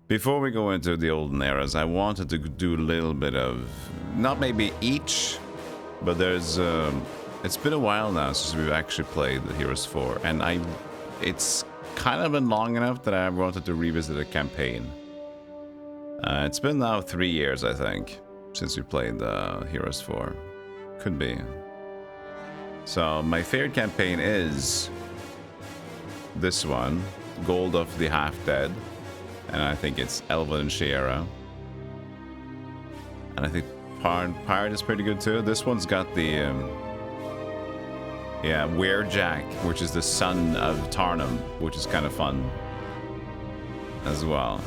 Before we go into the olden eras, I wanted to do a little bit of, not maybe each, but there's, it's been a while now since we've actually played the Heroes 4, and it's kind of been long enough that I wanted to revisit a campaign. It's been now 3 years, I think, since we played the Heroes 4. Could be. So my favorite campaign is this one, Gold of the Half-Dead. And I think it's Elven and Shiera. And I think Pirate is pretty good too. This one's got the Weirjack, which is the son of Tarnum, which is kind of fun as well.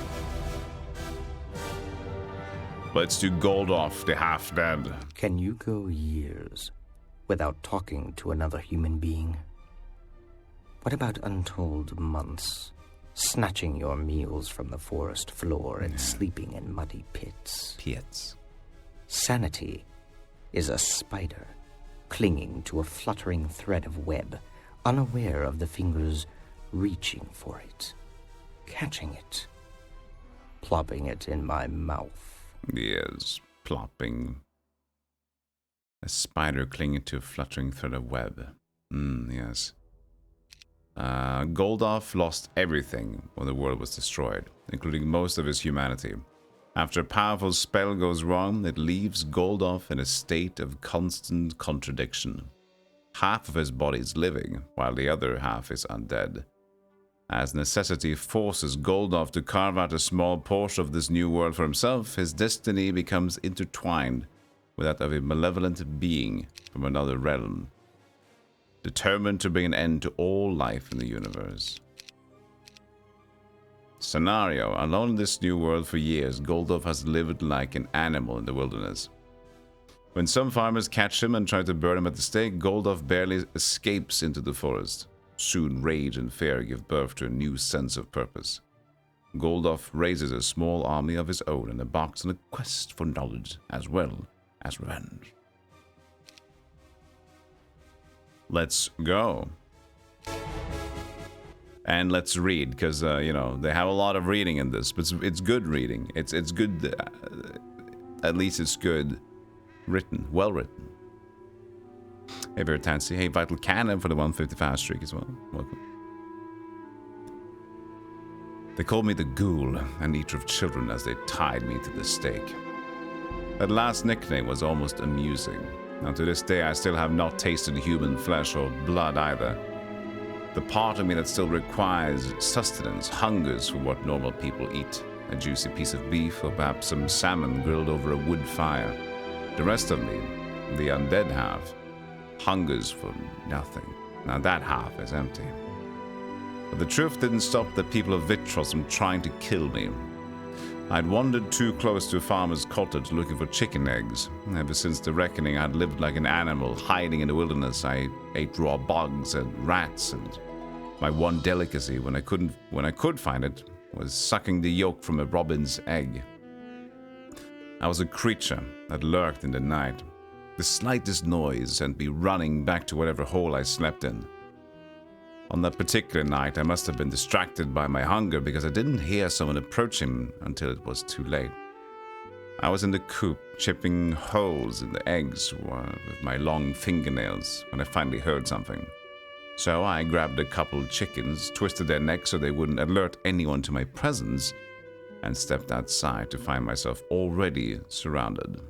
Let's do Gold off the Half-Dead. Can you go years without talking to another human being? What about untold months? Snatching your meals from the forest floor and sleeping in muddy pits. Sanity is a spider clinging to a fluttering thread of web, unaware of the fingers reaching for it, catching it, plopping it in my mouth. Yes, plopping. A spider clinging to a fluttering thread of web. Yes. Goldoff lost everything when the world was destroyed, including most of his humanity. After a powerful spell goes wrong, it leaves Goldoff in a state of constant contradiction. Half of his body is living, while the other half is undead. As necessity forces Goldoff to carve out a small portion of this new world for himself, his destiny becomes intertwined with that of a malevolent being from another realm, determined to bring an end to all life in the universe. Scenario: alone in this new world for years, Goldoff has lived like an animal in the wilderness. When some farmers catch him and try to burn him at the stake, Goldoff barely escapes into the forest. Soon rage and fear give birth to a new sense of purpose. Goldoff raises a small army of his own and embarks on a quest for knowledge as well as revenge. Let's go. And let's read, because, you know, they have a lot of reading in this, but it's good reading. It's good, at least it's good written, well written. Hey, Veritansi. Hey, Vital Cannon for the 155 streak as well. Welcome. They called me the Ghoul, an eater of children, as they tied me to the stake. That last nickname was almost amusing. Now, to this day, I still have not tasted human flesh or blood either. The part of me that still requires sustenance hungers for what normal people eat. A juicy piece of beef or perhaps some salmon grilled over a wood fire. The rest of me, the undead half, hungers for nothing. Now that half is empty. But the truth didn't stop the people of Vitros from trying to kill me. I'd wandered too close to a farmer's cottage looking for chicken eggs. Ever since the reckoning, I'd lived like an animal, hiding in the wilderness. I ate raw bugs and rats, and my one delicacy, when I could find it, was sucking the yolk from a robin's egg. I was a creature that lurked in the night. The slightest noise sent me running back to whatever hole I slept in. On that particular night, I must have been distracted by my hunger because I didn't hear someone approaching until it was too late. I was in the coop, chipping holes in the eggs with my long fingernails when I finally heard something. So I grabbed a couple chickens, twisted their necks so they wouldn't alert anyone to my presence, and stepped outside to find myself already surrounded.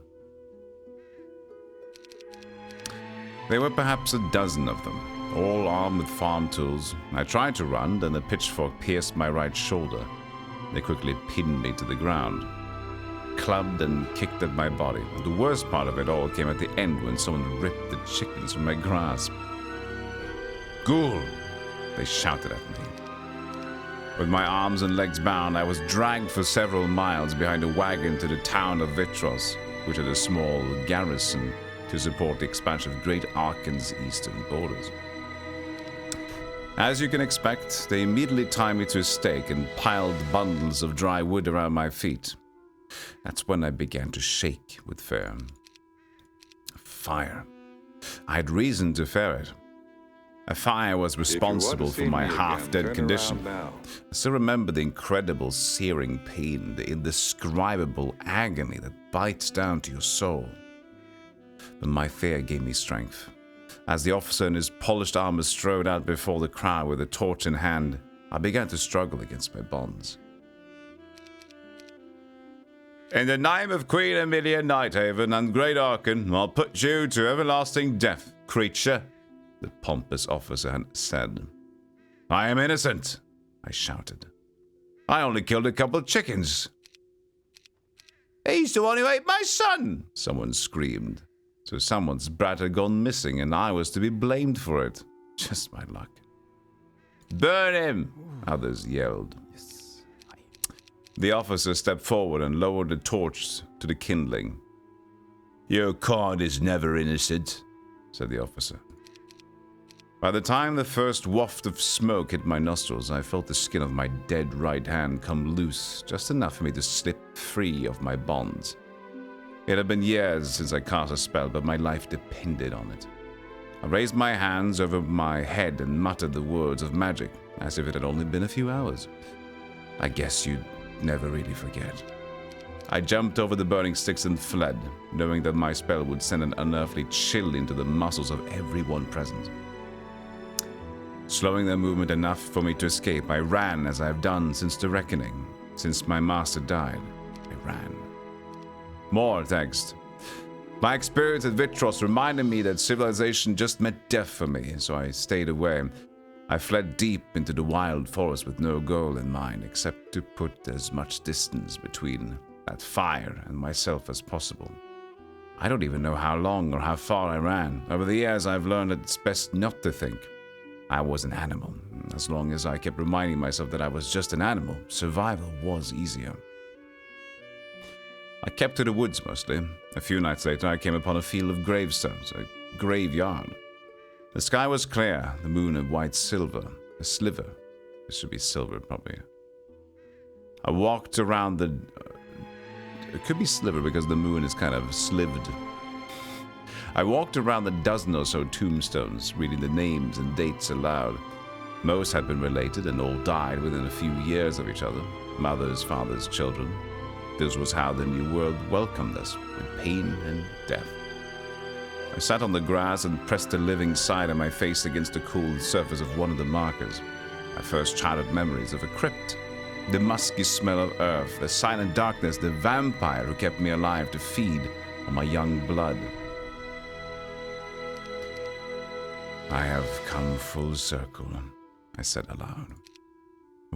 There were perhaps a dozen of them, all armed with farm tools. I tried to run, then the pitchfork pierced my right shoulder. They quickly pinned me to the ground, clubbed and kicked at my body. The worst part of it all came at the end when someone ripped the chickens from my grasp. "Ghoul!" they shouted at me. With my arms and legs bound, I was dragged for several miles behind a wagon to the town of Vitros, which had a small garrison to support the expansion of Great Arkan's eastern borders. As you can expect, they immediately tied me to a stake and piled bundles of dry wood around my feet. That's when I began to shake with fear. Fire. I had reason to fear it. A fire was responsible for my half-dead condition. I still remember the incredible searing pain, the indescribable agony that bites down to your soul. But my fear gave me strength. As the officer in his polished armor strode out before the crowd with a torch in hand, I began to struggle against my bonds. In the name of Queen Emilia Nighthaven and Great Archon, I'll put you to everlasting death, creature, the pompous officer had said. I am innocent, I shouted. I only killed a couple of chickens. He's the one who ate my son, someone screamed. So someone's brat had gone missing and I was to be blamed for it. Just my luck. Burn him, others yelled. The officer stepped forward and lowered the torch to the kindling. Your kind is never innocent, said the officer. By the time the first waft of smoke hit my nostrils, I felt the skin of my dead right hand come loose, just enough for me to slip free of my bonds. It had been years since I cast a spell, but my life depended on it. I raised my hands over my head and muttered the words of magic, as if it had only been a few hours. I guess you'd never really forget. I jumped over the burning sticks and fled, knowing that my spell would send an unearthly chill into the muscles of everyone present. Slowing their movement enough for me to escape, I ran as I have done since the reckoning. Since my master died, I ran. More text. My experience at Vitros reminded me that civilization just meant death for me, so I stayed away. I fled deep into the wild forest with no goal in mind, except to put as much distance between that fire and myself as possible. I don't even know how long or how far I ran. Over the years, I've learned that it's best not to think. I was an animal. As long as I kept reminding myself that I was just an animal, survival was easier. I kept to the woods mostly. A few nights later, I came upon a field of gravestones, a graveyard. The sky was clear, the moon a white silver, a sliver. It should be silver, probably. I walked around the... it could be sliver because the moon is kind of slived. I walked around the dozen or so tombstones, reading the names and dates aloud. Most had been related and all died within a few years of each other. Mothers, fathers, children. This was how the new world welcomed us, with pain and death. I sat on the grass and pressed the living side of my face against the cool surface of one of the markers. My first childhood memories of a crypt. The musky smell of earth, the silent darkness, the vampire who kept me alive to feed on my young blood. I have come full circle, I said aloud.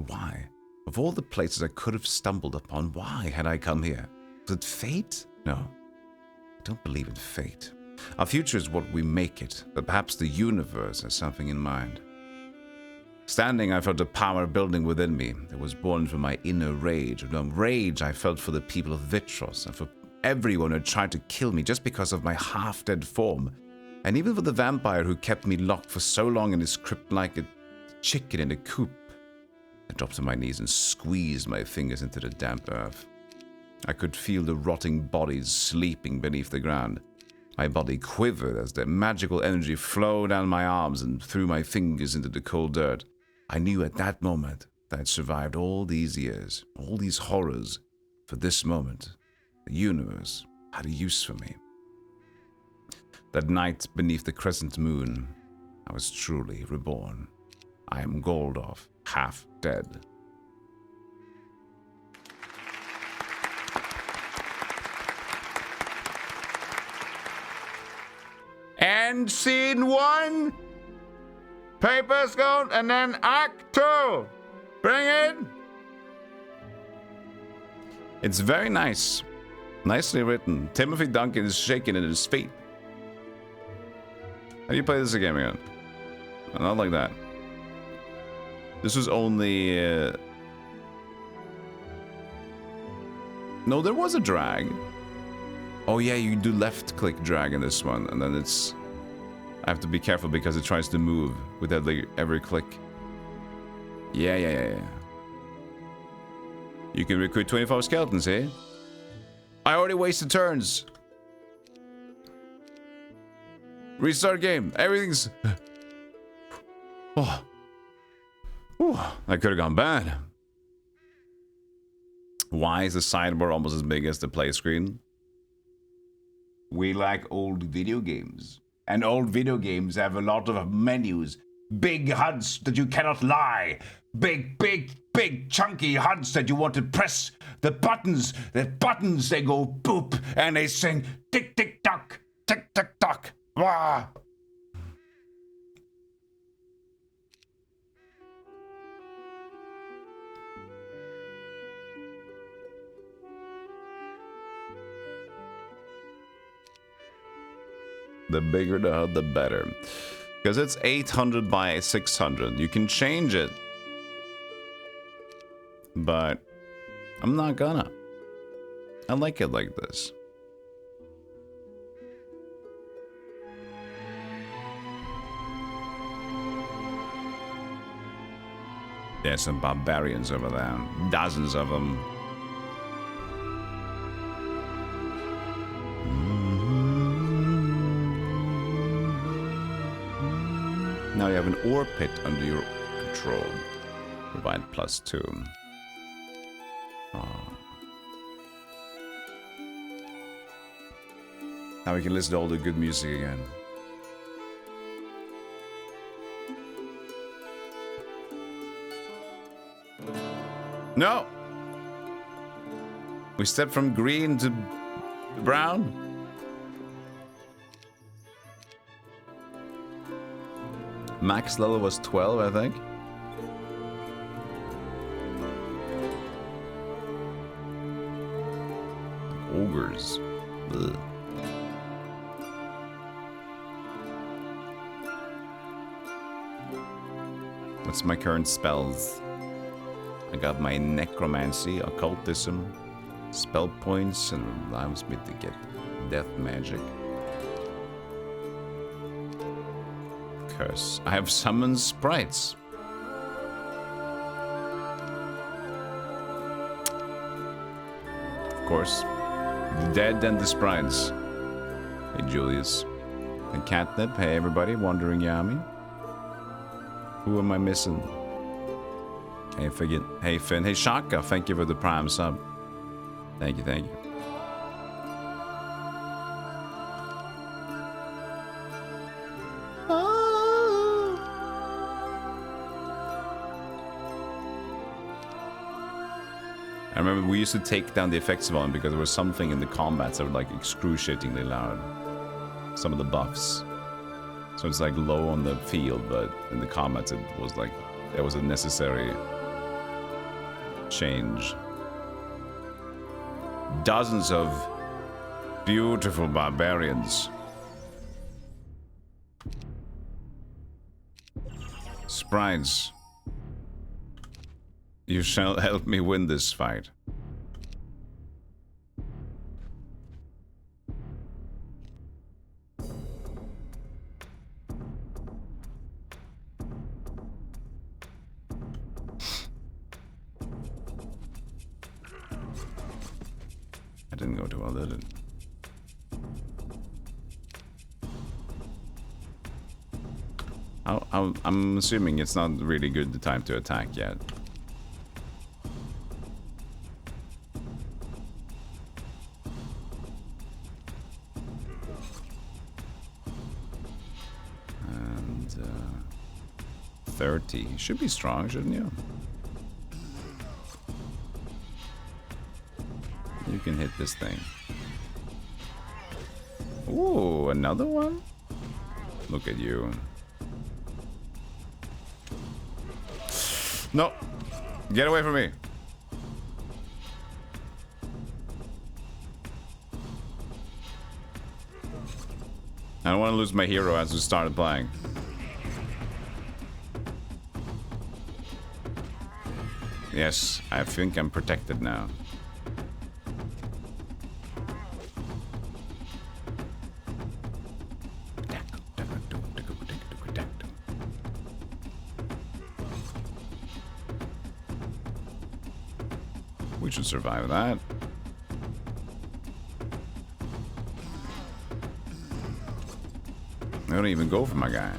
Why? Of all the places I could have stumbled upon, why had I come here? Was it fate? No. I don't believe in fate. Our future is what we make it, but perhaps the universe has something in mind. Standing, I felt a power building within me that was born from my inner rage. A rage I felt for the people of Vitros and for everyone who had tried to kill me just because of my half-dead form. And even for the vampire who kept me locked for so long in his crypt like a chicken in a coop. I dropped to my knees and squeezed my fingers into the damp earth. I could feel the rotting bodies sleeping beneath the ground. My body quivered as the magical energy flowed down my arms and through my fingers into the cold dirt. I knew at that moment that I'd survived all these years, all these horrors. For this moment, the universe had a use for me. That night beneath the crescent moon, I was truly reborn. I am Goldorf, half dead. And scene 1, papers gone, and then act 2. Bring it. It's very nice. Nicely written. Timothy Duncan is shaking in his feet. How do you play this game again? Not like that. This was only... No, there was a drag. Oh yeah, you do left-click drag in this one, and then it's... I have to be careful because it tries to move with every click. Yeah. You can recruit 24 skeletons, eh? I already wasted turns. Restart game. Everything's... That could have gone bad. Why is the sidebar almost as big as the play screen? We like old video games. And old video games have a lot of menus. Big HUDs that you cannot lie. Big chunky HUDs that you want to press the buttons. The buttons, they go boop. And they sing tick, tick, tock, tick, tick, tock. Wah. The bigger the HUD, the better. Because it's 800 by 600. You can change it. But I'm not gonna. I like it like this. There's some barbarians over there. Dozens of them. Now you have an ore pit under your control. Provide +2. Oh. Now we can listen to all the good music again. No! We stepped from green to brown. Max level was 12, I think. Ogres. Ugh. What's my current spells? I got my necromancy, occultism, spell points, and allows me to get death magic. Curse. I have summoned sprites. Of course. The dead and the sprites. Hey Julius. And Catnip. Hey everybody. Wandering Yami. Who am I missing? Hey Finn. Hey Finn. Hey Shaka. Thank you for the prime sub. Thank you, thank you. I remember we used to take down the effects volume because there was something in the combats that were like excruciatingly loud. Some of the buffs. So it's like low on the field, but in the combats it was like, there was a necessary change. Dozens of beautiful barbarians. Sprites. You shall help me win this fight. I didn't go too well, did it? I'm assuming it's not really good the time to attack yet. And 30. Should be strong, shouldn't you? You can hit this thing. Ooh, another one? Look at you. No! Get away from me! I don't want to lose my hero as we started playing. Yes, I think I'm protected now. We should survive that. I don't even go for my guy.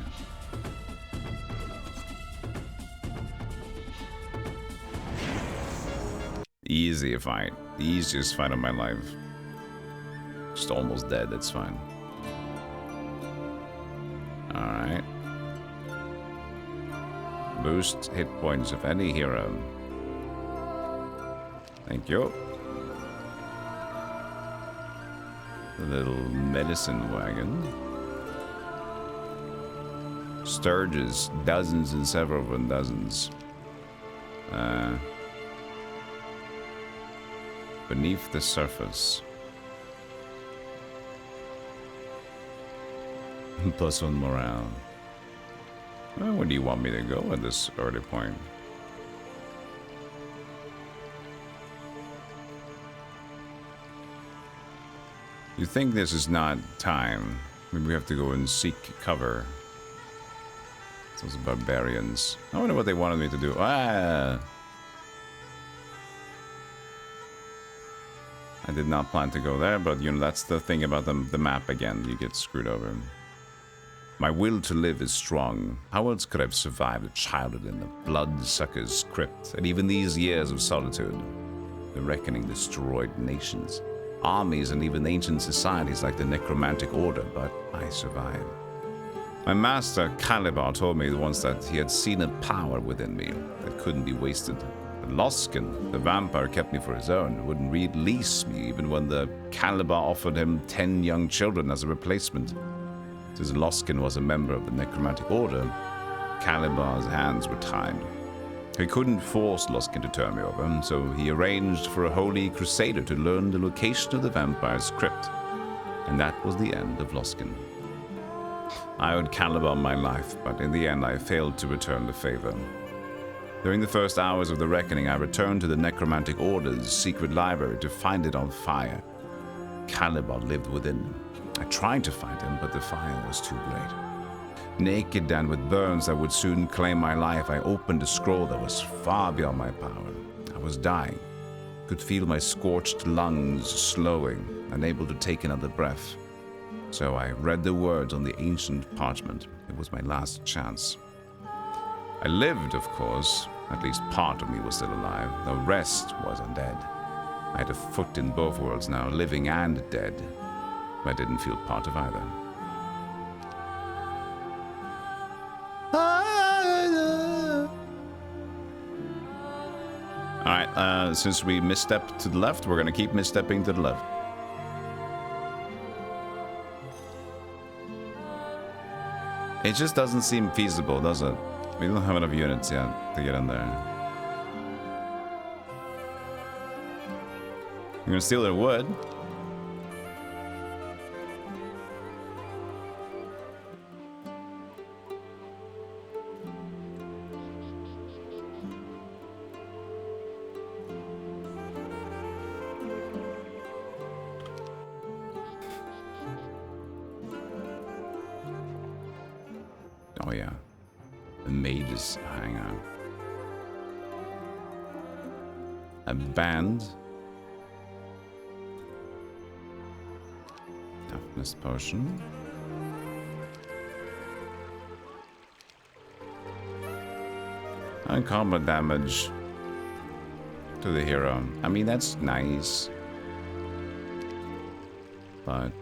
Easy fight. The easiest fight of my life. Just almost dead, that's fine. Alright. Boost hit points of any hero. Thank you. The little medicine wagon. Sturges, dozens and several of them, dozens. Beneath the surface. +1 morale. Well, where do you want me to go at this early point? You think this is not time? Maybe we have to go and seek cover. Those barbarians. I wonder what they wanted me to do. Ah! I did not plan to go there, but you know, that's the thing about the map again. You get screwed over. My will to live is strong. How else could I have survived a childhood in the bloodsucker's crypt, and even these years of solitude? The reckoning destroyed nations, armies, and even ancient societies like the necromantic order, but I survived. My master, Calibar, told me once that he had seen a power within me that couldn't be wasted. But Loskin, the vampire, kept me for his own, wouldn't release me even when the Calibar offered him 10 young children as a replacement. Since Loskin was a member of the necromantic order, Calibar's hands were tied. He couldn't force Loskin to turn me over, so he arranged for a holy crusader to learn the location of the vampire's crypt. And that was the end of Loskin. I owed Calibar my life, but in the end I failed to return the favor. During the first hours of the reckoning, I returned to the necromantic order's secret library to find it on fire. Calibar lived within. I tried to find him, but the fire was too great. Naked and with burns that would soon claim my life, I opened a scroll that was far beyond my power. I was dying. Could feel my scorched lungs slowing, unable to take another breath. So I read the words on the ancient parchment. It was my last chance. I lived, of course. At least part of me was still alive. The rest was undead. I had a foot in both worlds now, living and dead. I didn't feel part of either. Alright, since we misstepped to the left, we're gonna keep misstepping to the left. It just doesn't seem feasible, does it? We don't have enough units yet to get in there. I'm gonna steal their wood. Oh yeah, the maid is hanging out. A band. Toughness potion. And combat damage to the hero. I mean, that's nice. But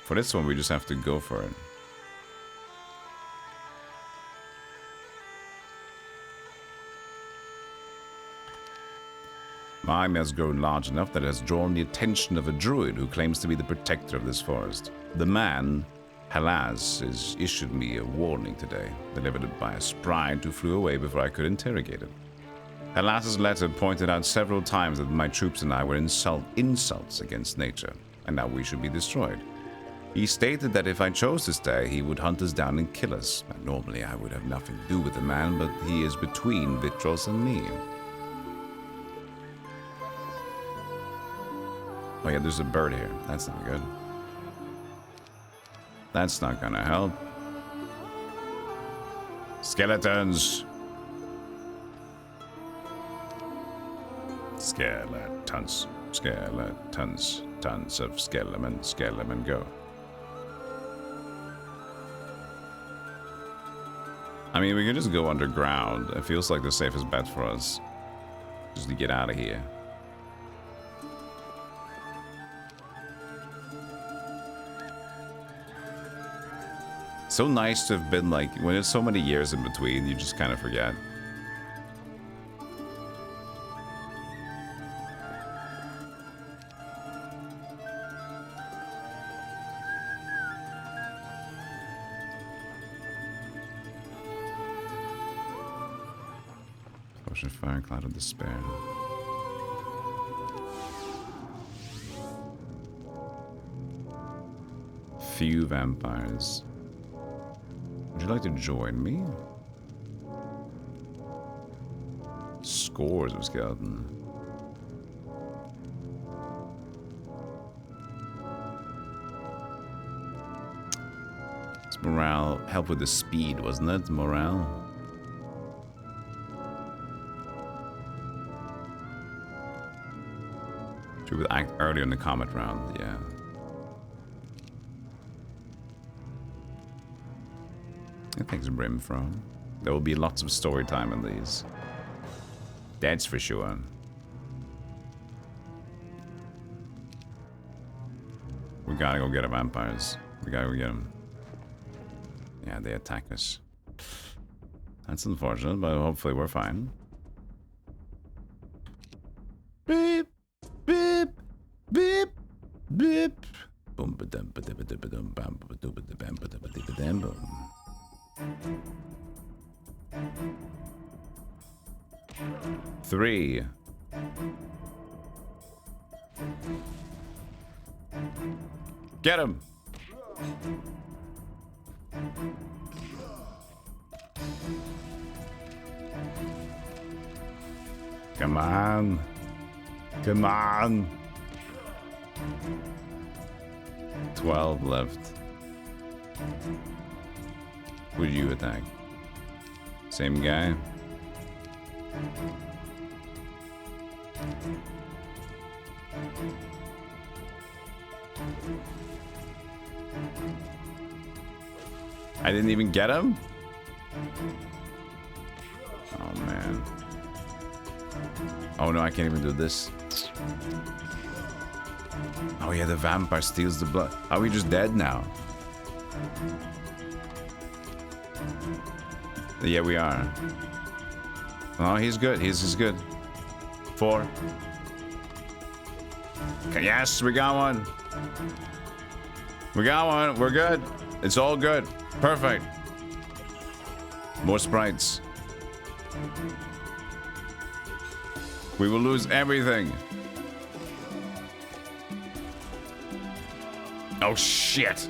for this one, we just have to go for it. My army has grown large enough that it has drawn the attention of a druid who claims to be the protector of this forest. The man, Halas, has issued me a warning today, delivered by a sprite who flew away before I could interrogate it. Halas's letter pointed out several times that my troops and I were insults against nature, and now we should be destroyed. He stated that if I chose to stay, he would hunt us down and kill us. And normally I would have nothing to do with the man, but he is between Vitros and me. Oh yeah, there's a bird here. That's not good. That's not gonna help. Skeletons! Skeletons. Skeletons. Tons of skeleton, go. I mean, we can just go underground. It feels like the safest bet for us. Just to get out of here. So nice to have been like, when there's so many years in between, you just kind of forget. Ocean fire, cloud of despair. Few vampires. Would you like to join me? Scores of skeleton. It's morale. Help with the speed, wasn't it? Morale. Should we act earlier in the combat round? Yeah. Thanks, Brimfro. There will be lots of story time in these. That's for sure. We gotta go get our vampires. We gotta go get them. Yeah, they attack us. That's unfortunate, but hopefully we're fine. Beep, beep, beep, beep. Boom, ba dum, ba dum, ba dum, ba dum, bam, ba dum, ba dum, bam, ba dum, ba dum, ba dum, boom. 3. Get him. Come on. Come on. 12 left. Who do you attack? Same guy? I didn't even get him? Oh man. Oh no, I can't even do this. Oh yeah, the vampire steals the blood. Are we just dead now? Yeah, we are. Oh, he's good. He's good. 4. Okay, yes, we got one. We got one. We're good. It's all good. Perfect. More sprites. We will lose everything. Oh, shit.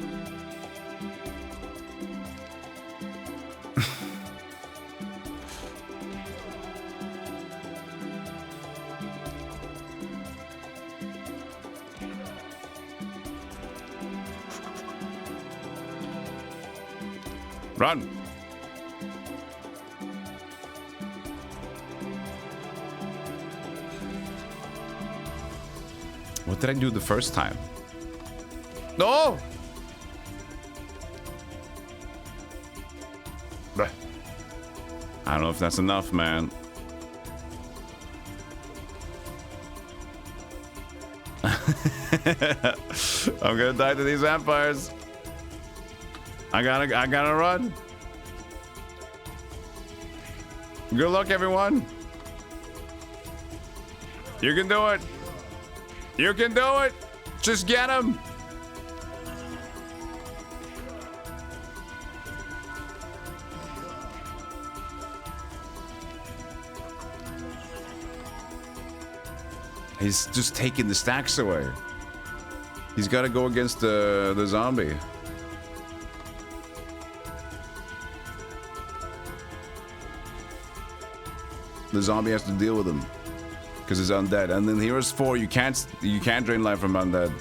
Run. What did I do the first time? No! I don't know if that's enough, man. I'm gonna die to these vampires. I gotta run. Good luck, everyone. You can do it. You can do it. Just get him. He's just taking the stacks away. He's got to go against the zombie. The zombie has to deal with him because he's undead. And then here's 4. You can't drain life from undead.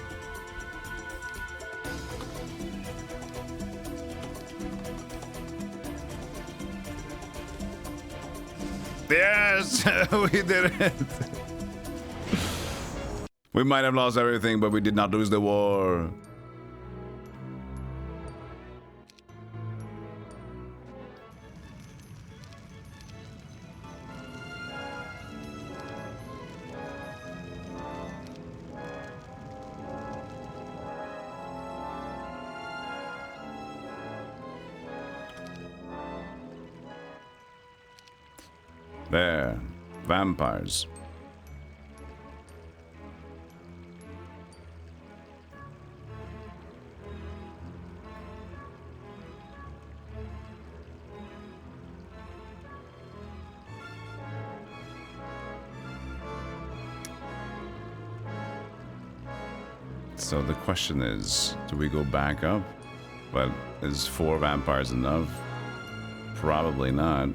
Yes, we did it. We might have lost everything, but we did not lose the war. There. Vampires. So the question is, do we go back up? Well, is 4 vampires enough? Probably not.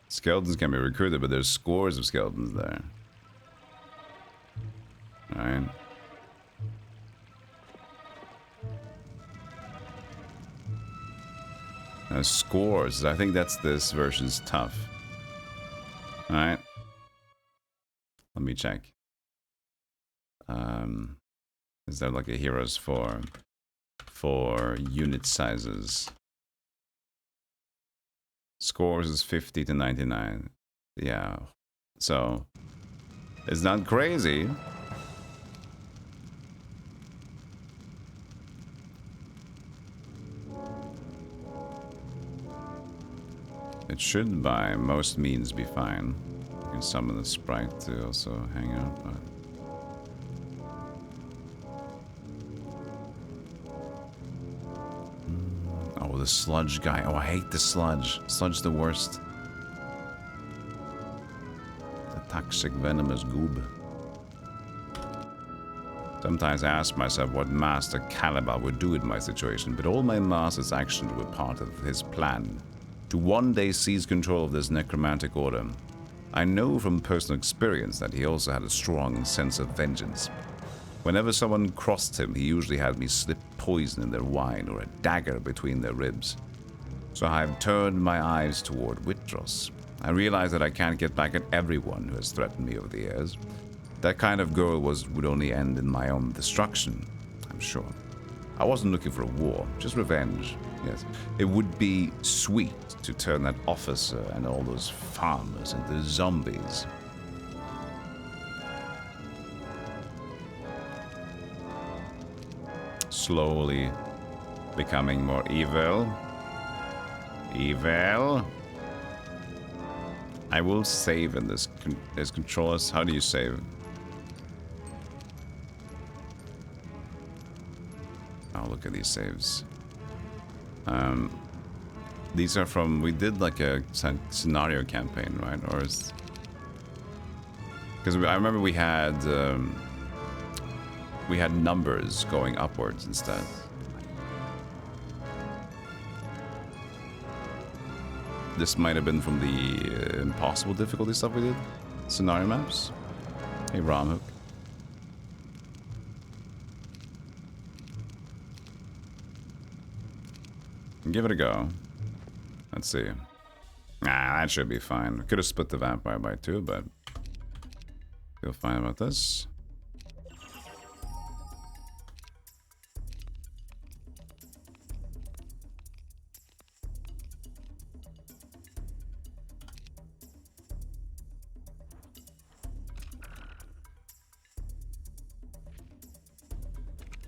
Skeletons can be recruited, but there's scores of skeletons there. Alright. Scores. I think that's this version's tough. Alright. Let me check. Is there like a heroes for unit sizes? Scores is 50 to 99. Yeah. So it's not crazy. It should by most means be fine. You can summon the sprite to also hang out, but oh, the sludge guy. Oh, I hate the sludge. Sludge's the worst. The toxic venomous goob. Sometimes I ask myself what Master Caliban would do in my situation, but all my master's actions were part of his plan to one day seize control of this necromantic order. I know from personal experience that he also had a strong sense of vengeance. Whenever someone crossed him, he usually had me slip poison in their wine or a dagger between their ribs. So I have turned my eyes toward Witros. I realize that I can't get back at everyone who has threatened me over the years. That kind of girl would only end in my own destruction, I'm sure. I wasn't looking for a war, just revenge. Yes, it would be sweet to turn that officer and all those farmers into zombies. Slowly becoming more evil. Evil. I will save in this controllers. How do you save? Oh, look at these saves. These are from, we did like a scenario campaign, right? Or is, because I remember we had numbers going upwards instead. This might have been from the impossible difficulty stuff we did. Scenario maps. Hey, Ramhook. Give it a go. Let's see. Nah, that should be fine. Could have split the vampire by 2, but feel fine about this.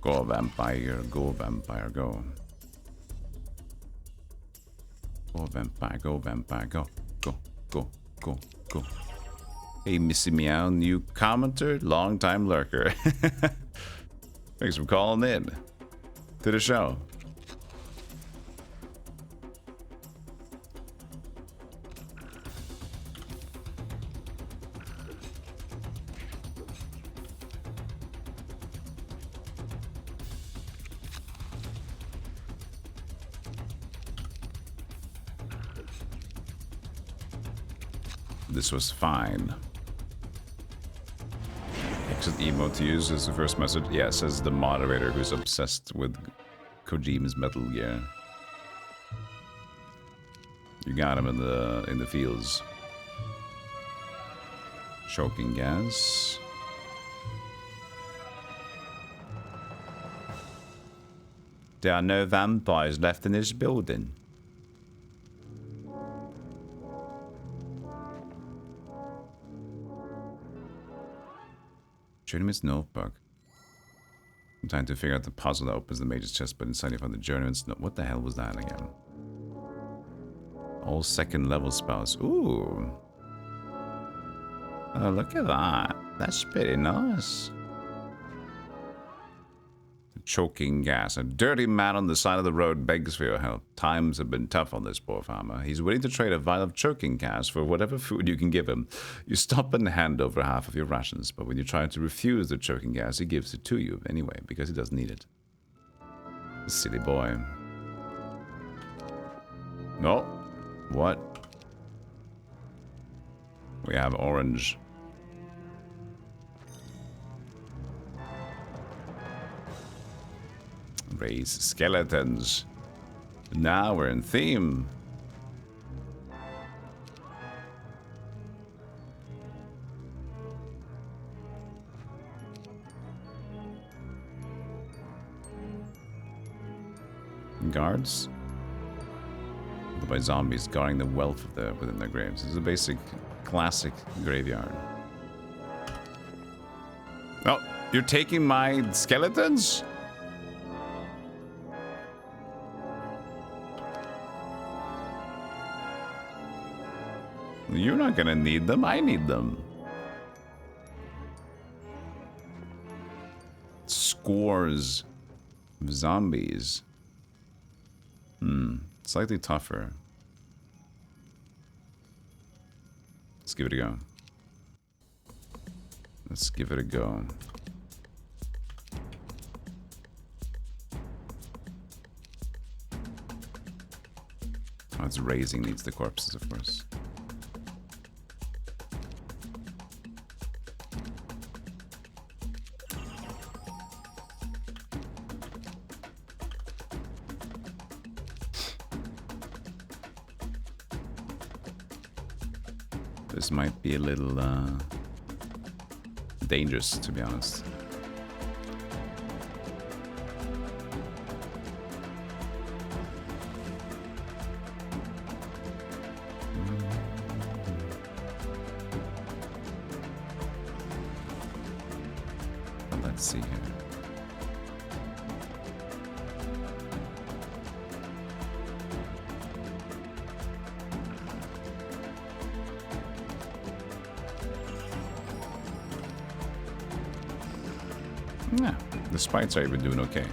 Go vampire, go vampire, go. Go vampire, go vampire, go, go, go, go, go. Hey, Missy Meow, new commenter, long time lurker. Thanks for calling in to the show. This was fine. Exit emote to use is the first message. Yeah, says the moderator who's obsessed with Kojima's Metal Gear. You got him in the fields. Choking gas. There are no vampires left in this building. Shoot him his notebook. I'm trying to figure out the puzzle that opens the mage's chest, but inside you find the journeyman's note. What the hell was that again? All second level spells. Ooh. Oh, look at that. That's pretty nice. Choking gas. A dirty man on the side of the road begs for your help. Times have been tough on this poor farmer. He's willing to trade a vial of choking gas for whatever food you can give him. You stop and hand over half of your rations, but when you try to refuse the choking gas, he gives it to you anyway, because he doesn't need it. Silly boy. No. What? We have orange. Raise skeletons. Now we're in theme. Guards? By zombies guarding the wealth of within their graves. This is a basic, classic graveyard. Oh, you're taking my skeletons? You're not gonna need them, I need them. Scores of zombies. Slightly tougher. Let's give it a go. Let's give it a go. Oh, it's raising needs the corpses, of course. This might be a little dangerous, to be honest. Let's see here. Yeah, the sprites are even doing okay.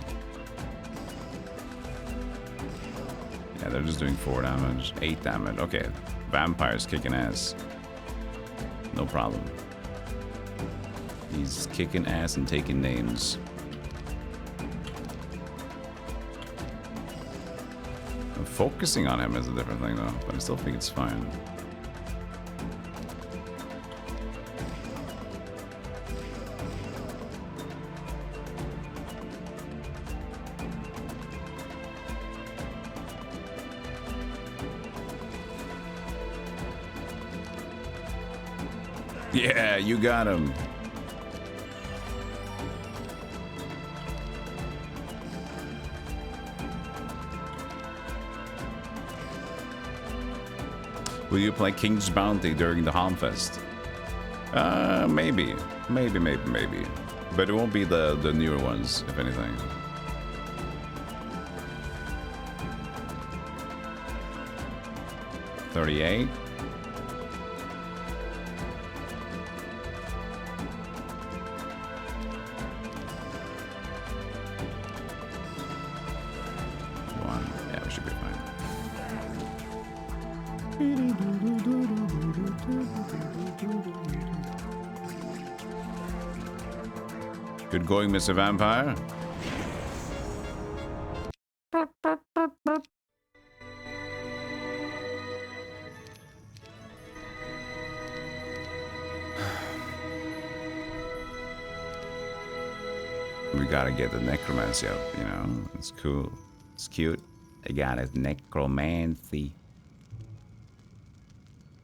Yeah, they're just doing 4 damage, 8 damage. Okay, vampire's kicking ass. No problem. He's kicking ass and taking names. I'm focusing on him is a different thing though, but I still think it's fine. Yeah, you got him. Will you play King's Bounty during the Harmfest? Maybe. Maybe. But it won't be the newer ones, if anything. $38. Good going, Mr. Vampire. We gotta get the necromancy up, you know? It's cool. It's cute. I got his necromancy.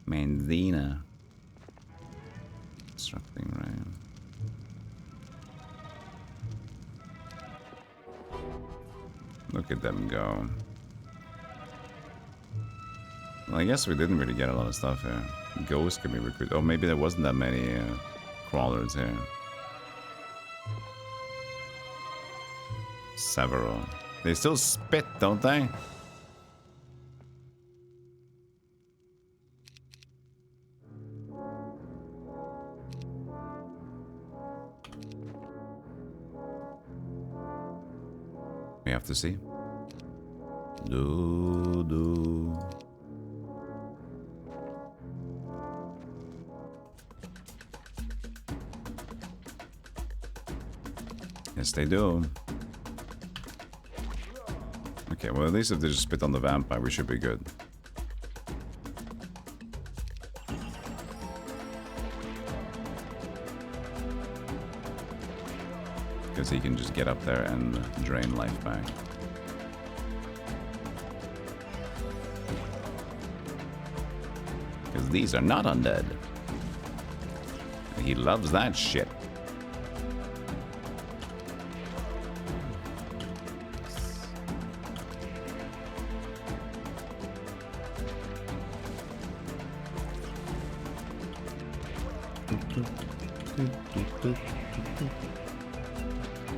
Manzina. Constructing, right? Look at them go. Well, I guess we didn't really get a lot of stuff here. Ghosts can be recruited. Oh, maybe there wasn't that many crawlers here. Several. They still spit, don't they? We have to see. Do. Yes, they do. Okay, well, at least if they just spit on the vampire, we should be good. Because he can just get up there and drain life back. Because these are not undead. He loves that shit.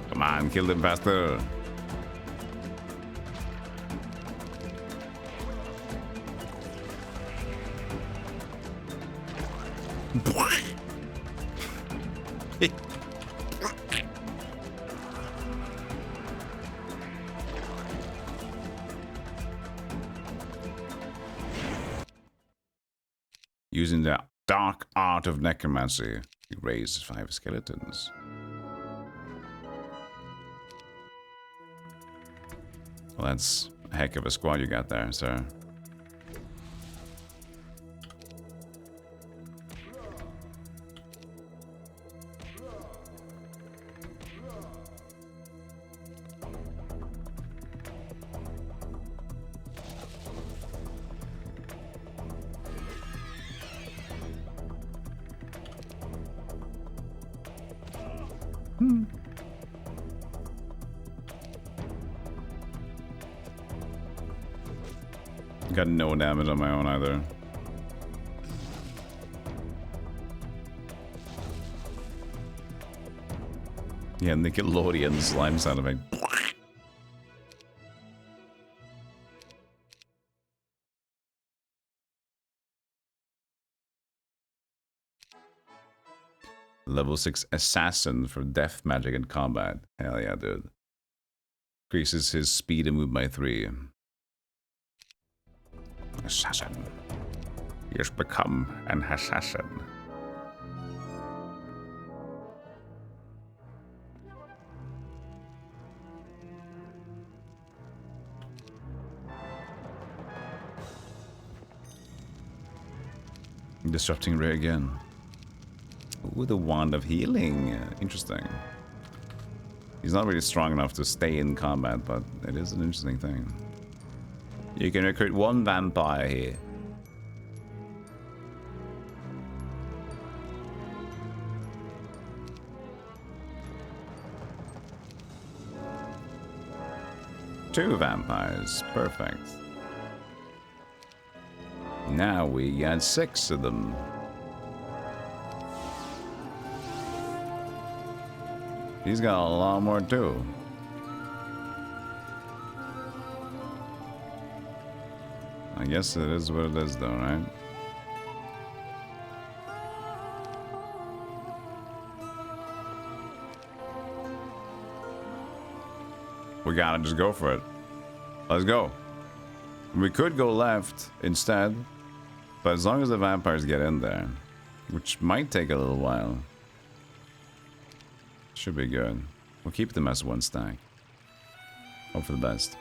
Come on, kill them faster. Using the dark art of necromancy, you raise 5 skeletons. Well, that's a heck of a squad you got there, sir. Got no damage on my own either. Yeah, Nickelodeon slime sound effect. Level 6 assassin for death magic and combat. Hell yeah, dude. Increases his speed and move by 3. Assassin. He has become an assassin. Disrupting ray again. Ooh, the wand of healing. Interesting. He's not really strong enough to stay in combat, but it is an interesting thing. You can recruit 1 vampire here. Two vampires. Perfect. Now we got 6 of them. He's got a lot more too. I guess it is what it is though, right? We gotta just go for it. Let's go. We could go left instead, but as long as the vampires get in there, which might take a little while, should be good. We'll keep them as 1 stack. Hope for the best.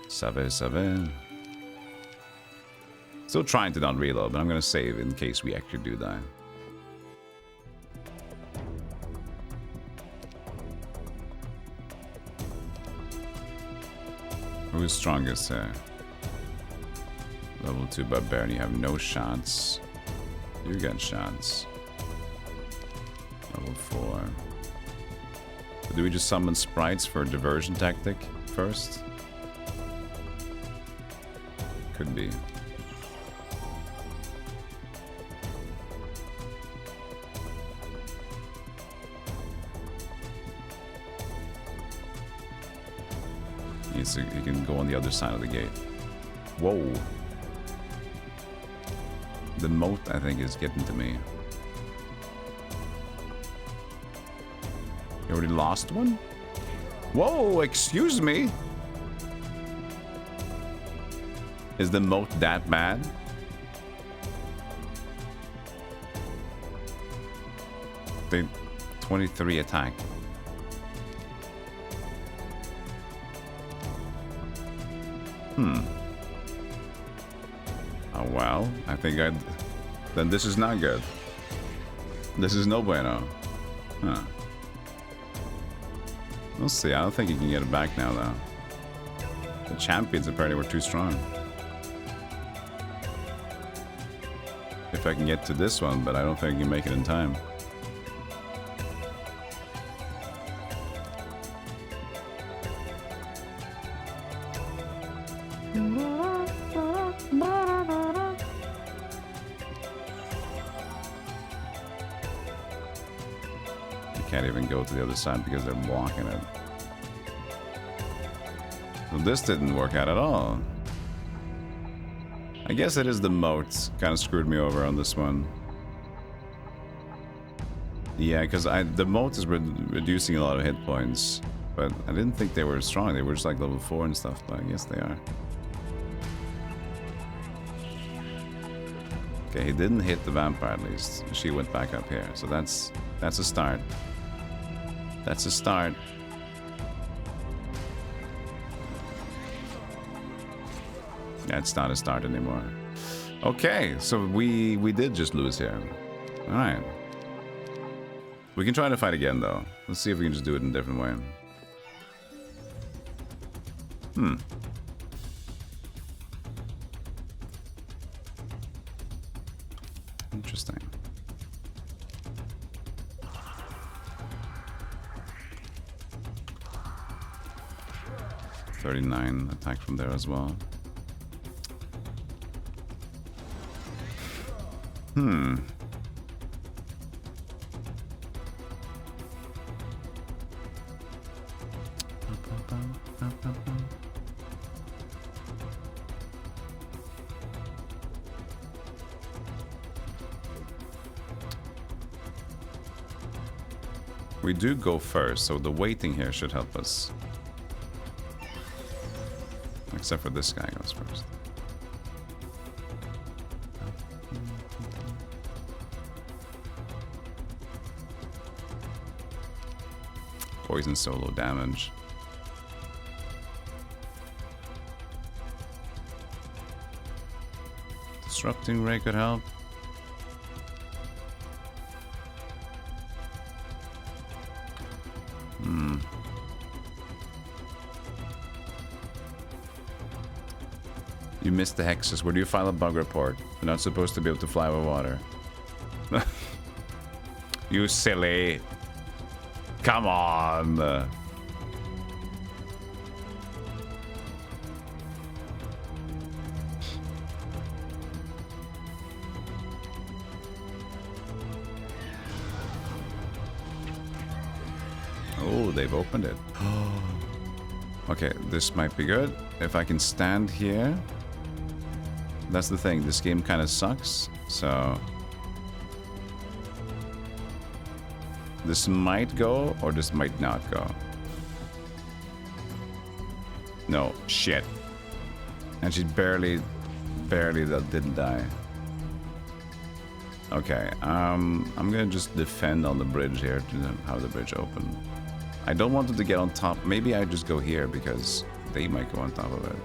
Save. Still trying to not reload, but I'm gonna save in case we actually do die. Who's strongest here? Level 2 barbarian, you have no shots. You got shots. Level 4. Do we just summon sprites for a diversion tactic first? Could be. he can go on the other side of the gate. Whoa. The moat, I think, is getting to me. You already lost one? Whoa, excuse me. Is the moat that bad? They 23 attack. Oh well, I think then this is not good. This is no bueno. Huh. We'll see. I don't think you can get it back now, though. The champions apparently were too strong. If I can get to this one, but I don't think I can make it in time. Can't even go to the other side because they're blocking it. So this didn't work out at all. I guess it is the moat. Kind of screwed me over on this one. Yeah, because the moat is reducing a lot of hit points. But I didn't think they were strong. They were just like level 4 and stuff, but I guess they are. Okay, he didn't hit the vampire at least. She went back up here. So that's a start. That's a start. Yeah, it's not a start anymore. Okay, so we did just lose here. All right. We can try to fight again, though. Let's see if we can just do it in a different way. Interesting. 39 attack from there as well. We do go first, so the waiting here should help us. Except for this guy goes first. Poison solo damage. Disrupting ray could help. You missed the hexes. Where do you file a bug report? You're not supposed to be able to fly over water. You silly. Come on. Oh, they've opened it. Okay, this might be good. If I can stand here. That's the thing. This game kind of sucks. So this might go or this might not go. No, shit. And she barely didn't die. Okay, I'm gonna just defend on the bridge here to have the bridge open. I don't want them to get on top. Maybe I just go here because they might go on top of it.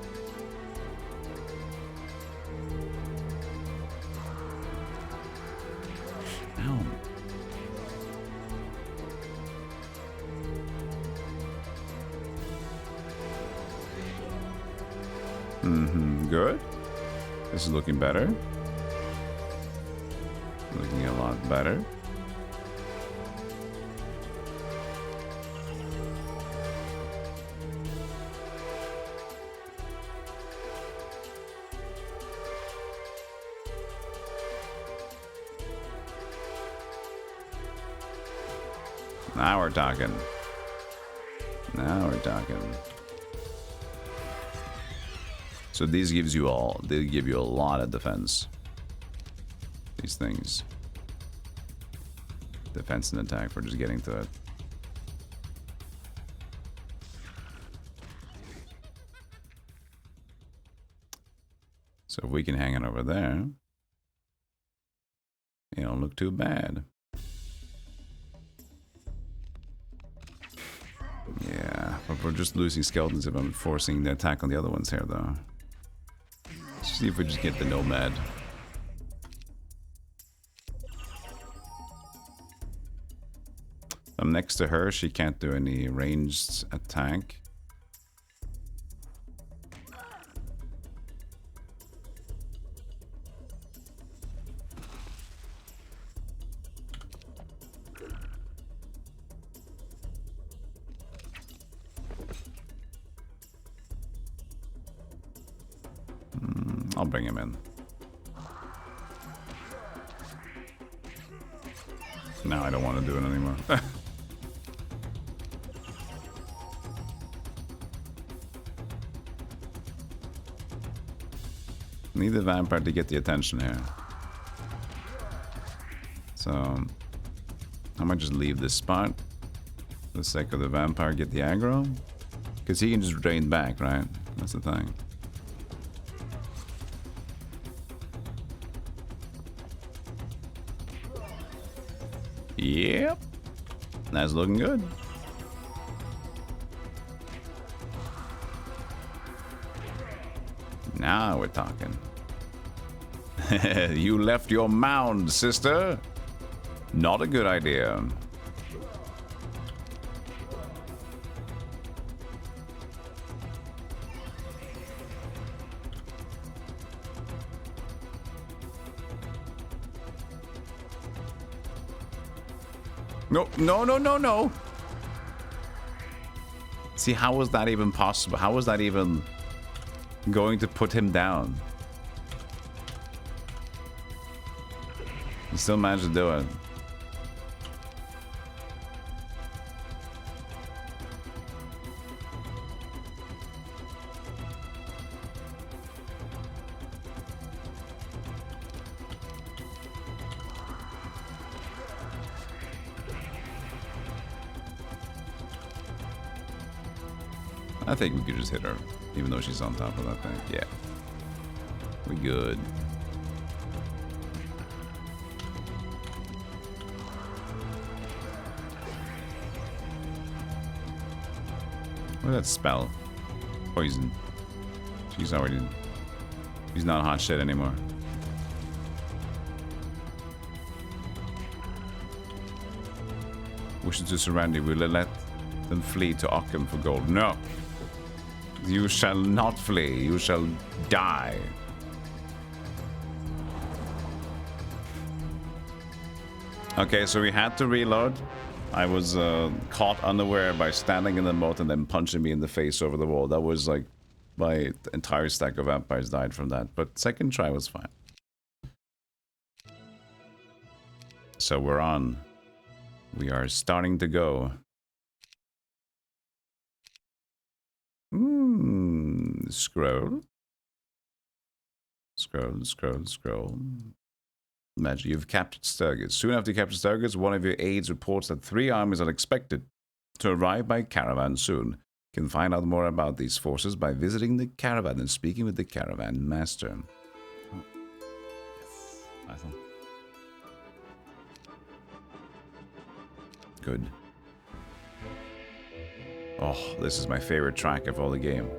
Ow. Good. This is looking better. Looking a lot better. Now we're talking. Now we're talking. So these gives you all, they give you a lot of defense. These things. Defense and attack for just getting to it. So if we can hang it over there, it don't look too bad. Yeah, but we're just losing skeletons if I'm forcing the attack on the other ones here, though. Let's see if we just get the nomad. I'm next to her, she can't do any ranged attack. I'll bring him in. No, I don't want to do it anymore. Need the vampire to get the attention here. So I might just leave this spot for the sake of the vampire, get the aggro. Because he can just drain back, right? That's the thing. Yep. That's looking good. Now we're talking. You left your mound, sister. Not a good idea. No, no, no, no, no. See, how was that even possible? How was that even going to put him down? He still managed to do it. I think we could just hit her, even though she's on top of that thing. Yeah. We good. What did that spell? Poison. She's already... She's not hot shit anymore. Wishes to surround you. Will let them flee to Occam for gold. No! You shall not flee. You shall die. Okay, so we had to reload. I was caught unaware by standing in the moat and then punching me in the face over the wall. That was like my entire stack of vampires died from that. But second try was fine. So we're on. We are starting to go. Scroll. Scroll, scroll, scroll. Magic. You've captured Sturgis. Soon after you capture Sturgis, one of your aides reports that 3 armies are expected to arrive by caravan soon. You can find out more about these forces by visiting the caravan and speaking with the caravan master. Oh. Yes. Awesome. Good. Oh, this is my favorite track of all the game.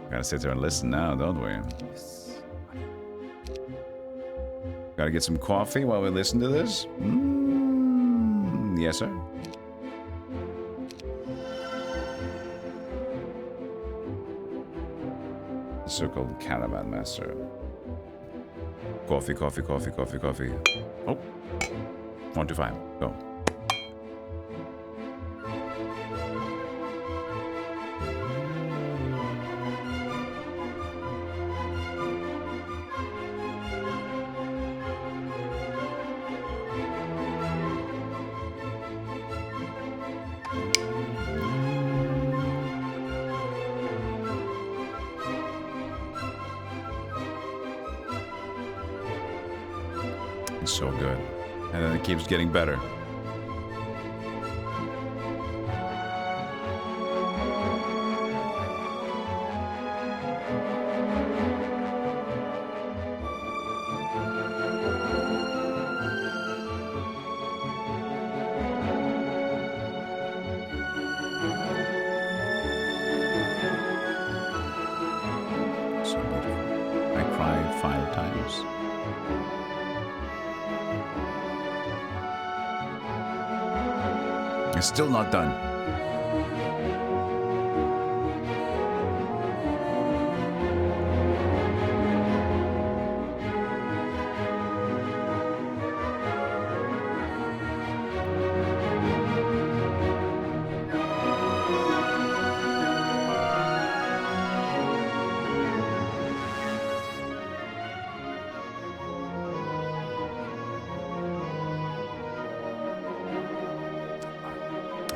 Gotta sit there and listen now, don't we? Yes. Gotta get some coffee while we listen to this? Yes, sir. The so-called caravan master. Coffee, coffee, coffee, coffee, coffee. Oh. 1 to 5. Go. It's so good. And then it keeps getting better. So beautiful. I cried 5 times. It's still not done.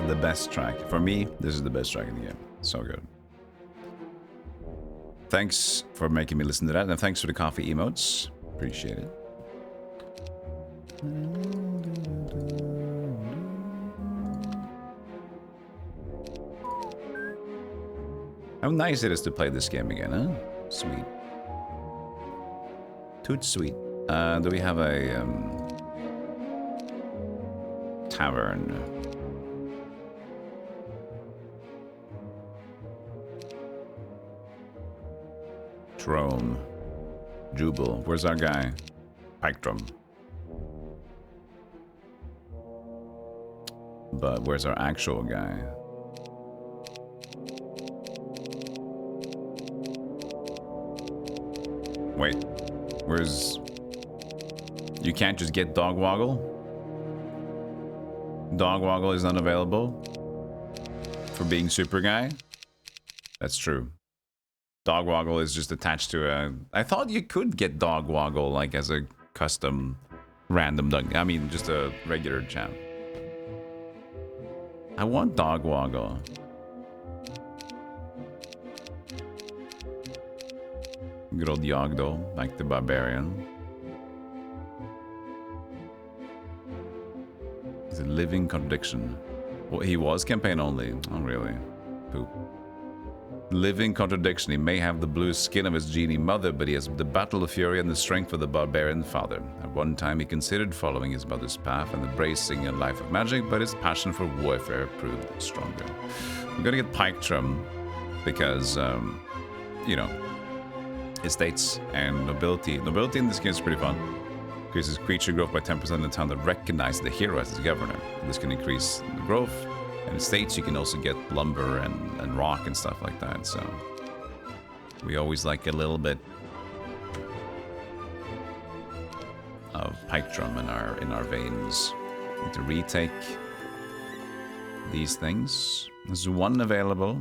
The best track. For me, this is the best track in the game. So good. Thanks for making me listen to that, and thanks for the coffee emotes. Appreciate it. How nice it is to play this game again, huh? Sweet. Toot sweet. Do we have a tavern? Trome. Jubal. Where's our guy? Pike drum. But where's our actual guy? Wait. Where's... You can't just get Dog Woggle? Dog Woggle is unavailable? For being super guy? That's true. Dog Woggle is just attached to a... I thought you could get Dog Woggle, like, as a custom random dog. I mean, just a regular champ. I want Dog Woggle. Good old Yogdo, like the barbarian. It's a living contradiction. Well, he was campaign only. Oh, really? Poop. Living contradiction. He may have the blue skin of his genie mother, but he has the battle of fury and the strength of the barbarian father. At one time, he considered following his mother's path and embracing a life of magic, but his passion for warfare proved stronger. I'm gonna get Pike Drum because, you know, estates and nobility. Nobility in this game is pretty fun. Increases creature growth by 10% in the town that recognizes the hero as its governor. This can increase the growth. And in states, you can also get lumber and rock and stuff like that. So we always like a little bit of pike drum in our veins. Need to retake these things. There's one available.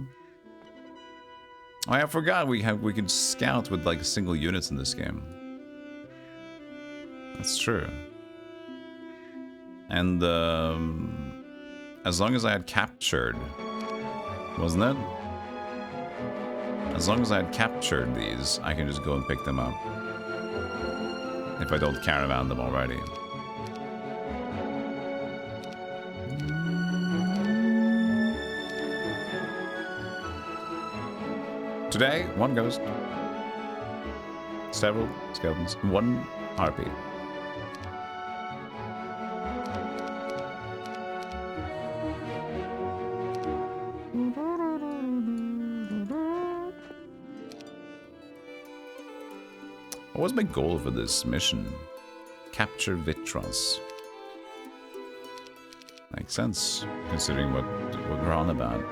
Oh, I forgot we can scout with like single units in this game. That's true. And as long as I had captured, wasn't it? As long as I had captured these, I can just go and pick them up. If I don't caravan them already. Today, one ghost. Several skeletons. One harpy. What was my goal for this mission? Capture Vitros. Makes sense, considering what we're on about.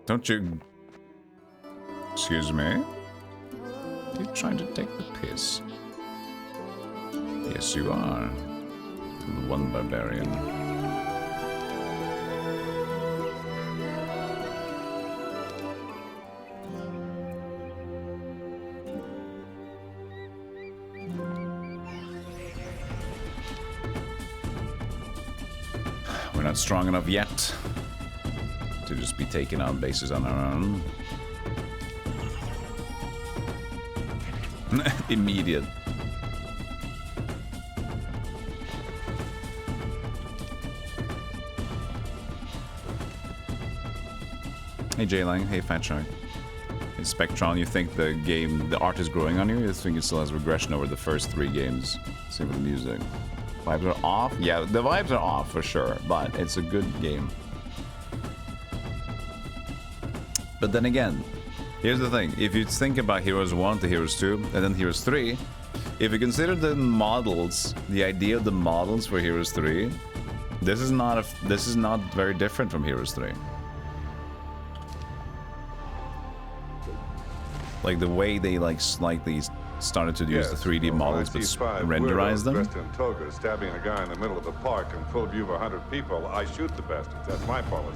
Don't you... Excuse me? Are you trying to take the piss? Yes, you are. The one barbarian. not strong enough yet to just be taking on bases on our own. Immediate. Hey J-Lang, hey Fat Shark. Hey Spectron, you think the game, the art is growing on you? You think it still has regression over the first 3 games? Same with the music. Vibes are off? Yeah, the vibes are off for sure, but it's a good game. But then again, here's the thing. If you think about Heroes 1 to Heroes 2, and then Heroes 3, if you consider the models, the idea of the models for Heroes 3, this is not very different from Heroes 3. Like the way they like slightly started to use the 3D models but renderize them. Dressed in togas, stabbing a guy in the middle of the park in full view of 100 people, I shoot the bastards. That's my policy.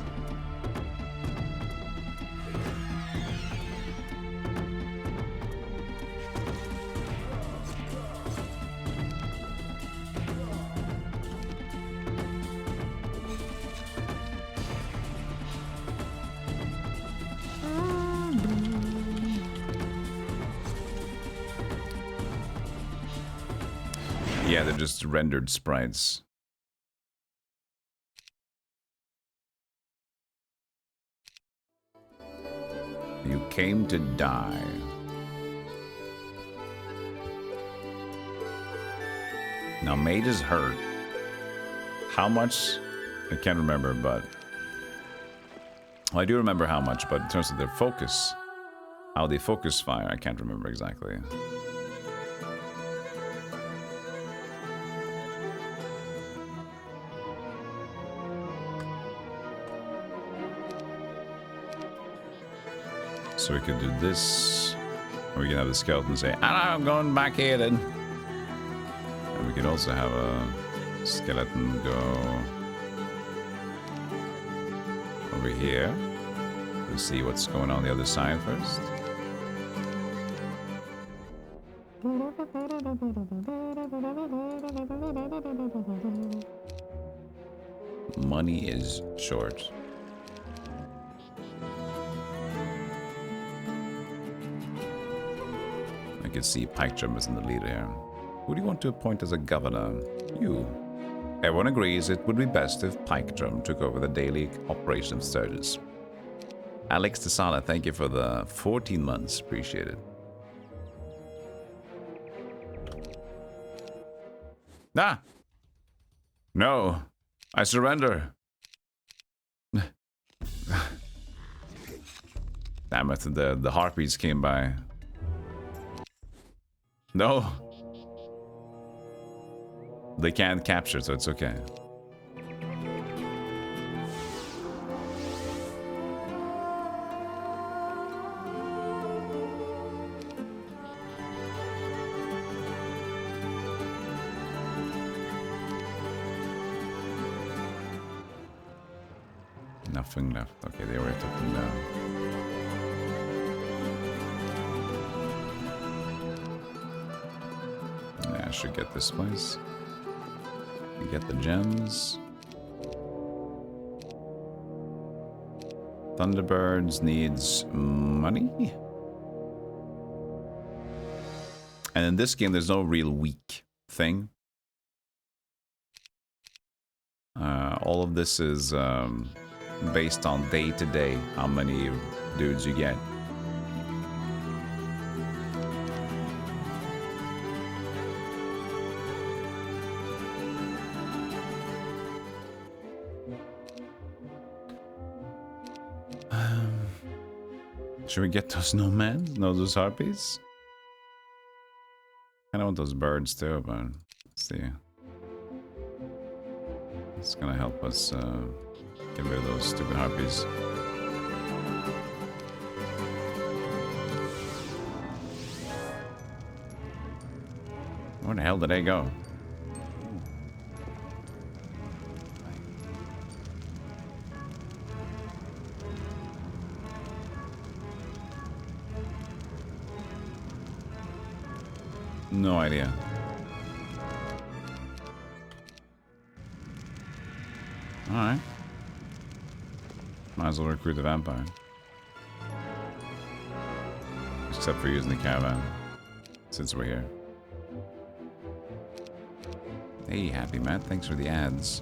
Yeah, they're just rendered sprites. You came to die. Now, Mage is hurt. How much? I can't remember, but... Well, I do remember how much, but in terms of their focus, how they focus fire, I can't remember exactly. So we could do this, or we can have the skeleton say, I'm going back here then. And we could also have a skeleton go over here. We'll see what's going on the other side first. Money is short. I can see Pike is in the lead here. Who do you want to appoint as a governor? You. Everyone agrees it would be best if Pike took over the daily operation of Sturgis. Alex Tesala, thank you for the 14 months. Appreciate it. Ah! No! I surrender! Damn it, the harpies came by. No! They can't capture, so it's okay. Nothing left. Okay, they already took them down. Yeah, I should get this place. Get the gems. Thunderbirds needs money. And in this game, there's no real weak thing. All of this is based on day to day, how many dudes you get. Should we get those nomads? No, those harpies? I don't want those birds too, but let's see. It's gonna help us get rid of those stupid harpies. Where the hell did they go? No idea. Alright. Might as well recruit the vampire. Except for using the caravan. Since we're here. Hey, Happy Matt. Thanks for the ads.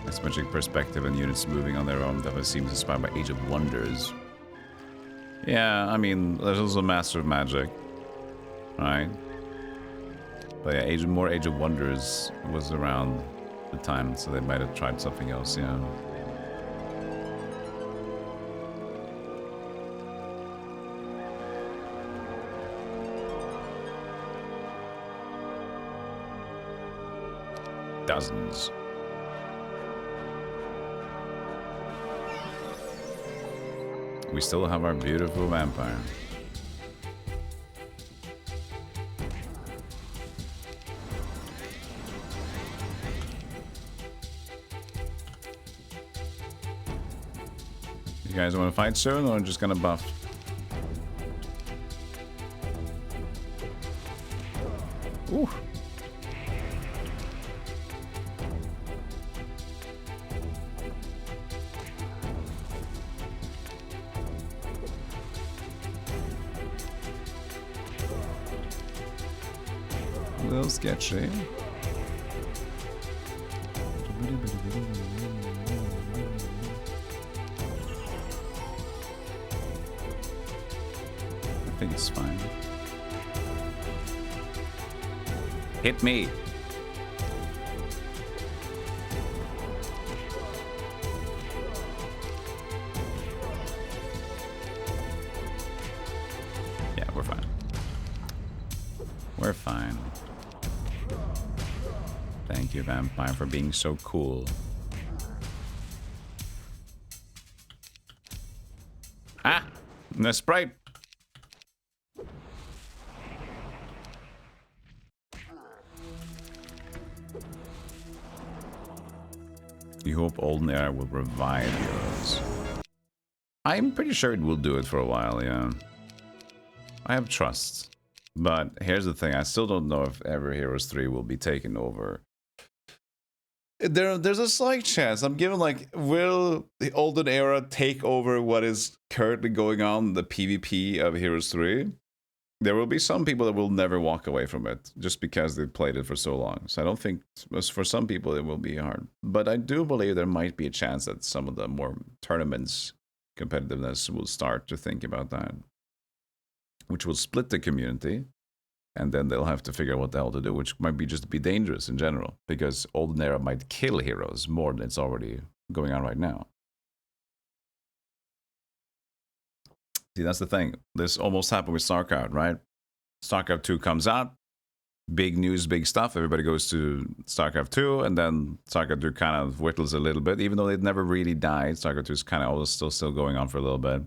That's magic perspective and units moving on their own that seems inspired by Age of Wonders. Yeah, I mean, there's also Master of Magic. Right? But yeah, more Age of Wonders was around the time, so they might have tried something else, yeah. Dozens. We still have our beautiful vampire. You guys want to fight soon, or just gonna buff? Ooh. A little sketchy. I think it's fine. Hit me. Yeah, we're fine. We're fine. Thank you, Vampire, for being so cool. Ah! The sprite! You hope Olden Era will revive yours. I'm pretty sure it will do it for a while, yeah. I have trust. But here's the thing, I still don't know if Ever Heroes 3 will be taken over. There's a slight chance. I'm giving, like, will the Olden Era take over what is currently going on, the PvP of Heroes 3? There will be some people that will never walk away from it, just because they've played it for so long. So I don't think, for some people, it will be hard. But I do believe there might be a chance that some of the more tournaments competitiveness will start to think about that. Which will split the community. And then they'll have to figure out what the hell to do, which might be just be dangerous in general, because Olden Era might kill heroes more than it's already going on right now. See, that's the thing. This almost happened with StarCraft, right? StarCraft 2 comes out, big news, big stuff. Everybody goes to StarCraft 2, and then StarCraft 2 kind of whittles a little bit, even though it never really died. StarCraft 2 is kind of always still going on for a little bit,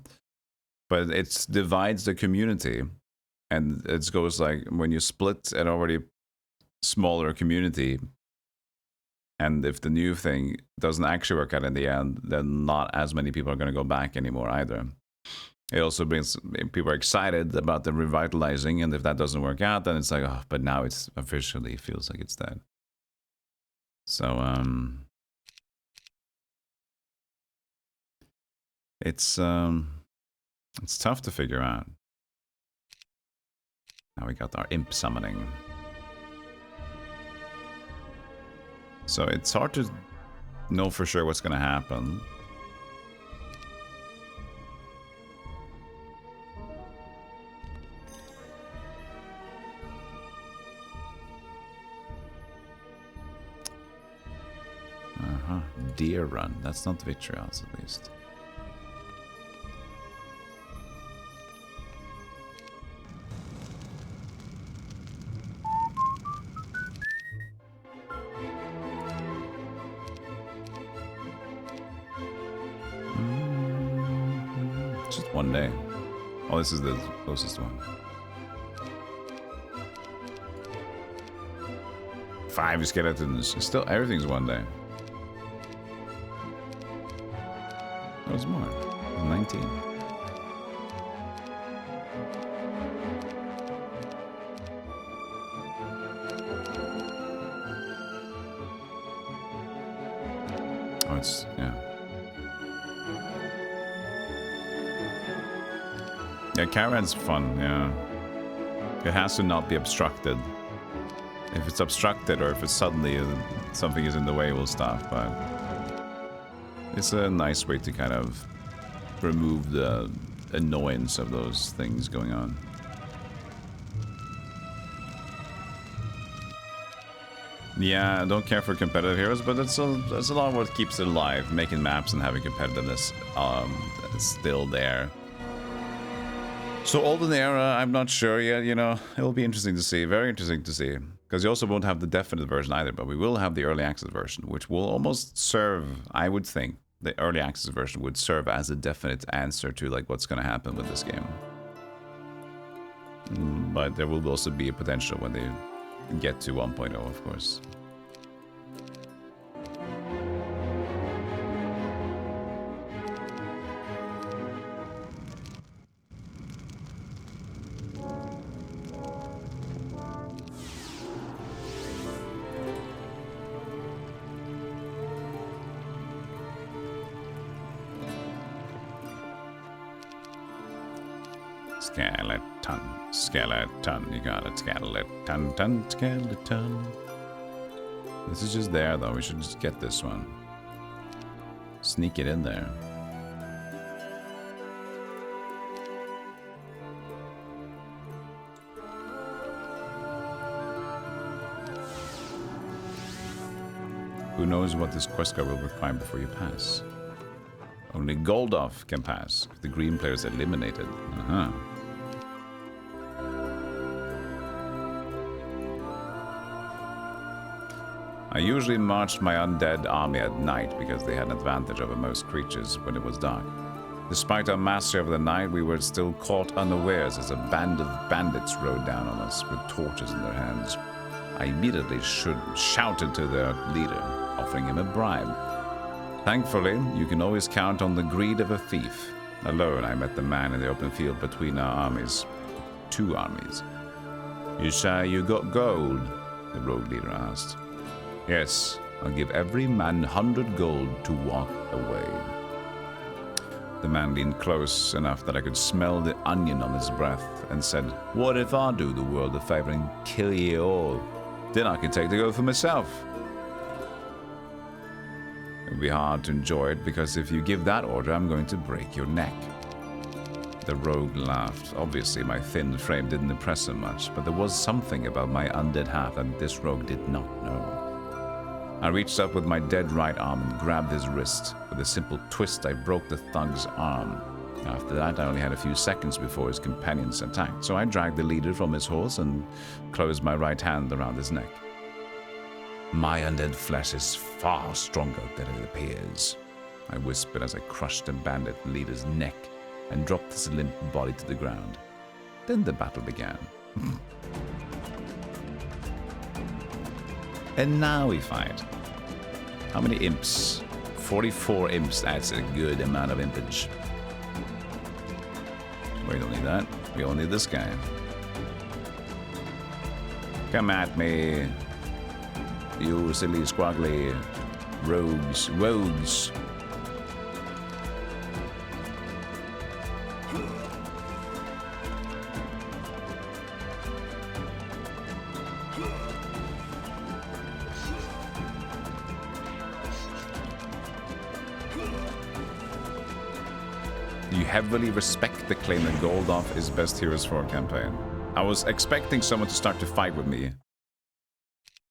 but it divides the community. And it goes like, when you split an already smaller community, and if the new thing doesn't actually work out in the end, then not as many people are going to go back anymore either. It also brings people are excited about the revitalizing, and if that doesn't work out, then it's like, oh, but now it's officially feels like it's dead. So, it's tough to figure out. Now we got our imp summoning. So it's hard to know for sure what's going to happen. Deer Run. That's not Vitriol's at least. Just one day. Oh, this is the closest one. 5 skeletons. Still, everything's one day. That was more. 19. it's, yeah. Yeah, caravan's fun, yeah. It has to not be obstructed. If it's obstructed or if it's suddenly something is in the way, we'll stop, but it's a nice way to kind of remove the annoyance of those things going on. Yeah, I don't care for competitive heroes, but that's a lot of what keeps it alive. Making maps and having competitiveness still there. So Olden Era, I'm not sure yet, you know. It'll be interesting to see, very interesting to see. Because you also won't have the definite version either, but we will have the early access version, which will almost serve, I would think, the early access version would serve as a definite answer to like what's going to happen with this game. But there will also be a potential when they get to 1.0, of course. Skeleton, you got it, skeleton. This is just there, though. We should just get this one. Sneak it in there. Who knows what this quest card will require before you pass? Only Goldoff can pass. The green player is eliminated. I usually marched my undead army at night because they had an advantage over most creatures when it was dark. Despite our mastery of the night, we were still caught unawares as a band of bandits rode down on us with torches in their hands. I immediately shouted to their leader, offering him a bribe. Thankfully, you can always count on the greed of a thief. Alone, I met the man in the open field between our armies. 2 armies. You say you got gold? The rogue leader asked. Yes, I'll give every man 100 gold to walk away. The man leaned close enough that I could smell the onion on his breath and said, What if I do the world a favor and kill ye all? Then I can take the gold for myself. It'll be hard to enjoy it because if you give that order, I'm going to break your neck. The rogue laughed. Obviously, my thin frame didn't impress him much, but there was something about my undead half that this rogue did not know. I reached up with my dead right arm and grabbed his wrist. With a simple twist, I broke the thug's arm. After that, I only had a few seconds before his companions attacked, so I dragged the leader from his horse and closed my right hand around his neck. My undead flesh is far stronger than it appears, I whispered as I crushed the bandit leader's neck and dropped his limp body to the ground. Then the battle began. And now we fight. How many imps? 44 imps, that's a good amount of impage. We don't need that. We only need this guy. Come at me, you silly squaggly rogues. You heavily respect the claim that Goldoff is best Heroes 4 campaign. I was expecting someone to start to fight with me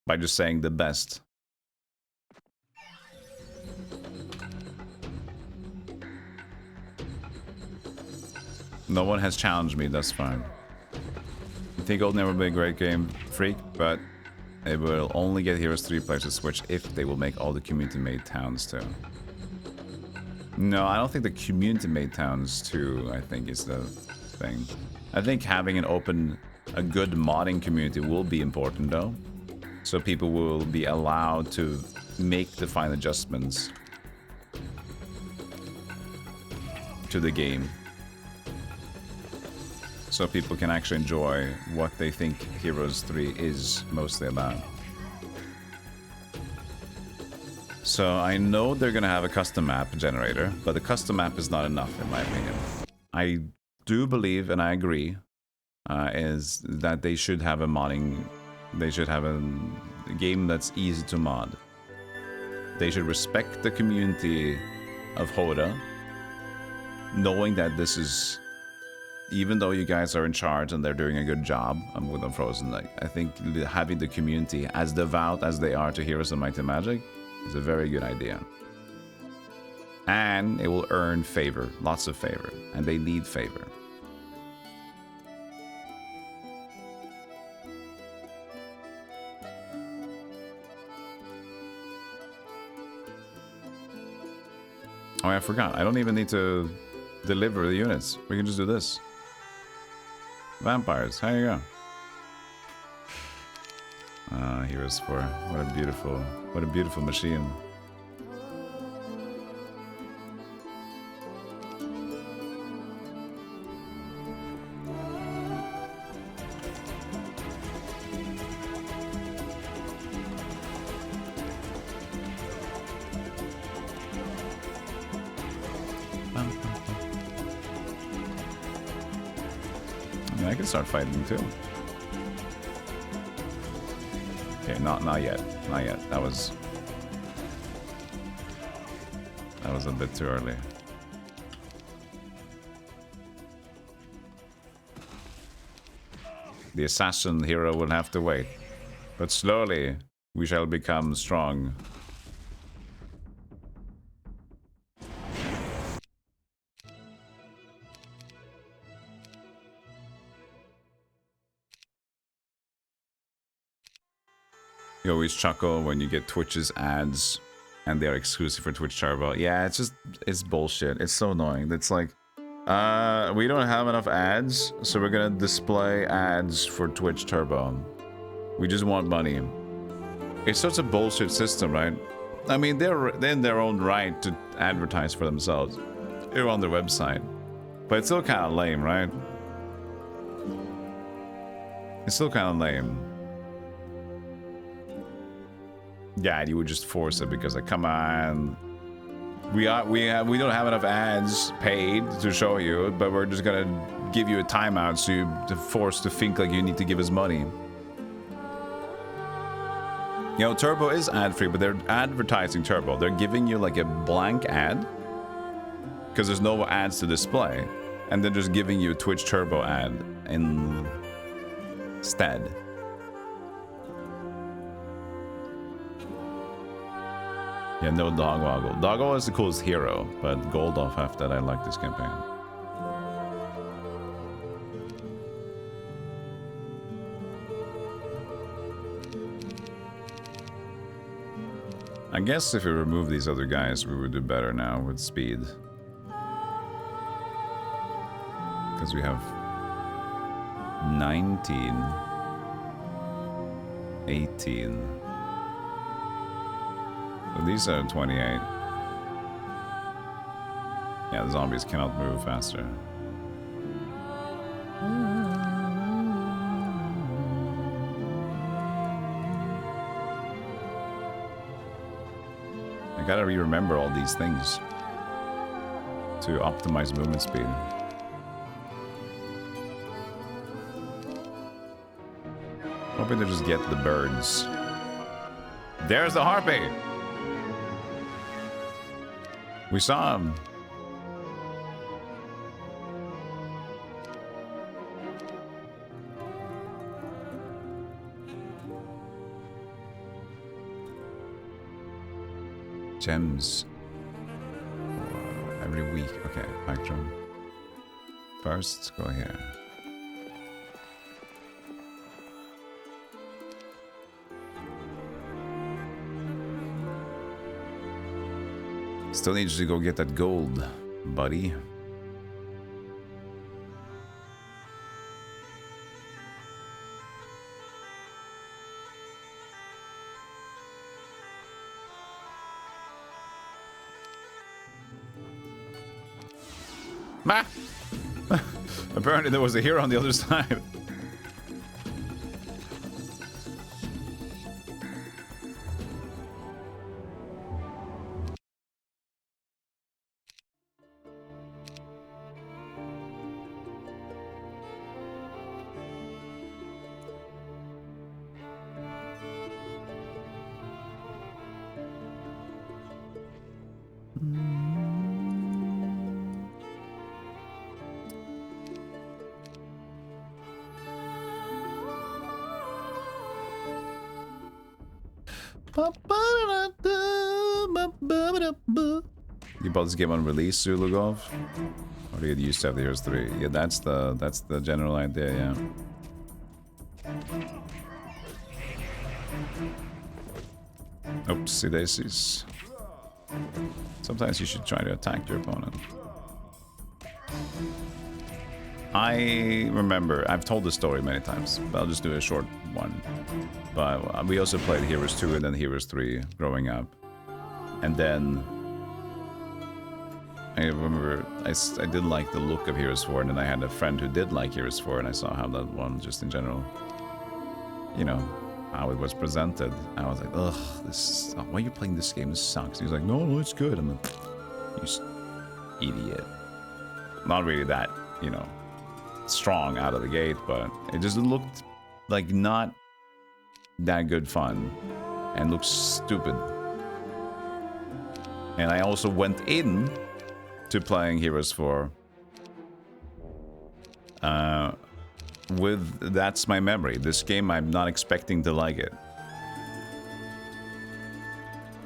by just saying the best. No one has challenged me thus far. I think it'll never be a great game, Freak, but it will only get Heroes 3 players to Switch if they will make all the community-made towns too. No, I don't think the community-made towns too, I think, is the thing. I think having a good modding community will be important though. So people will be allowed to make the fine adjustments to the game. So people can actually enjoy what they think Heroes 3 is mostly about. So I know they're gonna have a custom map generator, but the custom map is not enough in my opinion. I do believe, and I agree, is that they should have a modding. They should have a game that's easy to mod. They should respect the community of Hoda, knowing that this is, even though you guys are in charge and they're doing a good job with Unfrozen, like, I think having the community as devout as they are to Heroes of Might and Magic is a very good idea. And it will earn favor, lots of favor, and they need favor. Oh, I forgot. I don't even need to deliver the units. We can just do this. Vampires, here you go. Heroes 4. What a beautiful machine. I can start fighting too. Okay, not yet. Not yet. That was a bit too early. The assassin hero will have to wait. But slowly we shall become strong. You always chuckle when you get Twitch's ads and they're exclusive for Twitch Turbo. Yeah, it's bullshit. It's so annoying. It's like, we don't have enough ads, so we're gonna display ads for Twitch Turbo. We just want money. It's such a bullshit system, right? I mean, they're in their own right to advertise for themselves. They're on their website. But it's still kind of lame, right? It's still kind of lame. Yeah, you would just force it because, like, come on, we don't have enough ads paid to show you, but we're just gonna give you a timeout so you're forced to think like you need to give us money. You know, Turbo is ad-free, but they're advertising Turbo. They're giving you like a blank ad because there's no ads to display, and they're just giving you a Twitch Turbo ad instead. Yeah, no Dogwoggle. Dogwoggle is the coolest hero, but Goldoff after that, I like this campaign. I guess if we remove these other guys, we would do better now with speed. Because we have 19, 18. So these are 28. Yeah, the zombies cannot move faster. I gotta remember all these things to optimize movement speed. Hoping to just get the birds. There's the harpy! We saw him. Gems. Every week. Okay, Spectrum. First, go here. Still need you to go get that gold, buddy. Ah! Apparently there was a hero on the other side. You bought this game on release, Zulugov? Or do you used to have the Heroes 3? Yeah, that's the general idea, yeah. Oopsie daisies. Sometimes you should try to attack your opponent. I remember, I've told the story many times, but I'll just do a short one. But we also played Heroes 2 and then Heroes 3 growing up. And then I remember I did like the look of Heroes 4, and then I had a friend who did like Heroes 4, and I saw how that one, just in general, you know, how it was presented. I was like, ugh, why are you playing this game? This sucks. He was like, no, it's good. I'm like, you idiot. Not really that, you know, strong out of the gate, but it just looked like not that good fun and looked stupid. And I also went in to playing Heroes 4 with that's my memory. This game, I'm not expecting to like it,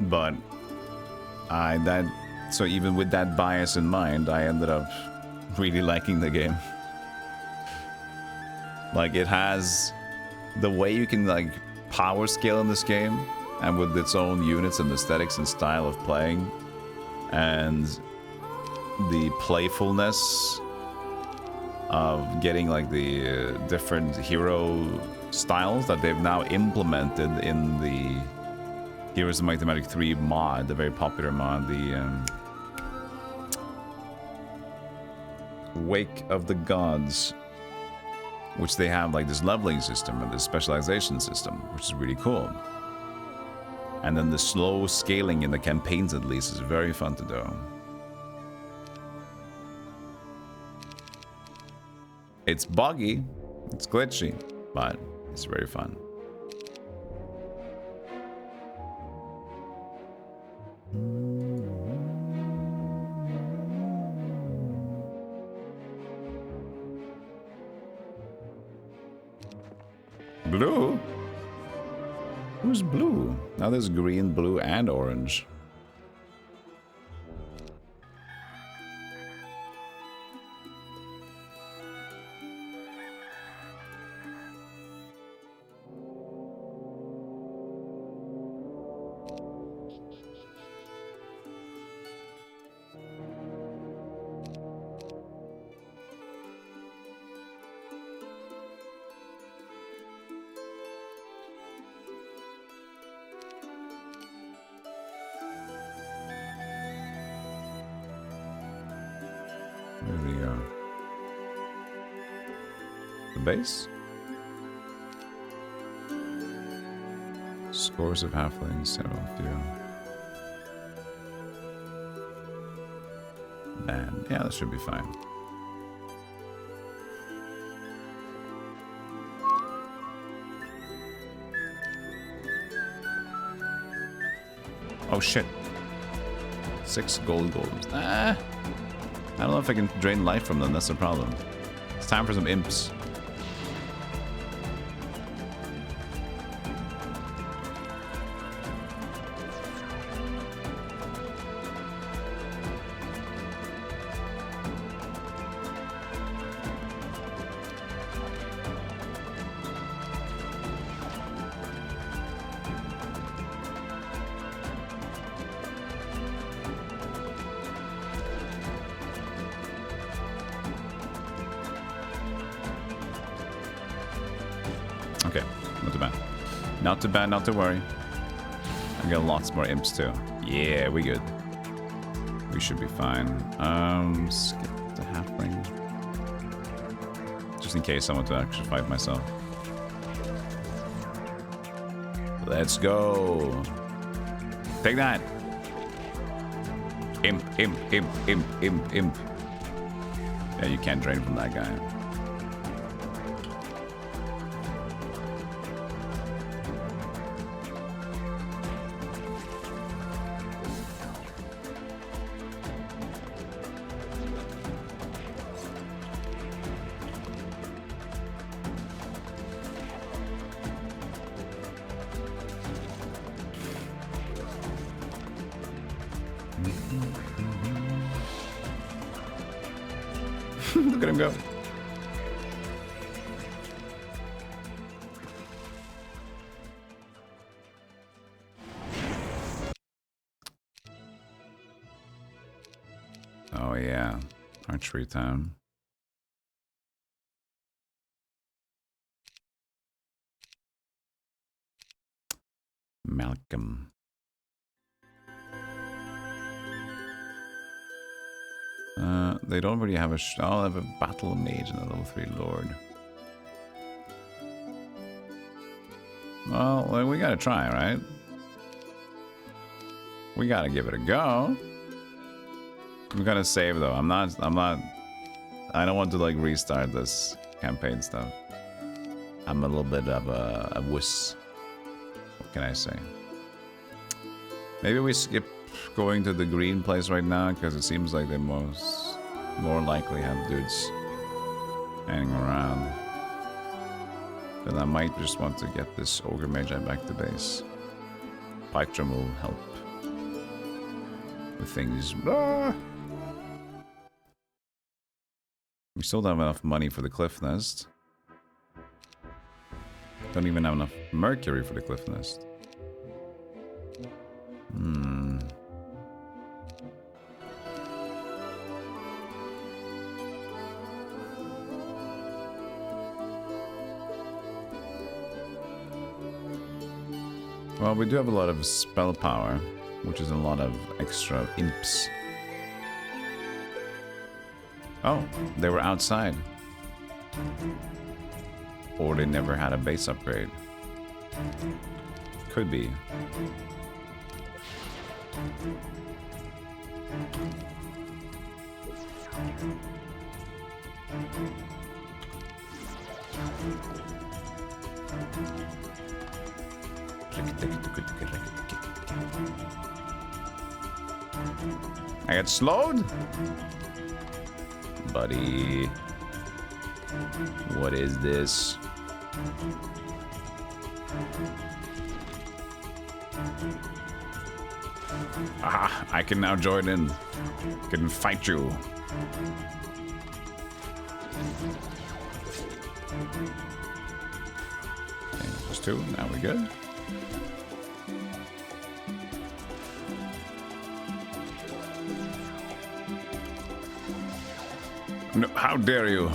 but so even with that bias in mind, I ended up really liking the game. Like, it has the way you can like power scale in this game, and with its own units and aesthetics and style of playing, and the playfulness of getting like the different hero styles that they've now implemented in the Heroes of Might and Magic 3 mod, the very popular mod, the Wake of the Gods, which they have like this leveling system and this specialization system, which is really cool. And then the slow scaling in the campaigns, at least, is very fun to do. It's buggy, it's glitchy, but it's very fun. Blue? Who's blue? Now there's green, blue, and orange. Base? Scores of halflings, several few. And yeah, that should be fine. Oh shit. 6 gold golems. I don't know if I can drain life from them, that's the problem. It's time for some imps. Not too bad, not to worry. I got lots more imps too. Yeah, we good. We should be fine. Skip the halfling. Just in case I want to actually fight myself. Let's go. Take that. Imp, imp, imp, imp, imp, imp. Yeah, you can't drain from that guy. Look at him go. Oh yeah, archery time. Malcolm. They don't really have a. I'll have a battle mage and a level 3 lord. Well, we gotta try, right? We gotta give it a go. I'm gonna save though. I'm not. I don't want to like restart this campaign stuff. I'm a little bit of a wuss. What can I say? Maybe we skip going to the green place right now because it seems like they more likely have dudes hanging around. Then I might just want to get this ogre magi back to base. Pike drum will help with things. Ah! We still don't have enough money for the cliff nest. Don't even have enough mercury for the cliff nest. Well, we do have a lot of spell power, which is a lot of extra imps. Oh, they were outside. Or they never had a base upgrade. Could be. I got slowed? Buddy. What is this? Ah, I can now join in. Can fight you. Okay, just 2. Now we're good. No, how dare you?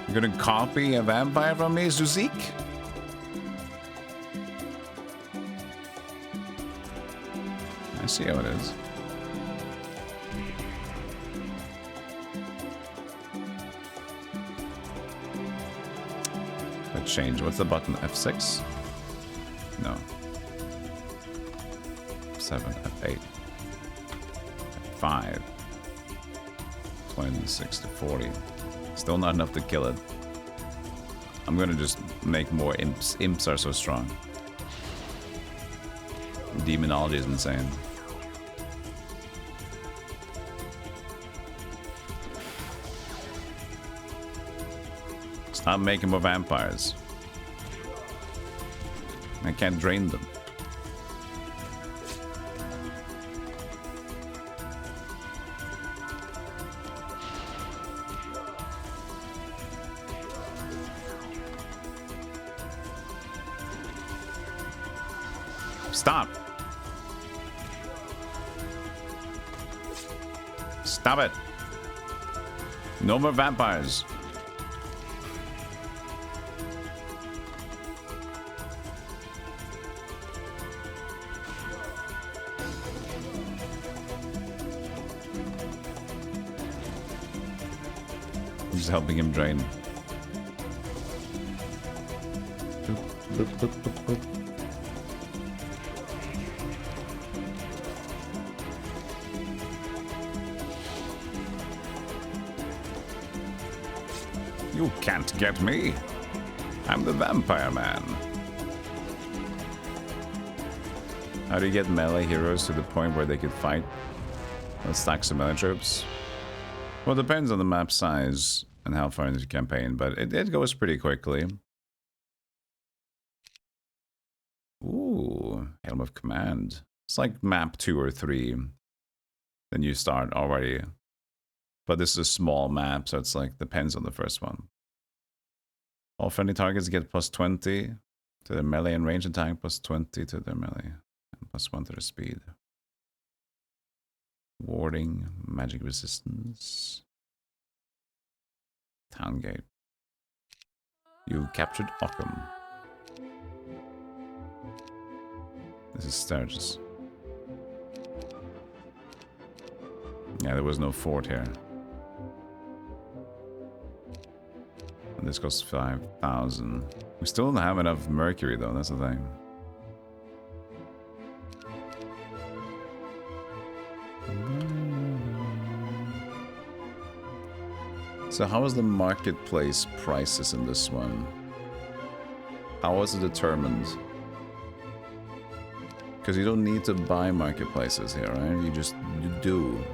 You're gonna copy a vampire from me, Zuzik? I see how it is. Let's change. What's the button? F6? No. F7, F8, F5. 26 to 40. Still not enough to kill it. I'm gonna just make more imps. Imps are so strong. Demonology is insane. Stop making more vampires. I can't drain them. Stop. Stop it. No more vampires. I'm just helping him drain. Boop, boop, boop, boop. You can't get me. I'm the vampire man. How do you get melee heroes to the point where they could fight stacks of melee troops? Well, it depends on the map size and how far into the campaign, but it goes pretty quickly. Ooh, Helm of Command. It's like map 2 or 3. Then you start already. But this is a small map, so it's like depends on the first one. All friendly targets get plus 20 to their melee and range attack, plus 20 to their melee, and plus 1 to their speed. Warding, magic resistance. Town gate. You've captured Occam. This is Sturgis. Yeah, there was no fort here. And this costs 5,000. We still don't have enough mercury though, that's the thing. So how is the marketplace prices in this one? How was it determined? Because you don't need to buy marketplaces here, right? You do.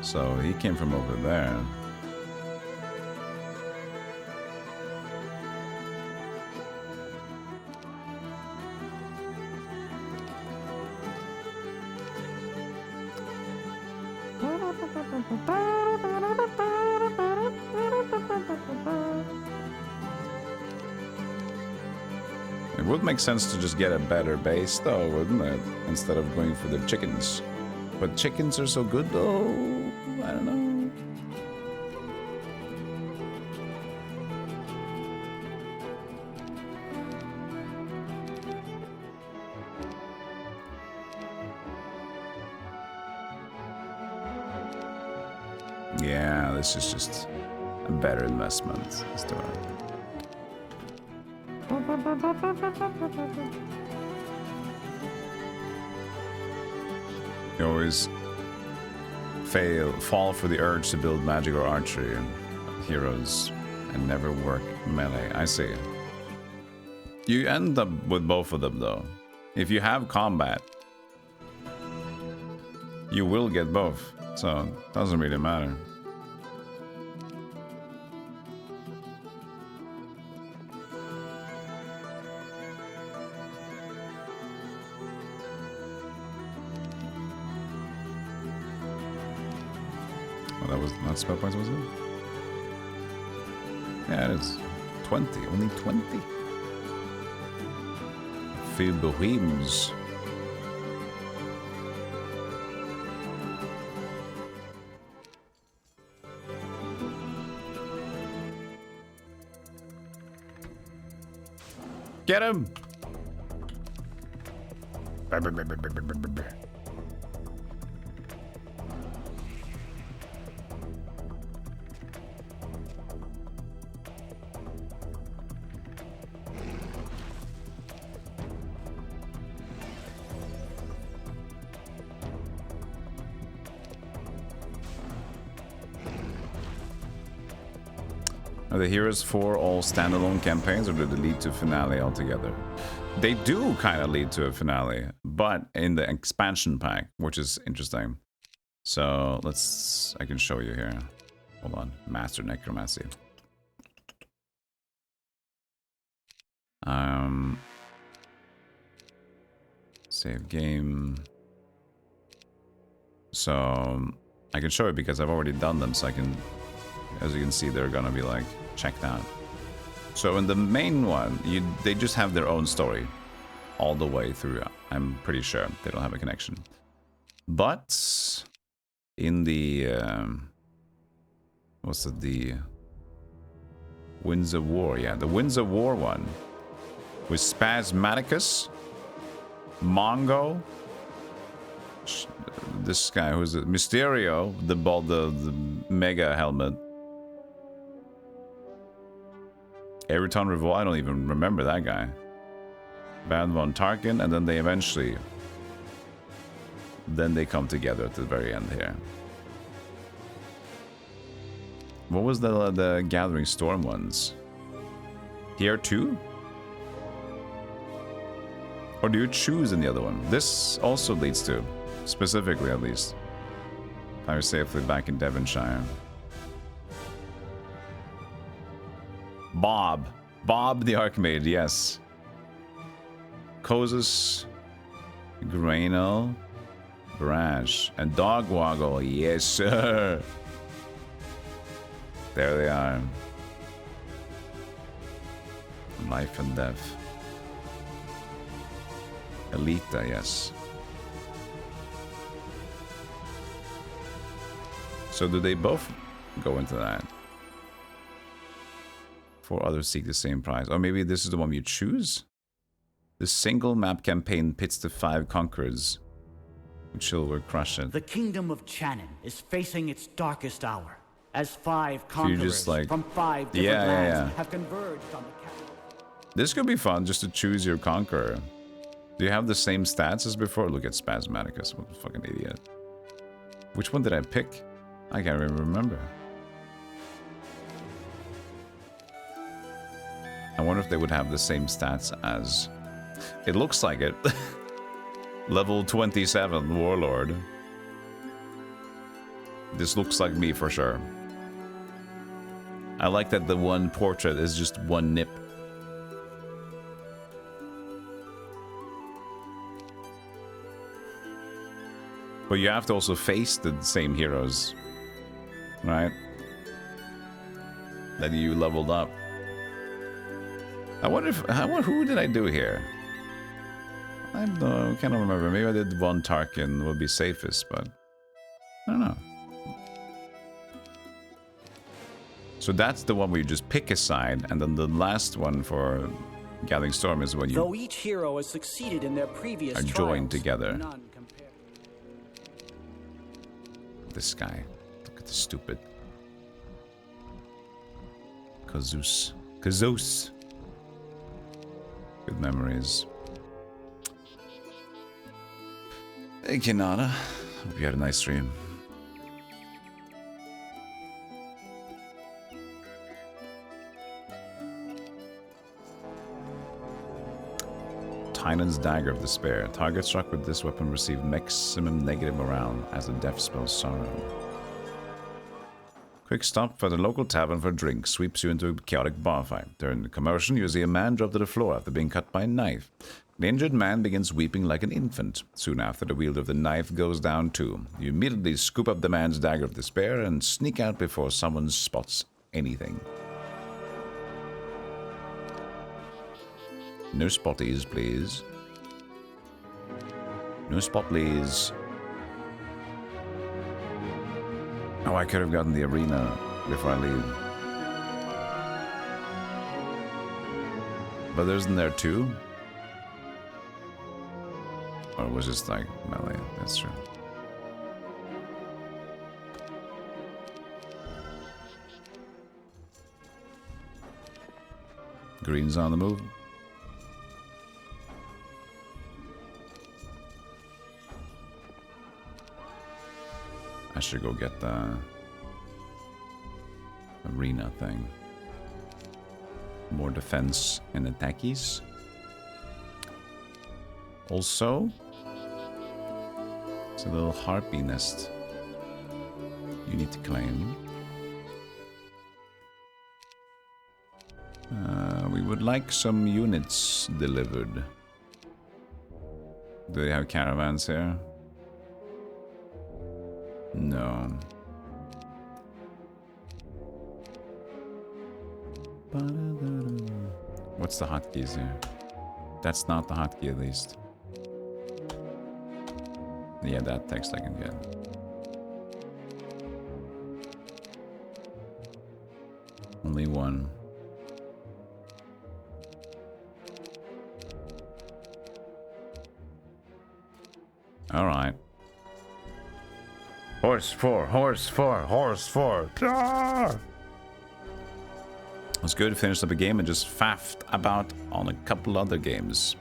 So he came from over there. It would make sense to just get a better base though, wouldn't it? Instead of going for the chickens. But chickens are so good though. I don't know. Yeah, this is just a better investment. Let's do it. You always fall for the urge to build magic or archery heroes and never work melee. I see. You end up with both of them though. If you have combat, you will get both. So it doesn't really matter. That was not spell points, was it? Yeah, it is. 20. Only 20. Few bohemes. Get him! Are the Heroes 4 all standalone campaigns, or do they lead to finale altogether? They do kind of lead to a finale, but in the expansion pack, which is interesting. So I can show you here. Hold on, Master Necromancy. Save game. So I can show it because I've already done them, so I can, as you can see, they're gonna be like checked out. So in the main one, they just have their own story all the way through. I'm pretty sure they don't have a connection. But in the what's it, the Winds of War? Yeah, the Winds of War one with Spasmaticus, Mongo, this guy who's it, Mysterio, the mega helmet. Ereton Revolt, I don't even remember that guy. Baron von Tarkin, and then they eventually... Then they come together at the very end here. What was the Gathering Storm ones? Here too? Or do you choose in the other one? This also leads to, specifically at least. I was safely back in Devonshire. Bob the Archmage, yes. Kozus, Grainel, Brash, and Dogwoggle, yes sir. There they are. Life and Death. Elita, yes. So do they both go into that? 4 others seek the same prize. Or maybe this is the one you choose? The single map campaign pits the 5 conquerors. Which will crush it. The kingdom of Channon is facing its darkest hour. As 5 conquerors from 5 different lands have converged on the capital. This could be fun, just to choose your conqueror. Do you have the same stats as before? Look at Spasmaticus, what a fucking idiot. Which one did I pick? I can't even remember. I wonder if they would have the same stats as... It looks like it. Level 27 Warlord. This looks like me for sure. I like that the one portrait is just one nip. But you have to also face the same heroes, right? That you leveled up. I wonder if... who did I do here? I don't know, I can't remember. Maybe I did Von Tarkin would be safest, but... I don't know. So that's the one where you just pick a side, and then the last one for Gathering Storm is when you... Though each hero has succeeded in their previous are trials, joined together. none compare. This guy. Look at the stupid. Kozus. Kozus. Good memories. Hey, Kinana. Hope you had a nice stream. Tynan's Dagger of Despair. Target struck with this weapon receive maximum negative morale as a death spell Sorrow. Quick stop for the local tavern for a drink sweeps you into a chaotic bar fight. During the commotion, you see a man drop to the floor after being cut by a knife. The injured man begins weeping like an infant. Soon after, the wielder of the knife goes down too. You immediately scoop up the man's Dagger of Despair and sneak out before someone spots anything. No spotties, please. No spot, please. Oh, I could have gotten the arena before I leave. But isn't there 2? Or it was just like melee, that's true. Green's on the move. I should go get the arena thing. More defense and attackies. Also, it's a little harpy nest you need to claim. We would like some units delivered. Do they have caravans here? No. What's the hotkeys here? That's not the hotkey, at least. Yeah, that text I can get. Only one. All right. Horse 4, horse 4, horse 4. Ah! It was good, finished up a game and just faffed about on a couple other games.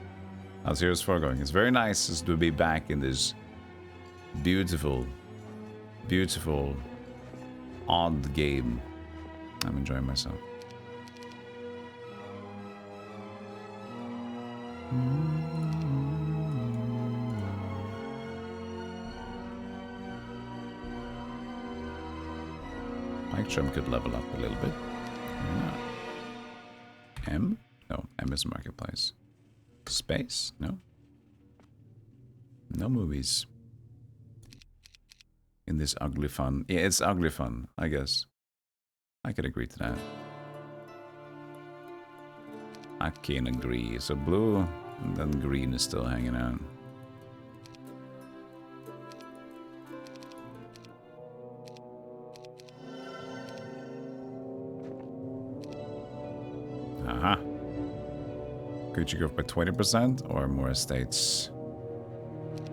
How's Heroes 4 going? It's very nice to be back in this beautiful, beautiful, odd game. I'm enjoying myself. Mike Trim could level up a little bit. Yeah. M? No, M is Marketplace. Space? No. No movies. In this ugly fun. Yeah, it's ugly fun, I guess. I could agree to that. I can agree. So blue, and then green is still hanging out. Aha. Creature growth by 20% or more estates.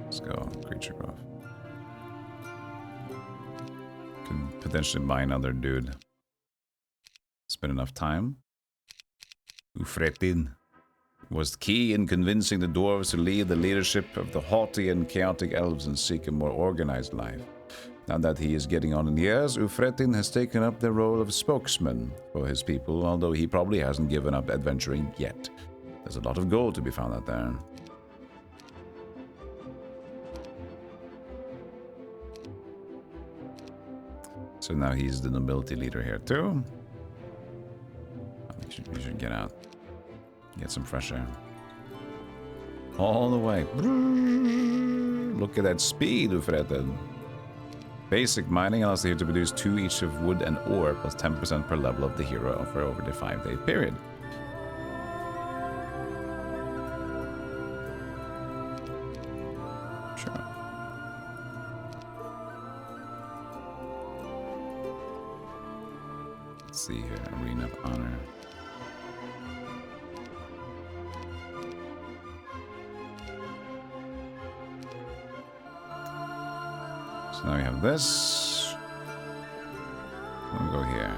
Let's go, creature growth. Can potentially buy another dude. Spend enough time. Ufretin was key in convincing the dwarves to lead the leadership of the haughty and chaotic elves and seek a more organized life. Now that he is getting on in years, Ufretin has taken up the role of spokesman for his people, although he probably hasn't given up adventuring yet. There's a lot of gold to be found out there. So now he's the nobility leader here too. We should get out. Get some fresh air. All the way. Look at that speed, Ufretin. Basic mining allows the hero to produce 2 each of wood and ore, plus 10% per level of the hero for over the 5-day period. Sure. Let's see here. Arena of Honor. So now we have this. We'll go here.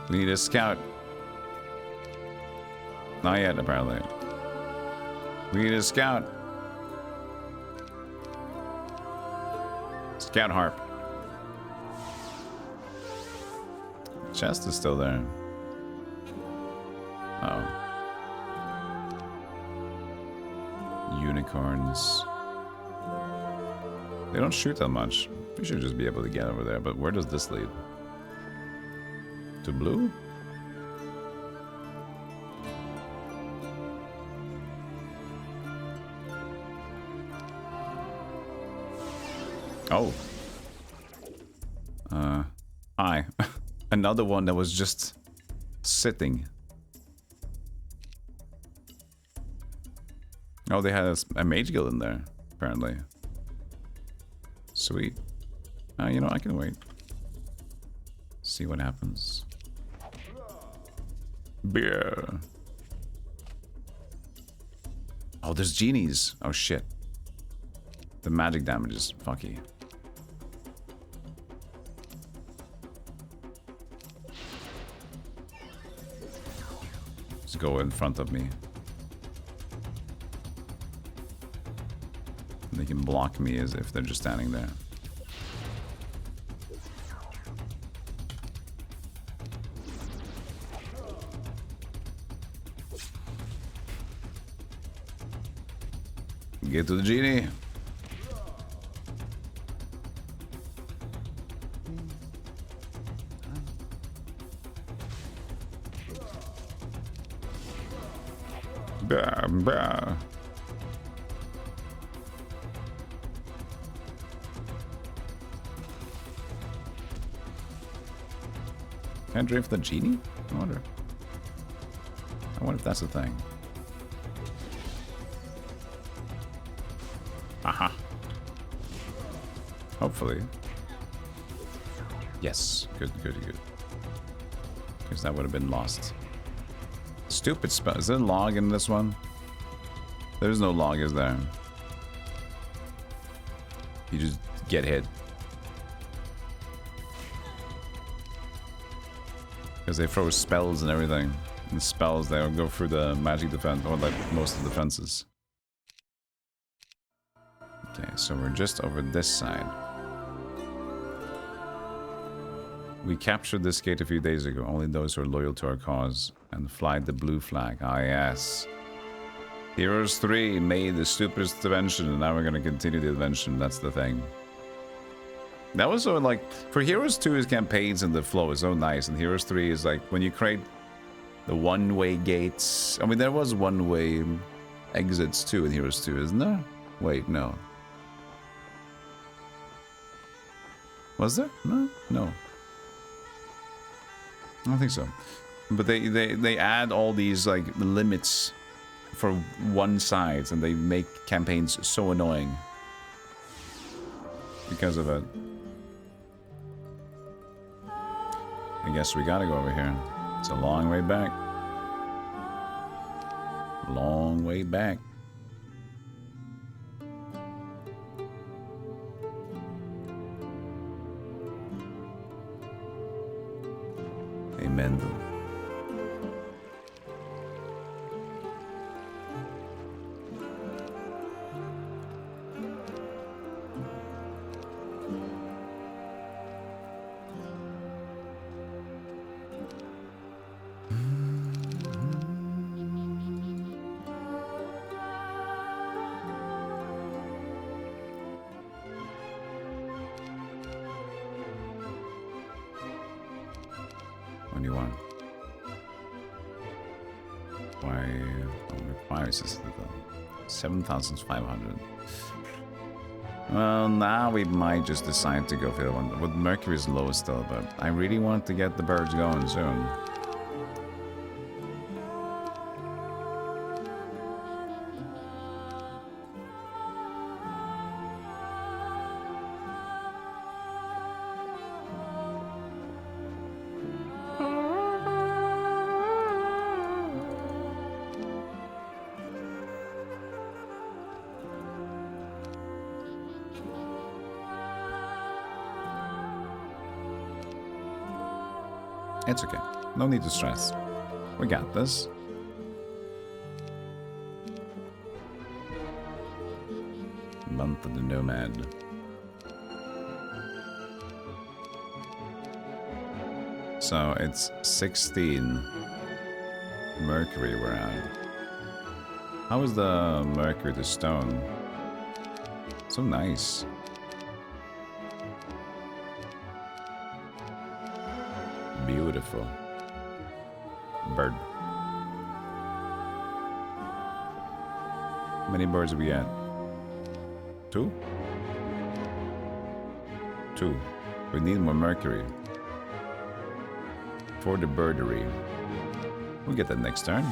We need a scout. Not yet, apparently. We need a scout. Scout harp. Chest is still there. Oh. Unicorns. They don't shoot that much. We should just be able to get over there, but where does this lead? To blue? Oh. Hi. Another one that was just sitting. Oh, they had a mage guild in there, apparently. Sweet. You know, I can wait. See what happens. Beer. Oh, there's genies. Oh, shit. The magic damage is fucky. Just go in front of me. They can block me as if they're just standing there. Get to the genie. Bah, bah. Can't drift the genie? I wonder if that's a thing. Aha. Hopefully. Yes. Good, good, good. Because that would have been lost Stupid spell. Is there a log in this one? There's no log, is there? You just get hit. Because they throw spells and everything. And spells, they'll go through the magic defense, or like most of the defenses. Okay, so we're just over this side. We captured this gate a few days ago. Only those who are loyal to our cause and fly the blue flag. Ah, yes. Heroes 3 made the stupidest invention, and now we're going to continue the invention. That's the thing. That was so like, for Heroes 2, his campaigns and the flow is so nice, and Heroes 3 is like, when you create the one-way gates. I mean, there was one-way exits too in Heroes 2, isn't there? Wait, no. Was there? No? No. I don't think so. But they add all these like limits for one side, and they make campaigns so annoying because of it. I guess we gotta go over here. It's a long way back. Long way back. Amen. What do you want? Why? Requires this 7,500. Well, now we might just decide to go for the one. With Mercury's low still, but I really want to get the birds going soon. It's okay. No need to stress. We got this. Month of the Nomad. So it's 16 Mercury we're at. How is the Mercury, the stone? So nice. Beautiful. Bird. How many birds are we at? 2? 2. We need more Mercury. For the birdery. We'll get that next turn.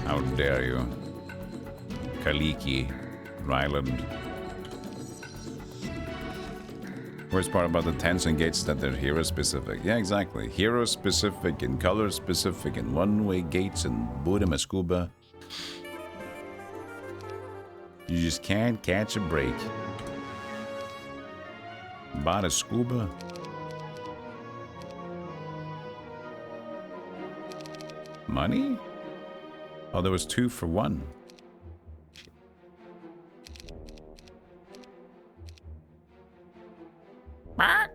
How dare you? Kaliki, Ryland. Worst part about the tents and gates is that they're hero specific. Yeah, exactly. Hero specific and color specific and one-way gates and Buddha Scuba. You just can't catch a break. Bought a scuba. Money? Oh, there was 2 for 1. I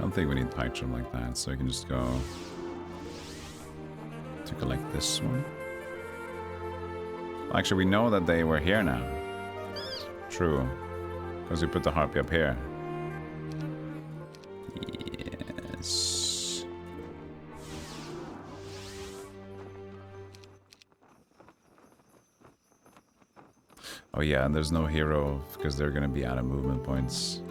don't think we need Pictrum like that, so I can just go to collect this one. Actually, we know that they were here now. True. Because we put the harpy up here. Yes. Oh yeah, and there's no hero because they're gonna be out of movement points.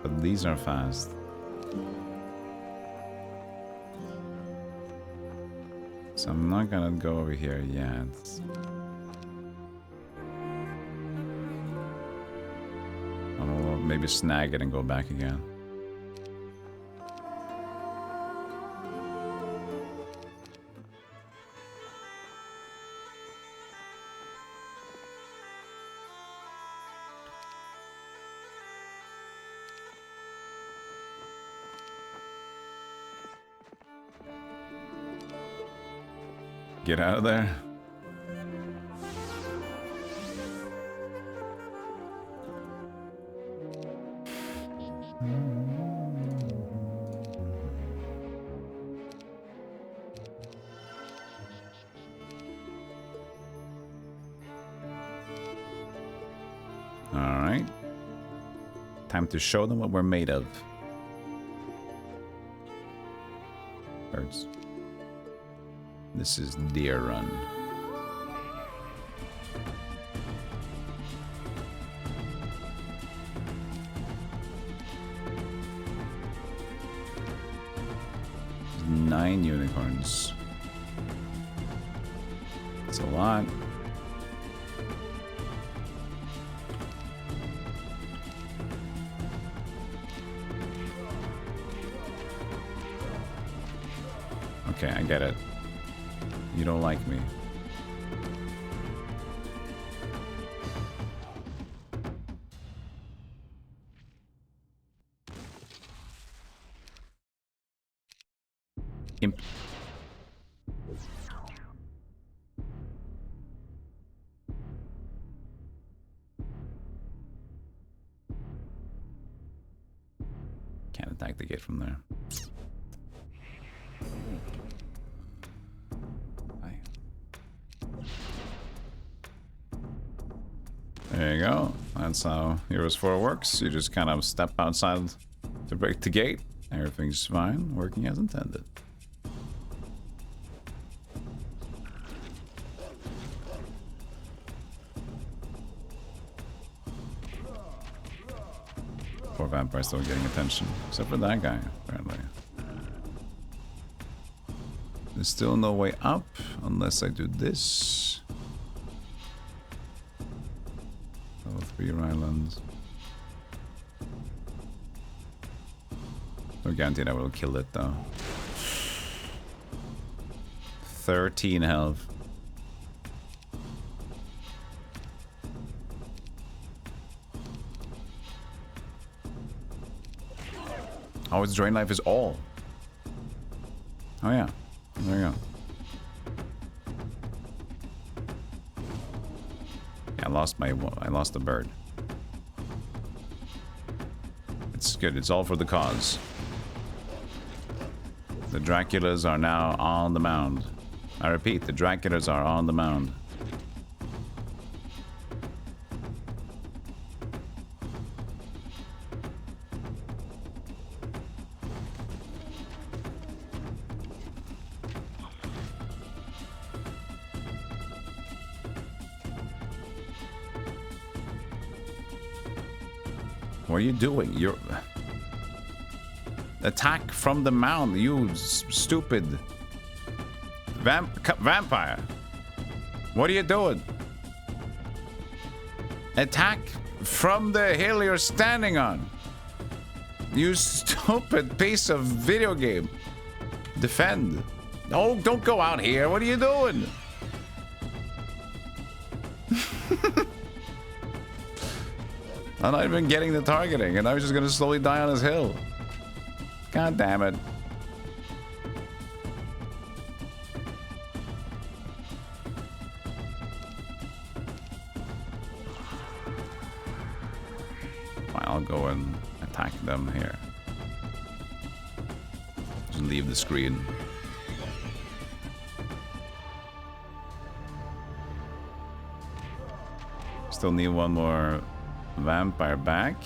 But these are fast. So I'm not gonna go over here yet. I'll maybe snag it and go back again. Get out of there. All right. Time to show them what we're made of. Birds. This is Deer Run. There's 9 unicorns. That's a lot. Okay, I get it. You don't like me. Imp. Can't attack the gate from there. There you go. That's how Heroes 4 works. You just kind of step outside to break the gate. Everything's fine, working as intended. Poor vampire's still getting attention, except for that guy, apparently. There's still no way up unless I do this. 3 islands. No guarantee that will kill it though. 13 health. Oh, its drain life is all. Oh yeah, there you go. I lost the bird. It's good. It's all for the cause. The Draculas are now on the mound. I repeat, the Draculas are on the mound. What are you doing? You're... Attack from the mound, you stupid... Vampire! What are you doing? Attack from the hill you're standing on! You stupid piece of video game! Defend! Oh, don't go out here, what are you doing? I'm not even getting the targeting, and I was just gonna slowly die on his hill. God damn it. I'll go and attack them here. Just leave the screen. Still need one more vampire back.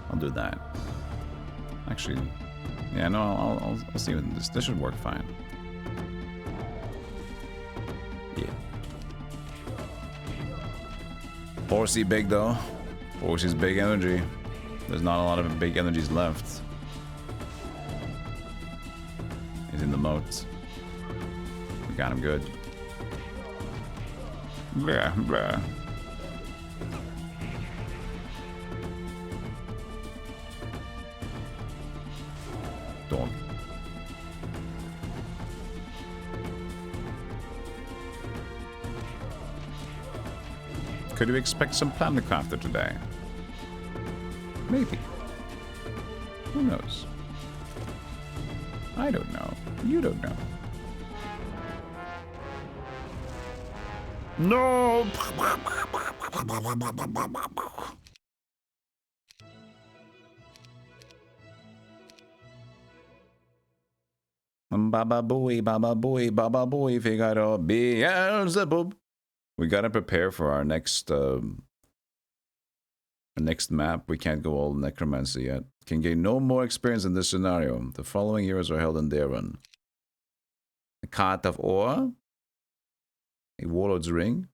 I'll do that. Actually, yeah, no, I'll see what this should work fine. Yeah. Horsey big though. Horsey's big energy. There's not a lot of big energies left. He's in the moat. We got him good. Blah, blah. Dog. Could you expect some Planet Crafter today? Maybe. Who knows? I don't know. You don't know. No! Baba booey, Figaro, Beelzebub. We gotta prepare for our next map. We can't go all necromancy yet. Can gain no more experience in this scenario. The following heroes are held in Darun. A Cart of Ore. A Warlord's Ring.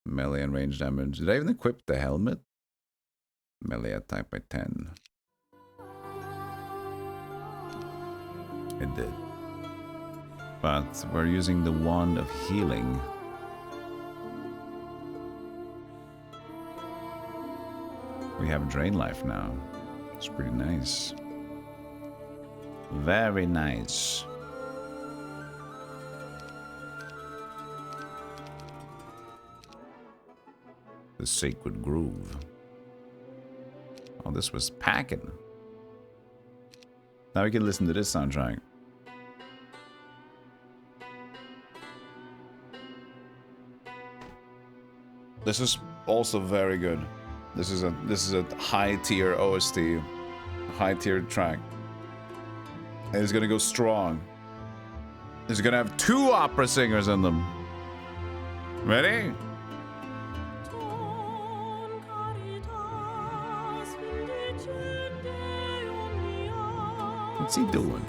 Melee and range damage. Did I even equip the helmet? Melee attack by 10. It did. But we're using the Wand of Healing. We have Drain Life now. It's pretty nice. Very nice. The Sacred Groove. Oh, this was packing. Now we can listen to this soundtrack. This is also very good. This is a high tier OST, high tier track. And it's gonna go strong. It's gonna have 2 opera singers in them. Ready? What's he doing?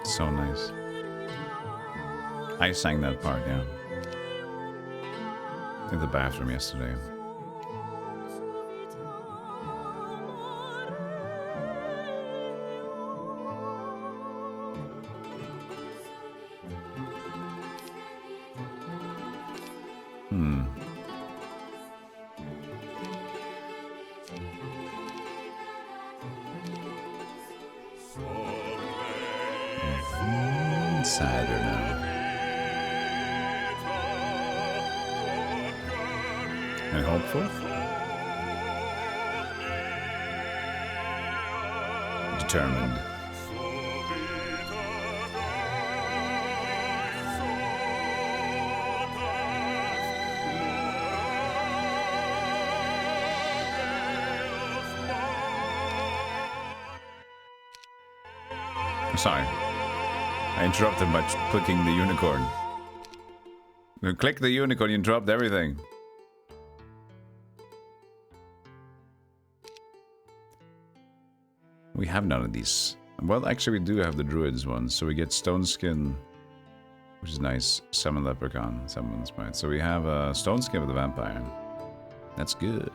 So nice. I sang that part, yeah. In the bathroom yesterday. Sadder now. And hopeful? Determined. Sorry. I interrupted by clicking the unicorn. You click the unicorn, you interrupt everything. have none of these. Well, actually, we do have the druids one. So we get stone skin, which is nice. Summon leprechaun, summon sprite. So we have a stone skin with the vampire. That's good.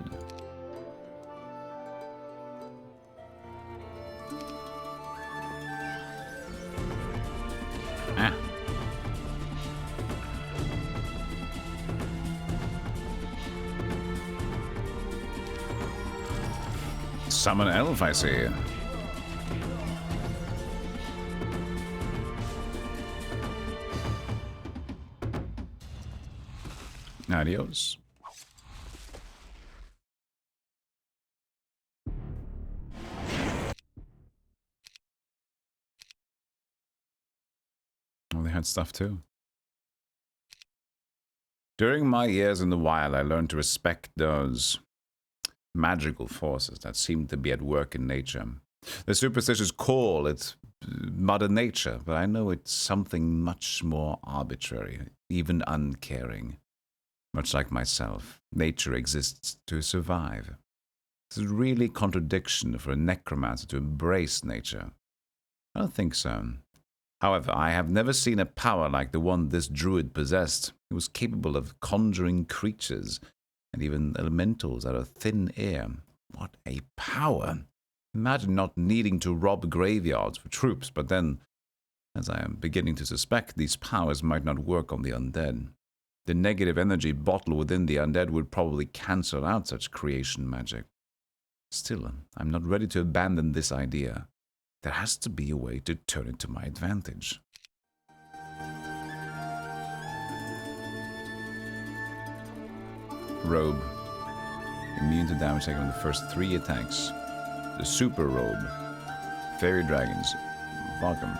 Ah. Summon elf, I see. Adios. Oh, they had stuff too. During my years in the wild, I learned to respect those magical forces that seem to be at work in nature. The superstitious call it Mother Nature, but I know it's something much more arbitrary, even uncaring. Much like myself, nature exists to survive. It's really a contradiction for a necromancer to embrace nature. I don't think so. However, I have never seen a power like the one this druid possessed. He was capable of conjuring creatures and even elementals out of thin air. What a power! Imagine not needing to rob graveyards for troops, but then, as I am beginning to suspect, these powers might not work on the undead. The negative energy bottled within the undead would probably cancel out such creation magic. Still, I'm not ready to abandon this idea. There has to be a way to turn it to my advantage. Robe. Immune to damage taken on the first 3 attacks. The Super Robe. Fairy Dragons. Welcome.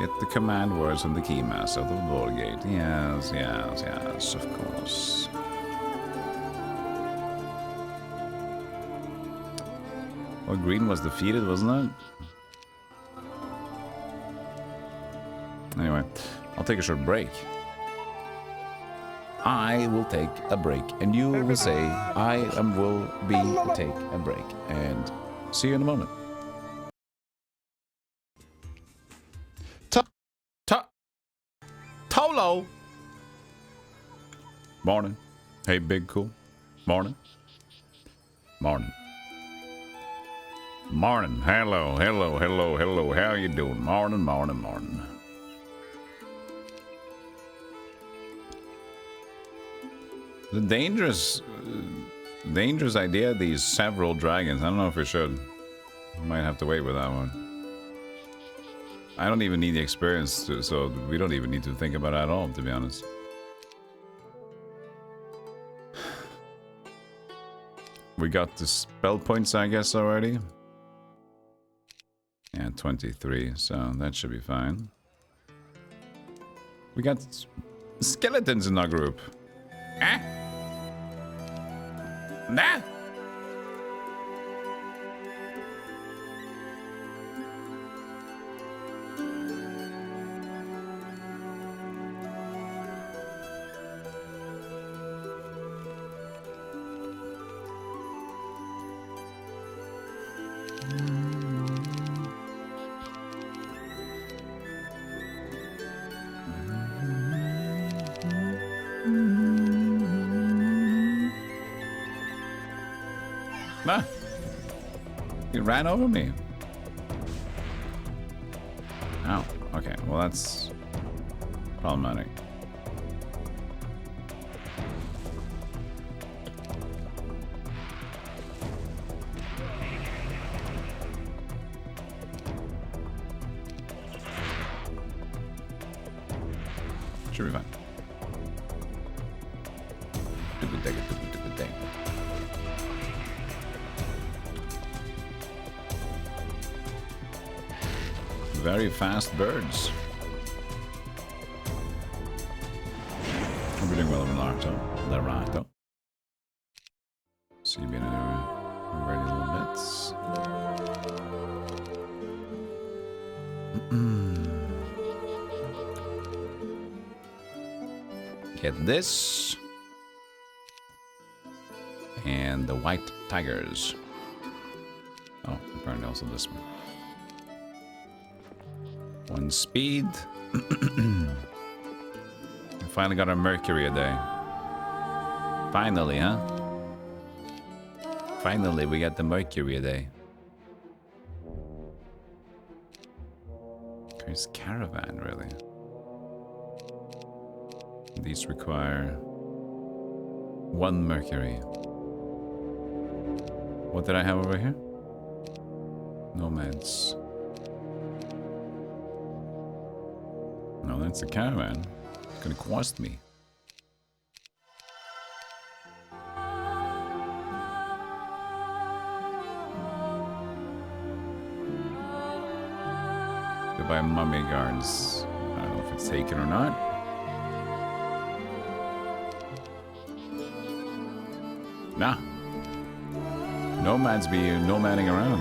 Get the command words from the Keymaster of the Vulgate. Yes, yes, yes, of course. Well, green was defeated, wasn't it? Anyway, I'll take a short break. I will take a break, and you will say, I will take a break. And see you in a moment. Tolo! Morning. Hey, Big Cool. Morning. Morning. Morning. Hello, hello, hello, hello. How you doing? Morning, morning, morning. The dangerous idea, these several dragons. I don't know if we should. Might have to wait with that one. I don't even need the experience, so we don't even need to think about it at all, to be honest. We got the spell points, I guess, already. Yeah, 23, so that should be fine. We got skeletons in our group. Eh? Nah? Nah. He ran over me. Oh, okay. Well, that's problematic. Should be fine. Very fast birds. We're doing well in Larato. So you've been ready a little bits. Get this. And the white tigers. Oh, apparently also this one. 1 speed. Finally got a Mercury a day. Finally, huh? Finally, we got the Mercury a day. There's caravan, really. These require 1 Mercury. What did I have over here? Nomads. No, that's a caravan. It's gonna cost me. To buy mummy guards. I don't know if it's taken or not. Nah. Nomads be nomading around.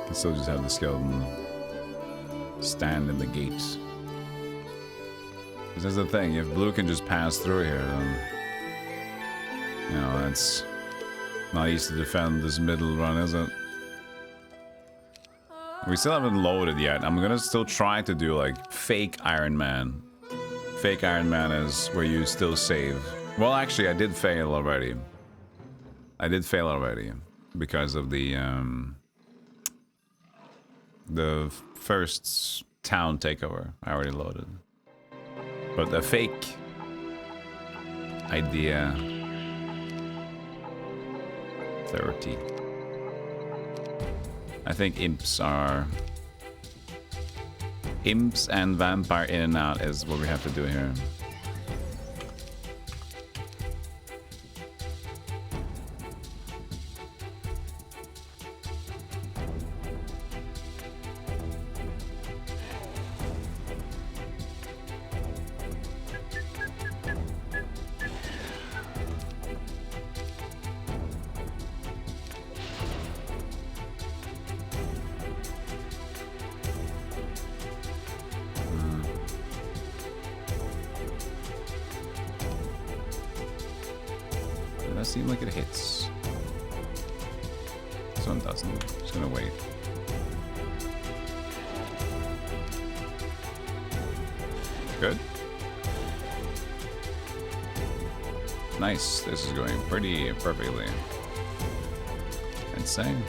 I still just have the skeleton stand in the gates. Because that's the thing, if blue can just pass through here, then... You know, that's not easy to defend this middle run, is it? We still haven't loaded yet. I'm gonna still try to do like fake Iron Man. Fake Iron Man is where you still save. Well, actually, I did fail already. Because of the first town takeover. I already loaded. But a fake idea 30. I think imps and vampire in and out is what we have to do here. Seem like it hits. This one doesn't. Just gonna wait. Good. Nice. This is going pretty perfectly. Insane.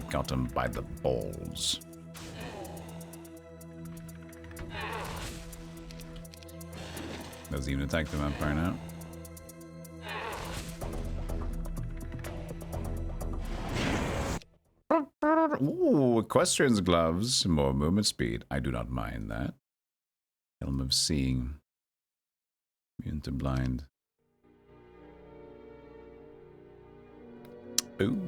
Got him by the balls. Doesn't even attack the vampire now. Ooh, equestrian's gloves. More movement speed. I do not mind that. Helm of seeing. Immune to blind. Ooh.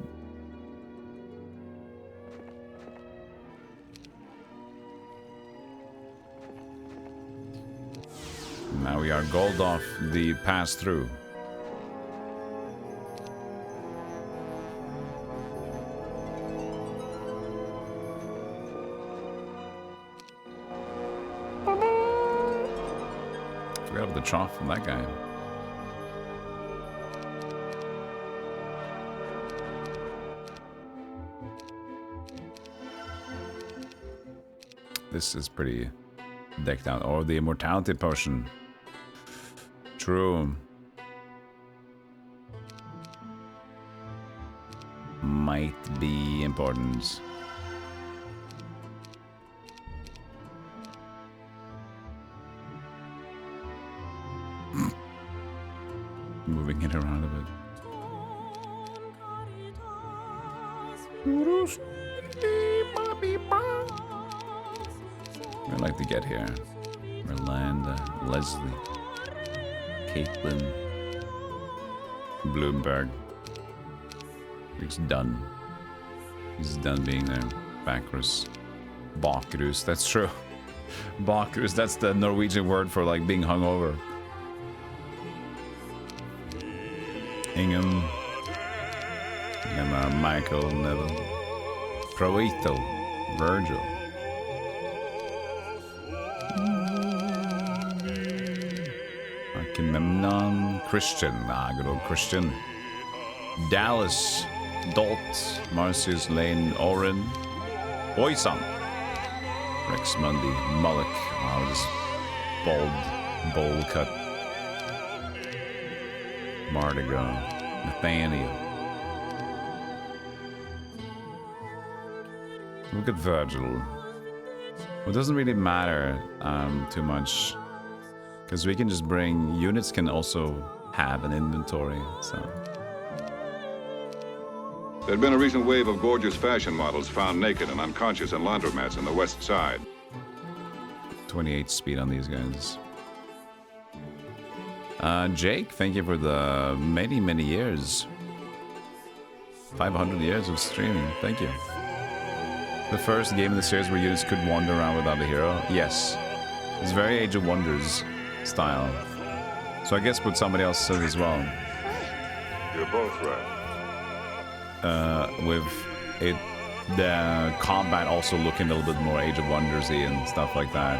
Now we are gold off the pass through. Forgot about the trough from that guy. This is pretty decked out. Or the immortality potion. True. Might be important. Moving it around a bit. I'd like to get here. Miranda, Leslie, Caitlin, Bloomberg. He's done. He's done being there. Backrus. Bakrus, that's true. Bakrus, that's the Norwegian word for like being hungover. Ingham. Michael, Neville. Proito. Virgil. Memnon, Christian, good old Christian, Dallas, Dalt, Marcius Lane, Oren, Oisan, Rex Mundy, Mullock, wow, this bowl cut, Mardigan, Nathaniel. Look at Virgil. Well, it doesn't really matter too much. Because we can just bring... Units can also have an inventory, so... There'd been a recent wave of gorgeous fashion models found naked and unconscious in laundromats on the west side. 28 speed on these guys. Jake, thank you for the many, many years. 500 years of streaming, thank you. The first game in the series where units could wander around without a hero? Yes. It's very Age of Wonders style. So I guess what somebody else said as well. You're both right. With it, the combat also looking a little bit more Age of Wonders-y and stuff like that.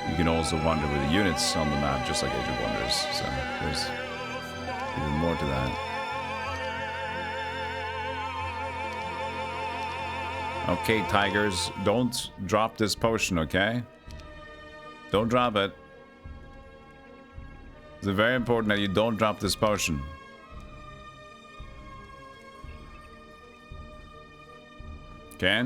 You can also wander with the units on the map, just like Age of Wonders. So there's even more to that. Okay, Tigers, don't drop this potion, okay? Don't drop it. It's very important that you don't drop this potion. Okay?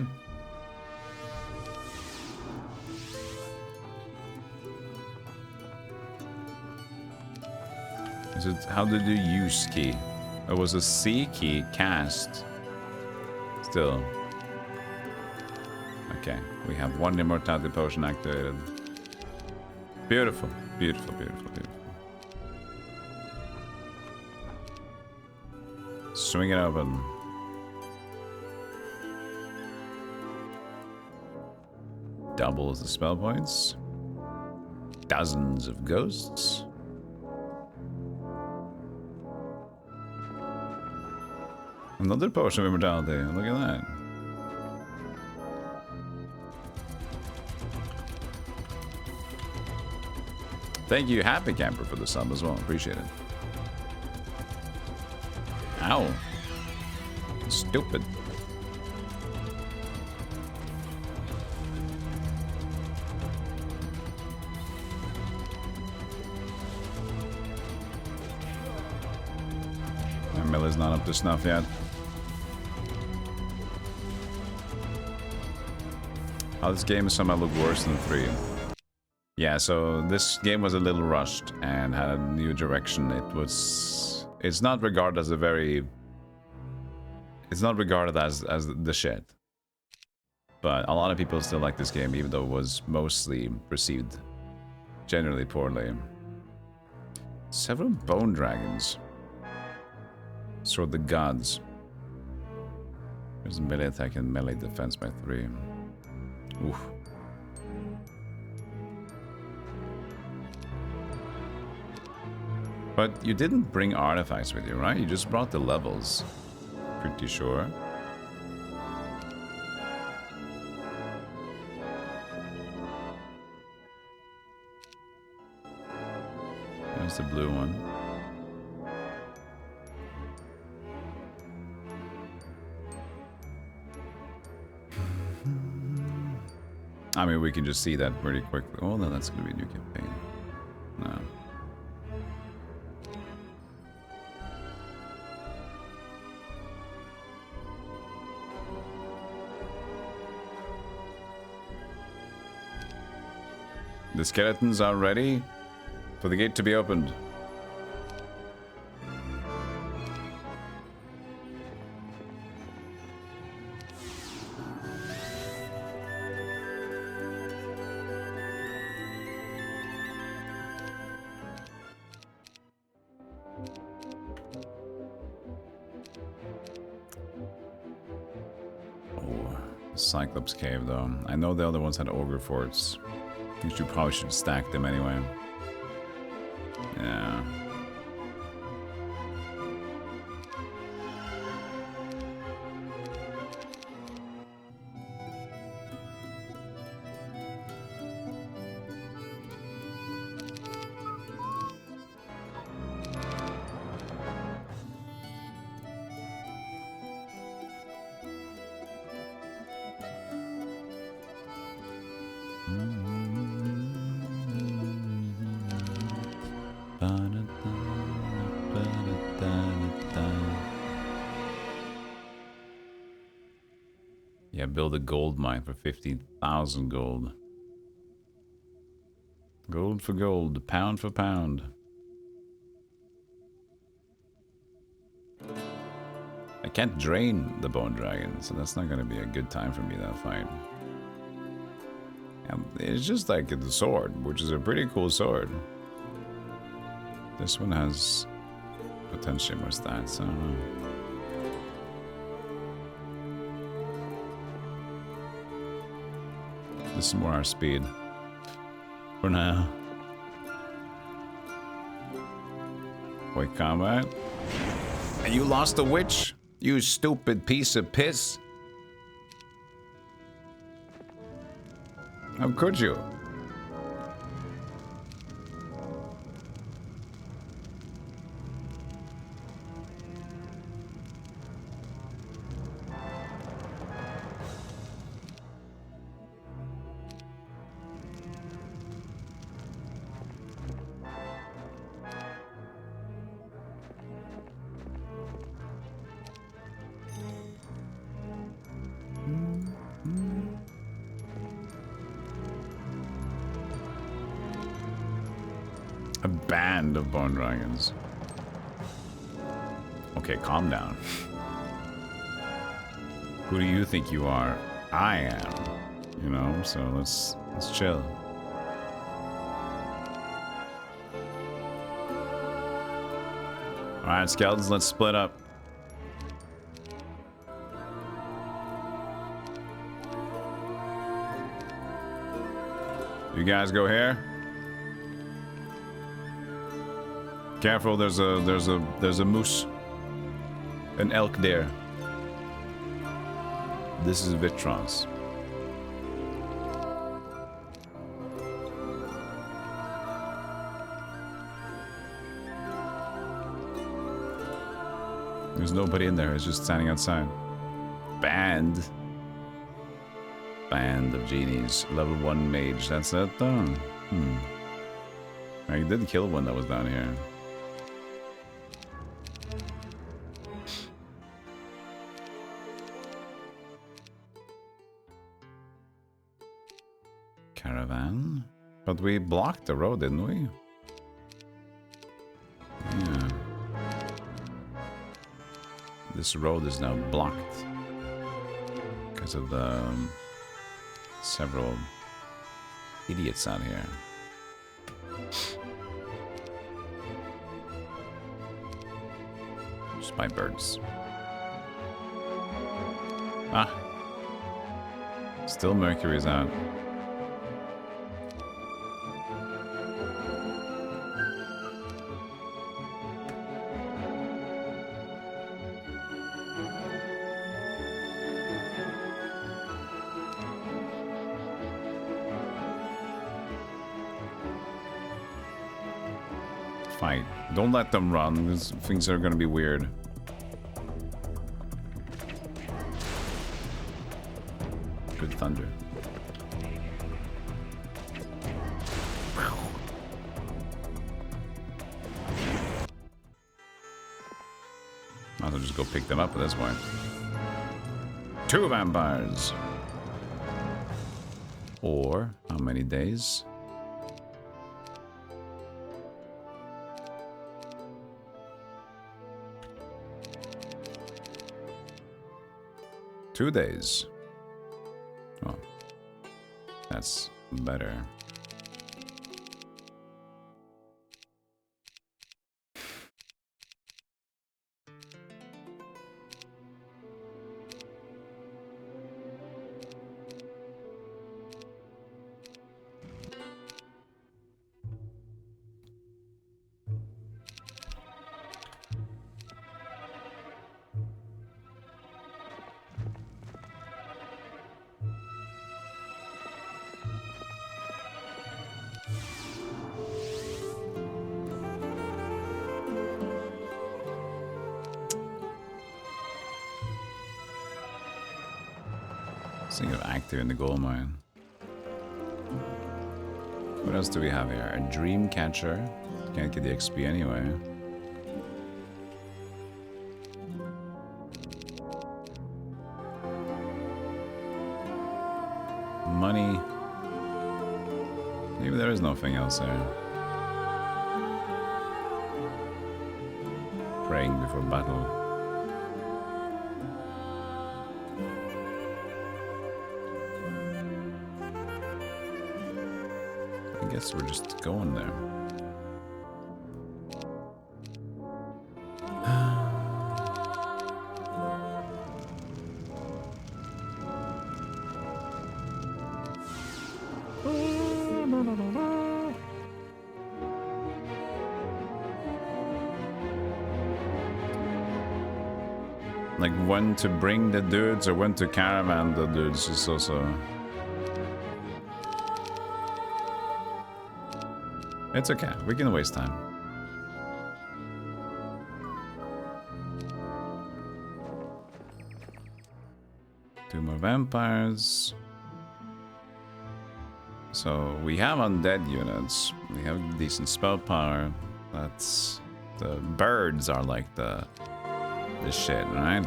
Is it, how did you use key? It was a C key cast. Still. Okay, we have one immortality potion activated. Beautiful, beautiful, beautiful, beautiful. Swing it open. Doubles the spell points. Dozens of ghosts. Another potion of immortality. Look at that. Thank you, Happy Camper, for the sub as well. Appreciate it. Ow. Stupid. Miller's not up to snuff yet. Oh, this game somehow looked worse than 3. Yeah, so this game was a little rushed and had a new direction. It's not regarded as a very... It's not regarded as the shit. But a lot of people still like this game, even though it was mostly received generally poorly. Several bone dragons. Sword the gods. There's melee attack and melee defense by 3. Oof. But you didn't bring artifacts with you, right? You just brought the levels. Pretty sure. There's the blue one. I mean, we can just see that pretty quickly. Oh, no, that's going to be a new campaign. No. The skeletons are ready for the gate to be opened. Cyclops Cave, though. I know the other ones had ogre forts. You probably should stack them anyway. Yeah. Yeah, build a gold mine for 50,000 gold. Gold for gold, pound for pound. I can't drain the bone dragon, so that's not gonna be a good time for me, that fight. And it's just like the sword, which is a pretty cool sword. This one has potentially more stats, I don't know. This is more our speed. For now. Quick combat. And you lost the witch? You stupid piece of piss. How could you? A band of bone dragons. Okay, calm down. Who do you think you are? I am. You know, so let's chill. Alright, skeletons, let's split up. You guys go here. Careful, there's a moose. An elk there. This is Vitrons. There's nobody in there, it's just standing outside. Band of genies. Level 1 mage, that's it though. I did kill one that was down here. Caravan? But we blocked the road, didn't we? Yeah. This road is now blocked because of the several idiots out here. Spy birds. Ah. Still Mercury's out. Fight. Don't let them run. These things are gonna be weird. Good thunder. Might as well just go pick them up at this point. 2 vampires. Or how many days? Two days. Oh, that's better. Thinking of activating the gold mine. What else do we have here? A dream catcher. Can't get the XP anyway. Money. Maybe there is nothing else there. Praying before battle. I guess we're just going there. Like when to bring the dudes or when to caravan the dudes is also... It's okay, we can waste time. Two more vampires. So we have undead units. We have decent spell power. That's... The birds are like the shit, right?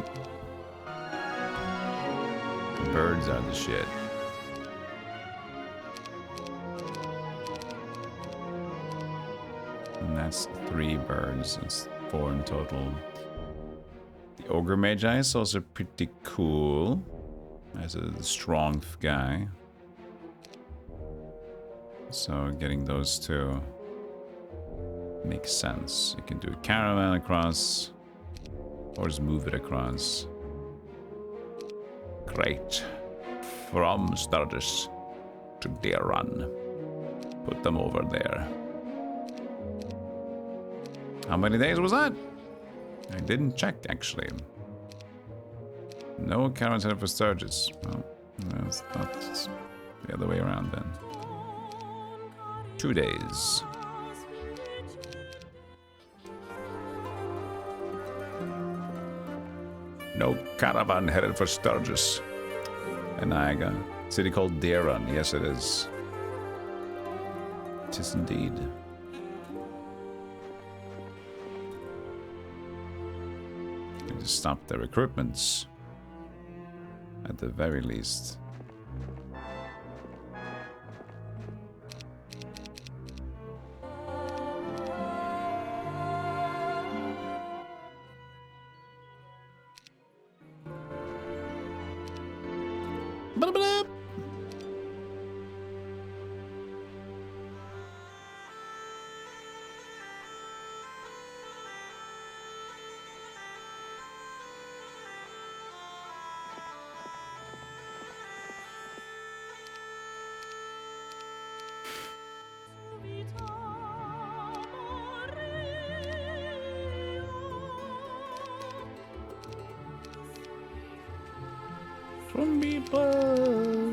The birds are the shit. And that's 3 birds. It's 4 in total. The Ogre Magi is also pretty cool. As a strong guy. So getting those 2 makes sense. You can do a caravan across. Or just move it across. Great. From Stardust to Deran. Put them over there. How many days was that? I didn't check, actually. No caravans headed for Sturgis. Well, that's not the other way around then. 2 days. No caravan headed for Sturgis. Anaga. City called Deran. Yes, it is. It is indeed. Need to stop the recruitments. At the very least.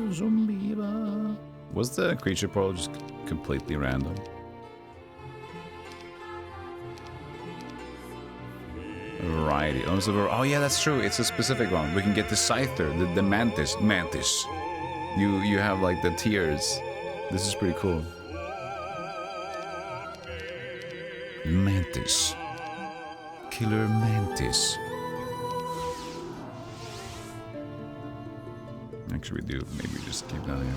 Zombieba. Was the creature portal just completely random? Variety. Oh yeah, that's true. It's a specific one. We can get the Scyther, the Mantis. You have like the tiers. This is pretty cool. Mantis. Killer Mantis. Actually, we do. Maybe just keep down here.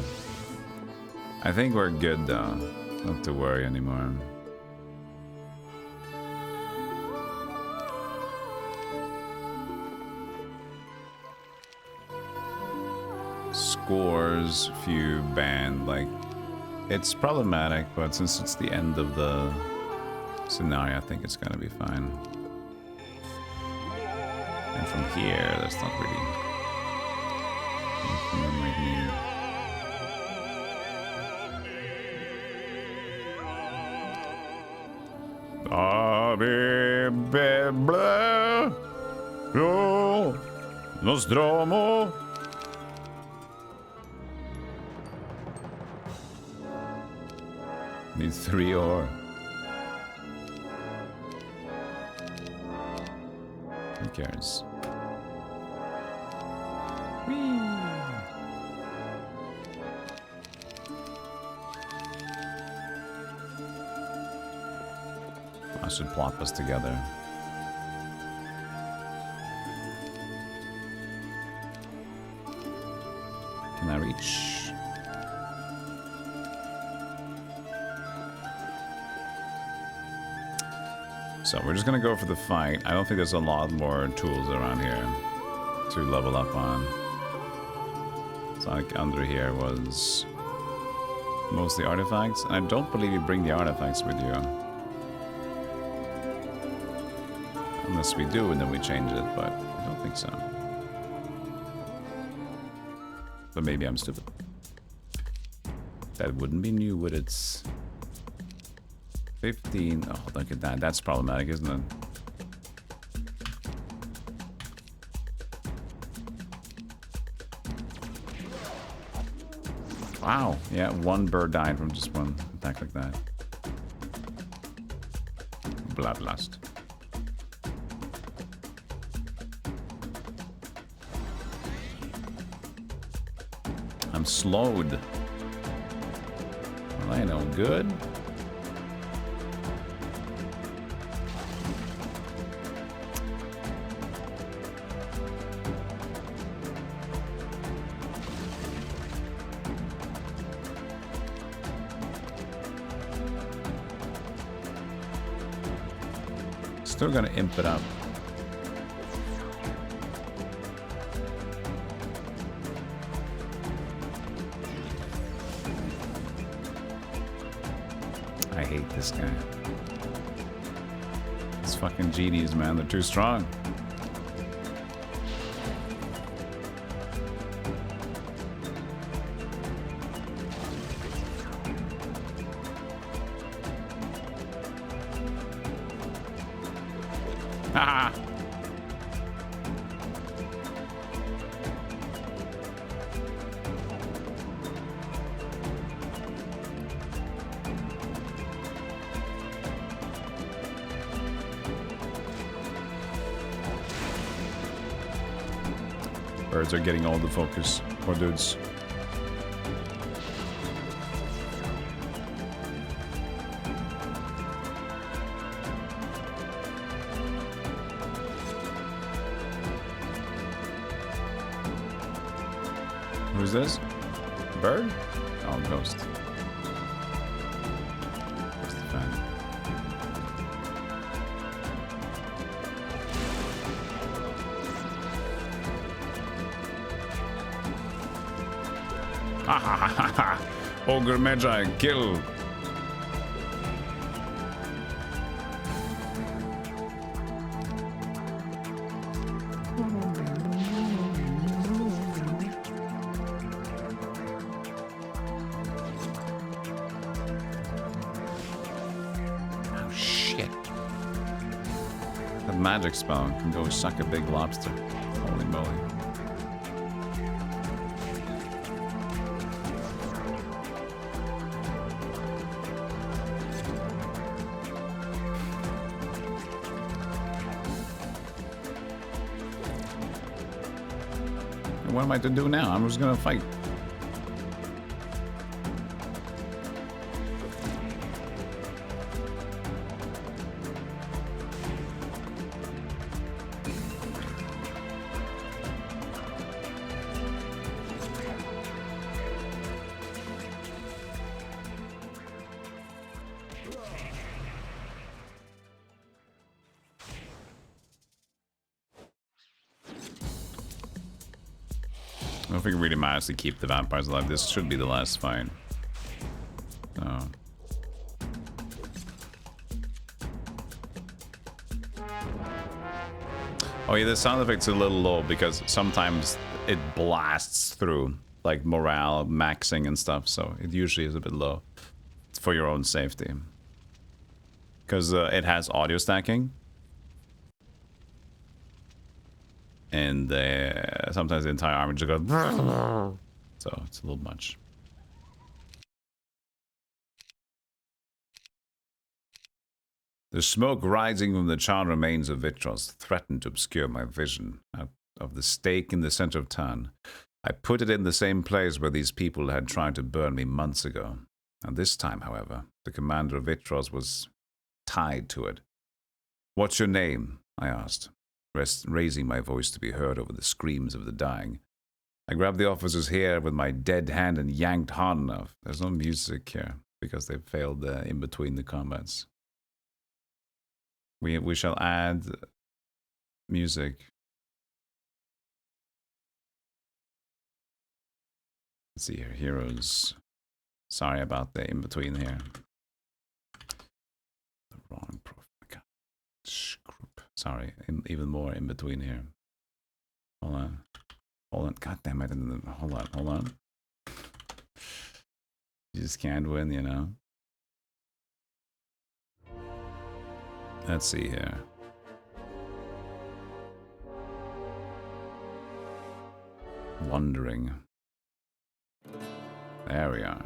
I think we're good, though. Not to worry anymore. Scores, few banned. Like, it's problematic, but since it's the end of the scenario, I think it's gonna be fine. And from here, that's not really... Nostromo. Need 3 ore. Who cares? Whee. I should plot this together. Can I reach? So we're just gonna go for the fight. I don't think there's a lot more tools around here to level up on. It's like under here was mostly artifacts. And I don't believe you bring the artifacts with you. Unless we do and then we change it, but I don't think so. But maybe I'm stupid. That wouldn't be new, would it? 15. Oh, look at that. That's problematic, isn't it? Wow. Yeah, one bird died from just one attack like that. Bloodlust. I'm slowed. Well, I know good. Still gonna imp it up. I hate this guy. These fucking genies, man, they're too strong. Haha. Birds are getting all the focus. Poor dudes. Who's this? Bird? Oh, ghost. Where's the fan? Ha ha ha ha ha! Ogre Magi, kill! Magic spell can go suck a big lobster. Holy moly. What am I to do now? I'm just gonna fight. I don't know if we can really manage to keep the vampires alive. This should be the last fight. So. Oh yeah, the sound effect's a little low because sometimes it blasts through, like morale, maxing and stuff, so it usually is a bit low. It's for your own safety. Because it has audio stacking. And sometimes the entire army just goes, so it's a little much. The smoke rising from the charred remains of Vitros threatened to obscure my vision of the stake in the center of town. I put it in the same place where these people had tried to burn me months ago. And this time, however, the commander of Vitros was tied to it, What's your name? I asked, raising my voice to be heard over the screams of the dying. I grabbed the officer's hair with my dead hand and yanked hard enough. There's no music here, because they failed in between the combats. We shall add music. Let's see here, heroes. Sorry about the in-between here. The wrong profile. Sorry, even more in between here. Hold on. Hold on. God damn it. Hold on. You just can't win, you know? Let's see here. Wondering. There we are.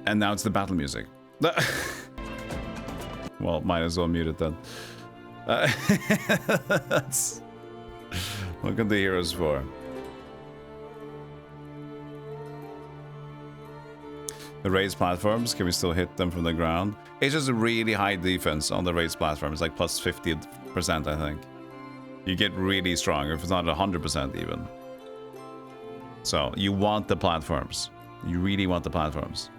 And now it's the battle music. Well, might as well mute it then. Look at the heroes for. The raised platforms, can we still hit them from the ground? It's just a really high defense on the raised platforms, like plus 50%, I think. You get really strong, if it's not 100% even. So, you want the platforms. You really want the platforms.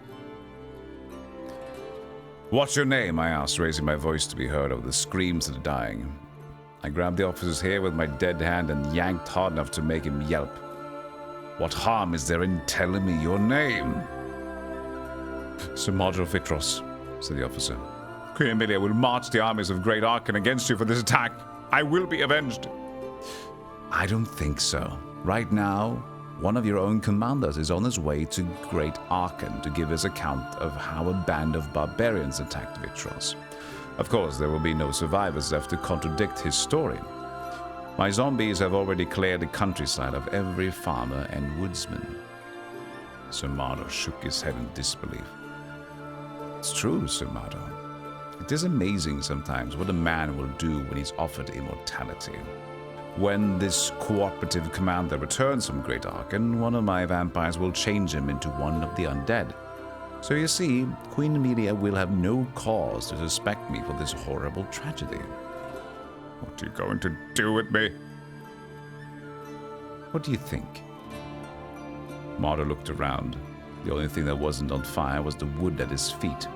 What's your name? I asked, raising my voice to be heard over the screams of the dying. I grabbed the officer's hair with my dead hand and yanked hard enough to make him yelp. What harm is there in telling me your name? Sir Modro Vitros, said the officer. Queen Emilia will march the armies of Great Arkan against you for this attack. I will be avenged. I don't think so. Right now, one of your own commanders is on his way to Great Arkan to give his account of how a band of barbarians attacked Vitros. Of course, there will be no survivors left to contradict his story. My zombies have already cleared the countryside of every farmer and woodsman. Sir Mardo shook his head in disbelief. It's true, Sir Mardo. It is amazing sometimes what a man will do when he's offered immortality. When this cooperative commander returns from Great Arkan, one of my vampires will change him into one of the undead. So you see, Queen Emilia will have no cause to suspect me for this horrible tragedy. What are you going to do with me? What do you think? Mardo looked around. The only thing that wasn't on fire was the wood at his feet.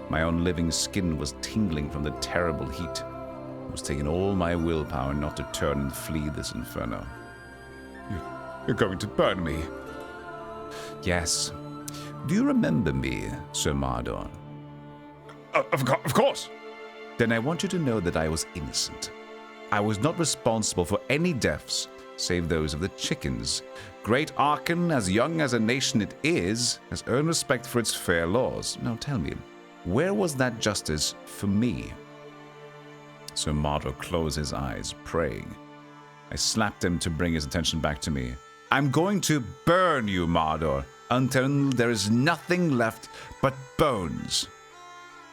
My own living skin was tingling from the terrible heat. It was taking all my willpower not to turn and flee this inferno. You're going to burn me. Yes. Do you remember me, Sir Mardo? Of course. Then I want you to know that I was innocent. I was not responsible for any deaths, save those of the chickens. Great Arkan, as young as a nation it is, has earned respect for its fair laws. Now tell me, where was that justice for me? Sir Mardo closed his eyes, praying. I slapped him to bring his attention back to me. I'm going to burn you, Mardo, until there is nothing left but bones.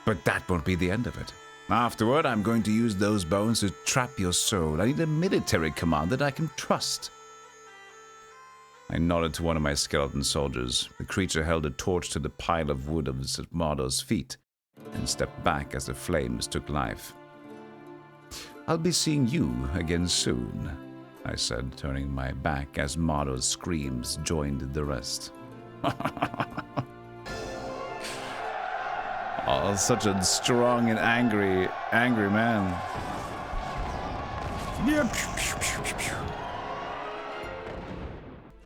But that won't be the end of it. Afterward, I'm going to use those bones to trap your soul. I need a military command that I can trust. I nodded to one of my skeleton soldiers. The creature held a torch to the pile of wood of Sir Mardo's feet and stepped back as the flames took life. I'll be seeing you again soon, I said, turning my back as Mardo's screams joined the rest. Oh, such a strong and angry man.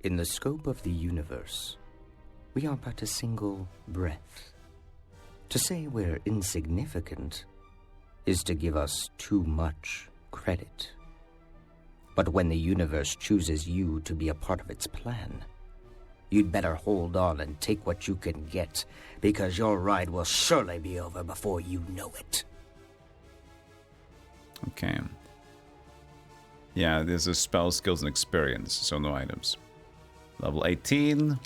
In the scope of the universe, we are but a single breath. To say we're insignificant is to give us too much credit. But when the universe chooses you to be a part of its plan, you'd better hold on and take what you can get, because your ride will surely be over before you know it. Okay. Yeah, there's a spell, skills, and experience, so no items. Level 18.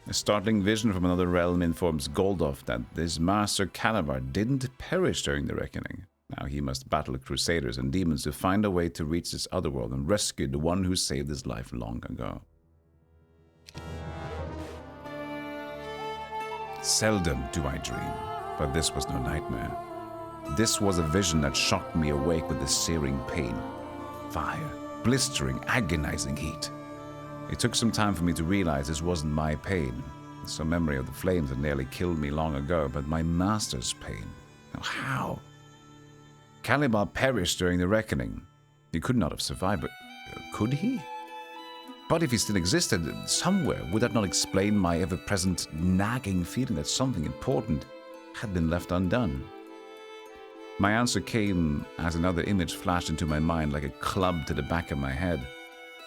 A startling vision from another realm informs Goldoff that this Master Calabar didn't perish during the Reckoning. Now he must battle crusaders and demons to find a way to reach this other world and rescue the one who saved his life long ago. Seldom do I dream. But this was no nightmare. This was a vision that shocked me awake with a searing pain. Fire, blistering, agonizing heat. It took some time for me to realize this wasn't my pain. Some memory of the flames that nearly killed me long ago, but my master's pain. Now how? Caliban perished during the reckoning. He could not have survived, but could he? But if he still existed somewhere, would that not explain my ever-present nagging feeling that something important had been left undone? My answer came as another image flashed into my mind like a club to the back of my head.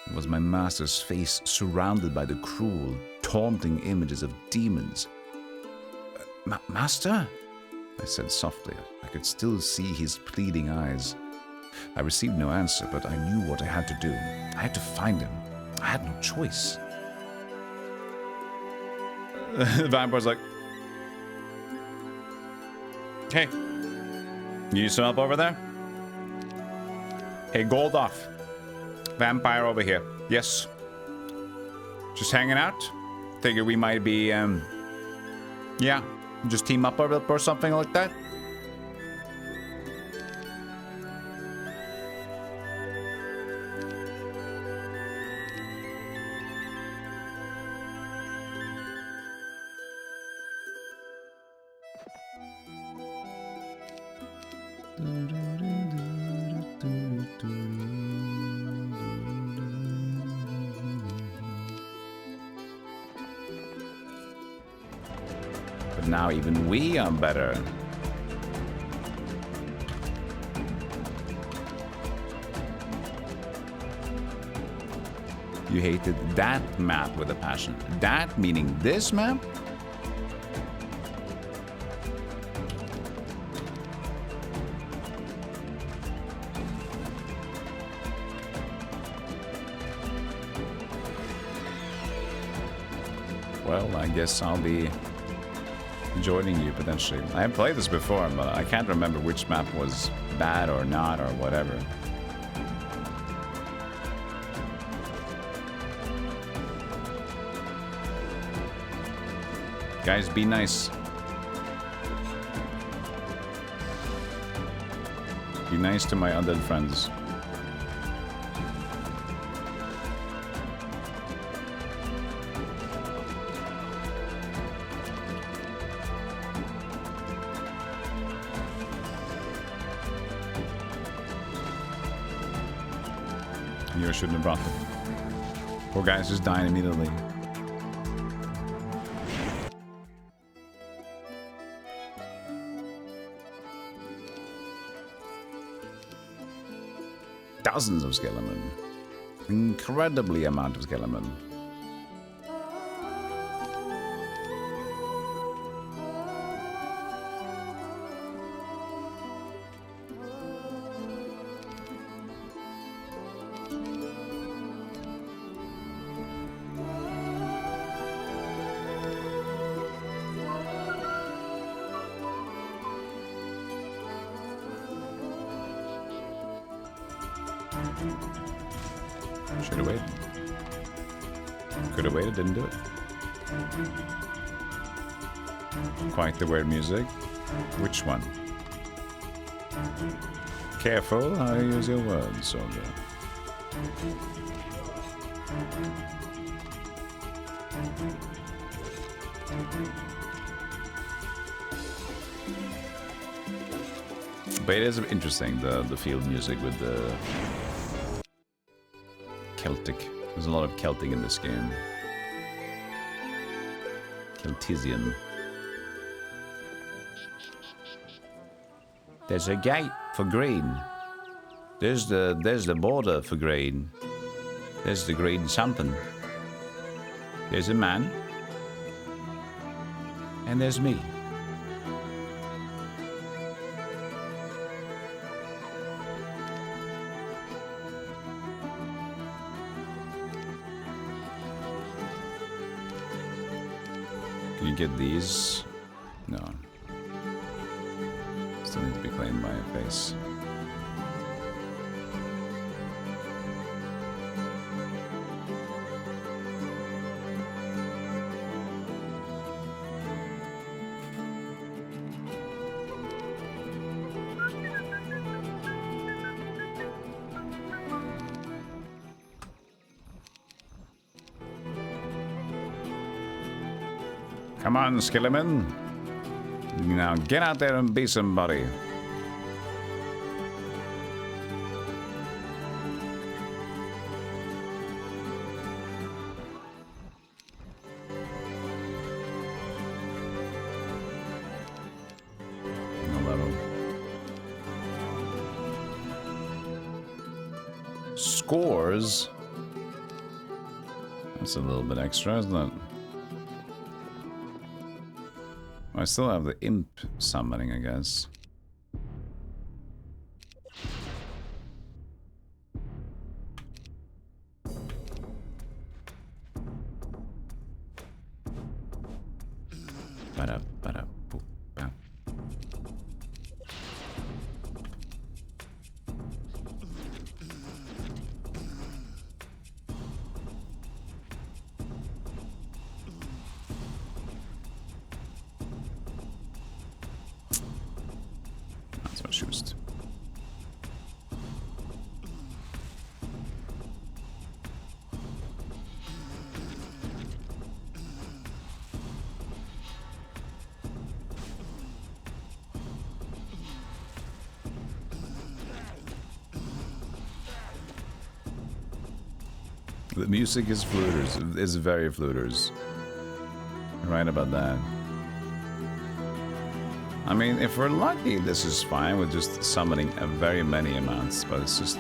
It was my master's face surrounded by the cruel, taunting images of demons. Master? I said softly. I could still see his pleading eyes. I received no answer, but I knew what I had to do. I had to find him. I had no choice. The vampire's like, hey, you need some help over there? Hey, gold off. Vampire over here. Yes. Just hanging out? Figure we might be, yeah, just team up or something like that? But now even we are better. You hated that map with a passion. That meaning this map? Well, I guess I'll be joining you potentially. I have played this before, but I can't remember which map was bad or not or whatever. Guys, be nice. Be nice to my undead friends. You shouldn't have brought them. Poor guy's just dying immediately. Dozens of skeleton. Incredibly amount of skeleton. Should have waited. Could have waited, didn't do it. Quite the weird music. Which one? Careful how you use your words, soldier. But it is interesting, the field music with the Celtic. There's a lot of Celtic in this game. Celtesian. There's a gate for green. There's the border for green. There's the green something. There's a man. And there's me. Can you get these? No. Still need to be claimed by a face. Come on, Skeleman. Now get out there and be somebody. Scores. That's a little bit extra, isn't it? I still have the imp summoning, I guess. The music is fluters. It's very fluters. Right about that. I mean, if we're lucky, this is fine with just summoning a very many amounts, but it's just...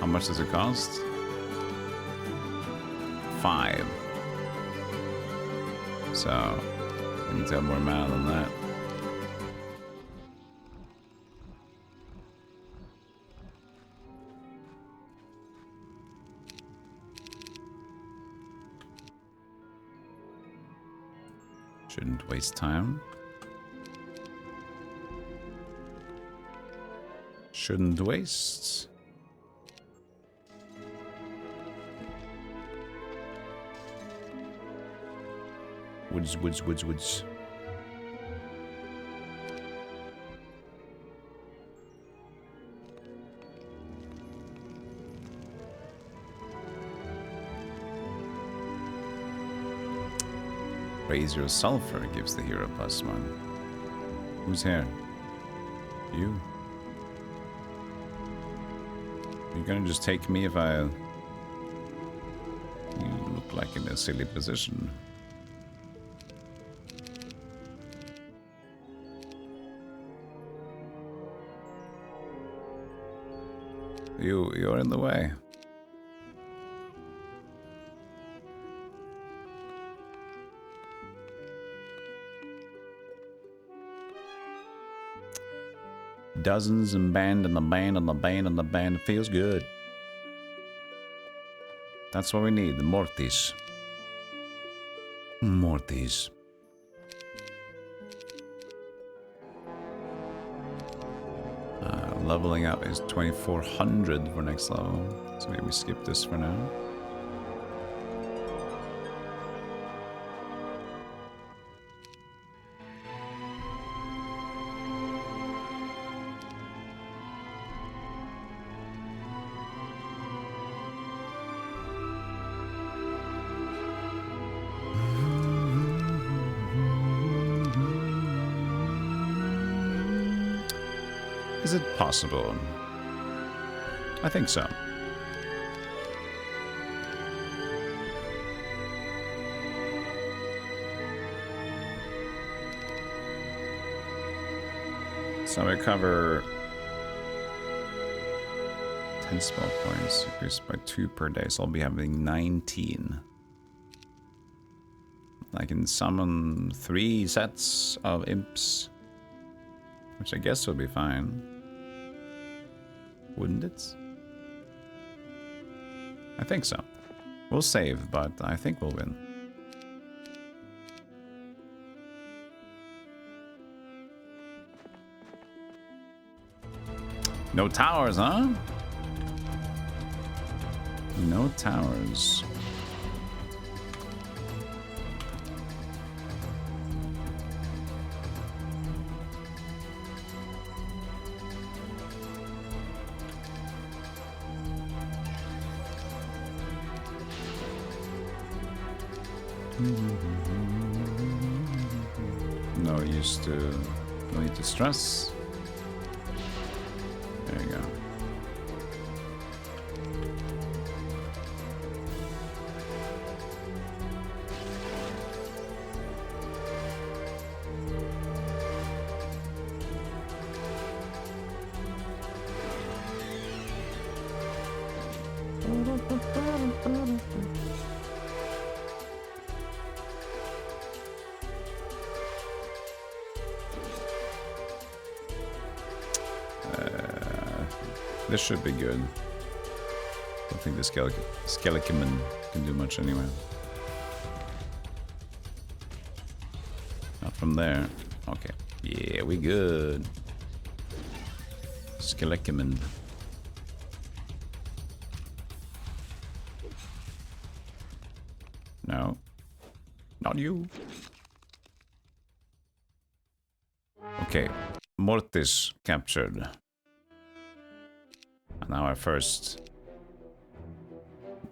How much does it cost? 5. So, we need to have more mana than that. Shouldn't waste time. Shouldn't waste. Woods. Raise your sulfur gives the hero +1. Who's here? You. You're gonna just take me if I... You look like in a silly position. You're in the way. Dozens and band and the band and the band and the band. It feels good. That's what we need, the Mortis. Mortis. Leveling up is 2400 for next level. So maybe we skip this for now. Is it possible? I think so. So I cover 10 spell points, increased by 2 per day, so I'll be having 19. I can summon 3 sets of imps, which I guess will be fine. Wouldn't it? I think so. We'll save, but I think we'll win. No towers, huh? No towers. No use to... No need to stress. There you go. This should be good. I don't think the Stealthygolem can do much anyway. Not from there. Okay. Yeah, we good. Stealthygolem. No. Not you. Okay. Mortis captured. And now our first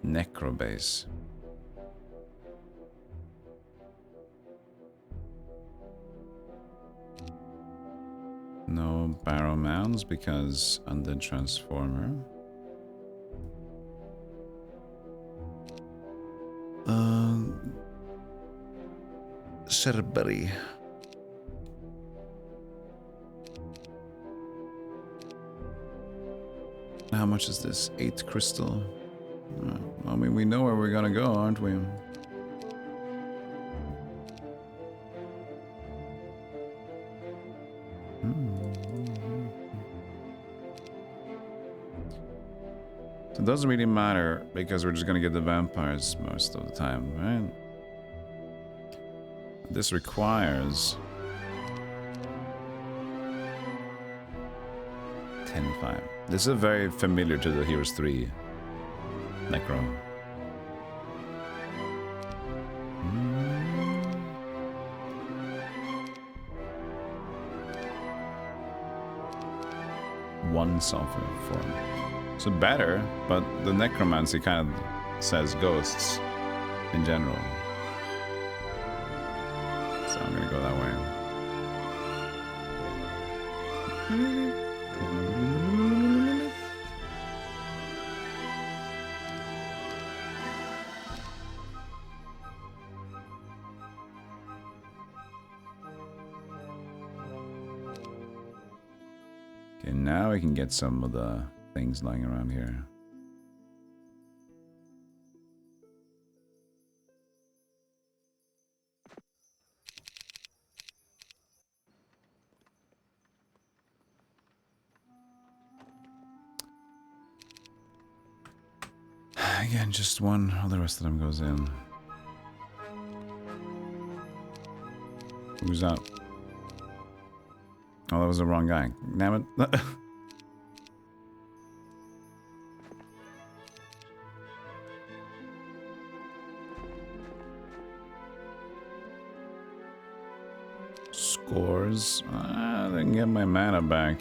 necrobase. No barrow mounds because undead transformer. Cerberry. How much is this? 8 crystal? I mean, we know where we're gonna go, aren't we? So it doesn't really matter because we're just gonna get the vampires most of the time, right? This requires 10-5. This is very familiar to the Heroes 3 Necro. One sulfur form. So better, but the necromancy kind of says ghosts in general. So I'm gonna go that way. Okay, now we can get some of the things lying around here. Again, just one. All the rest of them goes in. Who's out? Oh, that was the wrong guy. Damn it. Scores. I didn't get my mana back.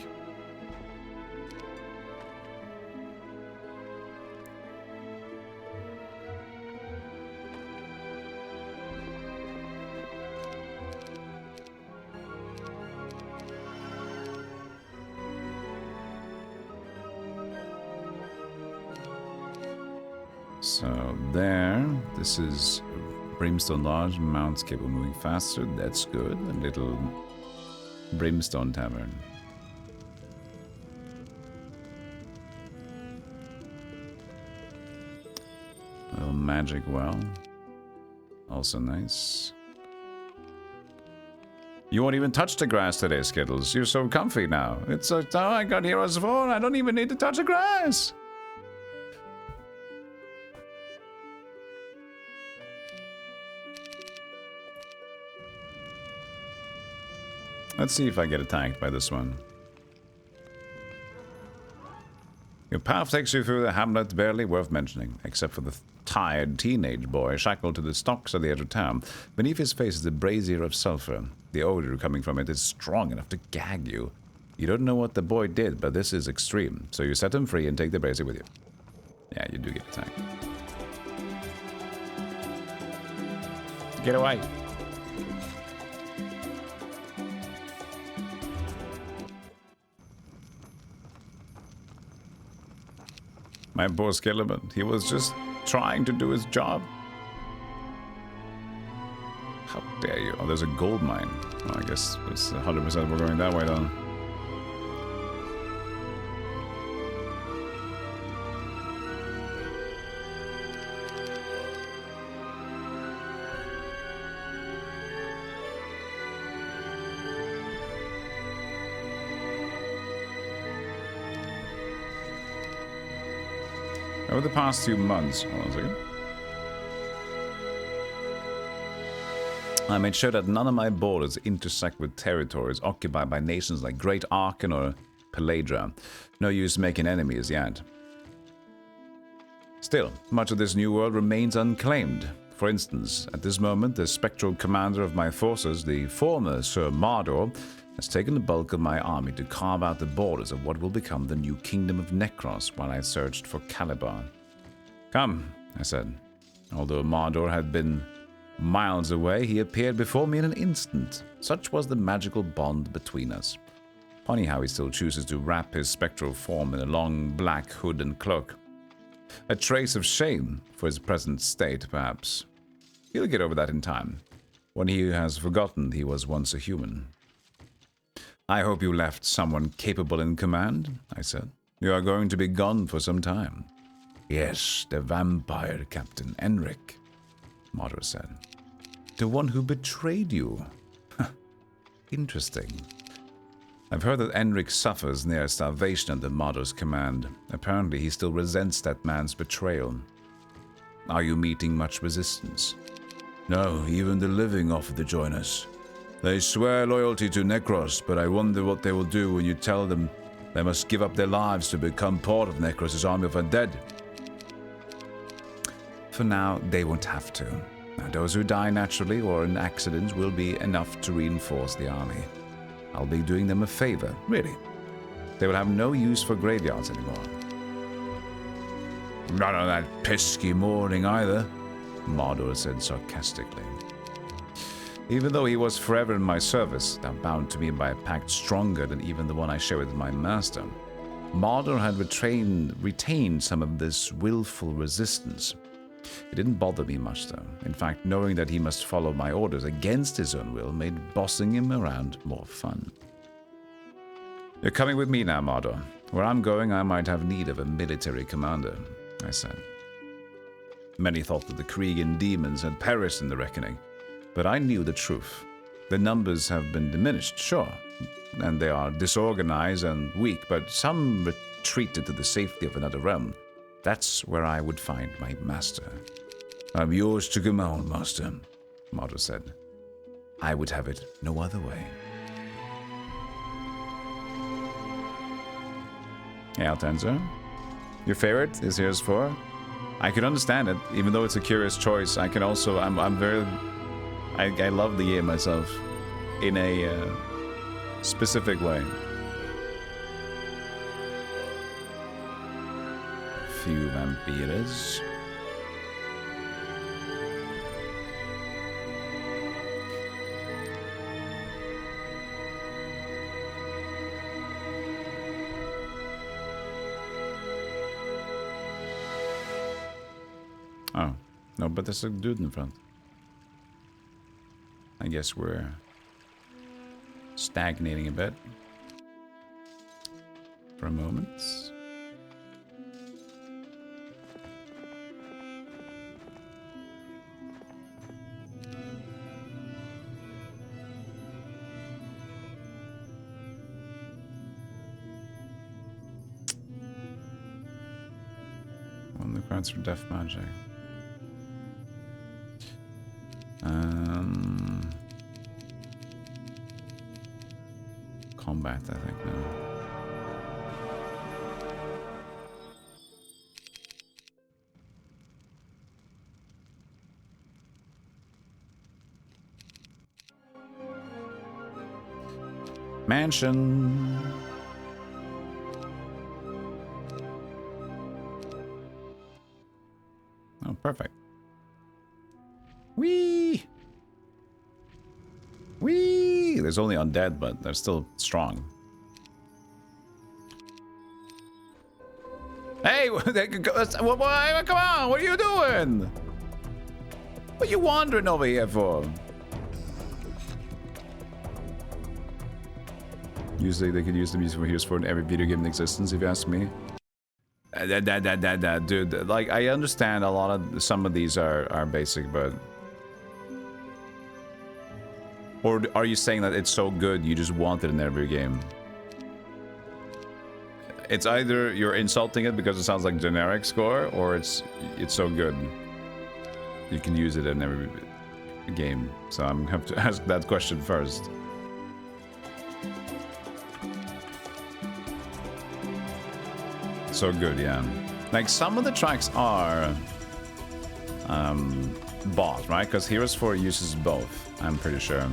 So there, this is Brimstone Lodge, mounts capable of moving faster, that's good. A little Brimstone Tavern. A little magic well, also nice. You won't even touch the grass today, Skittles. You're so comfy now. It's like, oh, I got Heroes 4, I don't even need to touch the grass. Let's see if I get attacked by this one. Your path takes you through the hamlet barely worth mentioning, except for the tired teenage boy shackled to the stocks at the edge of town. Beneath his face is a brazier of sulfur. The odor coming from it is strong enough to gag you. You don't know what the boy did, but this is extreme, so you set him free and take the brazier with you. Yeah, you do get attacked. Get away! My poor Skeleton. He was just trying to do his job. How dare you? Oh, there's a gold mine. Well, I guess it's 100% we're going that way then. Over the past 2 months, hold on a second, I made sure that none of my borders intersect with territories occupied by nations like Great Arkan or Peladra. No use making enemies yet. Still, much of this new world remains unclaimed. For instance, at this moment, the spectral commander of my forces, the former Sir Mardor, has taken the bulk of my army to carve out the borders of what will become the new kingdom of Necros while I searched for Calibar. Come, I said. Although Mardor had been miles away, he appeared before me in an instant. Such was the magical bond between us. Funny how he still chooses to wrap his spectral form in a long black hood and cloak. A trace of shame for his present state, perhaps. He'll get over that in time, when he has forgotten he was once a human. I hope you left someone capable in command, I said. You are going to be gone for some time. Yes, the vampire Captain Enric, Mardor said. The one who betrayed you. Interesting. I've heard that Enric suffers near starvation under Mardor's command. Apparently he still resents that man's betrayal. Are you meeting much resistance? No, even the living offer to join us. They swear loyalty to Necros, but I wonder what they will do when you tell them they must give up their lives to become part of Necros' army of undead. For now, they won't have to. Now, those who die naturally or in accidents will be enough to reinforce the army. I'll be doing them a favor, really. They will have no use for graveyards anymore. None of that pesky mourning either, Mardor said sarcastically. Even though he was forever in my service, now bound to me by a pact stronger than even the one I share with my master, Mardor had retained some of this willful resistance. It didn't bother me much, though. In fact, knowing that he must follow my orders against his own will made bossing him around more fun. You're coming with me now, Mardor. Where I'm going, I might have need of a military commander, I said. Many thought that the Kriegan demons had perished in the reckoning. But I knew the truth. The numbers have been diminished, sure, and they are disorganized and weak, but some retreated to the safety of another realm. That's where I would find my master. I'm yours to command, master, Mardor said. I would have it no other way. Hey, Altenza. Your favorite is Here's 4. I can understand it, even though it's a curious choice. I can also, I love the game myself in a specific way. Few vampires. Oh, no, but there's a dude in front. I guess we're stagnating a bit for a moment. One of the cards for death magic. Combat, I think, now. Mansion. Oh, perfect. Whee! Whee! There's only undead, but they're still strong. Hey, come on, what are you doing? What are you wandering over here for? Usually they could use the music for Here's for in every video game in existence, if you ask me. Dude, like, I understand a lot of, some of these are basic, but... Or are you saying that it's so good you just want it in every game? It's either you're insulting it because it sounds like generic score, or it's so good you can use it in every game. So I'm gonna have to ask that question first. So good, yeah. Like, some of the tracks are bought, right? Because Heroes 4 uses both, I'm pretty sure.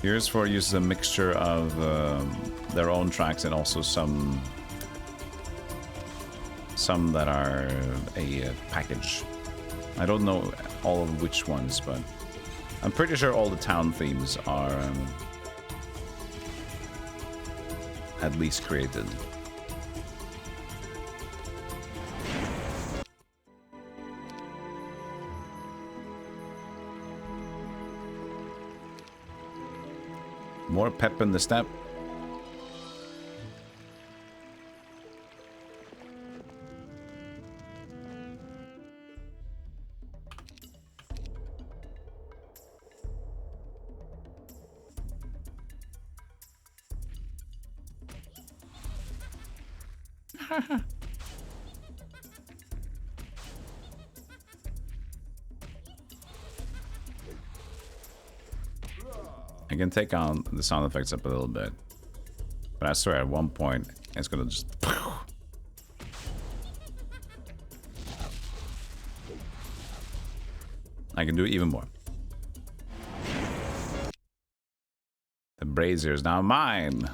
Heroes 4 uses a mixture of their own tracks and also some that are a package. I don't know all of which ones, but I'm pretty sure all the town themes are at least created. More pep in the step. I can take on the sound effects up a little bit, but I swear at one point it's gonna just... I can do even more. The brazier is now mine.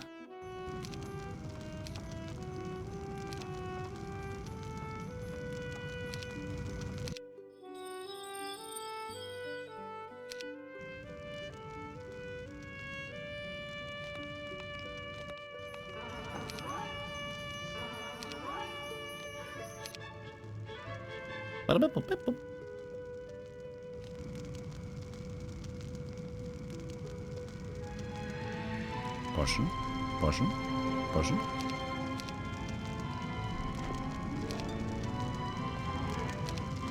Potion, potion, potion.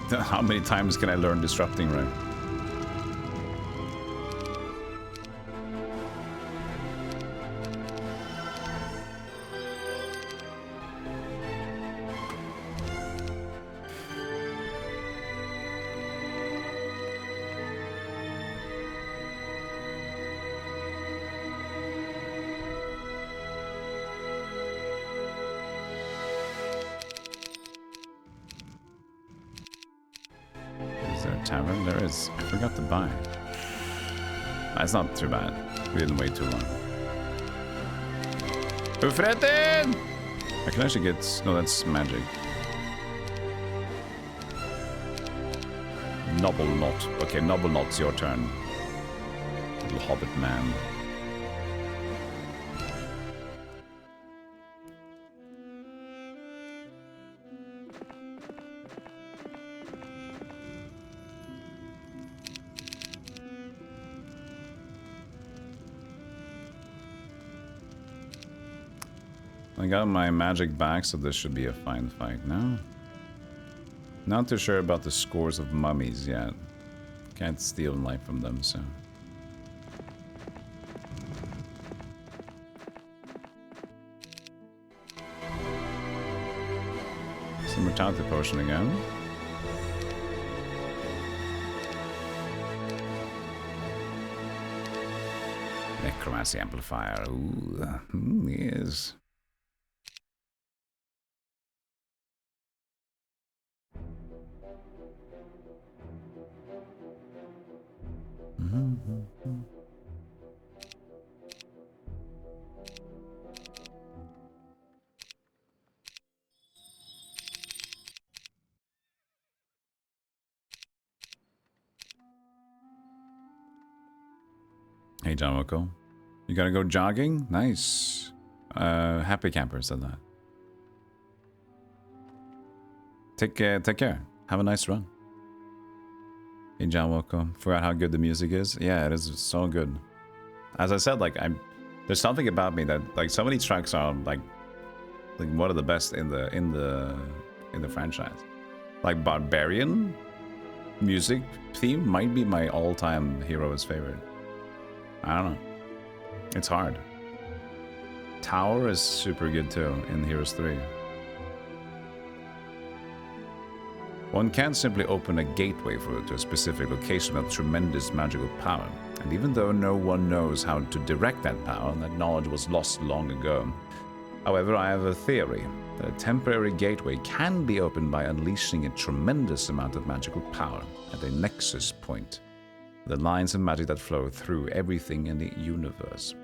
How many times can I learn disrupting, right? Tavern? There is. I forgot to buy. That's not too bad. We didn't wait too long. Ufretin! I can actually get... No, that's magic. Noble Knot. Okay, Noble Knot's your turn. Little hobbit man. I got my magic back, so this should be a fine fight now. Not too sure about the scores of mummies yet. Can't steal life from them, so... Some mortality potion again. Necromancy amplifier. Ooh, yes. Hey, John Woko. You gotta go jogging? Nice. Happy Camper said that. Take care. Have a nice run. Hey, John, welcome. Forgot how good the music is. Yeah, it is so good. As I said, like there's something about me that like some of these tracks are like one of the best in the franchise. Like Barbarian music theme might be my all-time Heroes favorite. I don't know. It's hard. Tower is super good too in Heroes 3. One can't simply open a gateway to a specific location with tremendous magical power. And even though no one knows how to direct that power, that knowledge was lost long ago. However, I have a theory that a temporary gateway can be opened by unleashing a tremendous amount of magical power at a nexus point, the lines of magic that flow through everything in the universe.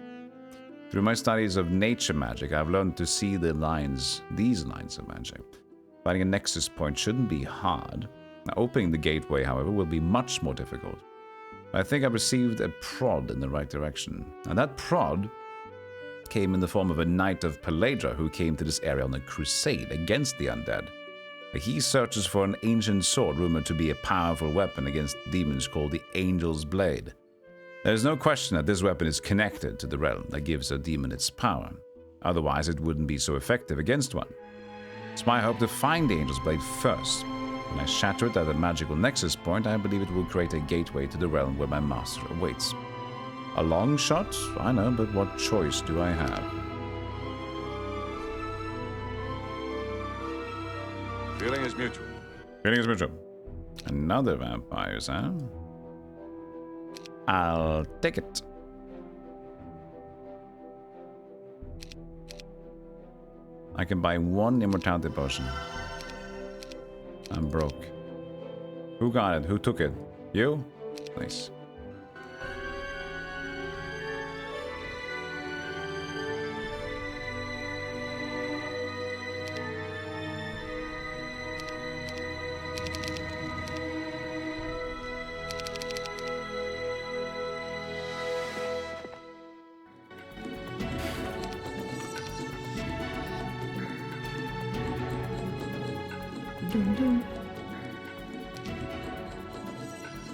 Through my studies of nature magic, I've learned to see these lines of magic. Finding a nexus point shouldn't be hard. Now, opening the gateway, however, will be much more difficult. I think I received a prod in the right direction, and that prod came in the form of a knight of Peladra who came to this area on a crusade against the undead. He searches for an ancient sword rumored to be a powerful weapon against demons called the Angel's Blade. There is no question that this weapon is connected to the realm that gives a demon its power. Otherwise, it wouldn't be so effective against one. It's my hope to find the Angel's Blade first. When I shatter it at a magical nexus point, I believe it will create a gateway to the realm where my master awaits. A long shot? I know, but what choice do I have? Feeling is mutual. Feeling is mutual. Another vampires, huh? I'll take it. I can buy one immortality potion. I'm broke. Who got it? Who took it? You? Nice.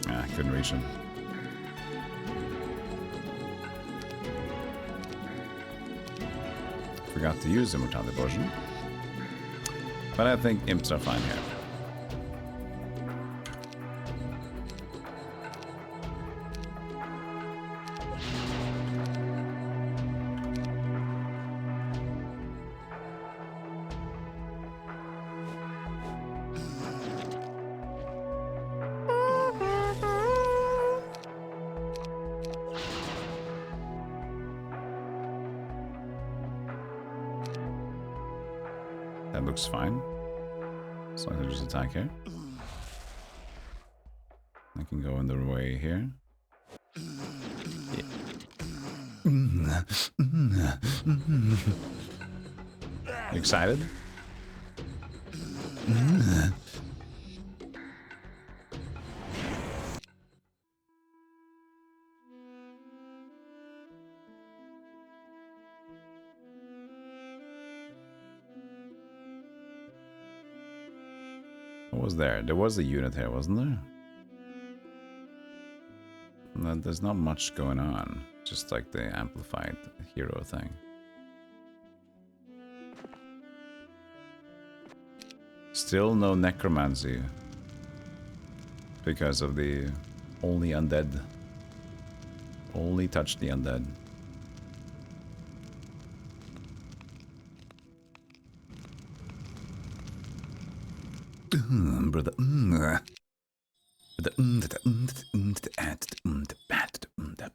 Ah, couldn't reach him. Forgot to use immortality potion. But I think imps are fine here. That looks fine. So I just attack here. I can go in the way here. Yeah. Excited? What was there? There was a unit here, wasn't there? No, there's not much going on. Just like the amplified hero thing. Still no necromancy. Because of the only undead. Only touch the undead. Brother.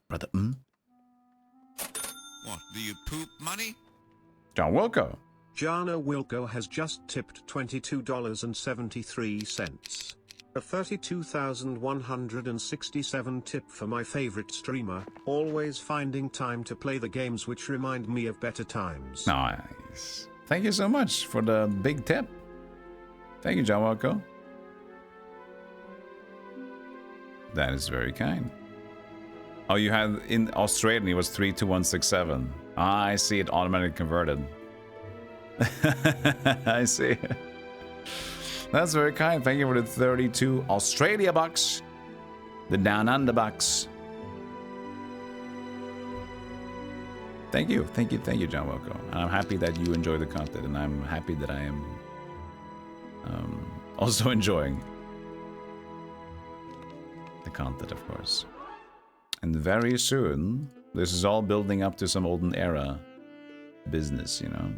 Brother. What, do you poop money? John Wilco. Jana Wilco has just tipped $22.73. A 32,167 tip for my favorite streamer, always finding time to play the games which remind me of better times. Nice. Thank you so much for the big tip. Thank you, John Wilco. That is very kind. Oh, you had in Australian, it was 32167. Ah, I see it automatically converted. I see. That's very kind. Thank you for the 32 Australia bucks. The Down Under bucks. Thank you, John Wilco. And I'm happy that you enjoy the content, and I'm happy that I am also enjoying the content, of course. And very soon, this is all building up to some olden era business, you know.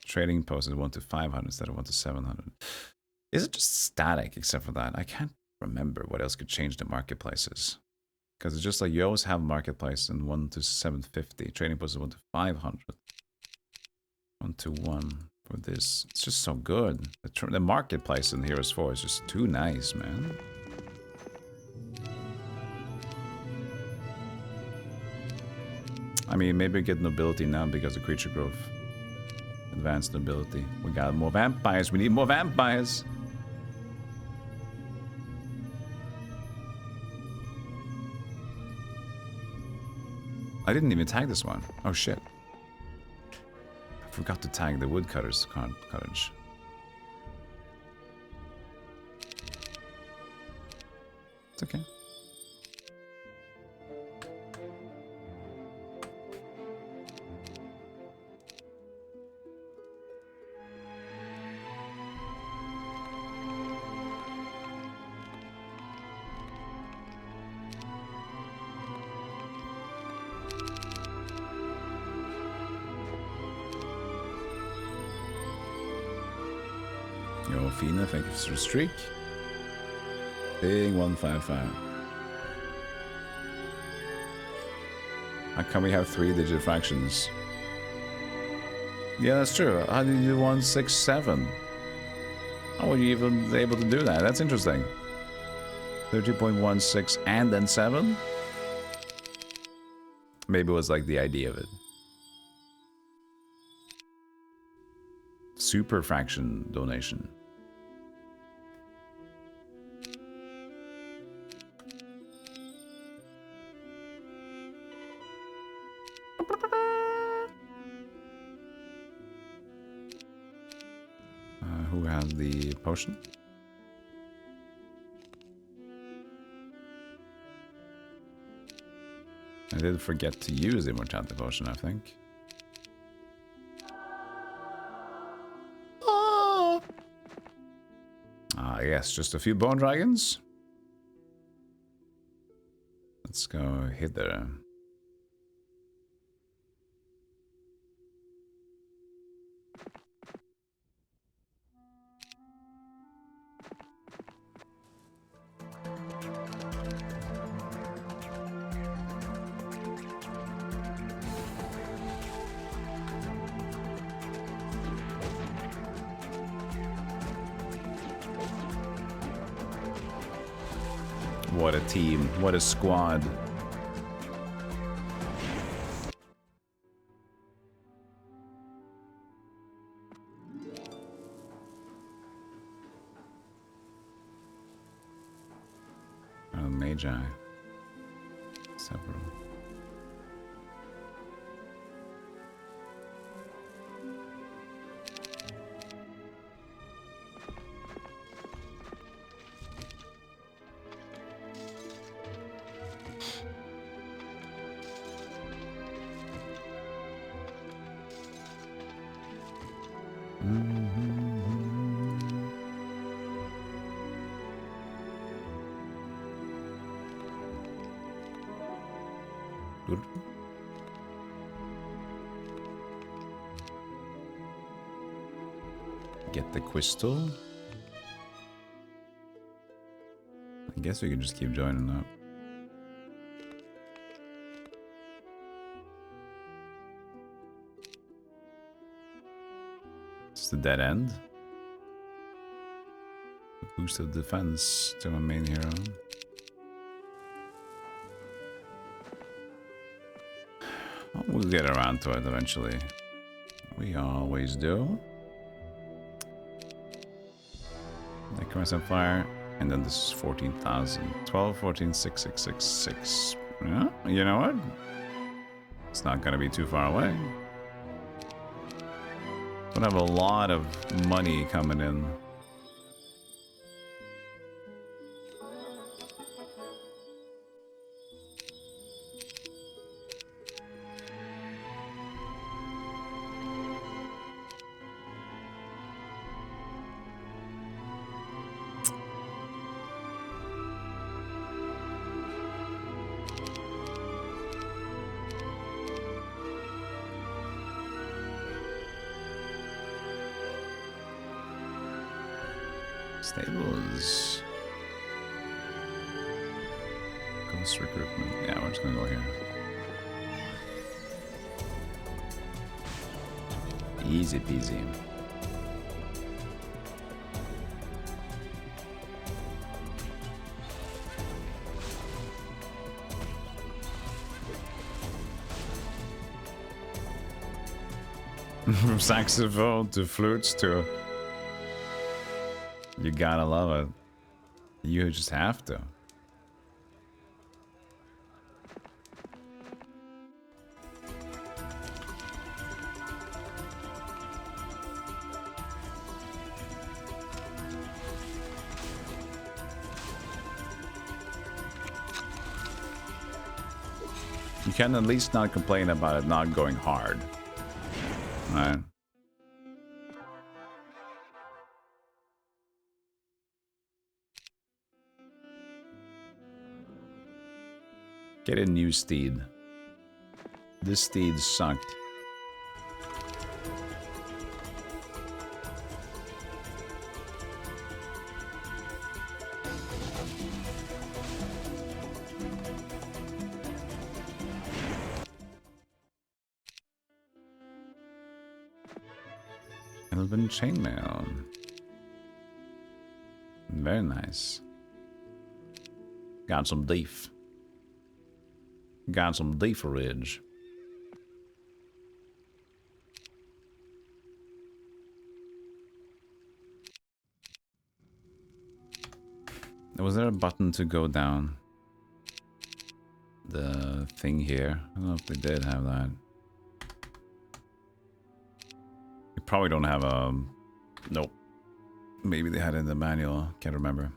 Trading post is 1 to 500 instead of 1 to 700. Is it just static except for that? I can't remember what else could change the marketplaces. Because it's just like you always have marketplace in 1 to 750. Trading post is 1 to 500. 1 to 1 for this. It's just so good. The marketplace in Heroes 4 is just too nice, man. I mean, maybe get nobility now because of creature growth. Advanced nobility. We got more vampires. We need more vampires. I didn't even tag this one. Oh shit. I forgot to tag the woodcutter's cottage. It's okay. Yo, Fina, thank you for the streak. Big 155. How come we have 3-digit fractions? Yeah, that's true. How did you do 167? How were you even able to do that? That's interesting. 30.16 and then 7? Maybe it was like the idea of it. Super fraction donation. Who has the potion? I did forget to use the immortality potion, I think. Yes, just a few bone dragons. Let's go hither. What a team. What a squad. Oh, Magi. Several. Get the crystal. I guess we can just keep joining up. It's the dead end. Boost of defense to my main hero. We'll get around to it eventually. We always do. Necromancer Fire, and then this is 14,000. 12, 14, 6, 6, 6, 6. Yeah, you know what? It's not gonna be too far away. Gonna have a lot of money coming in. Stables. Ghost recruitment. Yeah, we're just gonna go here. Easy peasy. From saxophone to flutes to... You gotta love it. You just have to. You can at least not complain about it not going hard. Right? Get a new steed. This steed sucked. Elven chainmail. Very nice. Got some beef. Got some deferage. Was there a button to go down the thing here? I don't know if they did have that. You probably don't have a... Nope. Maybe they had it in the manual. Can't remember.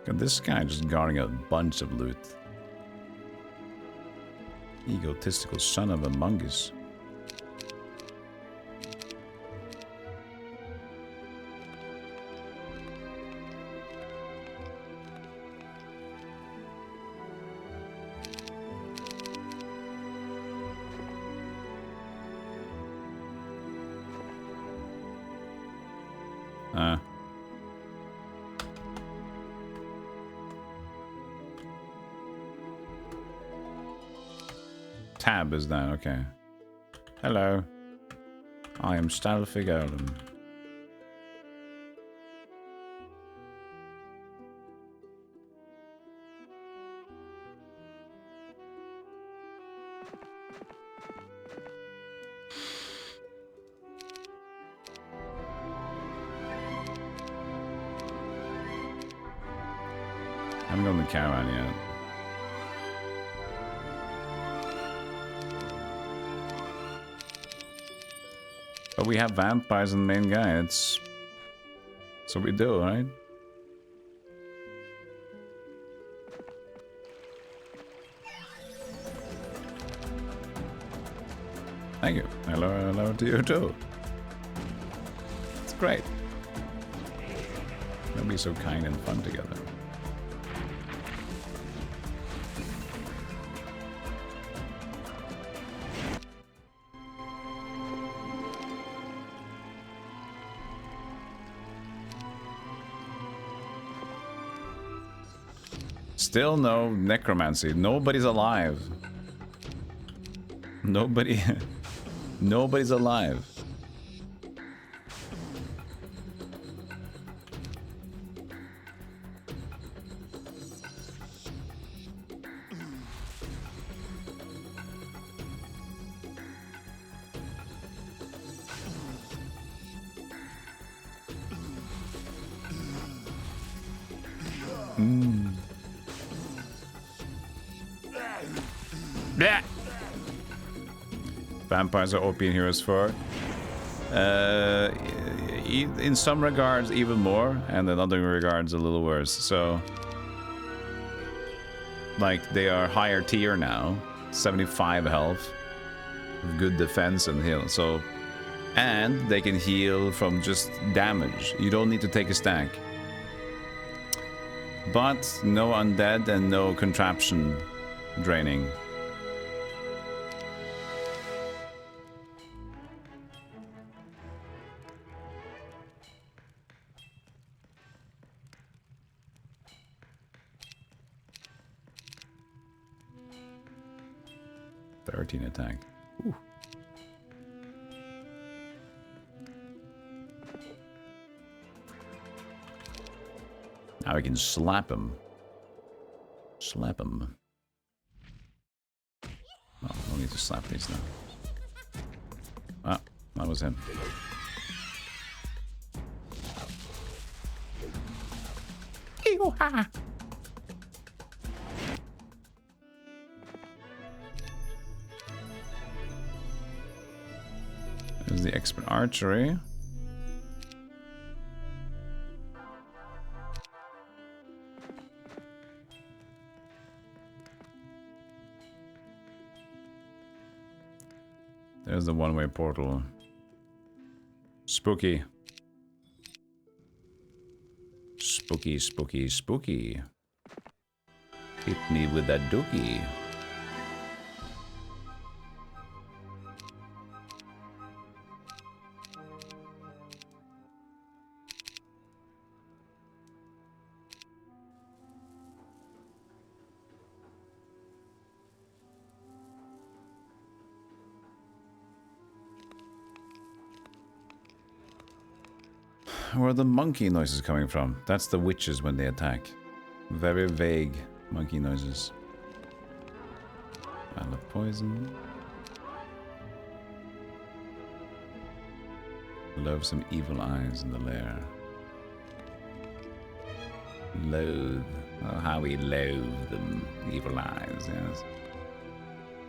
Got this guy just guarding a bunch of loot. Egotistical son of a mungus. Tab is that, okay. Hello. I am Stealthygolem. I haven't gone to the caravan yet. But we have vampires and the main guy. It's so we do, right? Thank you. Hello to you too. It's great. We'll be so kind and fun together. Still no necromancy. Nobody's alive. Nobody's alive. Blech. Vampires are OP in Heroes 4. In some regards, even more, and in other regards, a little worse. So, like, they are higher tier now, 75 health, good defense and heal. So, and they can heal from just damage. You don't need to take a stack. But no undead and no contraption draining. Attack. Ooh. Now we can slap him. Slap him. Oh, no need to slap these now. Ah, that was him. Ew-ha! There's the expert archery. There's the one-way portal. Spooky. Spooky, spooky, spooky. Hit me with that dookie. Where are the monkey noises coming from? That's the witches when they attack. Very vague monkey noises. I love poison. Love some evil eyes in the lair. Loathe. Oh, how we loathe them. Evil eyes, yes.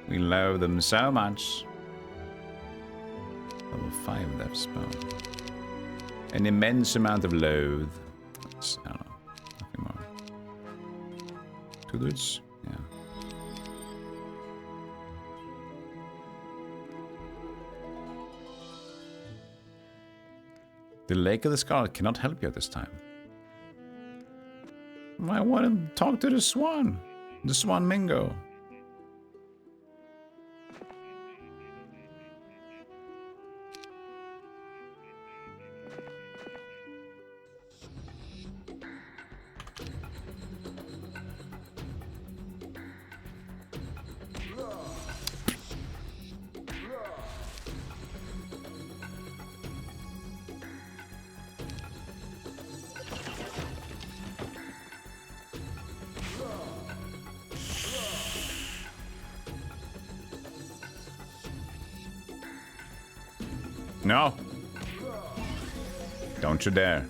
We loathe them so much. Level 5 left spell. An immense amount of loathe. That's, I don't know. Nothing more. 2 dudes? Yeah. The Lake of the Scarlet cannot help you at this time. I want to talk to the swan. The swan Mingo. No. Don't you dare.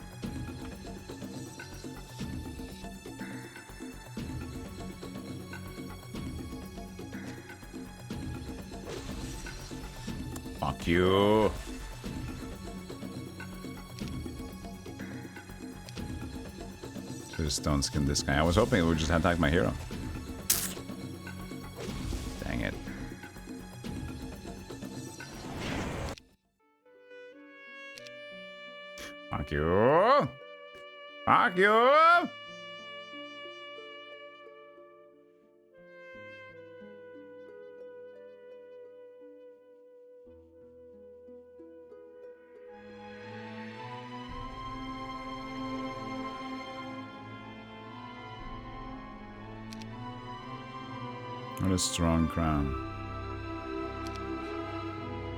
Fuck you. Just don't skin this guy. I was hoping it would just attack my hero. Dang it. Fuck you! Fuck you! What a strong crown.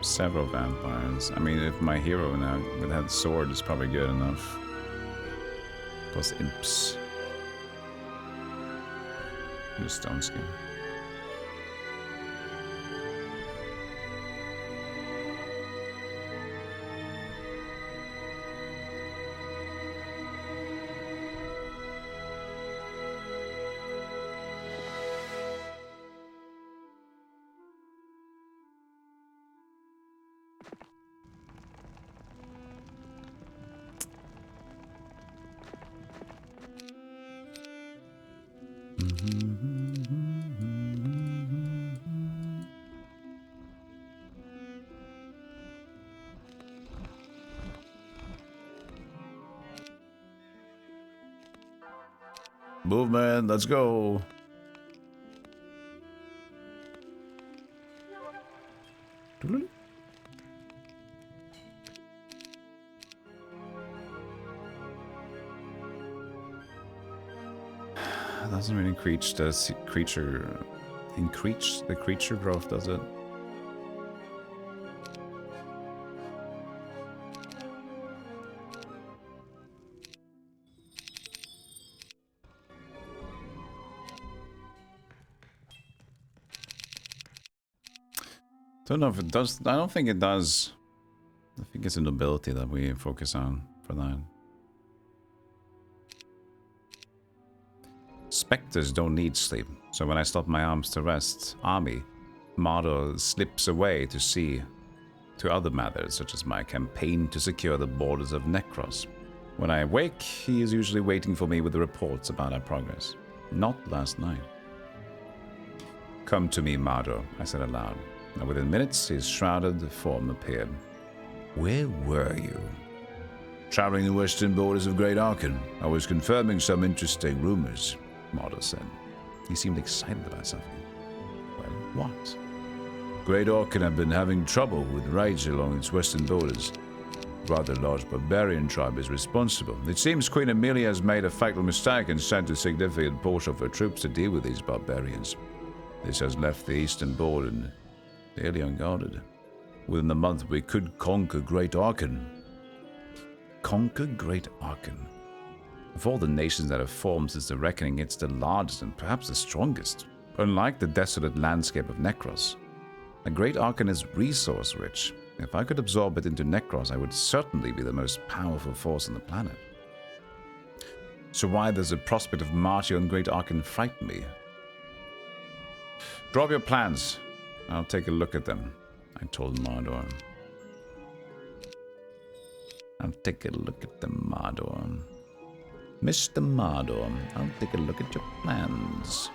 Several vampires. I mean, if my hero now with that sword is probably good enough. Plus imps. Just stone skin. Movement, let's go. Doesn't really increase the creature growth, does it? Don't know if it does. I don't think it does. I think it's a nobility that we focus on for that. Spectres don't need sleep, so when I stop my arms to rest, Mardo slips away to see to other matters, such as my campaign to secure the borders of Necros. When I awake, he is usually waiting for me with the reports about our progress. Not last night. Come to me, Mardo, I said aloud. And within minutes, his shrouded form appeared. Where were you? Traveling the western borders of Great Arkan. I was confirming some interesting rumors, Mardo said. He seemed excited about something. Well, what? Great Arkan have been having trouble with raids along its western borders. A rather large barbarian tribe is responsible. It seems Queen Amelia has made a fatal mistake and sent a significant portion of her troops to deal with these barbarians. This has left the eastern border nearly unguarded. Within a month, we could conquer Great Arkan. Conquer Great Arkan? Of all the nations that have formed since the Reckoning, it's the largest and perhaps the strongest. Unlike the desolate landscape of Necros, the Great Arkan is resource-rich. If I could absorb it into Necros, I would certainly be the most powerful force on the planet. So why does the prospect of marching on Great Arkan frighten me? Drop your plans. I'll take a look at them, I told Mardor. I'll take a look at them, Mardor. Mr. Mardor, I'll take a look at your plans.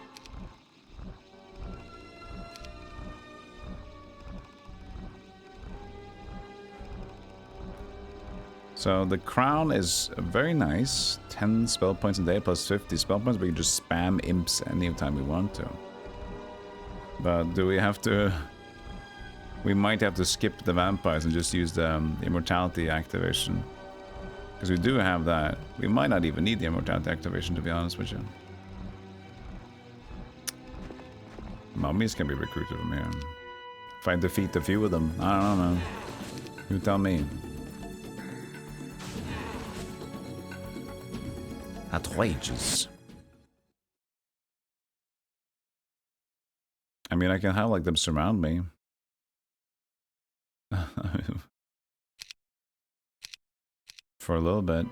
So the crown is very nice. 10 spell points a day plus 50 spell points. We can just spam imps anytime we want to. But do we have to... We might have to skip the vampires and just use the immortality activation. Because we do have that. We might not even need the immortality activation, to be honest with you. Mummies can be recruited from here. If I defeat a few of them, I don't know, man. You tell me. Outrageous. I mean, I can have like them surround me. For a little bit.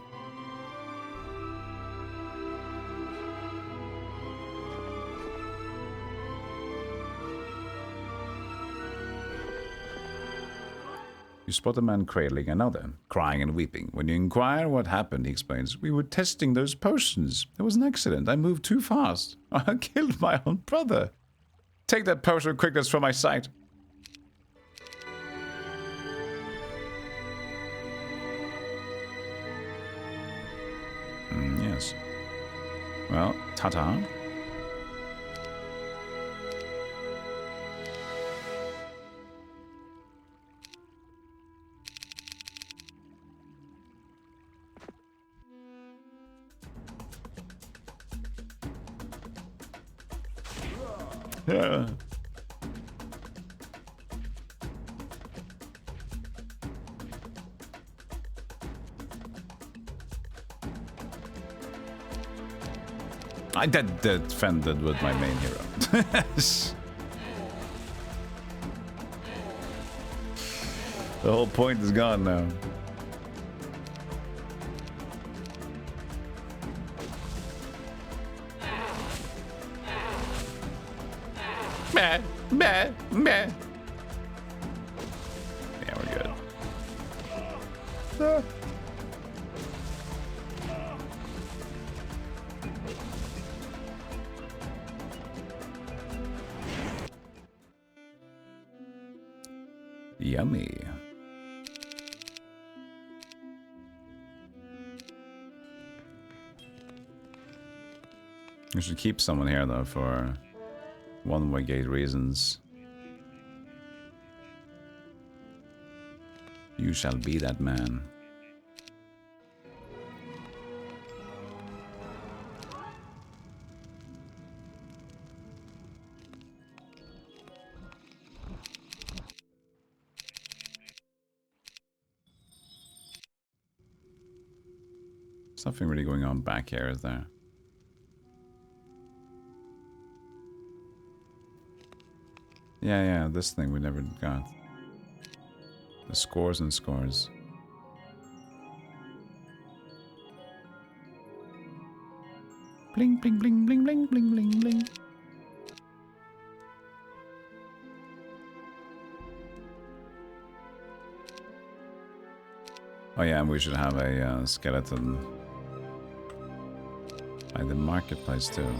You spot a man cradling another, crying and weeping. When you inquire what happened, he explains, we were testing those potions. There was an accident. I moved too fast. I killed my own brother. Take that potion of quickness from my sight. Yes. Well, ta-ta. Yeah. I did defended with my main hero. The whole point is gone now. Meh, meh, meh. Yeah, we're good. Yummy. We should keep someone here though for one-way gate reasons. You shall be that man. There's nothing really going on back here, is there? Yeah, this thing we never got. The scores and scores. Bling, bling, bling, bling, bling, bling, bling, bling. Oh yeah, and we should have a skeleton by the marketplace too.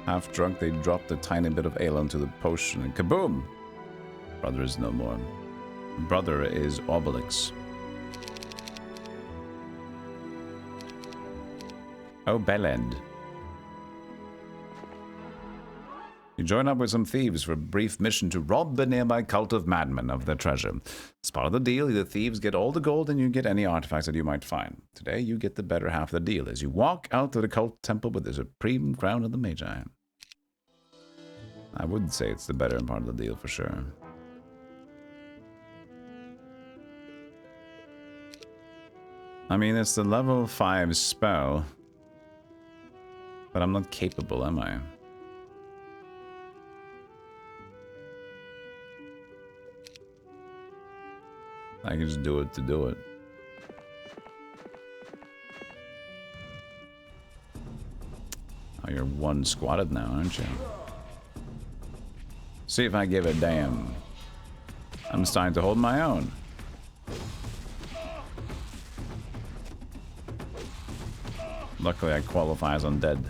Half drunk, they dropped a tiny bit of ale onto the potion and kaboom! Brother is no more. Brother is Obelix. Oh, Bellend. You join up with some thieves for a brief mission to rob the nearby cult of madmen of their treasure. As part of the deal, the thieves get all the gold and you get any artifacts that you might find. Today, you get the better half of the deal as you walk out to the cult temple with the supreme crown of the Magi. I would say it's the better part of the deal for sure. I mean, it's the level 5 spell, but I'm not capable, am I? I can just do it to do it. Oh, you're one squatted now, aren't you? See if I give a damn. I'm starting to hold my own. Luckily, I qualify as undead.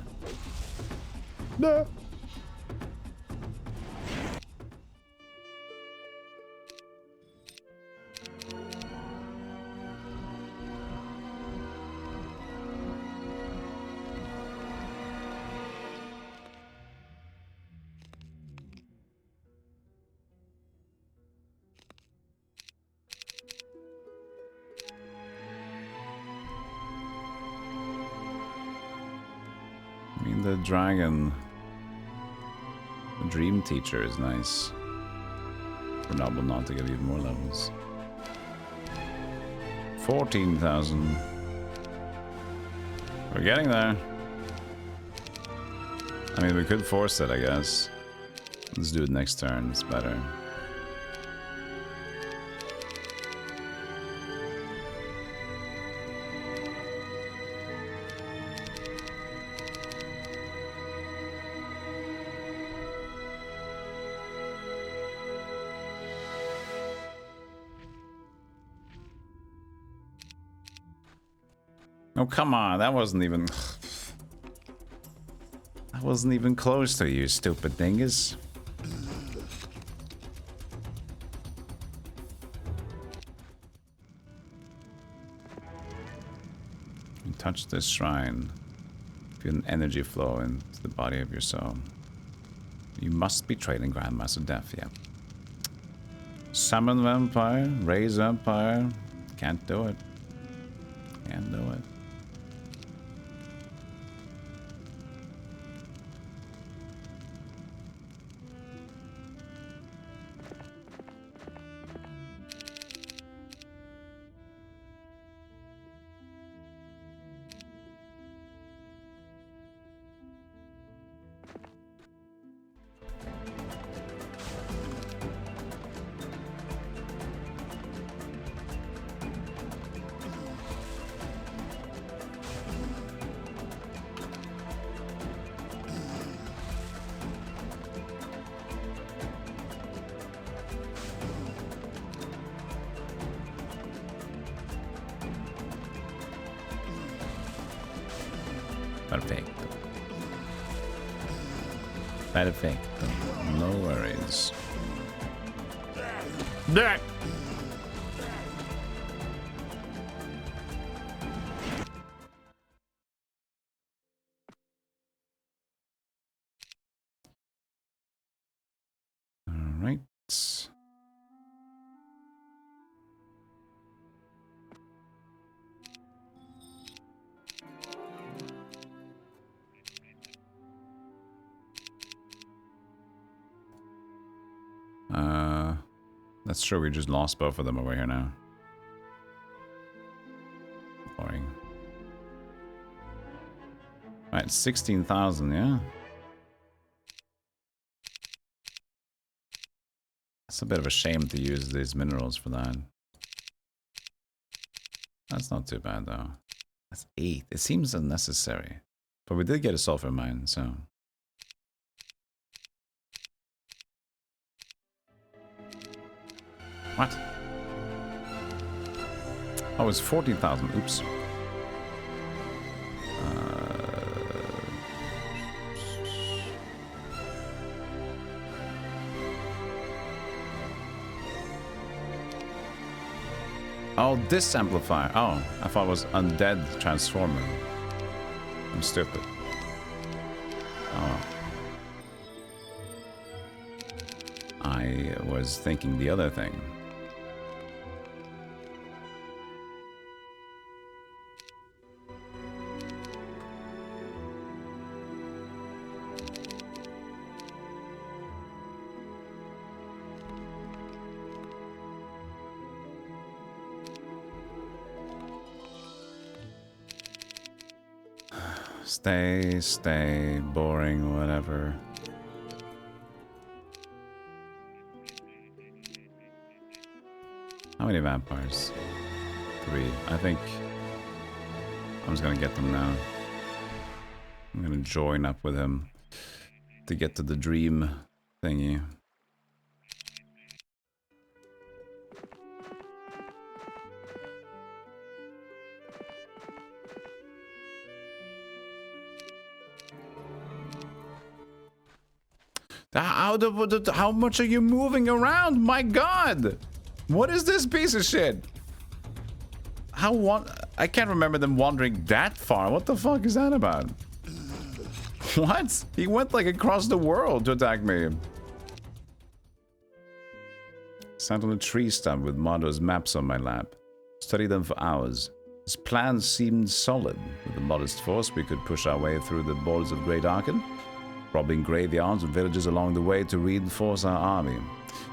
No. The dragon, the dream teacher is nice. For Noble not to get even more levels. 14,000. We're getting there. I mean, we could force it, I guess. Let's do it next turn, it's better. Oh, come on, that wasn't even... That wasn't even close to you, stupid dingus. You touch this shrine. Feel an energy flow into the body of your soul. You must be training Grandmaster Death, yeah. Summon vampire, raise vampire. Can't do it. Can't do it. Perfecto. Perfecto. No worries. Right. That's true, we just lost both of them over here now. Boring. Right, 16,000, yeah? It's a bit of a shame to use these minerals for that. That's not too bad, though. That's 8. It seems unnecessary. But we did get a sulfur mine, so... What? Oh, it's 14,000. Oops. Oh, this amplifier. Oh, I thought it was undead transformer. I'm stupid. Oh. I was thinking the other thing. Stay, boring, whatever. How many vampires? 3. I think I'm just gonna get them now. I'm gonna join up with him to get to the dream thingy. How much are you moving around? My God! What is this piece of shit? I can't remember them wandering that far. What the fuck is that about? What? He went like across the world to attack me. Sat on a tree stump with Mardo's maps on my lap. Studied them for hours. His plans seemed solid. With a modest force, we could push our way through the borders of Great Arkan, robbing graveyards and villages along the way to reinforce our army.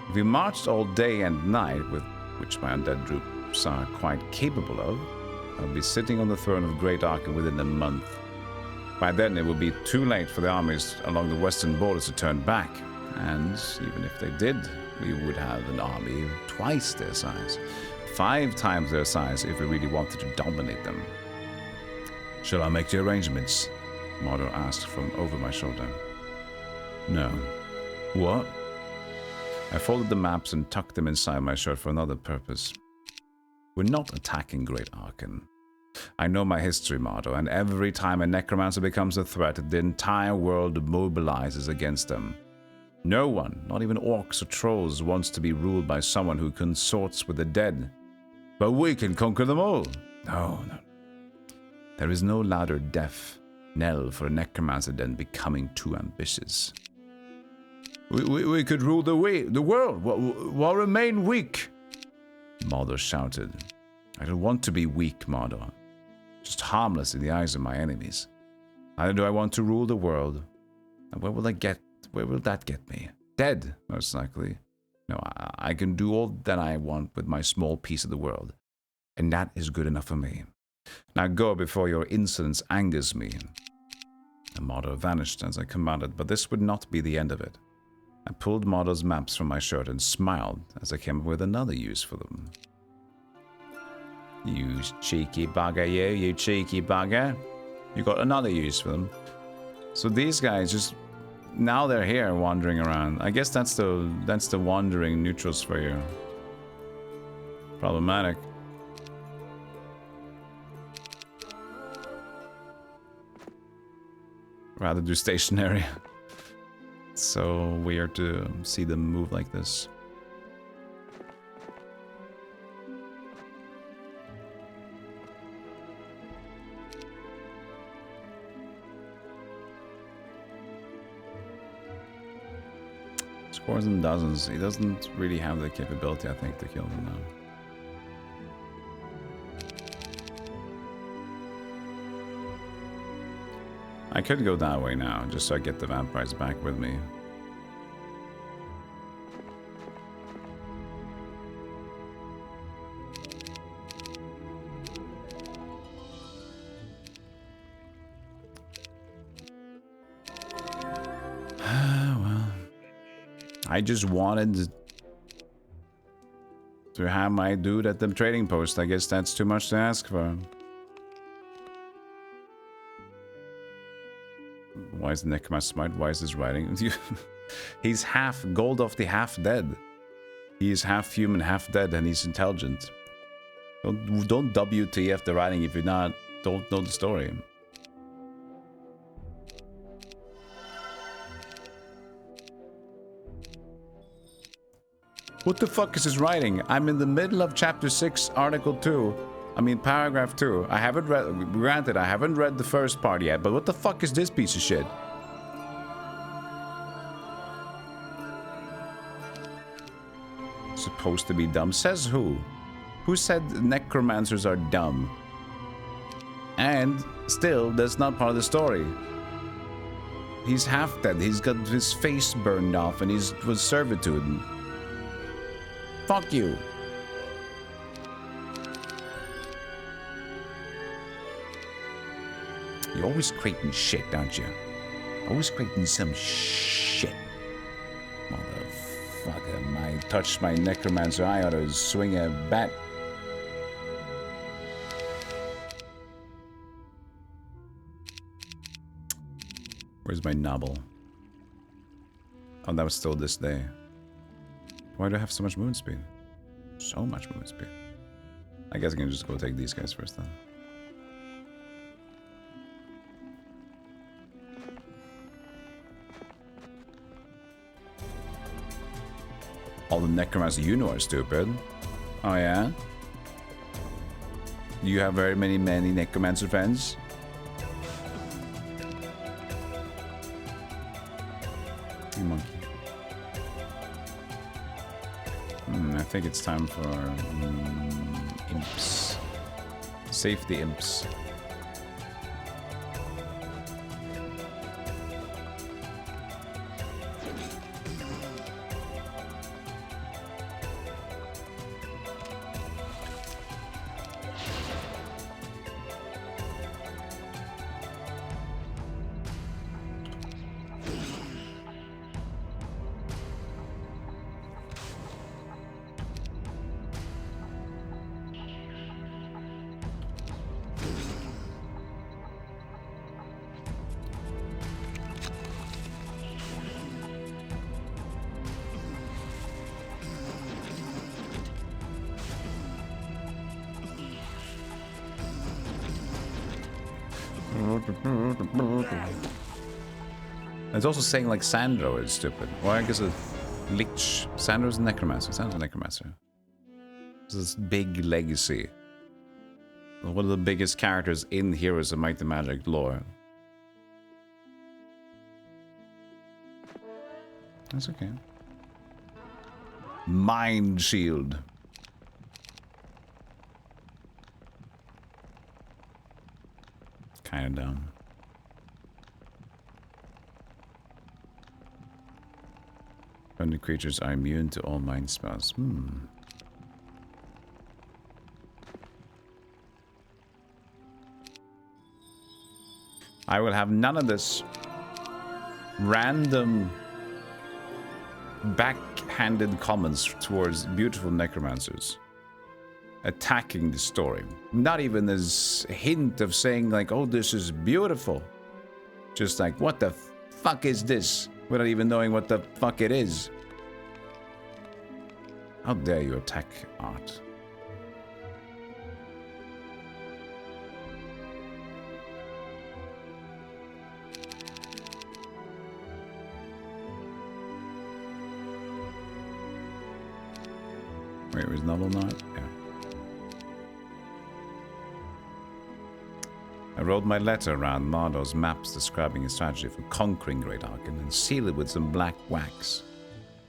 If we marched all day and night, which my undead troops are quite capable of, I would be sitting on the throne of Great Arkan within a month. By then, it would be too late for the armies along the western borders to turn back. And even if they did, we would have an army of twice their size. 5 times their size if we really wanted to dominate them. Shall I make the arrangements? Mardo asked from over my shoulder. No. What? I folded the maps and tucked them inside my shirt for another purpose. We're not attacking Great Arkan. I know my history, Mardo, and every time a necromancer becomes a threat, the entire world mobilizes against them. No one, not even orcs or trolls, wants to be ruled by someone who consorts with the dead. But we can conquer them all. No. There is no louder death knell for a necromancer than becoming too ambitious. We could rule the world while remain weak, Mardo shouted. I don't want to be weak, Mardo. Just harmless in the eyes of my enemies. Neither do I want to rule the world. And where will that get me? Dead, most likely. No, I can do all that I want with my small piece of the world. And that is good enough for me. Now go before your insolence angers me. And Mardo vanished as I commanded, but this would not be the end of it. I pulled Mardo's maps from my shirt and smiled as I came up with another use for them. You cheeky bugger, you cheeky bugger. You got another use for them. So these guys just... Now they're here wandering around. I guess that's the wandering neutrals for you. Problematic. Rather do stationary. It's so weird to see them move like this. Scores and dozens. He doesn't really have the capability, I think, to kill them now. I could go that way now, just so I get the vampires back with me. Well, I just wanted to have my dude at the trading post. I guess that's too much to ask for. Why is the necromancer smart? Why is this writing? He's half gold off the half dead. He is half human, half dead, and he's intelligent. Don't WTF the writing if you don't know the story. What the fuck is his writing? I'm in the middle of chapter 6, article 2. I mean, paragraph 2. I haven't read... Granted, I haven't read the first part yet, but what the fuck is this piece of shit? Supposed to be dumb. Says who? Who said necromancers are dumb? And still, that's not part of the story. He's half dead. He's got his face burned off and he's was servitude. Fuck you. You're always creating shit, aren't you? Always creating some shit. Motherfucker, I touched my necromancer. I ought to swing a bat. Where's my novel? Oh, that was still this day. Why do I have so much movement speed? So much movement speed. I guess I can just go take these guys first then. All the necromancers you know are stupid. Oh yeah? Do you have very many necromancer friends? You monkey. I think it's time for imps. Safety imps. It's also saying like Sandro is stupid. Well, I guess a lich. Sandro's a necromancer. Sandro's a necromancer. This is big legacy. One of the biggest characters in Heroes of Might and Magic lore. That's okay. Mind shield. Kind of dumb. Friendly creatures are immune to all mind spells. I will have none of this random backhanded comments towards beautiful necromancers attacking the story. Not even as a hint of saying like, oh, this is beautiful. Just like, what the fuck is this? Without even knowing what the fuck it is. How dare you attack art? Wait, was novel not? Yeah. I wrote my letter around Mardo's maps describing his strategy for conquering Great Arkan and sealed it with some black wax.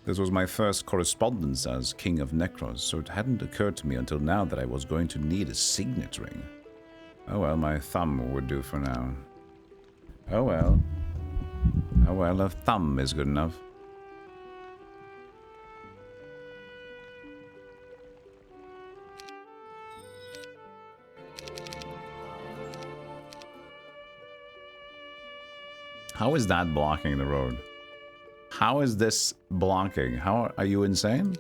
This was my first correspondence as King of Necros, so it hadn't occurred to me until now that I was going to need a signet ring. Oh well, my thumb would do for now. Oh well. Oh well, a thumb is good enough. How is that blocking the road? How is this blocking? How are you insane?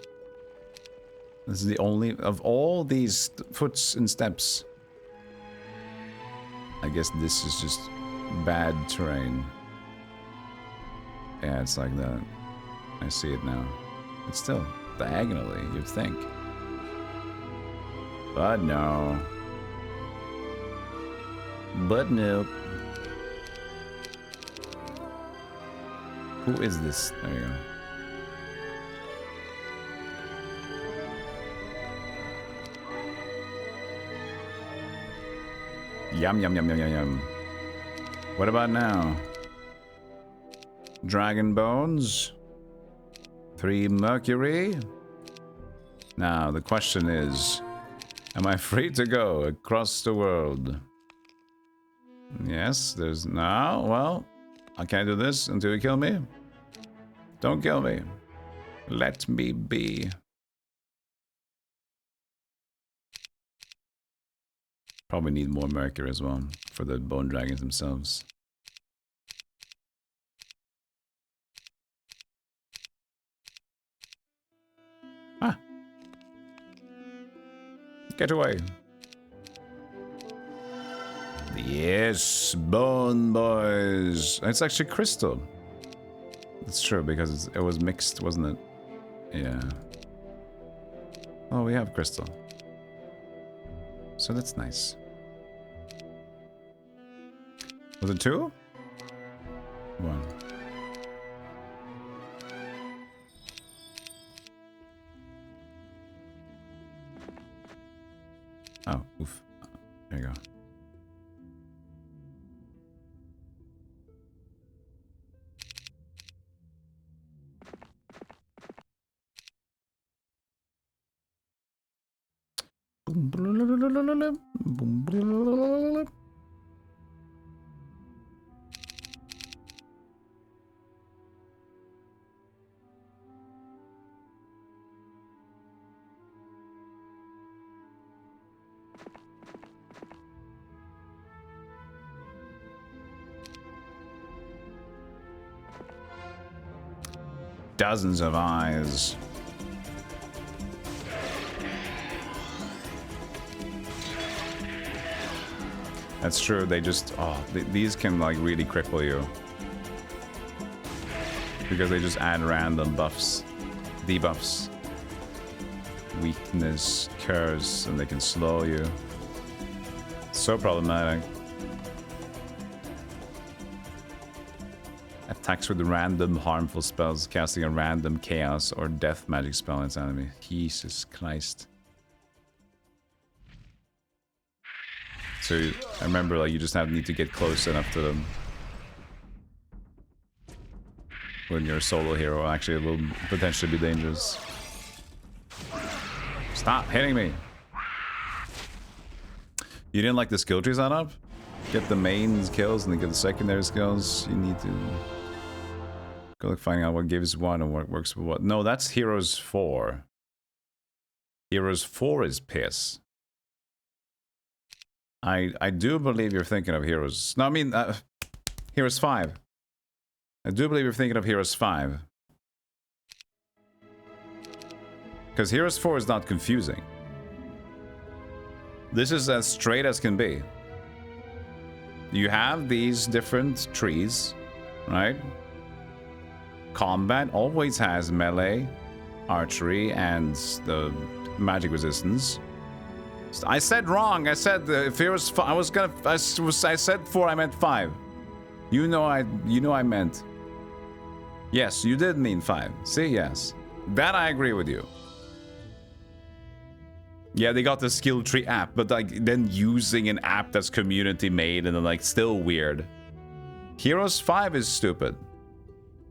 This is the only of all these foots and steps. I guess this is just bad terrain. Yeah, it's like that. I see it now. It's still diagonally, you'd think. But no. But nope. Who is this? There you go. Yum, yum, yum, yum, yum, yum. What about now? Dragon bones? 3 mercury? Now, the question is, am I free to go across the world? Yes, there's... No, well, I can't do this until you kill me. Don't kill me. Let me be. Probably need more mercury as well for the bone dragons themselves. Ah. Get away. Yes, bone boys. It's actually crystal. That's true because it was mixed, wasn't it? Yeah. Oh, we have crystal. So that's nice. Was it 2? 1. Oh, oof. There you go. Dozens of eyes. That's true, they just... Oh, these can, like, really cripple you. Because they just add random buffs. Debuffs. Weakness, curse, and they can slow you. So problematic. Attacks with random harmful spells, casting a random chaos or death magic spell on its enemy. Jesus Christ. So I remember, like, you just need to get close enough to them. When you're a solo hero, actually it will potentially be dangerous. Stop hitting me! You didn't like the skill tree setup? Get the main kills and then get the secondary skills. You need to go like finding out what gives one and what works with what. No, that's Heroes 4. Heroes 4 is piss. I do believe you're thinking of Heroes... No, I mean, Heroes 5. I do believe you're thinking of Heroes 5. Because Heroes 4 is not confusing. This is as straight as can be. You have these different trees, right? Combat always has melee, archery, and the magic resistance. I said wrong. I said if Heroes, I said 4. I meant 5. You know I meant. Yes, you did mean 5. See, yes, that I agree with you. Yeah, they got the skill tree app, but like then using an app that's community made and then like still weird. Heroes 5 is stupid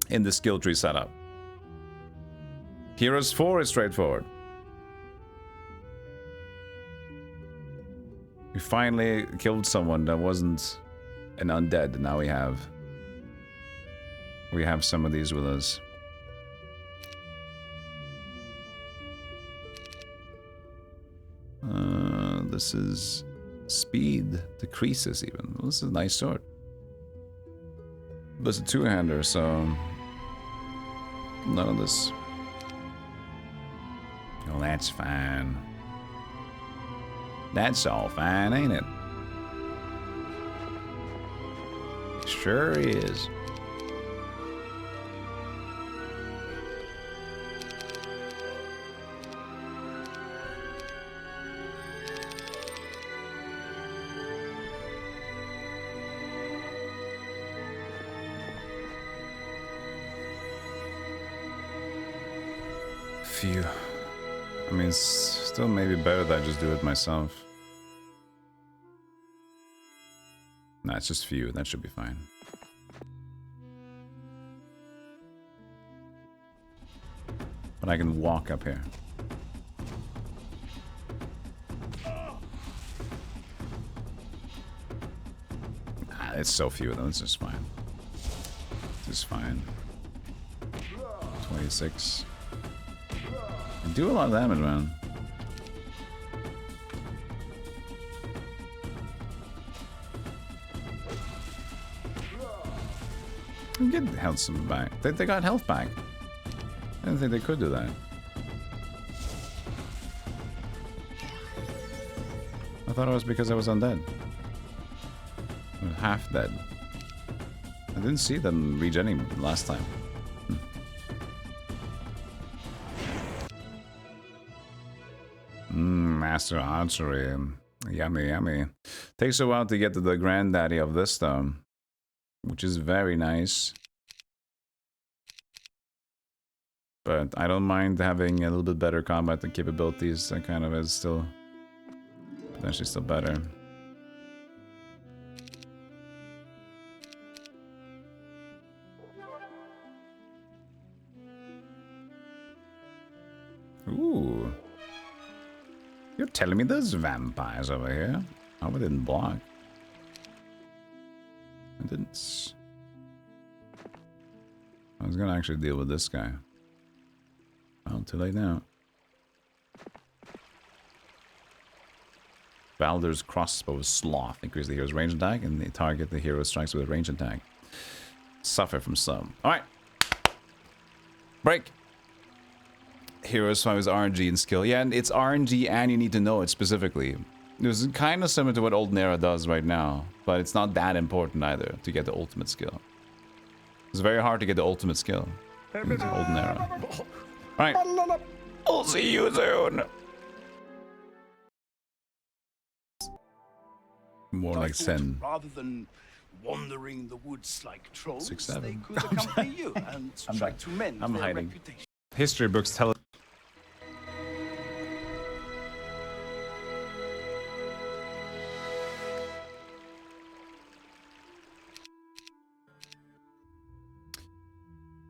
in the skill tree setup. Heroes 4 is straightforward. We finally killed someone that wasn't an undead. Now we have some of these with us. This is speed decreases even. Well, this is a nice sword. But it's a two-hander, so none of this. Well, that's fine. That's all fine, ain't it? It sure is. Phew. I mean, it's still maybe better that I just do it myself. Nah, it's just few. That should be fine. But I can walk up here. Ah, it's so few of them. It's just fine. It's fine. 26. I do a lot of damage, man. You get health some back. They got health back. I didn't think they could do that. I thought it was because I was undead. I was half dead. I didn't see them regenning last time. Master archery. Yummy, yummy. Takes a while to get to the granddaddy of this though, which is very nice. But I don't mind having a little bit better combat capabilities. That kind of is still potentially still better. Ooh. You're telling me there's vampires over here? Oh, I didn't block. I didn't. I was gonna actually deal with this guy. Well, too late now. Baldur's crossbow sloth. Increase the hero's range attack and they target the hero strikes with a range attack. Suffer from some. Alright. Break. Heroes 5 is RNG and skill. Yeah, and it's RNG and you need to know it specifically. It was kind of similar to what Old Nera does right now, but it's not that important either to get the ultimate skill. It's very hard to get the ultimate skill in Old Nera. Alright. I'll see you soon. More like Sen. Rather than wandering the woods like trolls, 6, 7. they could accompany you and try to mend I'm their hiding. reputation. History books tell us.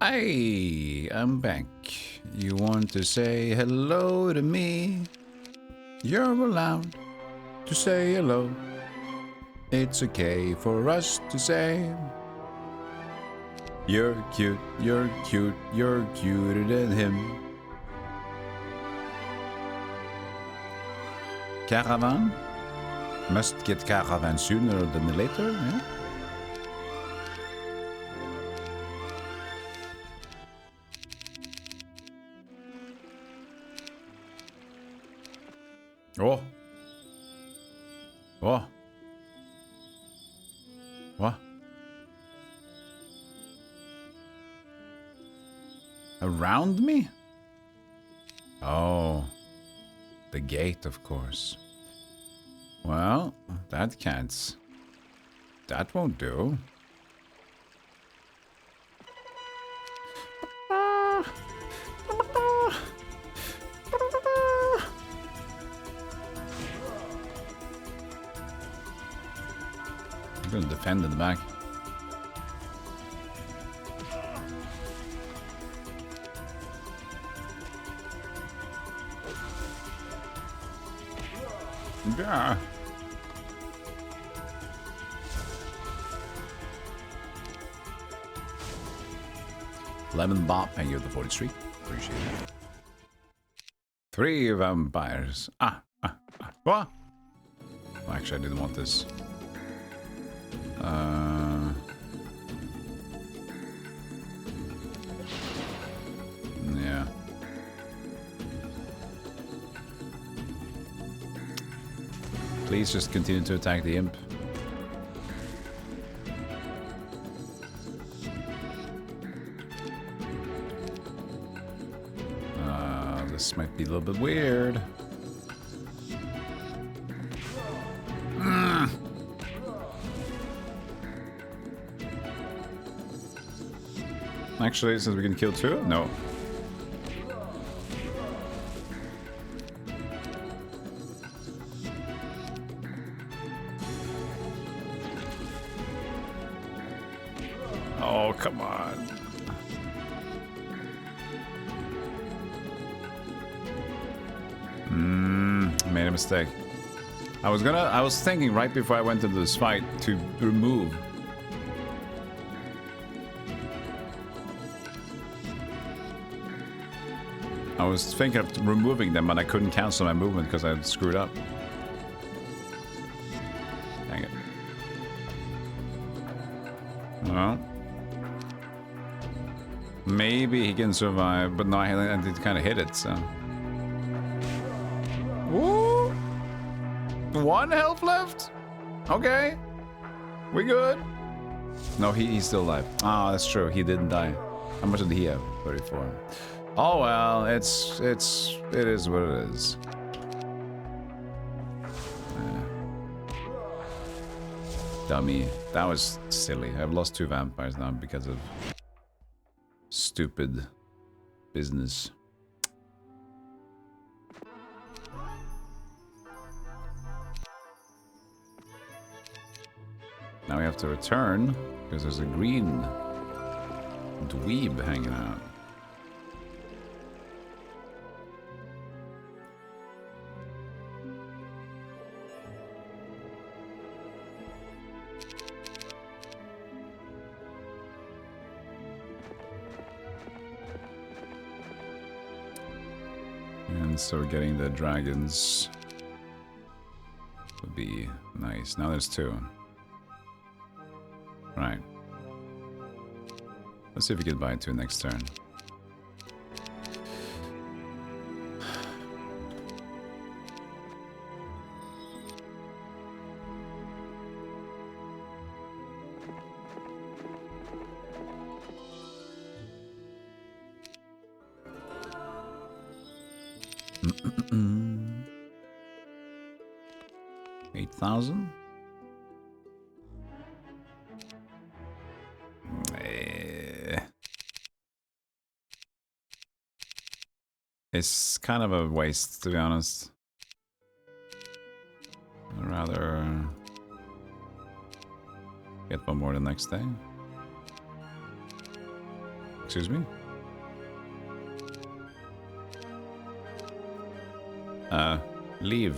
I am back. You want to say hello to me? You're allowed to say hello. It's okay for us to say. You're cute, you're cute, you're cuter than him. Caravan? Must get caravan sooner than later, yeah? Oh. Oh. What? Around me? Oh. The gate, of course. Well, that can't. That won't do. I'm gonna defend in the back. Yeah. Lemon Bob, thank you for the 43. Appreciate it. 3 vampires. What? Well, actually, I didn't want this. Yeah. Please just continue to attack the imp. This might be a little bit weird. Actually, since we can kill 2? No. Oh, come on. Made a mistake. I was thinking right before I went into this fight to remove. I was thinking of removing them, but I couldn't cancel my movement because I screwed up. Dang it. Well. Maybe he can survive, but no, I did kind of hit it, so. Woo! 1 health left? Okay. We good? No, he's still alive. Oh, that's true. He didn't die. How much did he have? 34. Oh well, it is what it is. Dummy. That was silly. I've lost 2 vampires now because of stupid business. Now we have to return because there's a green dweeb hanging out. And so getting the dragons would be nice. Now there's 2. Right. Let's see if we can buy 2 next turn. $8,000. It's kind of a waste, to be honest. I'd rather get 1 more the next day. Excuse me? Leave.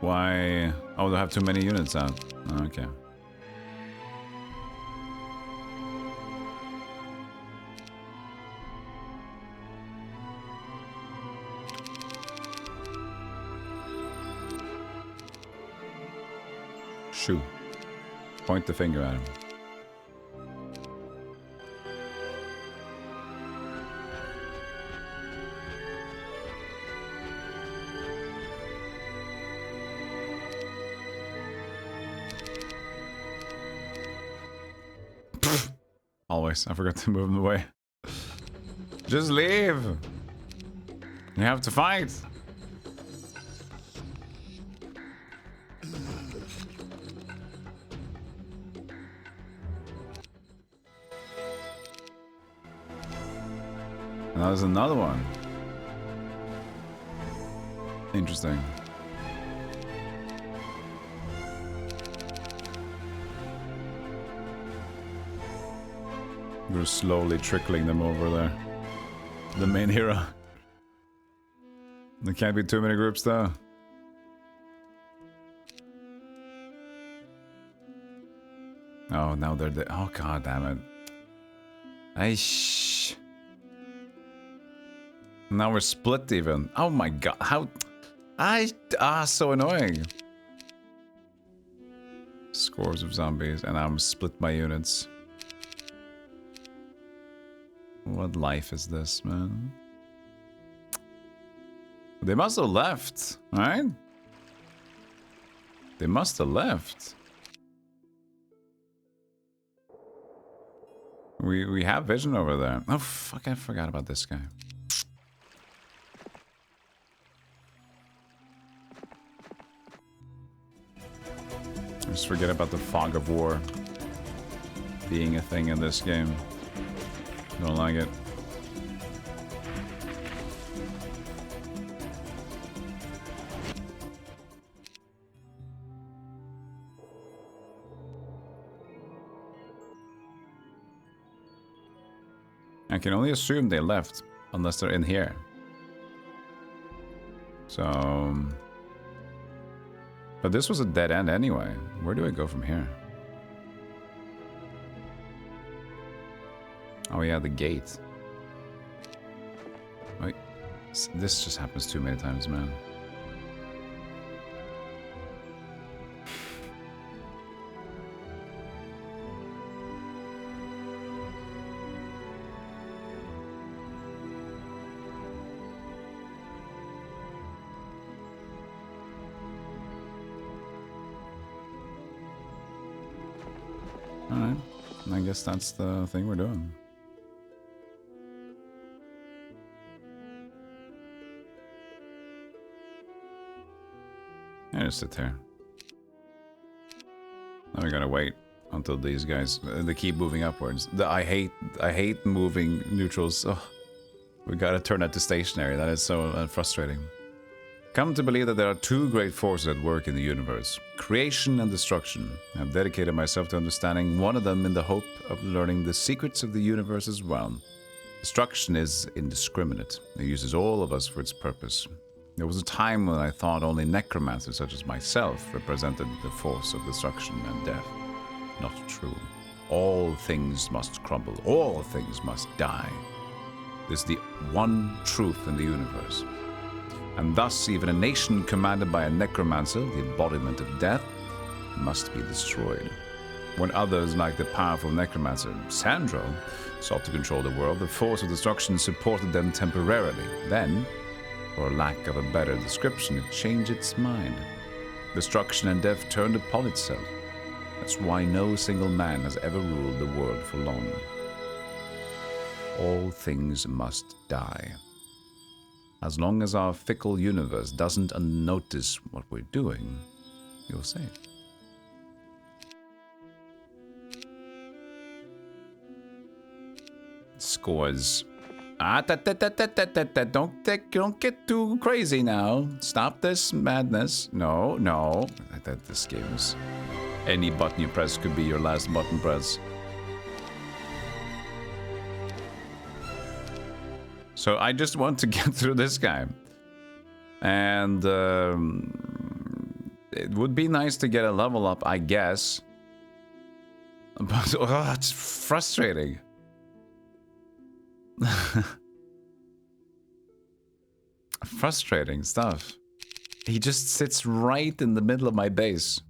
Why? Oh, they have too many units out. Okay. Shoo. Point the finger at him. Always. I forgot to move him away. Just leave. You have to fight. And there's another one. Interesting. We're slowly trickling them over there. The main hero. There can't be too many groups though. Oh, now they're the. Oh, god damn it. Aish. Now we're split even. Oh my god. How. So annoying. Scores of zombies, and I'm split my units. What life is this, man? They must have left, right? They must have left. We have vision over there. Oh fuck, I forgot about this guy. Just forget about the fog of war being a thing in this game. Don't like it. I can only assume they left unless they're in here. So... But this was a dead end anyway. Where do I go from here? Oh yeah, the gate. Wait, this just happens too many times, man. Alright, I guess that's the thing we're doing. I just sit here. Now we gotta wait until these guys they keep moving upwards. I hate moving neutrals. Oh, we gotta turn that to stationary. That is so frustrating. Come to believe that there are two great forces at work in the universe: creation and destruction. I've dedicated myself to understanding one of them in the hope of learning the secrets of the universe as well. Destruction is indiscriminate. It uses all of us for its purpose. There was a time when I thought only necromancers such as myself represented the force of destruction and death. Not true. All things must crumble. All things must die. This is the one truth in the universe. And thus, even a nation commanded by a necromancer, the embodiment of death, must be destroyed. When others, like the powerful necromancer Sandro, sought to control the world, the force of destruction supported them temporarily. Then, for lack of a better description, it changed its mind. Destruction and death turned upon itself. That's why no single man has ever ruled the world for long. All things must die. As long as our fickle universe doesn't unnotice what we're doing, you'll see. Scores. Don't get too crazy now. Stop this madness. No. This game is... Any button you press could be your last button press. So I just want to get through this guy. And it would be nice to get a level up, I guess. But it's frustrating. Frustrating stuff. He just sits right in the middle of my base.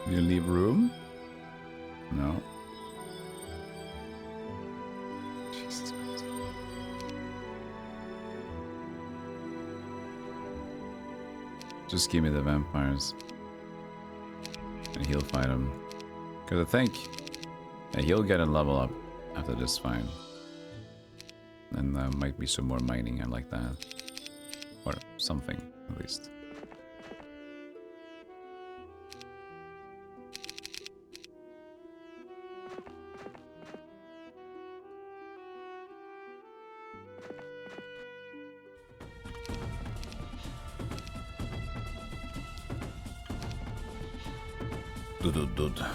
You leave room? No. Jesus Christ. Just give me the vampires. And he'll fight him. Because I think he'll get a level up after this fight. And there might be some more mining, I like that. Or something, at least. Dud.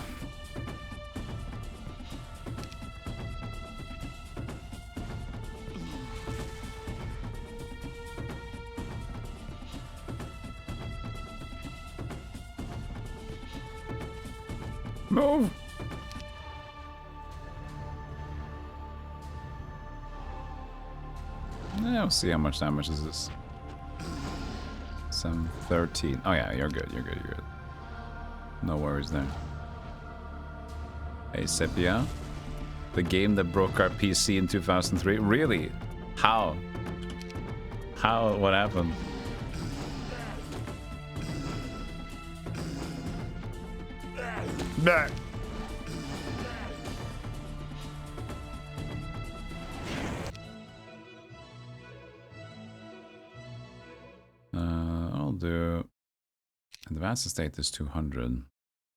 Move. Yeah, we'll see how much damage is this. 713. Oh yeah, you're good. You're good. No worries there. Hey, Sepia. The game that broke our PC in 2003? Really? How? What happened? Bah. I'll do... Advanced state is 200.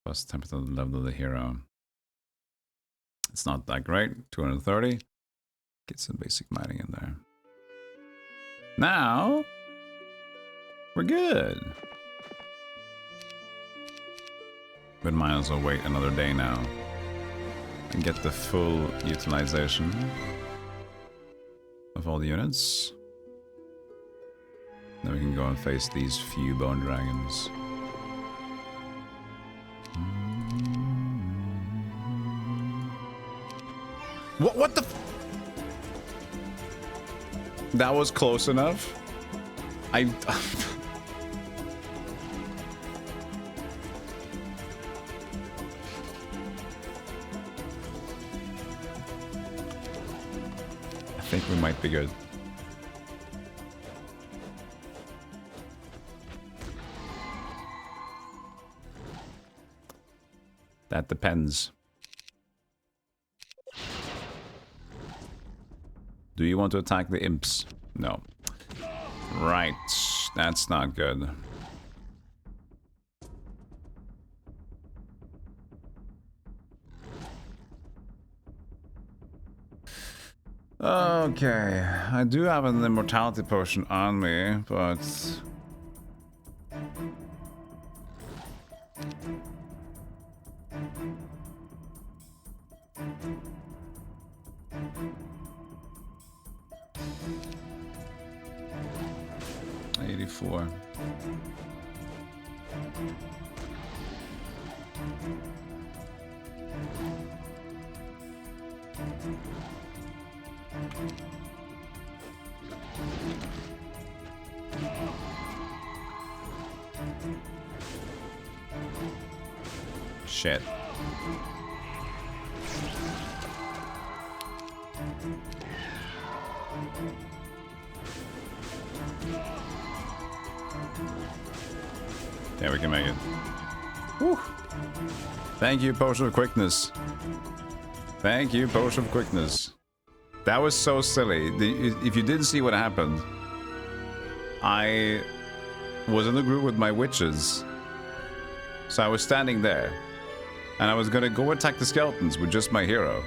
Plus 10% level of the hero. It's not that great. 230. Get some basic mining in there. Now, we're good. But might as well wait another day now and get the full utilization of all the units. Then we can go and face these few bone dragons. What the? That was close enough. I think we might be good. That depends. Do you want to attack the imps? No. Right. That's not good. Okay. I do have an immortality potion on me, but... $84. Shit. Yeah, we can make it. Woo. Thank you, Potion of Quickness. Thank you, Potion of Quickness. That was so silly. If you didn't see what happened, I was in a group with my witches. So I was standing there, and I was gonna go attack the skeletons with just my hero.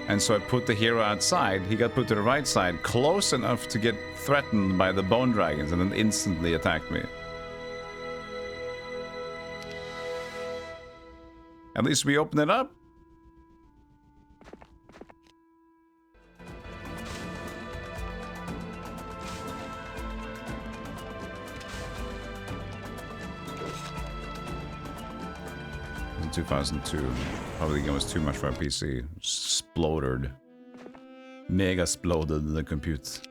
And so I put the hero outside, he got put to the right side, close enough to get threatened by the bone dragons, and then instantly attacked me. At least we opened it up. In 2002, probably the game was too much for our PC. Exploded. Mega exploded the compute.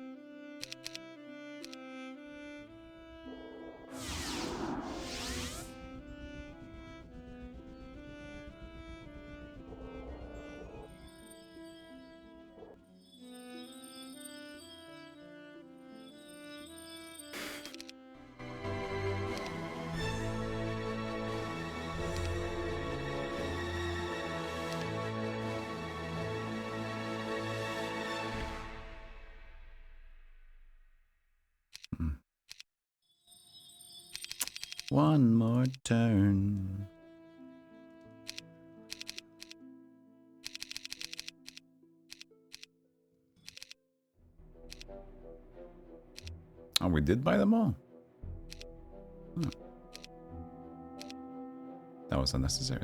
One more turn. Oh, we did buy them all. Hmm. That was unnecessary.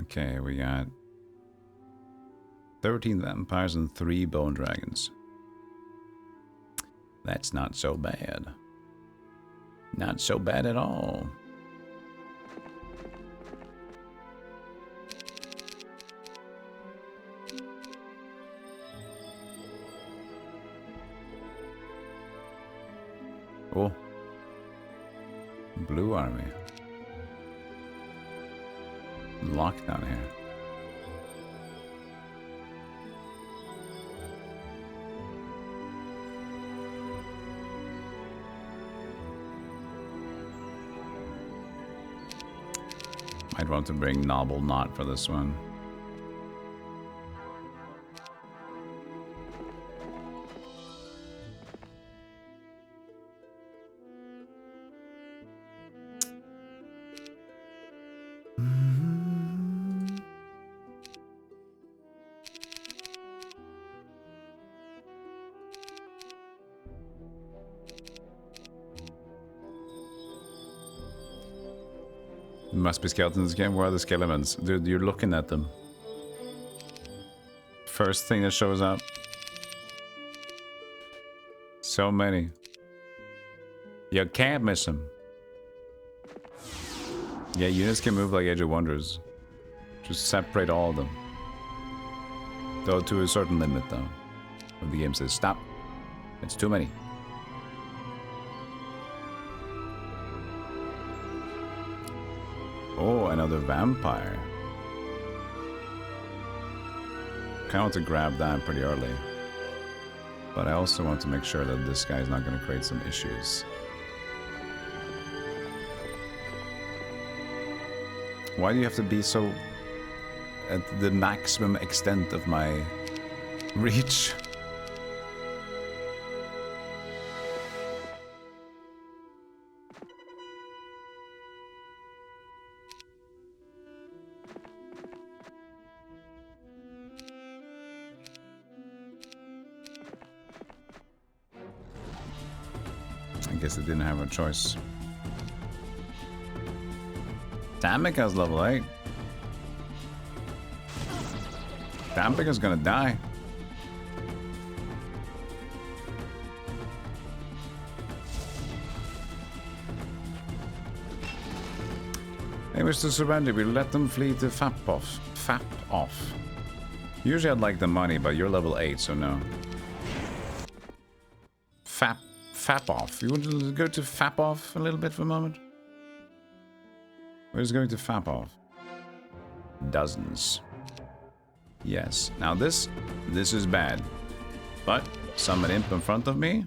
Okay, we got 13 vampires and 3 bone dragons. That's not so bad. Not so bad at all. Oh. Blue army. Lockdown here. I'd want to bring Noble Knot for this one. Must be skeletons in this game. Where are the skeletons? Dude, you're looking at them. First thing that shows up. So many. You can't miss them. Yeah, units can move like Age of Wonders. Just separate all of them. Though to a certain limit, though. When the game says stop. It's too many. Oh, another vampire. Kind of want to grab that pretty early. But I also want to make sure that this guy is not going to create some issues. Why do you have to be so at the maximum extent of my reach? I guess they didn't have a choice. Tamika's level 8. Tamika's gonna die. They wish to surrender. We let them flee to Fap off. Usually I'd like the money, but you're level 8, so no. Fap off. You want to go to Fap off a little bit for a moment? We're just going to Fap off. Dozens. Yes. Now this is bad. But summon imp in front of me.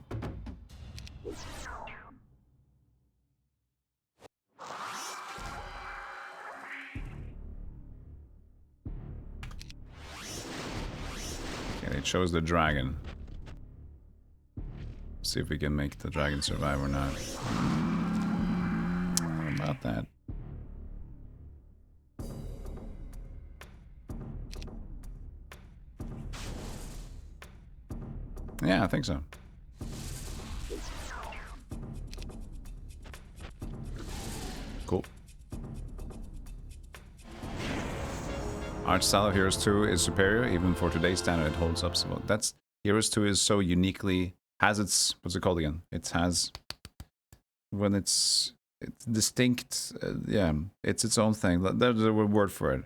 Okay, they chose the dragon. See if we can make the dragon survive or not. How about that? Yeah, I think so. Cool. Art style of Heroes 2 is superior, even for today's standard. It holds up. So that's Heroes 2 is so uniquely has its what's it called again? It has when it's distinct. Yeah, it's its own thing. There's a word for it,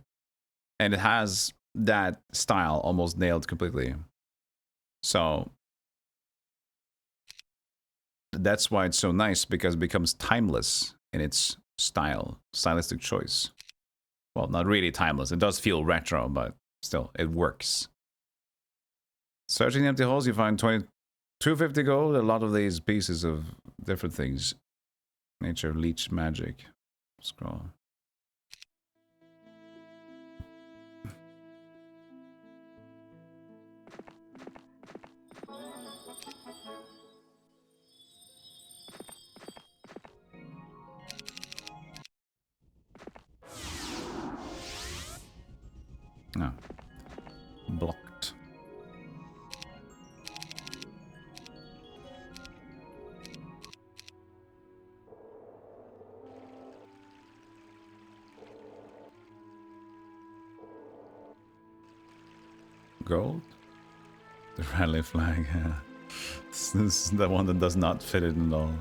and it has that style almost nailed completely. So that's why it's so nice, because it becomes timeless in its stylistic choice. Well, not really timeless. It does feel retro, but still, it works. Searching empty halls, you find 250 gold. A lot of these pieces of different things. Nature of leech magic. Scroll. No. Blocked. Gold? The rally flag, yeah. This is the one that does not fit it at all.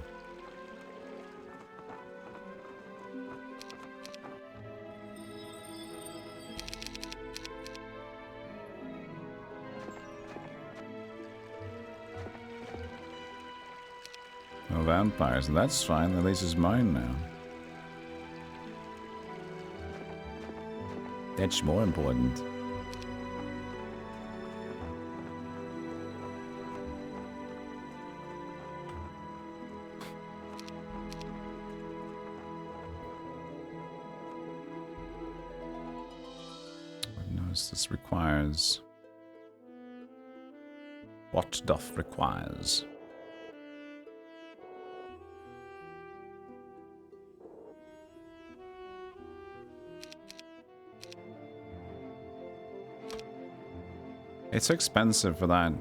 Oh, vampires. That's fine. At least it's mine now. That's more important. This requires... What doth requires? It's expensive for that.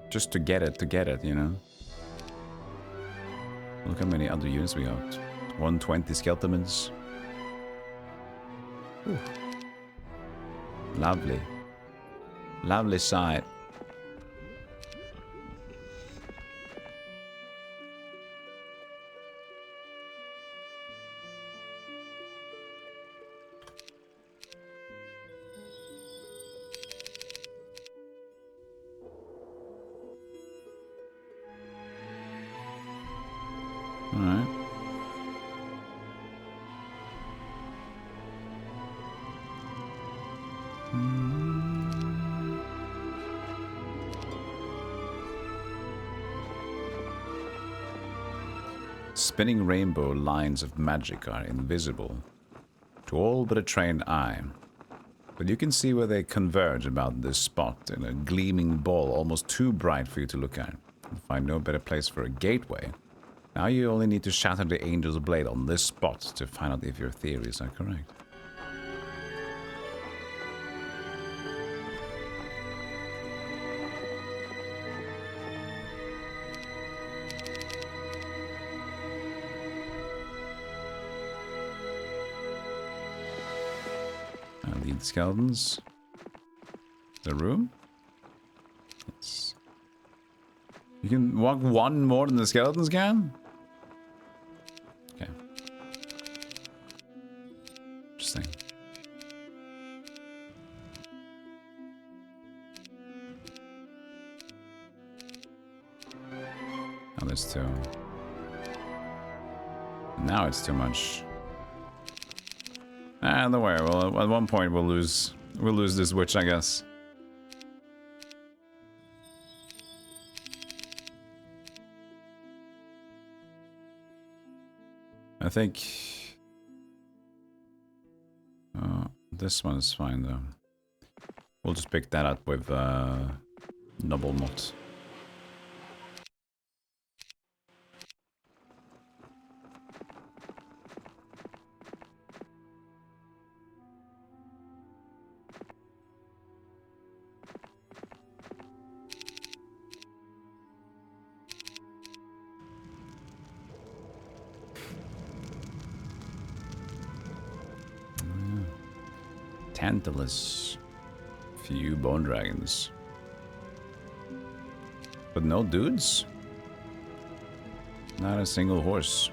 Just to get it, you know? Look how many other units we got. 120 skeletons. Ooh. Lovely. Lovely sight. Alright. Spinning rainbow lines of magic are invisible to all but a trained eye, but you can see where they converge about this spot in a gleaming ball almost too bright for you to look at. You'll find no better place for a gateway. Now you only need to shatter the Angel's Blade on this spot to find out if your theories are correct. Lead skeletons. The room? Yes. You can walk one more than the skeletons can? Okay. Interesting. Oh, there's two. Now it's too much. Ah, don't worry. Well, at one point we'll lose this witch, I guess. I think this one is fine though. We'll just pick that up with Noble Mott. Tantalus. Few bone dragons. But no dudes? Not a single horse.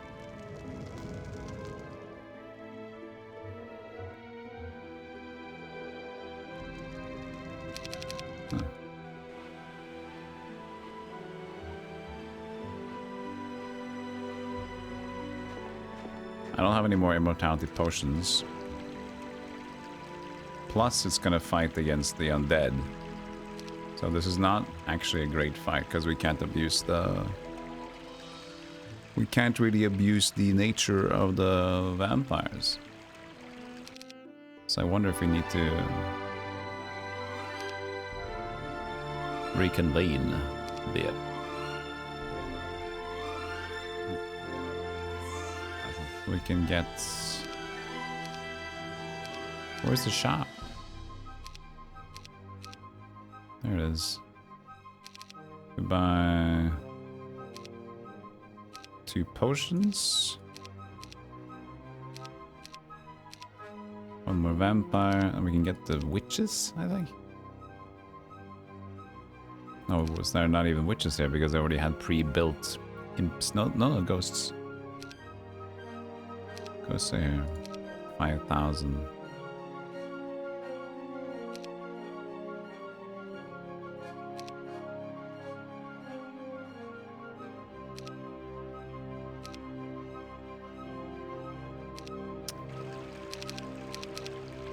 Huh. I don't have any more immortality potions. Plus, it's gonna fight against the undead. So this is not actually a great fight because we can't abuse the... We can't really abuse the nature of the vampires. So I wonder if we need to reconvene a bit. We can get... Where's the shop? There it is. We buy 2 potions. 1 more vampire, and we can get the witches, I think. No, was there not even witches here because I already had pre-built imps? No, ghosts. Ghosts are here. 5,000.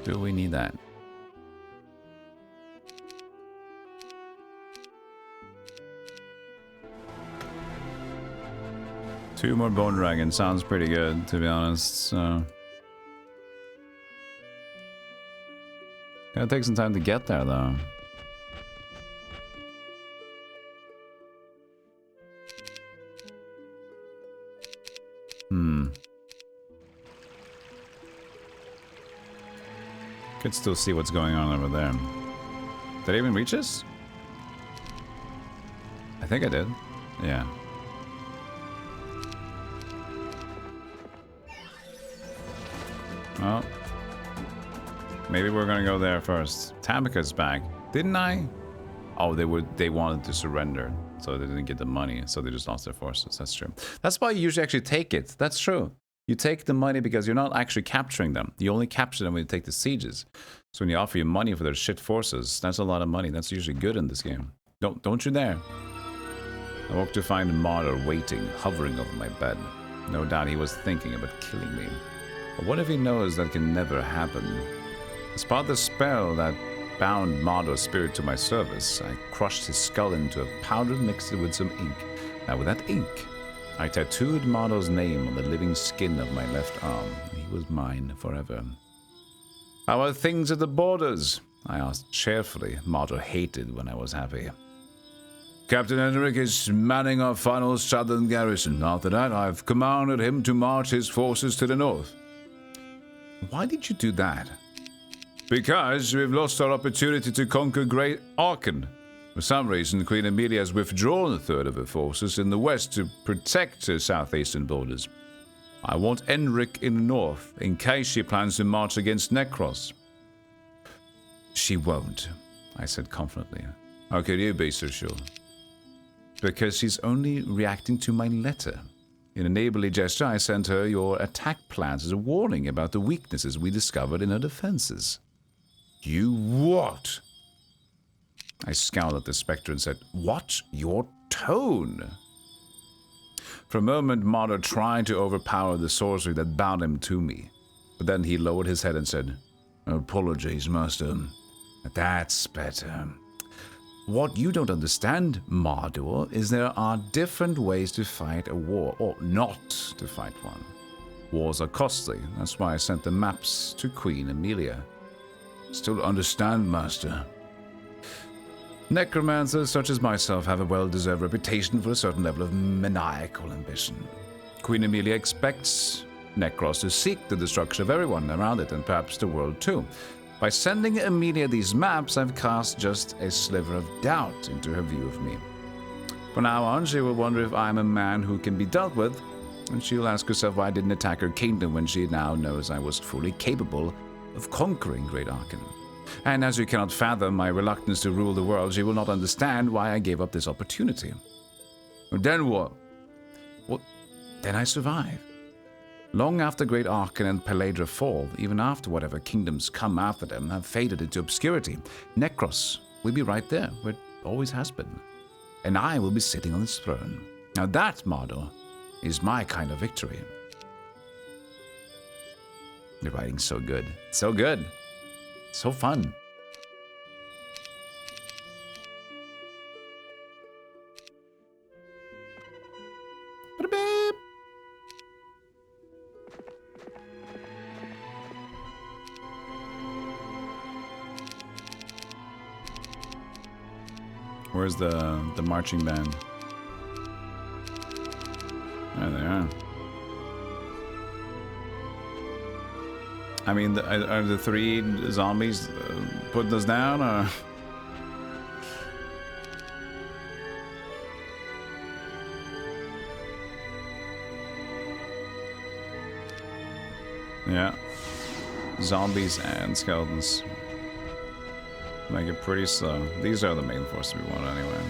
Do we need that? Two more bone dragons sounds pretty good, to be honest. So gonna take some time to get there, though. Could still see what's going on over there. Did I even reach this? I think I did. Yeah. Well, maybe we're gonna go there first. Tamika's back, didn't I? Oh, they wanted to surrender, so they didn't get the money, so they just lost their forces. That's true. That's why you usually actually take it. That's true. You take the money because you're not actually capturing them. You only capture them when you take the sieges. So when you offer you money for their shit forces, that's a lot of money. That's usually good in this game. Don't you dare. I woke to find Martyr waiting, hovering over my bed. No doubt he was thinking about killing me. But what if he knows that can never happen? As part of the spell that bound Martyr's spirit to my service, I crushed his skull into a powder and mixed it with some ink. Now with that ink, I tattooed Mardo's name on the living skin of my left arm. He was mine forever. How are things at the borders? I asked cheerfully. Mardo hated when I was happy. Captain Henrik is manning our final southern garrison. After that, I've commanded him to march his forces to the north. Why did you do that? Because we've lost our opportunity to conquer Great Aachen. For some reason, Queen Emilia has withdrawn a third of her forces in the west to protect her southeastern borders. I want Henrik in the north, in case she plans to march against Necros. She won't, I said confidently. How could you be so sure? Because she's only reacting to my letter. In a neighborly gesture, I sent her your attack plans as a warning about the weaknesses we discovered in her defenses. You what? I scowled at the spectre and said, "What's your tone?" For a moment, Martyr tried to overpower the sorcery that bound him to me. But then he lowered his head and said, "Apologies, Master. That's better. What you don't understand, Mardur, is there are different ways to fight a war, or not to fight one. Wars are costly. That's why I sent the maps to Queen Emilia." Still understand, Master. Necromancers such as myself have a well-deserved reputation for a certain level of maniacal ambition. Queen Emilia expects Necros to seek the destruction of everyone around it, and perhaps the world too. By sending Emilia these maps, I've cast just a sliver of doubt into her view of me. From now on, she will wonder if I'm a man who can be dealt with, and she'll ask herself why I didn't attack her kingdom when she now knows I was fully capable of conquering Great Aachen. And as you cannot fathom my reluctance to rule the world, she will not understand why I gave up this opportunity. Then what? Well, then I survive. Long after Great Aachen and Peladra fall, even after whatever kingdoms come after them have faded into obscurity, Necros will be right there, where it always has been. And I will be sitting on his throne. Now that, Mardo, is my kind of victory. The writing's so good. So good. So fun. Where's the marching band? There they are. I mean, are the 3 zombies putting us down, or? Yeah. Zombies and skeletons. Make it pretty slow. These are the main forces we want anyway.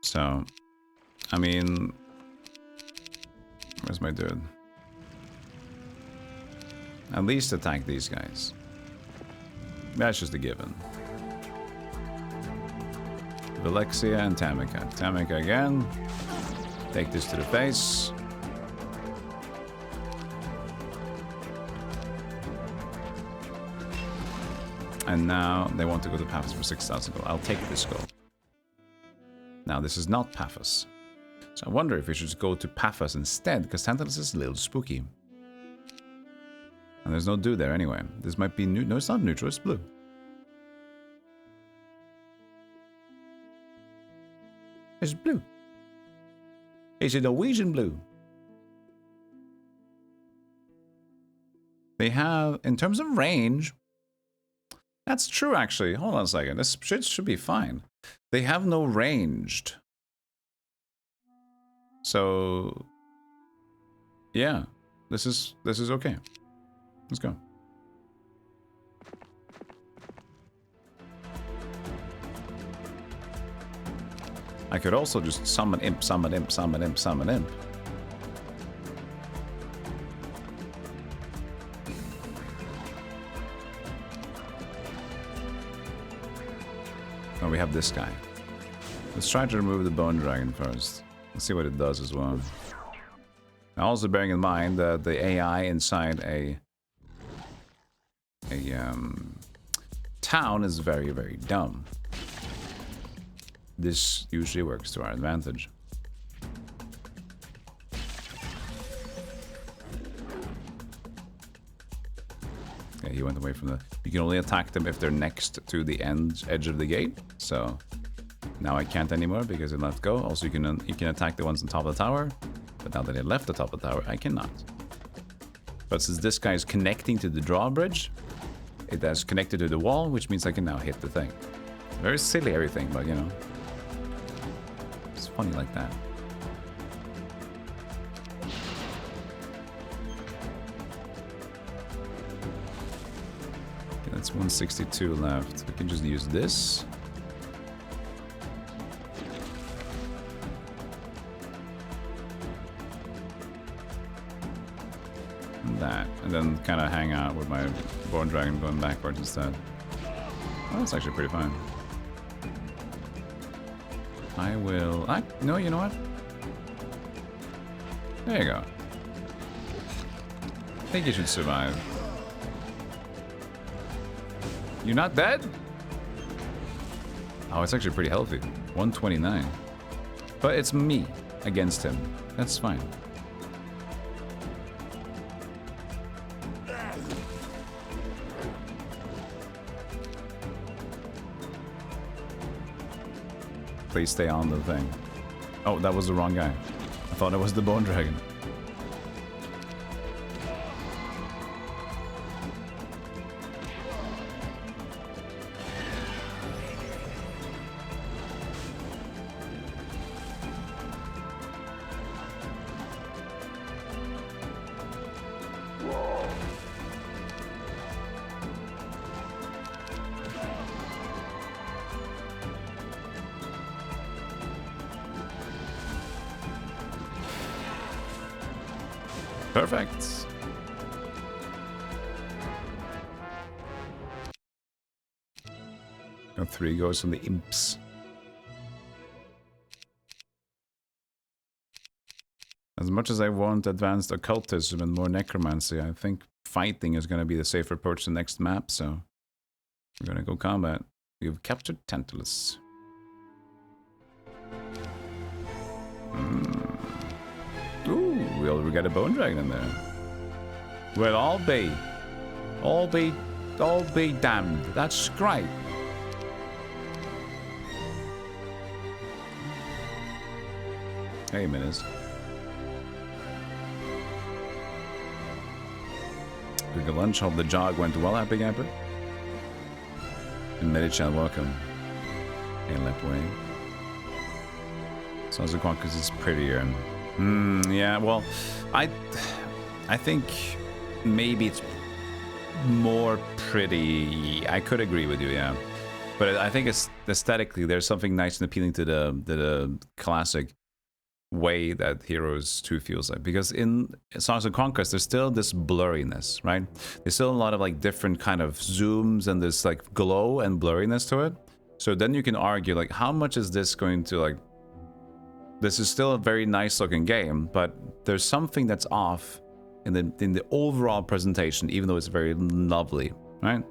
So, I mean, where's my dude? At least attack these guys. That's just a given. Alexia and Tamika. Tamika again. Take this to the face. And now they want to go to Paphos for 6,000 gold. I'll take this gold. Now this is not Paphos. So I wonder if we should go to Paphos instead, because Tantalus is a little spooky. And there's no dude there anyway. This might be new. No, it's not neutral, it's blue. It's blue. It's a Norwegian blue. They have, in terms of range, that's true actually. Hold on a second. This should be fine. They have no ranged. So, yeah, this is okay. Let's go. I could also just summon imp, summon imp, summon imp, summon imp. Oh, we have this guy. Let's try to remove the bone dragon first. Let's see what it does as well. Now, also bearing in mind that the AI inside a town is very, very dumb. This usually works to our advantage. Okay, he went away from the... You can only attack them if they're next to the edge of the gate. So now I can't anymore because it let go. Also, you can attack the ones on top of the tower. But now that it left the top of the tower, I cannot. But since this guy is connecting to the drawbridge, it has connected to the wall, which means I can now hit the thing. Very silly everything, but you know. It's funny like that. Okay, that's 162 left. We can just use this. And that. And then kind of hang out with my Born Dragon going backwards instead. Oh, that's actually pretty fine. I will... no, you know what? There you go. I think you should survive. You're not dead? Oh, it's actually pretty healthy. 129. But it's me against him. That's fine. Please stay on the thing. Oh, that was the wrong guy. I thought it was the Bone Dragon. Perfect. Got 3 goes from the imps. As much as I want advanced occultism and more necromancy, I think fighting is going to be the safer approach to the next map, so we're going to go combat. You've captured Tantalus. Ooh, we got a Bone Dragon in there. Well, I'll be I'll be damned. That's great. Hey, Minis. Took a lunch. Hope the jog went well. Happy Gapper. And Medichan, welcome. Hey, Lepway. Sounds like because it's prettier. Yeah, well, I think maybe it's more pretty. I could agree with you, yeah. But I think it's aesthetically there's something nice and appealing to the classic way that Heroes 2 feels like, because in Songs of Conquest there's still this blurriness, right? There's still a lot of like different kind of zooms and this like glow and blurriness to it. So then you can argue like how much is this going to like, this is still a very nice looking game, but there's something that's off in the overall presentation, even though it's very lovely, right?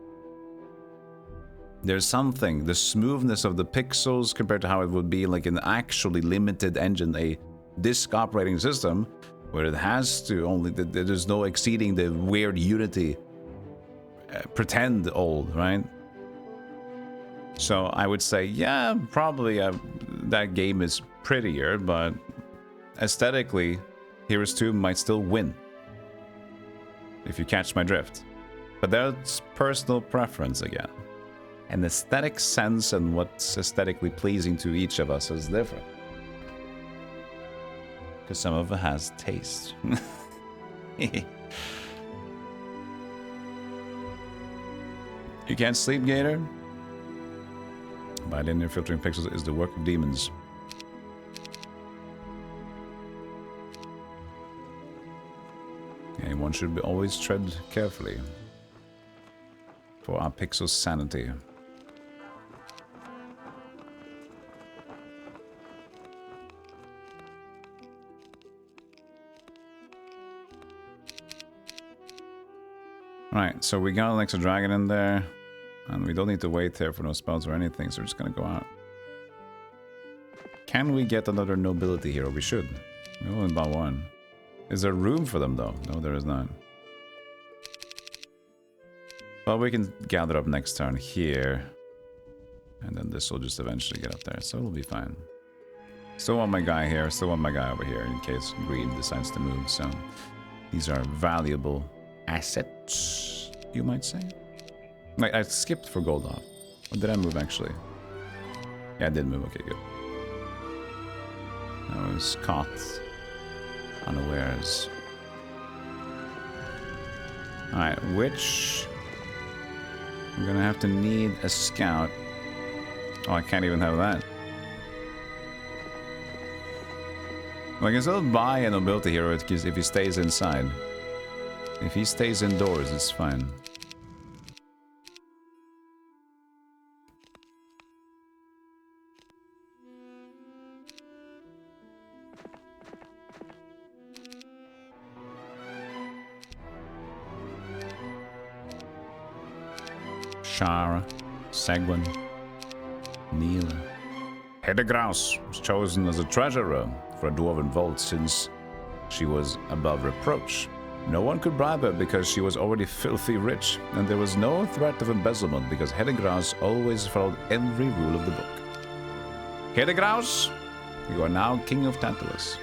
There's something, the smoothness of the pixels compared to how it would be like an actually limited engine, a disk operating system, where it has to only, there's no exceeding the weird Unity pretend old, right? So I would say, yeah, probably that game is prettier, but aesthetically, Heroes 2 might still win, if you catch my drift. But that's personal preference again. An aesthetic sense and what's aesthetically pleasing to each of us is different. Because some of it has taste. You can't sleep, Gator? Bilinear filtering pixels is the work of demons. And one should always tread carefully for our pixel sanity. Right, so we got an extra dragon in there, and we don't need to wait there for no spells or anything, so we're just gonna go out. Can we get another nobility hero? We should. We only bought one. Is there room for them though? No, there is not. Well, we can gather up next turn here, and then this will just eventually get up there, so it'll be fine. Still want my guy here, still want my guy over here in case green decides to move, so these are valuable assets, you might say. Like, I skipped for gold off. Or did I move actually? Yeah, I did move. Okay, good. I was caught unawares. Alright, which... I'm gonna have to need a scout. Oh, I can't even have that. Well, I can still buy a nobility hero if he stays inside. If he stays indoors, it's fine. Shara, Segwin, Neela. Hedegraus was chosen as a treasurer for a dwarven vault since she was above reproach. No one could bribe her because she was already filthy rich, and there was no threat of embezzlement because Hedegraus always followed every rule of the book. Hedegraus, you are now king of Tantalus.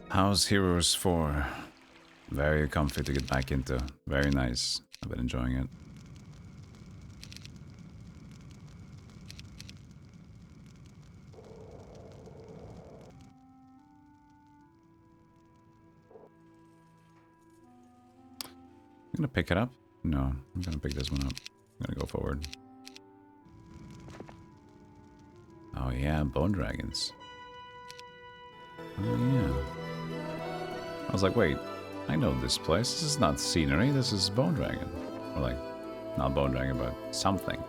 How's Heroes 4? Very comfy to get back into. Very nice. I've been enjoying it. I'm gonna pick it up? No, I'm gonna pick this one up. I'm gonna go forward. Oh yeah, bone dragons. Oh yeah. I was like, wait, I know this place. This is not scenery, this is Bone Dragon. Or like, Not bone dragon, but something.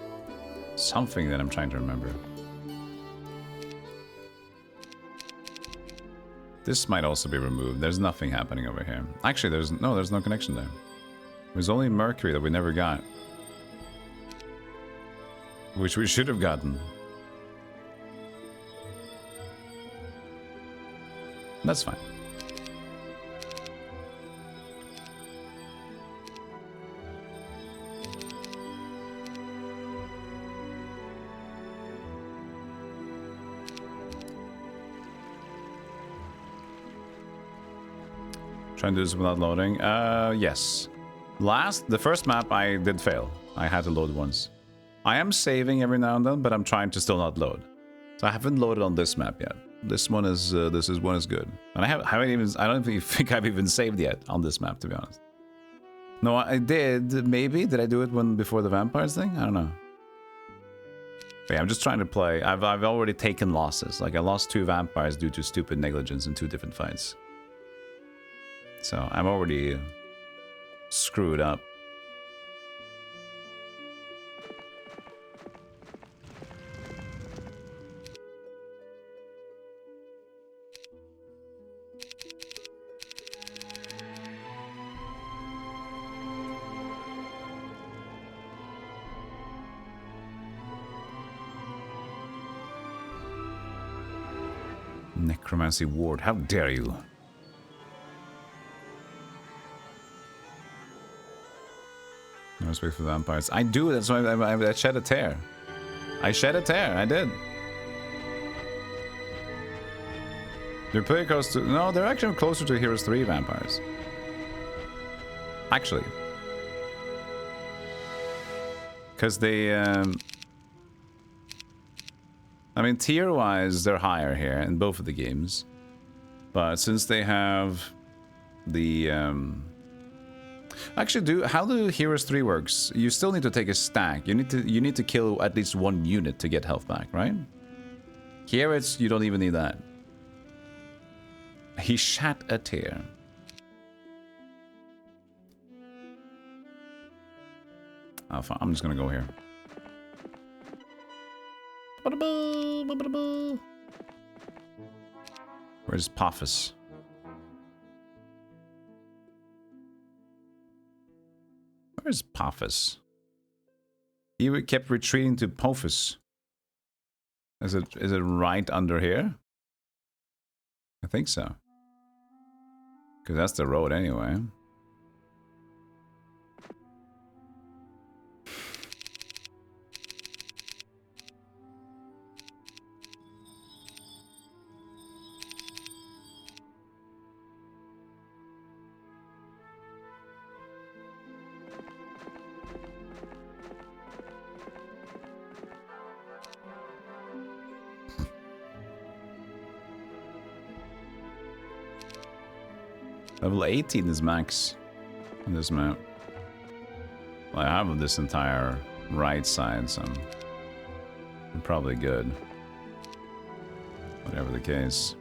Something that I'm trying to remember. This might also be removed. There's nothing happening over here. Actually, there's no connection there. There's only Mercury that we never got. Which we should have gotten. That's fine. Trying to do this without loading. Yes. The first map I did fail. I had to load once. I am saving every now and then, but I'm trying to still not load. So I haven't loaded on this map yet. This one is good. And I don't even think I've even saved yet on this map, to be honest. No, I did. Maybe. Did I do it before the vampires thing? I don't know. But yeah, I'm just trying to play. I've already taken losses. Like I lost 2 vampires due to stupid negligence in 2 different fights. So I'm already screwed up. Necromancy ward, how dare you? No respect for vampires. I do, that's why I shed a tear. I shed a tear, I did. They're pretty close to... No, they're actually closer to Heroes 3 vampires. Actually. Because they... I mean, tier-wise, they're higher here in both of the games. But since they have the... Actually, how do Heroes 3 works? You still need to take a stack. You need to kill at least 1 unit to get health back, right? Here, you don't even need that. He shat a tear. Oh, fine. I'm just gonna go here. Where's Pophis? Where's Pophis? He kept retreating to Pophis. Is it right under here? I think so. Because that's the road anyway. Level 18 is max on this map. Well, I have this entire right side, so I'm probably good. Whatever the case.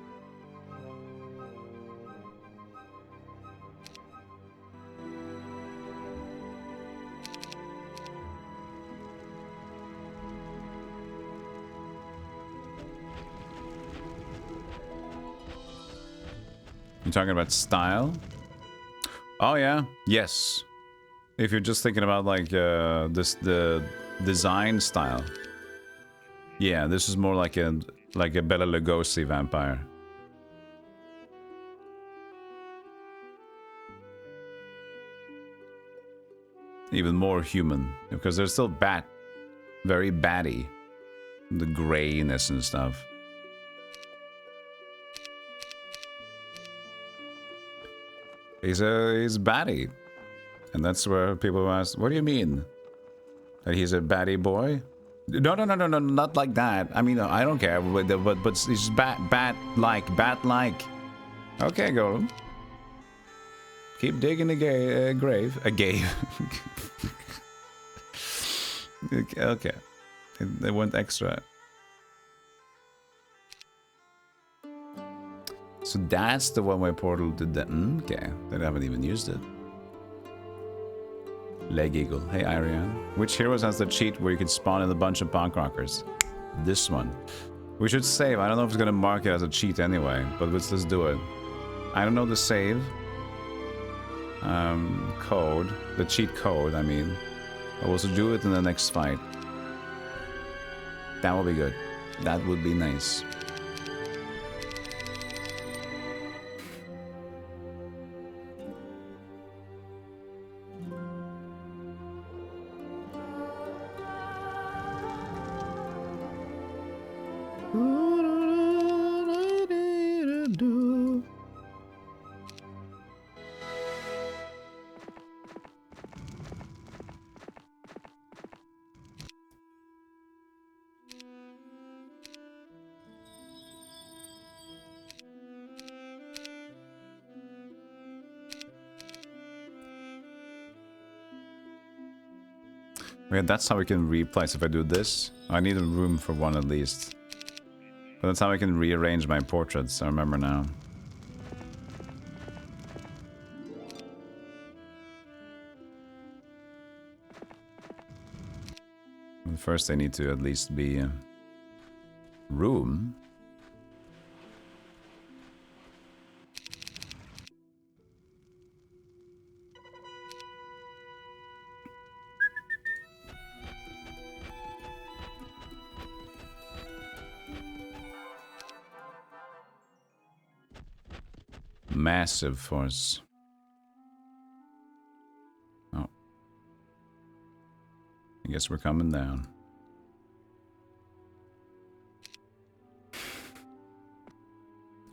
You talking about style? Oh yeah, yes. If you're just thinking about like the design style, yeah, this is more like a Bela Lugosi vampire. Even more human because they're still very batty, the grayness and stuff. He's batty. And that's where people ask, what do you mean? That he's a batty boy? No, not like that. I mean, I don't care, but he's bat-like. Okay, Golem. Keep digging a grave. A cave. Okay. They went extra. So that's the one-way portal to the... Okay, they haven't even used it. Leg Eagle. Hey, Ariane. Which heroes has the cheat where you can spawn in a bunch of punk rockers? This one. We should save. I don't know if it's gonna mark it as a cheat anyway, but let's do it. I don't know the save. Code. The cheat code, I mean. I will also do it in the next fight. That would be good. That would be nice. Okay, that's how we can replace. If I do this, I need a room for one at least. But that's how I can rearrange my portraits, I remember now. But first they need to at least be room. Massive force. Oh. I guess we're coming down.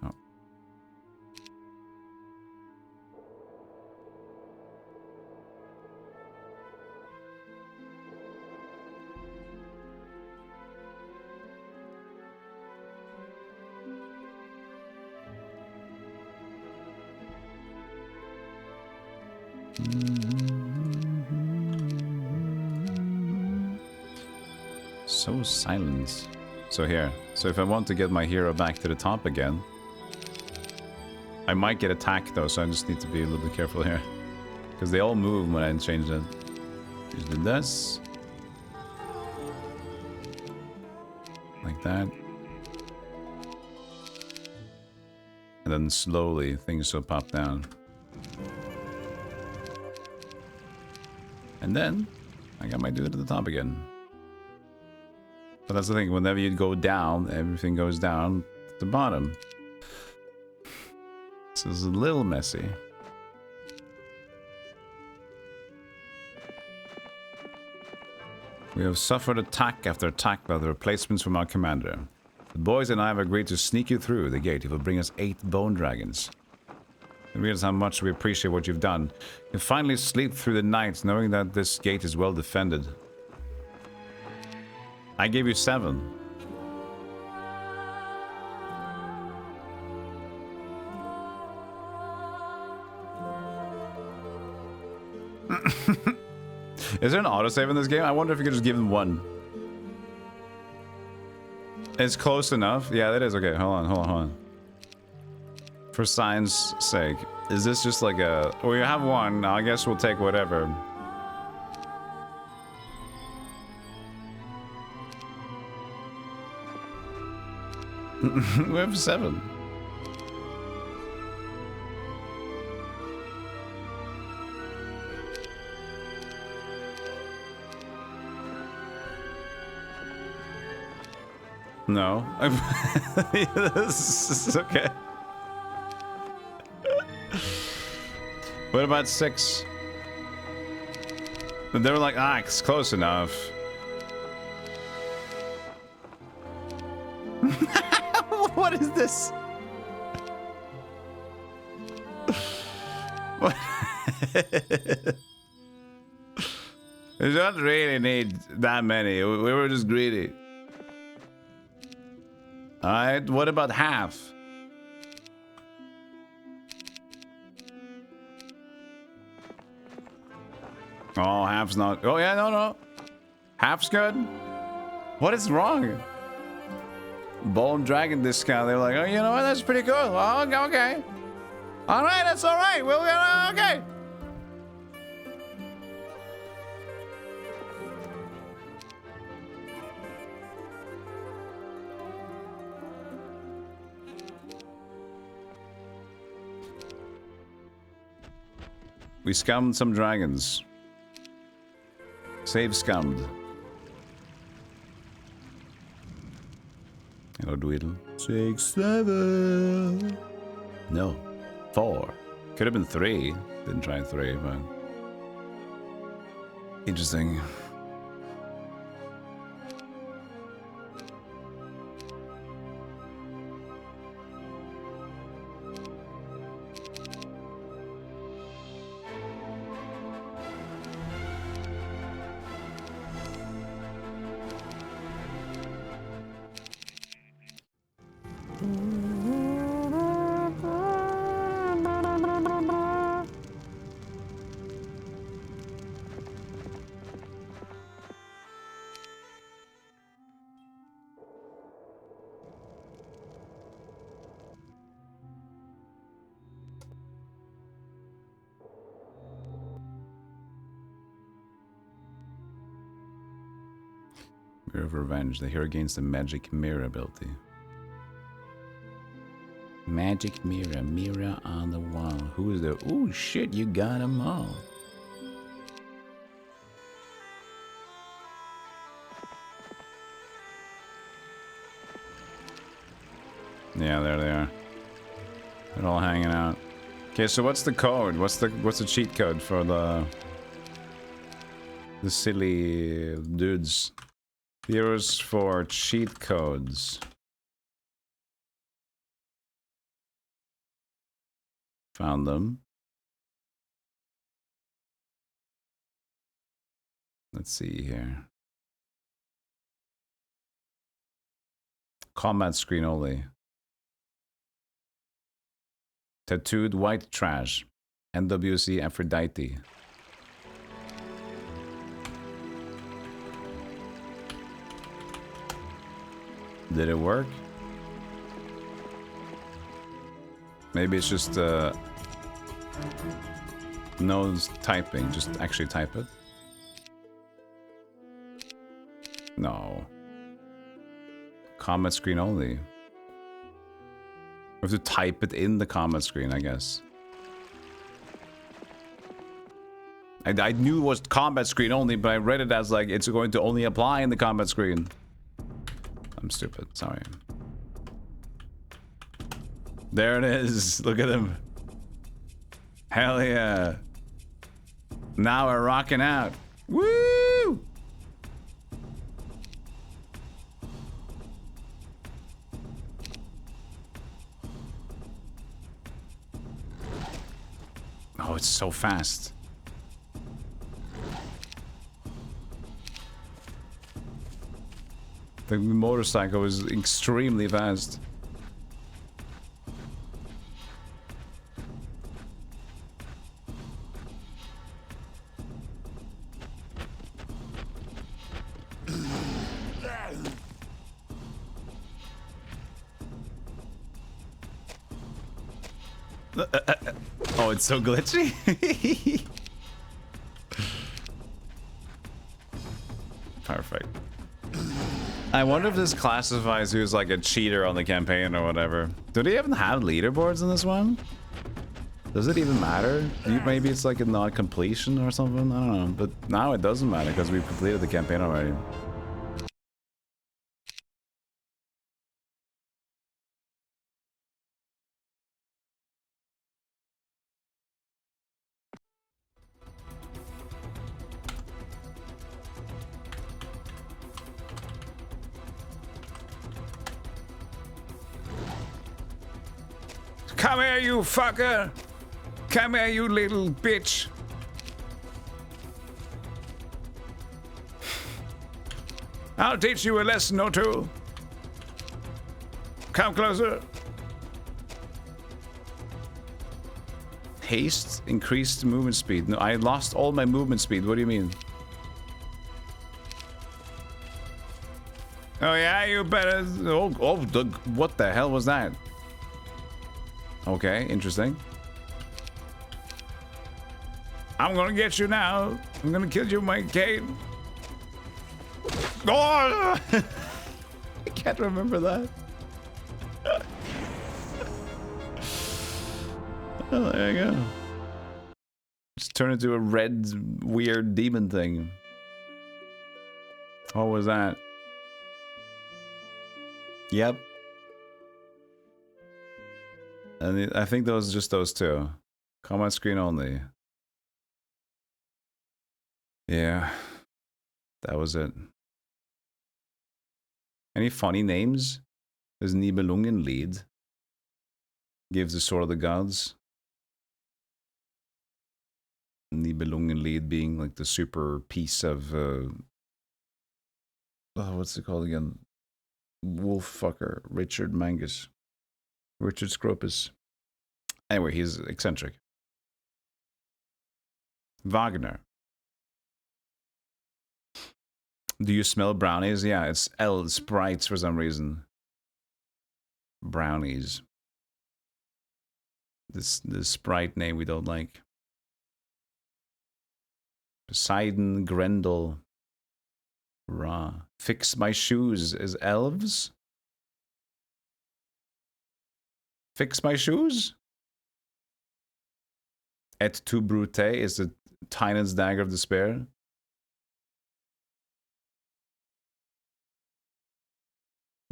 Oh. So silent. So here. So if I want to get my hero back to the top again, I might get attacked though, so I just need to be a little bit careful here. Because they all move when I change it. Just do this. Like that. And then slowly things will pop down. And then I might do it at the top again. But that's the thing, whenever you go down, everything goes down at the bottom. This is a little messy. We have suffered attack after attack by the replacements from our commander. The boys and I have agreed to sneak you through the gate. It will bring us 8 bone dragons. You realize how much we appreciate what you've done. You can finally sleep through the night knowing that this gate is well defended. I gave you 7. Is there an autosave in this game? I wonder if you could just give them 1. It's close enough. Yeah, that is. Okay, hold on. For science sake. Is this just like a... Well, you have 1. I guess we'll take whatever. We have 7. No. This is okay. What about 6? They were like, it's close enough. What is this? What? We don't really need that many. We were just greedy. Alright, what about half? Oh, half's not... Oh, yeah, no. Half's good. What is wrong? Bone Dragon discount. They were like, oh, you know what? That's pretty cool. Oh, okay. All right, that's all right. We'll get okay. We scummed some dragons. Save scummed. Hello, Dweedle. 6, 7. No. 4. Could have been 3. Didn't try 3, but... Interesting. Mirror of Revenge. The hero gains the Magic Mirror ability. Magic Mirror. Mirror on the wall. Who is the... Oh shit, you got them all. Yeah, there they are. They're all hanging out. Okay, so what's the code? What's the cheat code for the silly dudes? Heroes for cheat codes. Found them. Let's see here. Combat screen only. Tattooed white trash. NWC Aphrodite. Did it work? Maybe it's just no typing, just actually type it. No. Comment screen only. We have to type it in the comment screen, I guess. I knew it was combat screen only, but I read it as like it's going to only apply in the combat screen. I'm stupid, sorry. There it is. Look at him. Hell yeah. Now we're rocking out. Woo! Oh, it's so fast. The motorcycle is extremely fast. Oh, it's so glitchy. Perfect. I wonder if this classifies who's like a cheater on the campaign or whatever. Do they even have leaderboards in this one? Does it even matter? Maybe it's like a non-completion or something? I don't know. But now it doesn't matter because we've completed the campaign already. Come here, you fucker! Come here, you little bitch! I'll teach you a lesson or two. Come closer. Haste, increased movement speed. No, I lost all my movement speed. What do you mean? Oh yeah, you better... Oh, what the hell was that? Okay, interesting. I'm gonna get you now. I'm gonna kill you, my Kate. Oh! I can't remember that. Oh, there you go. Just turned into a red, weird demon thing. What was that? Yep. And I think those just those two. Comment screen only. Yeah. That was it. Any funny names? There's Nibelungenlied. Gives the Sword of the Gods. Nibelungenlied being like the super piece of what's it called again? Wolf fucker. Richard Mangus. Richard Scropus. Anyway, he's eccentric. Wagner. Do you smell brownies? Yeah, it's L sprites for some reason. Brownies. This sprite name we don't like. Poseidon, Grendel. Ra. Fix my shoes is elves? Fix my shoes? Et tu brute is the Tynan's Dagger of Despair.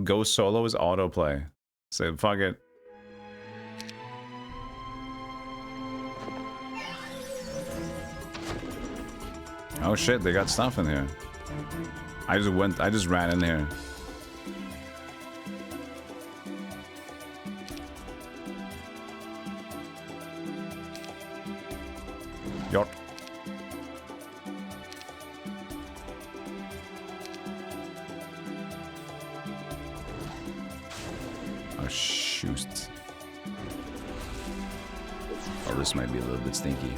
Go solo is autoplay. So fuck it. Oh shit, they got stuff in here. I just ran in here. Yacht. Oh shoot. Oh, this might be a little bit stinky.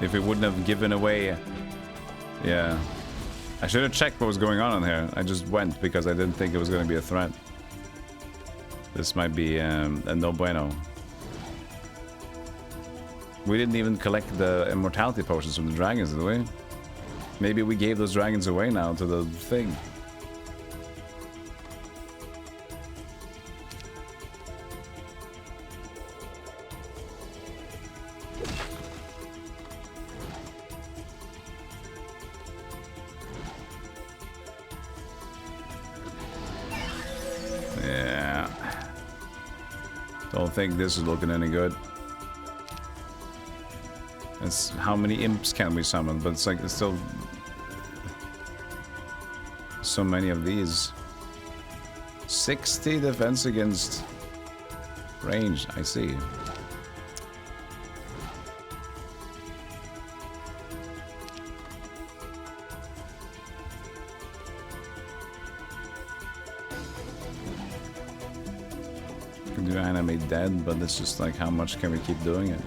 If it wouldn't have given away... Yeah. I should have checked what was going on in here. I just went because I didn't think it was going to be a threat. This might be a no bueno. We didn't even collect the immortality potions from the dragons, did we? Maybe we gave those dragons away now to the thing. Yeah. Don't think this is looking any good. It's how many imps can we summon, but it's like it's still so many of these. 60 defense against range, I see. Can do animate dead, but it's just like how much can we keep doing it?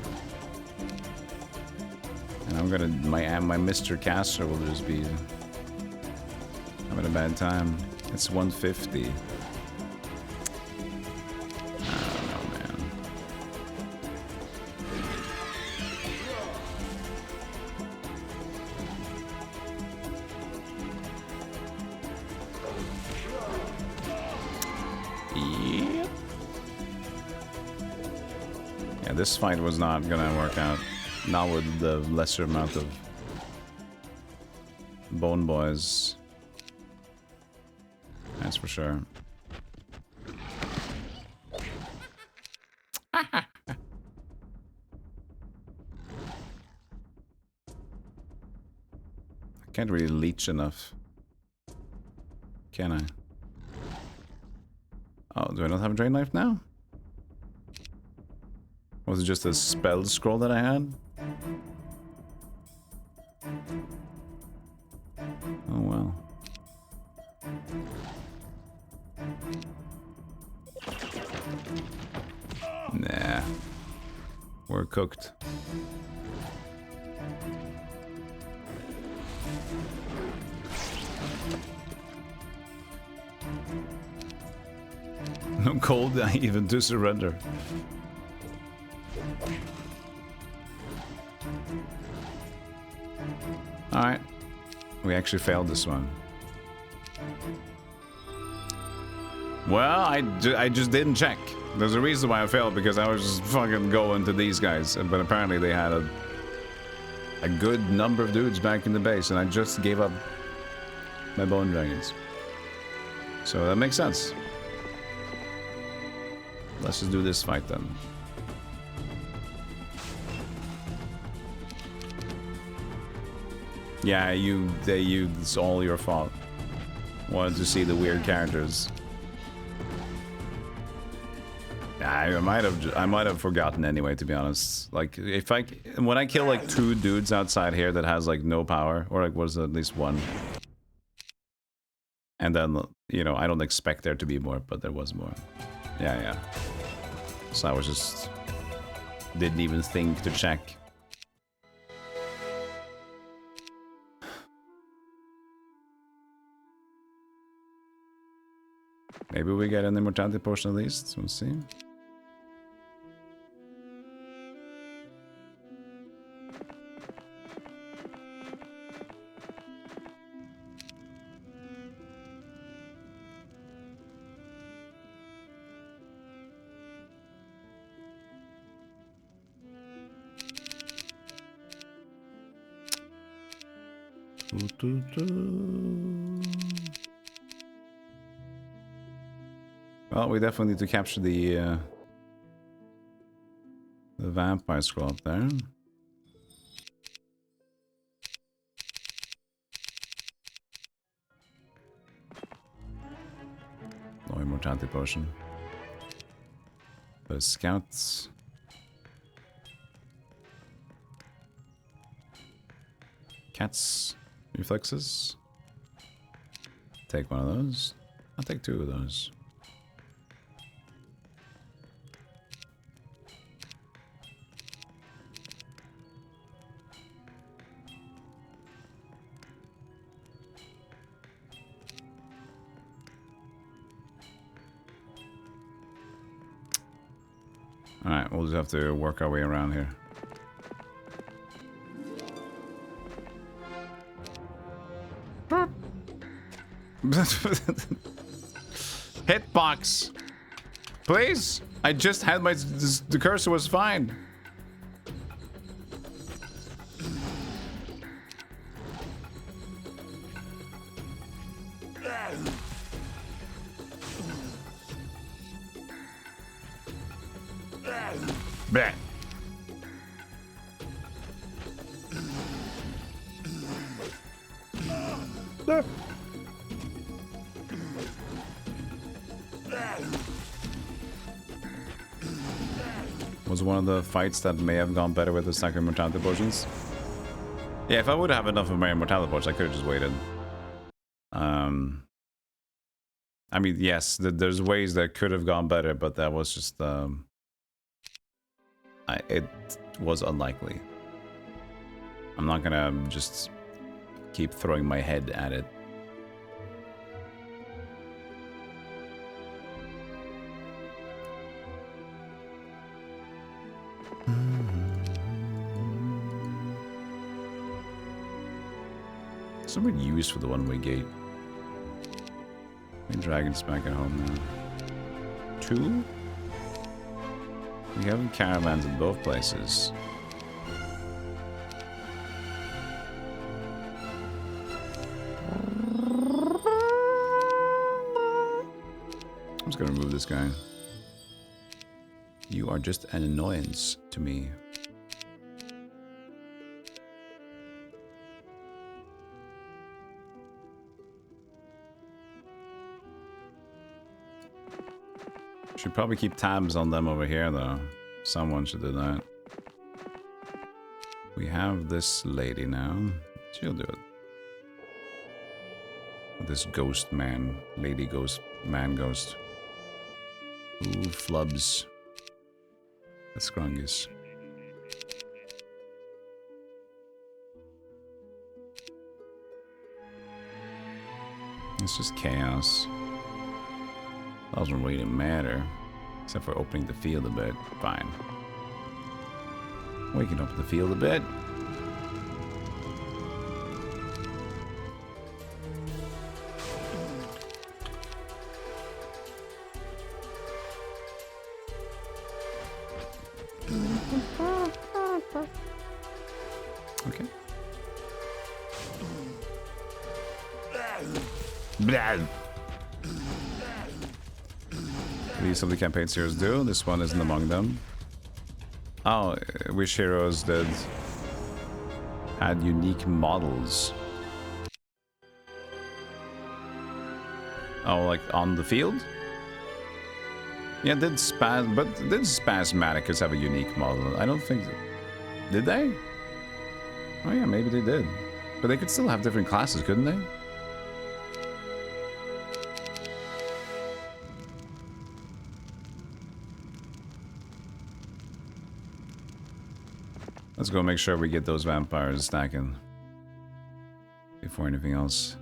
And I'm gonna my Mr. Caster will just be having a bad time. It's 150. I don't know, man. Yep. Yeah, this fight was not gonna work out. Not with the lesser amount of bone boys. That's for sure. I can't really leech enough. Can I? Oh, do I not have a drain knife now? Was it just a spell scroll that I had? Oh well. Nah. We're cooked. No cold even to surrender. Alright. We actually failed this one. Well, I just didn't check. There's a reason why I failed, because I was just fucking going to these guys. But apparently they had a good number of dudes back in the base, and I just gave up my bone dragons. So that makes sense. Let's just do this fight then. Yeah, it's all your fault. Wanted to see the weird characters. I might have forgotten anyway, to be honest. Like, when I kill like 2 dudes outside here that has like no power, or like was at least 1, and then, you know, I don't expect there to be more, but there was more. Yeah. So I was just didn't even think to check. Maybe we get an immortality potion at least. We'll see. Well, we definitely need to capture the vampire scroll up there. No immortality potion. The scouts. Cats. Reflexes. Take one of those. I'll take 2 of those. Alright, we'll just have to work our way around here. Hitbox! Please? I just had my... the cursor was fine. Bleh. Was one of the fights that may have gone better with the stack of immortality potions. Yeah, if I would have enough of my immortality potions, I could have just waited. I mean, yes, there's ways that could have gone better, but that was just it was unlikely. I'm not gonna just keep throwing my head at it. Some good use for the one-way gate. My dragon's back at home now. 2? We have caravans in both places. I'm just gonna remove this guy. You are just an annoyance to me. Should probably keep tabs on them over here, though. Someone should do that. We have this lady now. She'll do it. This ghost man. Lady ghost. Man ghost. Ooh, flubs. That's Scrungus. It's just chaos. Doesn't really matter. Except for opening the field a bit. Fine. We can open the field a bit. Blah. These of the campaign's heroes do. This one isn't among them. Oh, which heroes did had unique models? Oh, like on the field? Yeah, did Spasmaticus have a unique model? I don't think... Did they? Oh yeah, maybe they did. But they could still have different classes, couldn't they? Let's go make sure we get those vampires stacking before anything else.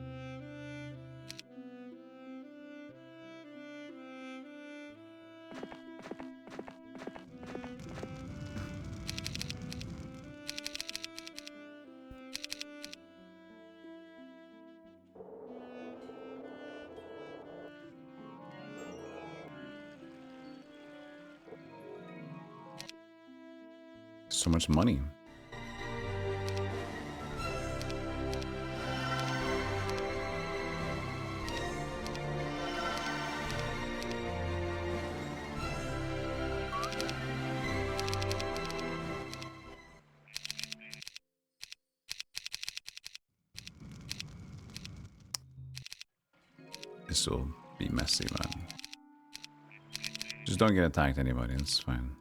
So much money. This will be messy, man. Just don't get attacked, anybody. It's fine.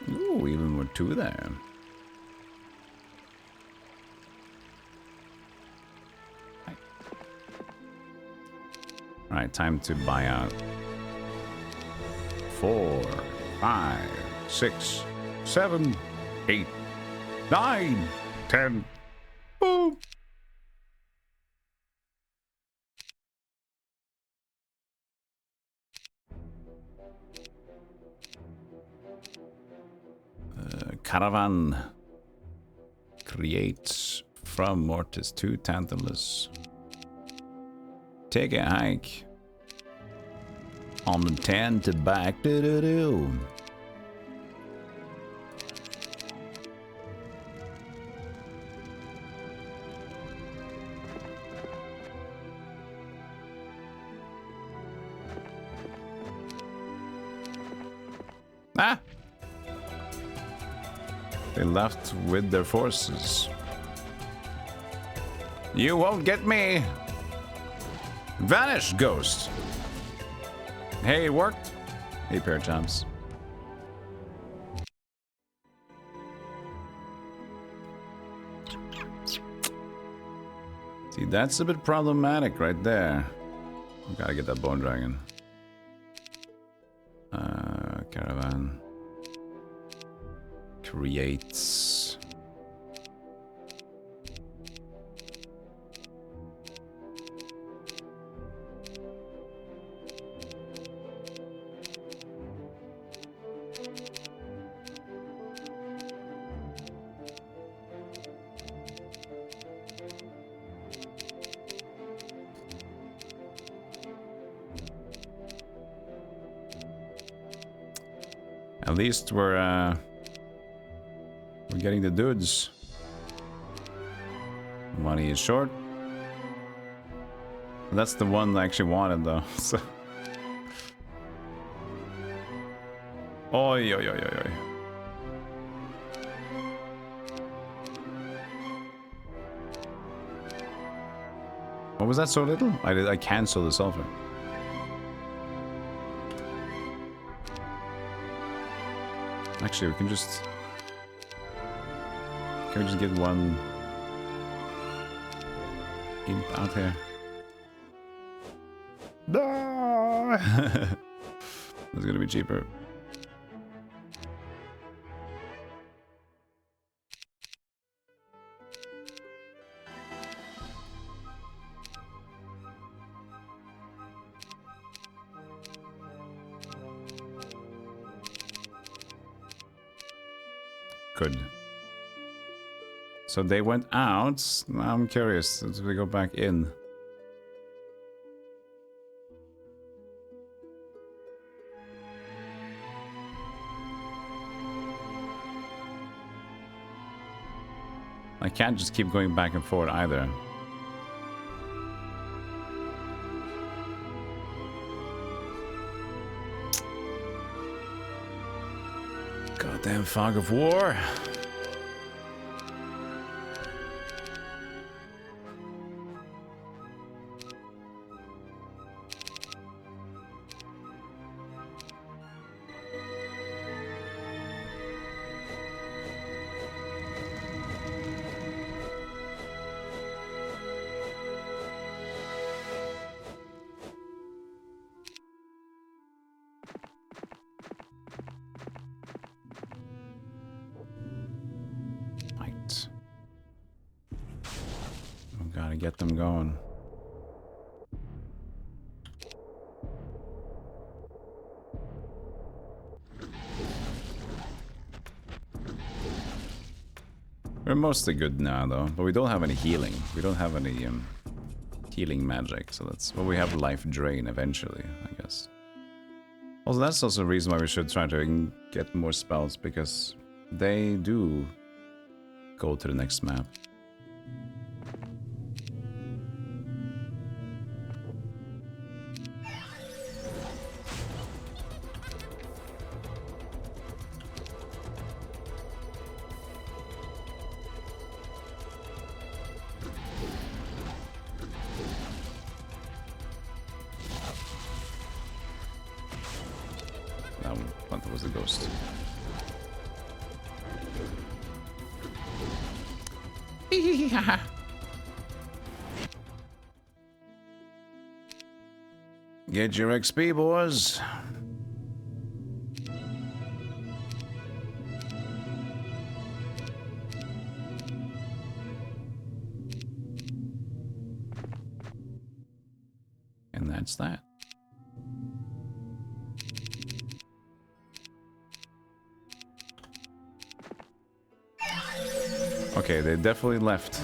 Ooh, even with two there. Alright, time to buy out. 4, 5, 6, 7, 8, 9, 10. Boom! Caravan creates from Mortis to Tantalus. Take a hike on the 10 to back. Doo-doo-doo. Ah! They left with their forces. You won't get me! Vanish, ghost! Hey, it worked. Hey, pair of champs. See, that's a bit problematic right there. We gotta get that bone dragon. Caravan. Creates. At least we're getting the dudes. Money is short. That's the one I actually wanted, though. So. Oi, oi, oi, oi, oi. What was that so little? I canceled the sulfur. Actually, we can just... Can we just get one imp out here? No! That's gonna be cheaper. Good. So they went out. Now I'm curious. Did we go back in? I can't just keep going back and forth either. Goddamn fog of war. Get them going. We're mostly good now, though, but we don't have any healing. We don't have any healing magic, so that's well, we have life drain eventually, I guess. Also, that's also a reason why we should try to get more spells, because they do go to the next map. That was the ghost. Get your XP, boys. And that's that. Okay, they definitely left.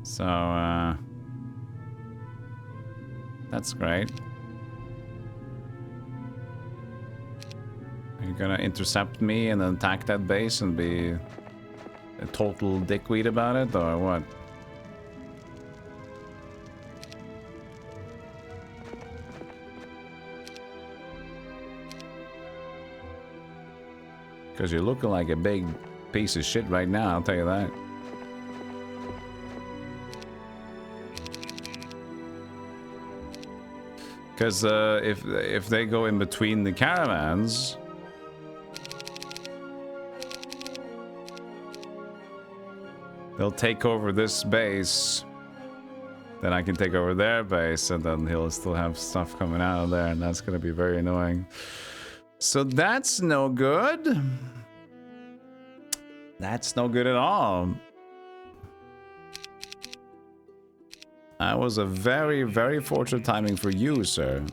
So, that's great. Are you gonna intercept me and then attack that base and be a total dickweed about it, or what? Because you're looking like a big piece of shit right now, I'll tell you that. Because if they go in between the caravans, they'll take over this base, then I can take over their base, and then he'll still have stuff coming out of there, and that's going to be very annoying. So that's no good. That's no good at all. That was a very, very fortunate timing for you, sir.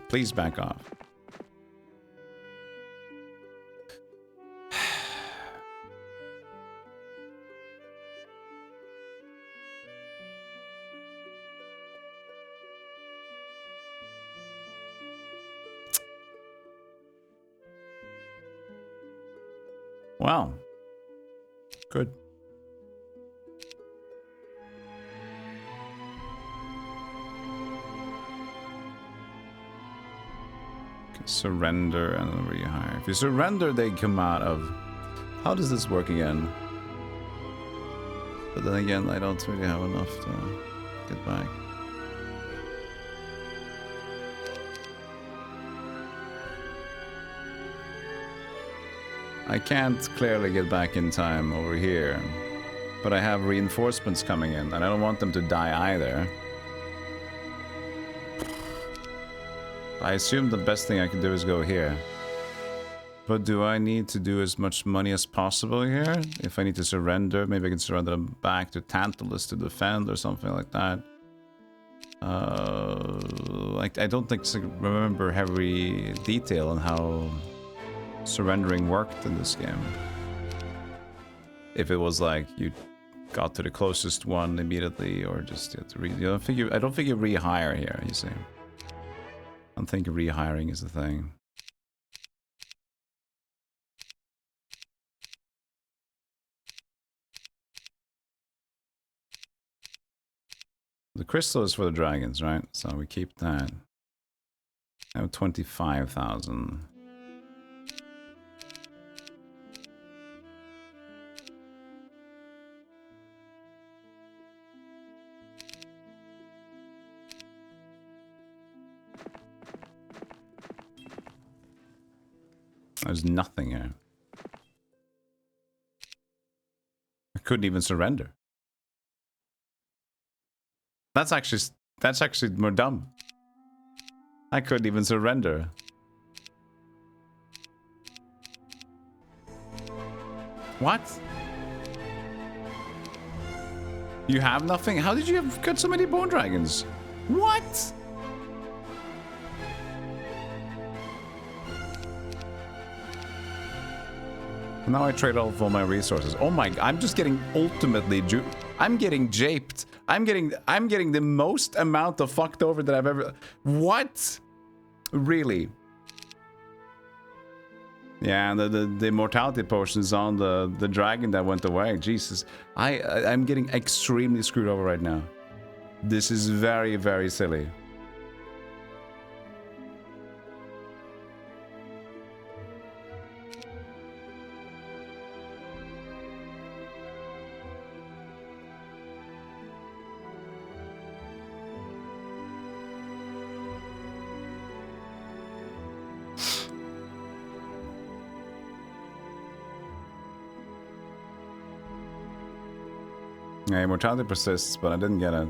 Please back off. Wow. Good. Surrender and rehire. If you surrender, they come out of... How does this work again? But then again, I don't really have enough to get back. I can't clearly get back in time over here, but I have reinforcements coming in, and I don't want them to die either. I assume the best thing I can do is go here. But do I need to do as much money as possible here? If I need to surrender, maybe I can surrender them back to Tantalus to defend or something like that. Like I don't think I remember every detail on how surrendering worked in this game. If it was like you got to the closest one immediately, or just I don't think you rehire here, you see. I don't think rehiring is the thing. The crystal is for the dragons, right? So we keep that. I have 25,000. There's nothing here. I couldn't even surrender. That's actually more dumb. I couldn't even surrender. What? You have nothing? How did you have got so many bone dragons? What? Now I trade off all my resources. Oh my, I'm just getting ultimately I'm getting japed. I'm getting the most amount of fucked over that I've ever... What? Really? Yeah, the immortality potions on the dragon that went away. Jesus. I'm getting extremely screwed over right now. This is very, very silly. Yeah, immortality persists, but I didn't get it.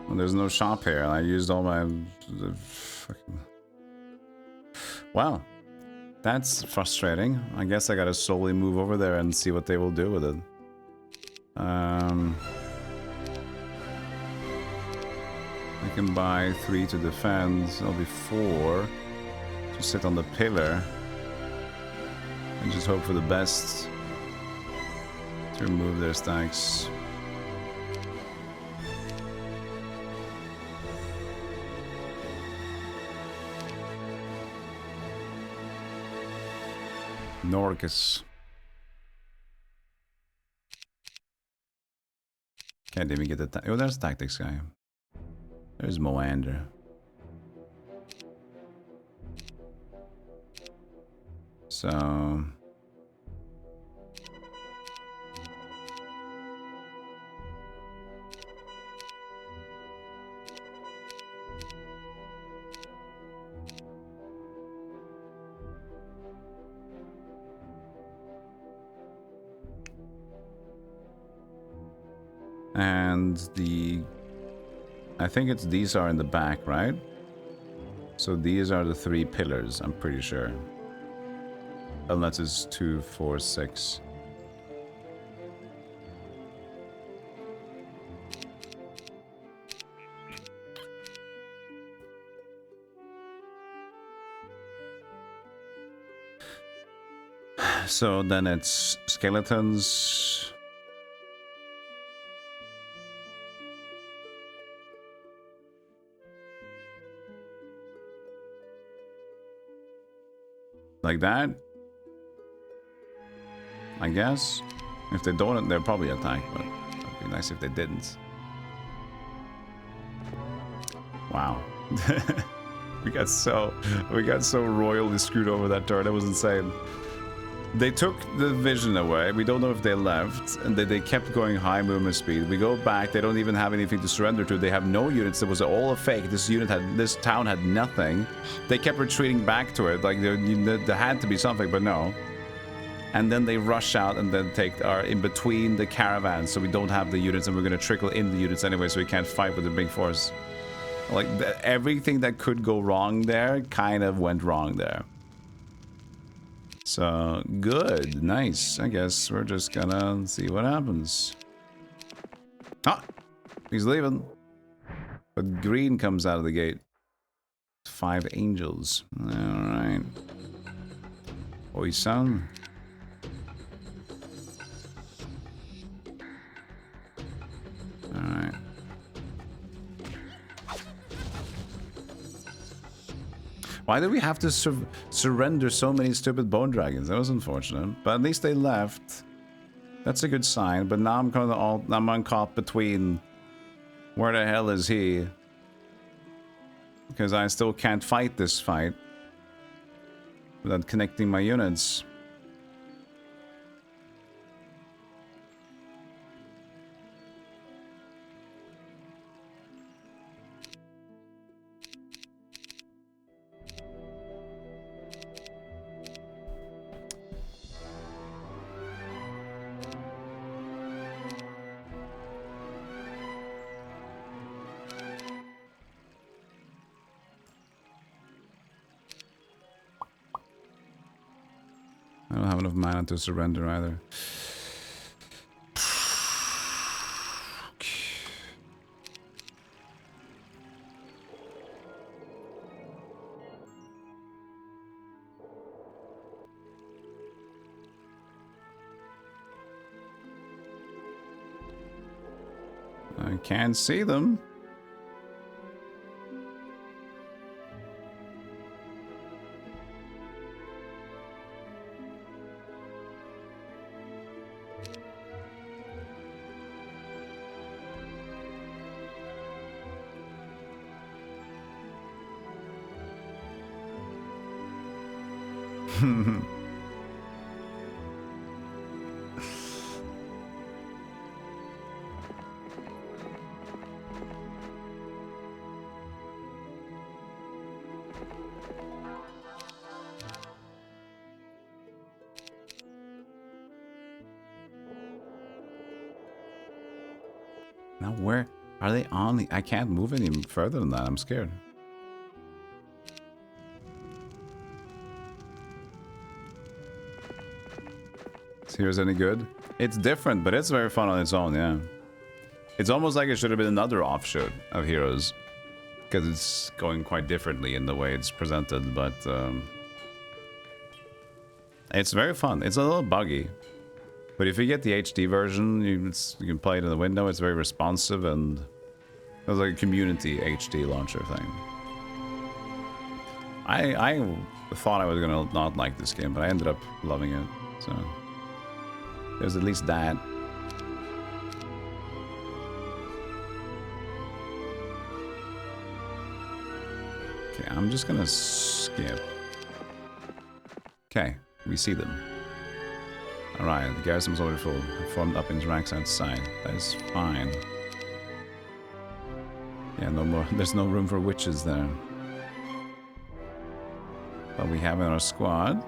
Well, there's no shop here, and I used all my... fucking... Wow. That's frustrating. I guess I gotta slowly move over there and see what they will do with it. I can buy 3 to defend. That'll be 4 to sit on the pillar. And just hope for the best. To remove their stacks. Norcus. Can't even get the oh, there's tactics guy. There's Moander. So and I think it's these are in the back, right? So these are the 3 pillars, I'm pretty sure. Unless it's 2, 4, 6. So then it's skeletons. Like that, I guess. If they don't, they'll probably attack, but it'd be nice if they didn't. Wow. we got so royally screwed over that turn. That was insane. They took the vision away. We don't know if they left, and they kept going high movement speed. We go back. They don't even have anything to surrender to. They have no units. It was all a fake. This town had nothing. They kept retreating back to it. Like there had to be something, but no. And then they rush out and then take our in between the caravans, so we don't have the units, and we're gonna trickle in the units anyway, so we can't fight with the big force. Like everything that could go wrong there kind of went wrong there. So, good. Nice. I guess we're just gonna see what happens. Ah! He's leaving. But green comes out of the gate. 5 angels. Alright. Oi, son. Why did we have to surrender so many stupid bone dragons? That was unfortunate. But at least they left. That's a good sign. But now I'm caught between... Where the hell is he? Because I still can't fight this fight without connecting my units. I don't have enough mana to surrender either. I can't see them. Now where are they on the... I can't move any further than that. I'm scared. Is Heroes any good? It's different, but it's very fun on its own, yeah. It's almost like it should have been another offshoot of Heroes. Because it's going quite differently in the way it's presented, but... it's very fun. It's a little buggy. But if you get the HD version, you can play it in the window. It's very responsive, and it was like a community HD launcher thing. I thought I was gonna not like this game, but I ended up loving it. So there's at least that. Okay, I'm just gonna skip. Okay, we see them. Alright, the garrison's already full. Formed up in ranks outside. That is fine. Yeah, no more. There's no room for witches there. But we have in our squad.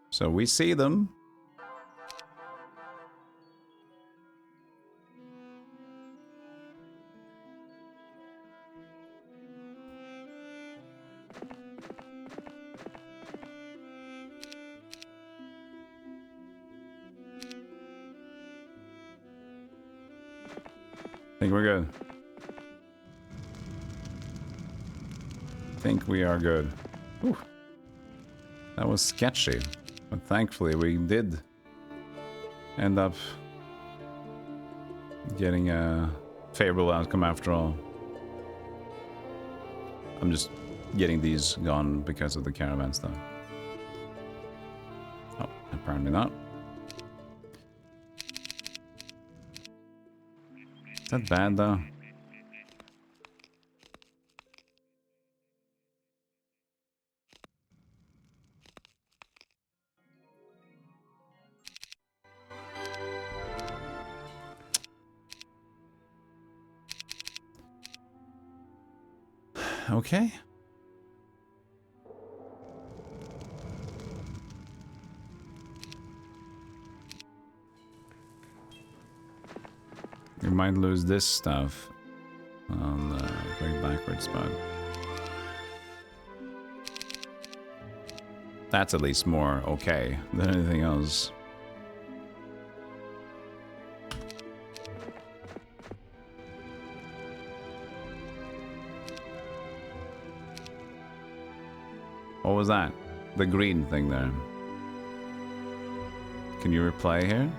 So we see them. I think we're good. I think we are good. Whew. That was sketchy, but thankfully we did end up getting a favorable outcome after all. I'm just getting these gone because of the caravan stuff. Oh, apparently not. Is that bad though? Okay. We might lose this stuff on the very backward spot. That's at least more okay than anything else. What was that? The green thing there. Can you replay here?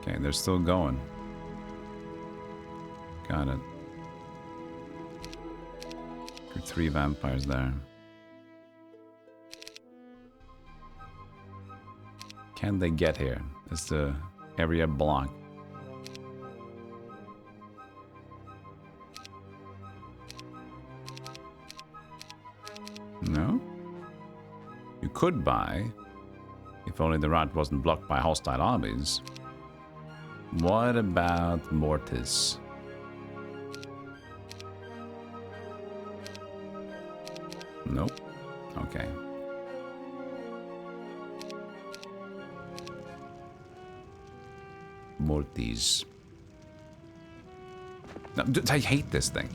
Okay, they're still going. Got it. There are 3 vampires there. Can they get here? Is the area blocked? No? You could buy, if only the route wasn't blocked by hostile armies. What about Mortis? Nope. Okay. Mortis. No, I hate this thing.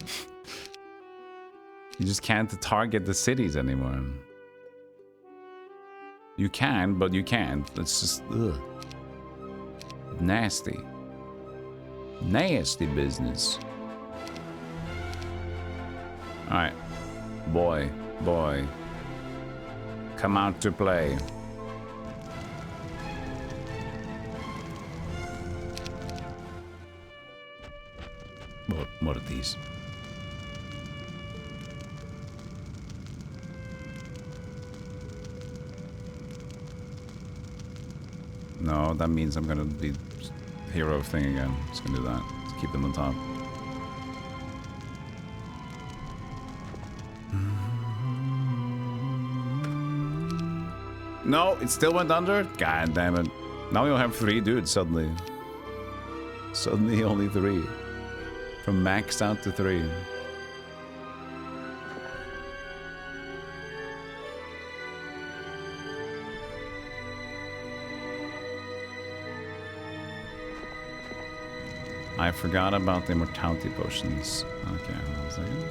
You just can't target the cities anymore. You can, but you can't. It's just ugh. Nasty. Nasty business. Alright. Boy. Come out to play. What are these? No, that means I'm gonna be hero thing again. Just gonna do that. Let's keep them on top. No, it still went under? God damn it. Now we only have 3 dudes suddenly. Suddenly only 3. From max out to 3. I forgot about the immortality potions. Okay, hold on a second.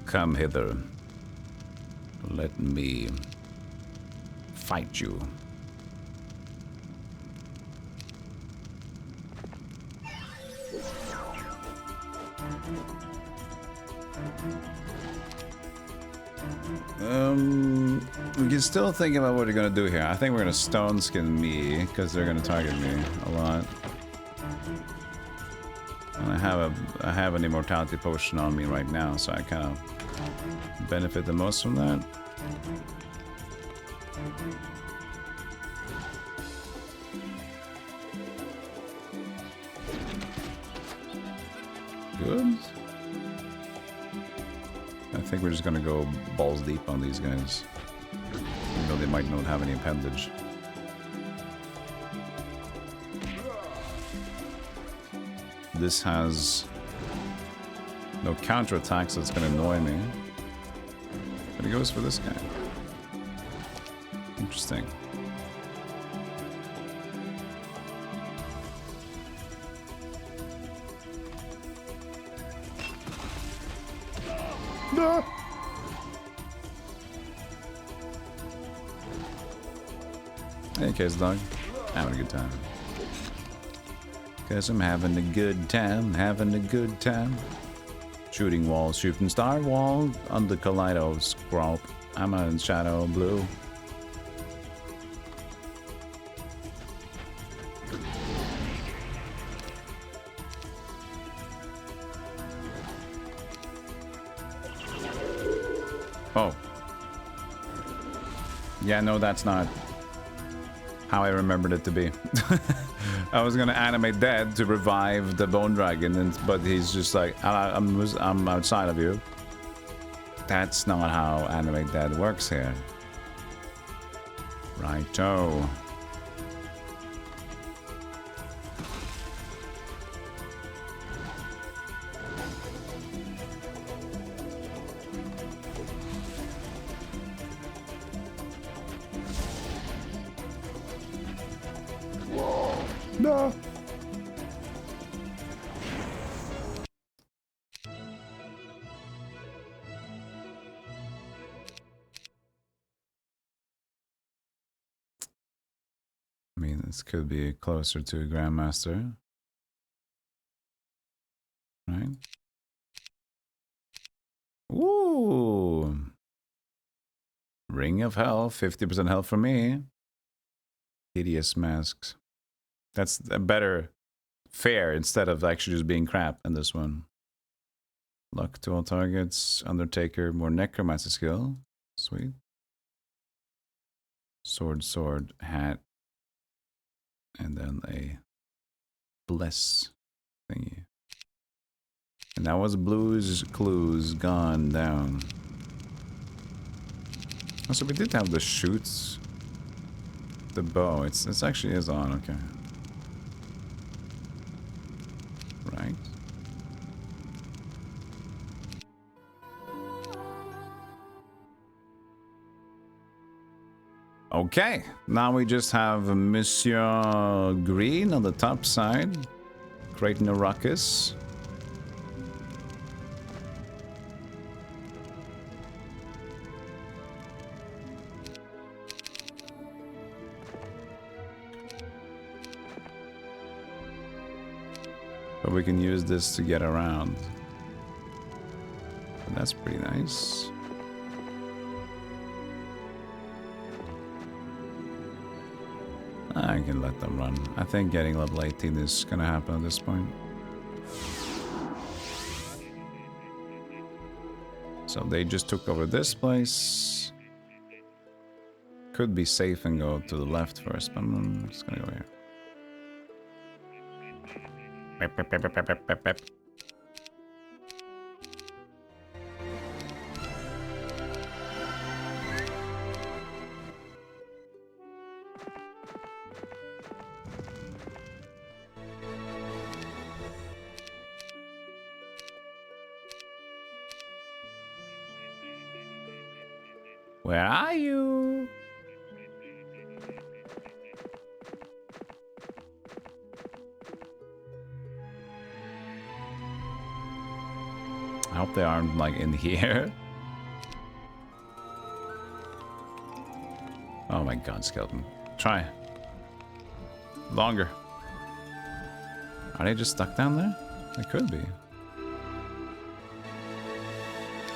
Come hither. Let me fight you. We can still think about what we're gonna do here. I think we're gonna stone skin me because they're gonna target me a lot. And I have an immortality potion on me right now, so I kind of benefit the most from that. Good. I think we're just gonna go balls deep on these guys, even though they might not have any appendage. This has no counterattack, so it's gonna annoy me. But he goes for this guy. Interesting. No. Hey, Case Dog. Having a good time. Cause I'm having a good time, having a good time. Shooting wall, shooting star wall, under kaleidoscope. I'm in shadow blue. Oh. Yeah, no, that's not how I remembered it to be. I was gonna animate Dead to revive the Bone Dragon, but he's just like, I'm outside of you. That's not how Animate Dead works here. Righto. No. I mean, this could be closer to a Grandmaster. Right? Ooh. Ring of Hell, 50% health for me. Hideous masks. That's a better fare instead of actually just being crap in this one. Luck to all targets. Undertaker, more necromancy skill. Sweet. Sword, hat. And then a bless thingy. And that was Blue's Clues gone down. Oh, so we did have the shoots. The bow. It's actually is on, okay. Right. Okay, now we just have Monsieur Green on the top side, creating a ruckus. But we can use this to get around. And that's pretty nice. I can let them run. I think getting level 18 is gonna happen at this point. So they just took over this place. Could be safe and go to the left first, but I'm just gonna go here. Where are you? I hope they aren't like in here. Oh my god, skeleton. Try. Longer. Are they just stuck down there? They could be.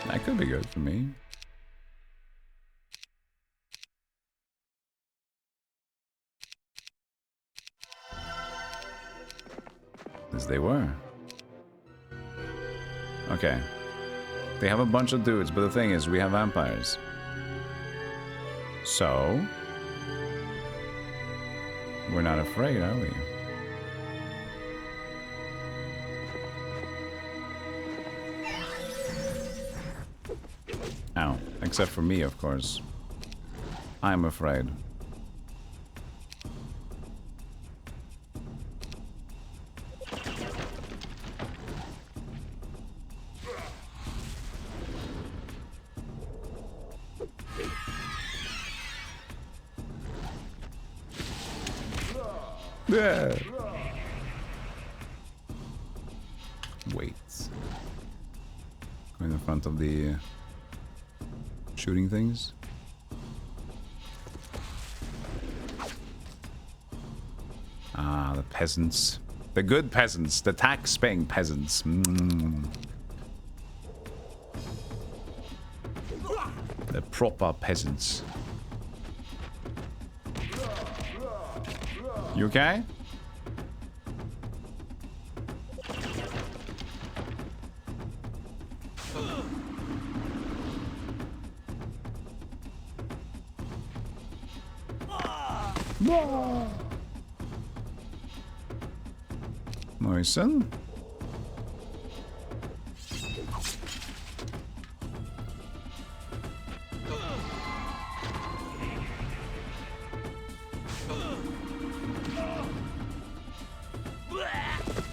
That could be good for me. As they were. Okay. They have a bunch of dudes, but the thing is, we have vampires. So... we're not afraid, are we? Ow. Except for me, of course. I'm afraid. Yeah. Wait. Go in the front of the shooting things. Ah, the peasants. The good peasants. The tax-paying peasants. The proper peasants. You okay? Moisten.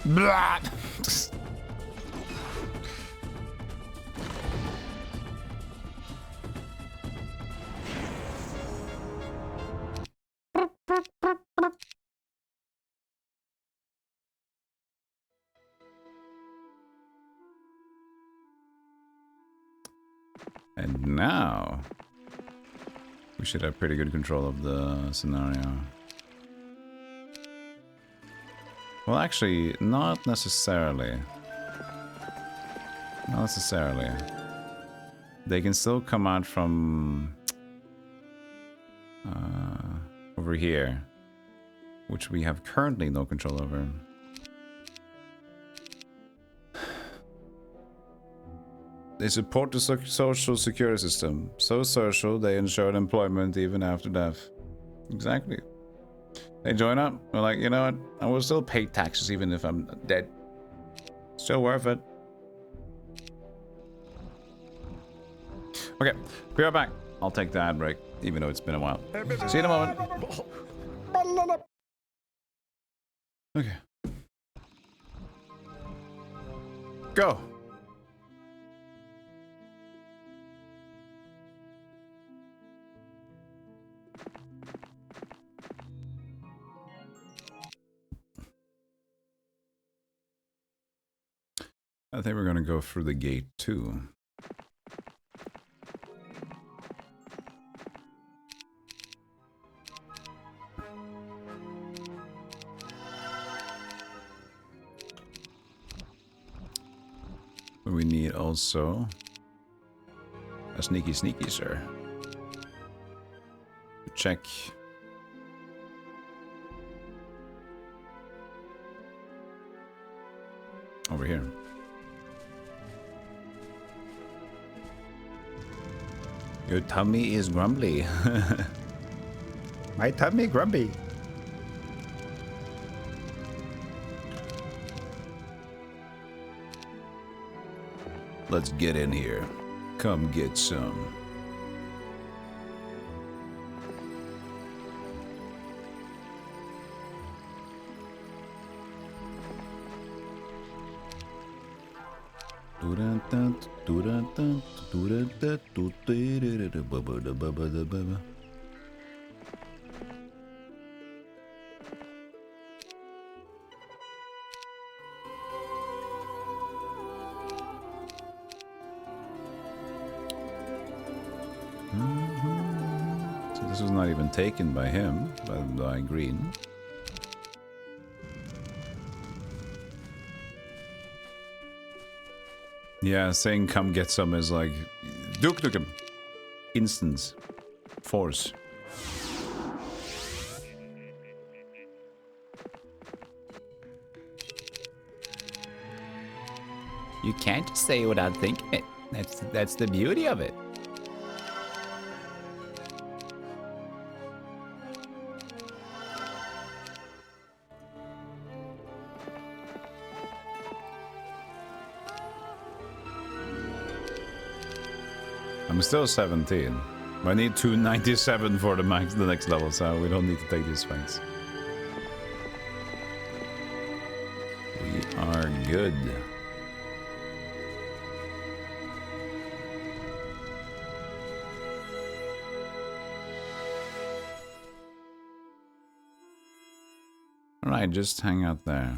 Blah. And now we should have pretty good control of the scenario. Well, actually, not necessarily. Not necessarily. They can still come out from over here, which we have currently no control over. They support the social security system. So social, they ensure employment even after death. Exactly. They join up. We're like, you know what? I will still pay taxes even if I'm dead. Still worth it. Okay, be right back. I'll take the ad break, even though it's been a while. See you in a moment. Okay. Go. I think we're gonna go through the gate too. But we need also a sneaky, sir. Check. Over here. Your tummy is grumbly. My tummy grumpy. Let's get in here. Come get some. So this was not even taken by him, by Green. Yeah, saying come get some is like Duke Nukem. Instance. Force. You can't say it without thinking it. That's the beauty of it. I'm still 17. I need 297 for the next level, so we don't need to take these fights. We are good. Alright, just hang out there.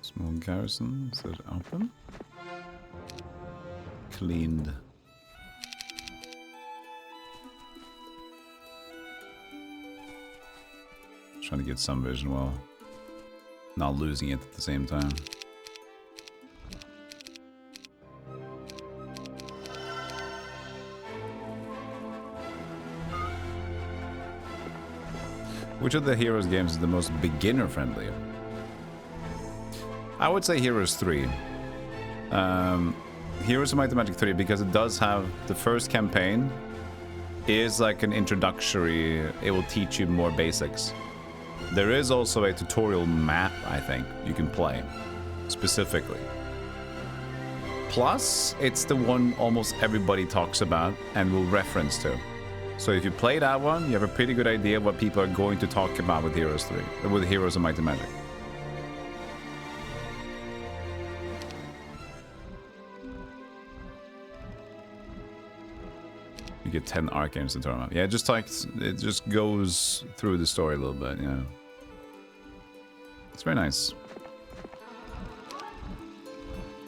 Small garrison, is it open? Cleaned. Trying to get some vision while not losing it at the same time. Which of the Heroes games is the most beginner friendly? I would say Heroes 3. Heroes of Might and Magic 3, because it does have the first campaign is like an introductory, it will teach you more basics. There is also a tutorial map, I think, you can play specifically. Plus, it's the one almost everybody talks about and will reference to. So if you play that one, you have a pretty good idea what people are going to talk about with Heroes 3, with Heroes of Might and Magic. You get 10 arcanes in the tournament. Yeah, just like it just goes through the story a little bit, yeah. It's very nice.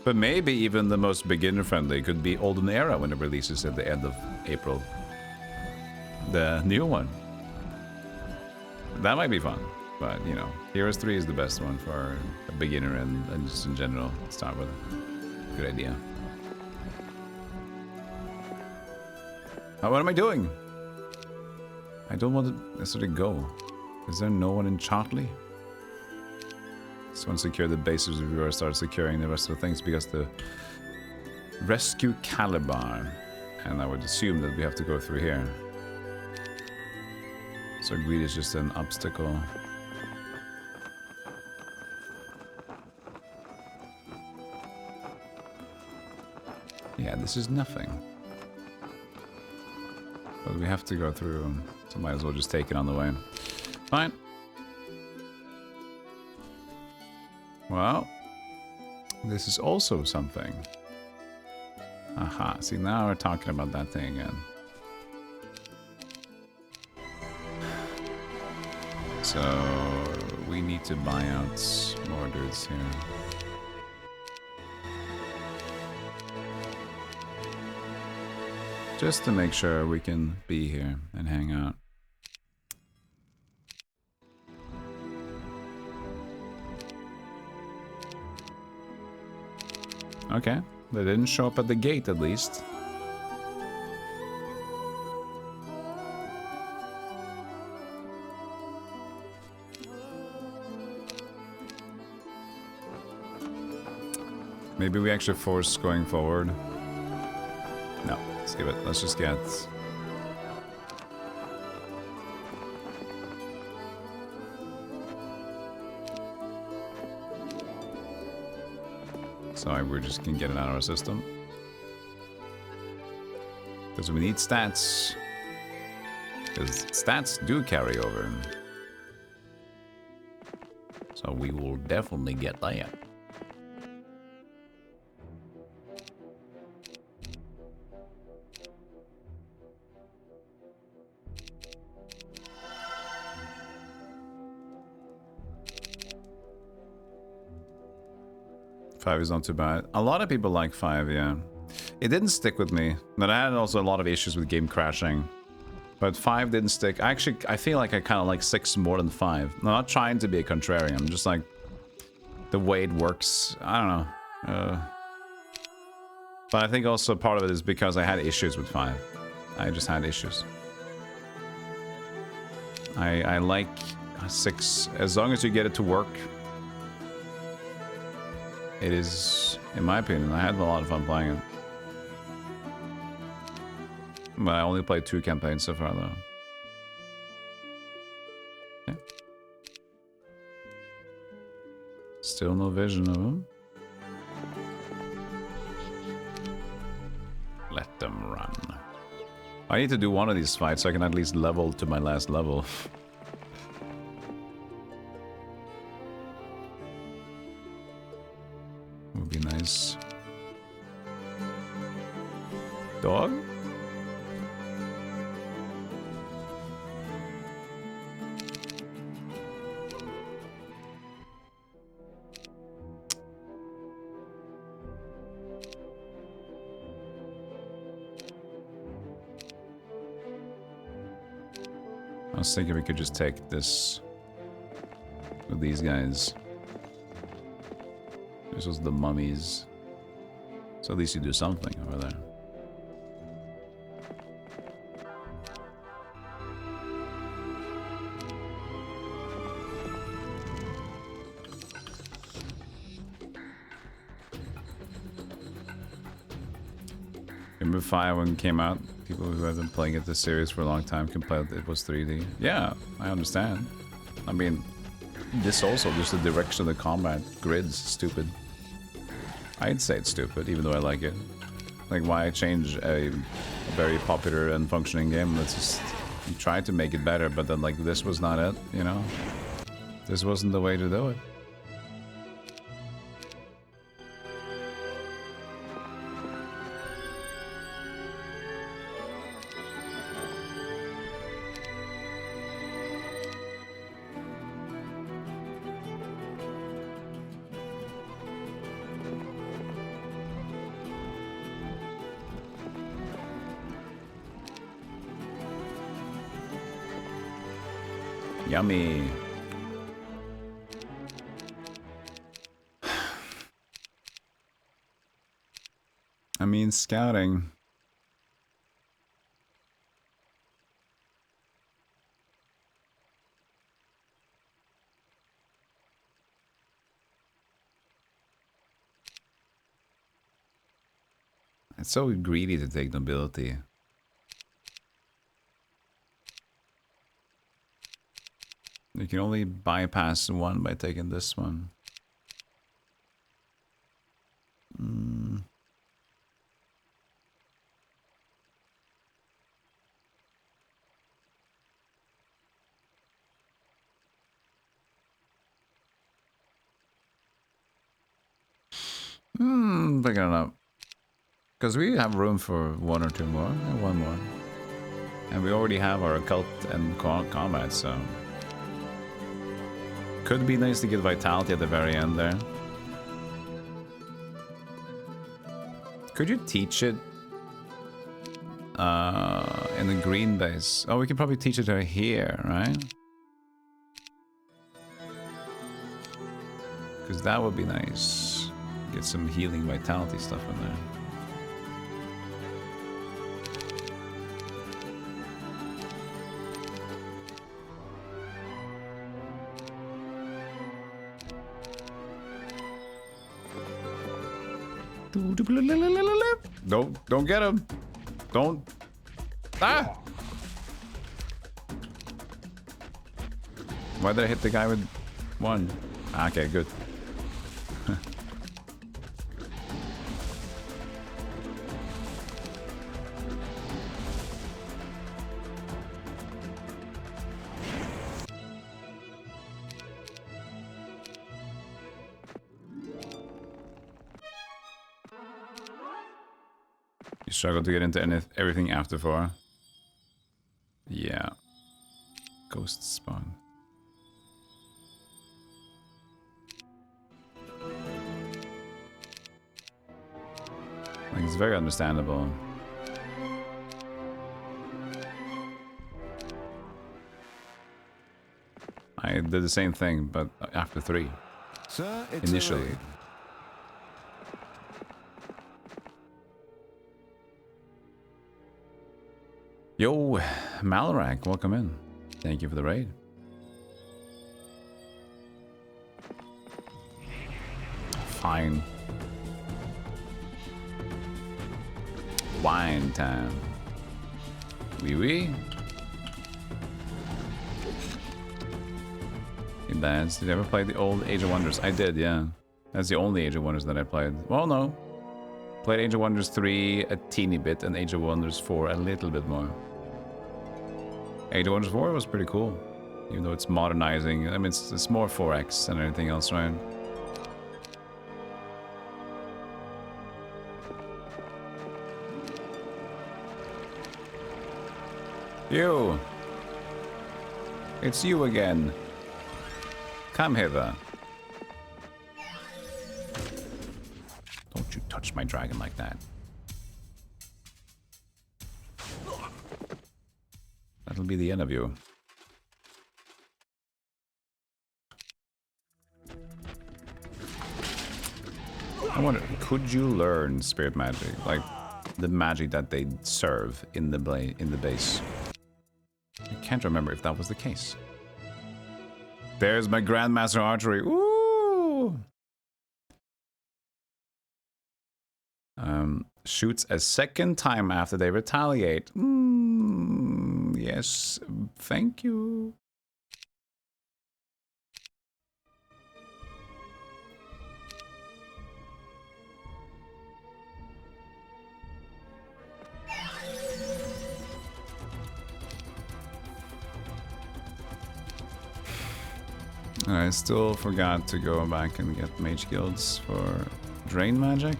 But maybe even the most beginner-friendly could be Olden Era when it releases at the end of April. The new one. That might be fun. But, you know, Heroes 3 is the best one for a beginner and just in general start with. Good idea. What am I doing? I don't want to necessarily go. Is there no one in Chartley? Just want to secure the bases reviewer, start securing the rest of the things because the rescue Calibar, and I would assume that we have to go through here. So greed is just an obstacle. Yeah, this is nothing. But we have to go through, so might as well just take it on the way. Fine. Well, this is also something. Aha, see now we're talking about that thing again. So, we need to buy out more dudes here. Just to make sure we can be here and hang out. Okay, they didn't show up at the gate at least. Maybe we actually force going forward. No, skip it. Let's just get... So we just can get it out of our system. Because we need stats. Because stats do carry over. So we will definitely get that. Five is not too bad. A lot of people like 5, yeah. It didn't stick with me, but I had also a lot of issues with game crashing. But 5 didn't stick. I feel like I kind of like 6 more than 5. I'm not trying to be a contrarian. I'm just like, the way it works, I don't know. But I think also part of it is because I had issues with 5. I just had issues. I like 6, as long as you get it to work. It is, in my opinion, I had a lot of fun playing it. But I only played 2 campaigns so far, though. Yeah. Still no vision of him. Let them run. I need to do one of these fights so I can at least level to my last level. Would be nice. Dog? I was thinking we could just take this with these guys. This was the mummies. So at least you do something over there. Remember 5 when it came out? People who have been playing it this series for a long time complained it was 3D. Yeah, I understand. I mean, this also, just the direction of the combat grid's stupid. I'd say it's stupid, even though I like it. Like, why change a very popular and functioning game? Let's just try to make it better, but then, like, this was not it, you know? This wasn't the way to do it. Yummy. I mean, scouting. It's so greedy to take nobility. You can only bypass one by taking this one. Picking it up. Because we have room for one or two more. And one more. And we already have our occult and combat, so... Could be nice to get vitality at the very end there. Could you teach it in the green base? Oh, we could probably teach it here, right? Because that would be nice. Get some healing vitality stuff in there. Don't get him. Don't. Ah! Why did I hit the guy with one? Okay, good. You struggle to get into everything after 4. Yeah. Ghost spawn. Like, it's very understandable. I did the same thing, but after 3. Sir, initially. Yo, Malrak, welcome in. Thank you for the raid. Fine. Wine time. Oui. Did you ever play the old Age of Wonders? I did, yeah. That's the only Age of Wonders that I played. Well, no. Played Age of Wonders 3 a teeny bit and Age of Wonders 4 a little bit more. Age of Wonders 4 was pretty cool. Even though it's modernizing. I mean, it's more 4X than anything else, right? You! It's you again. Come hither. Don't you touch my dragon like that. That'll be the end of you. I wonder, could you learn spirit magic? Like, the magic that they serve in the base? I can't remember if that was the case. There's my Grandmaster Archery. Ooh! Shoots a second time after they retaliate. Yes, thank you. I still forgot to go back and get mage guilds for drain magic.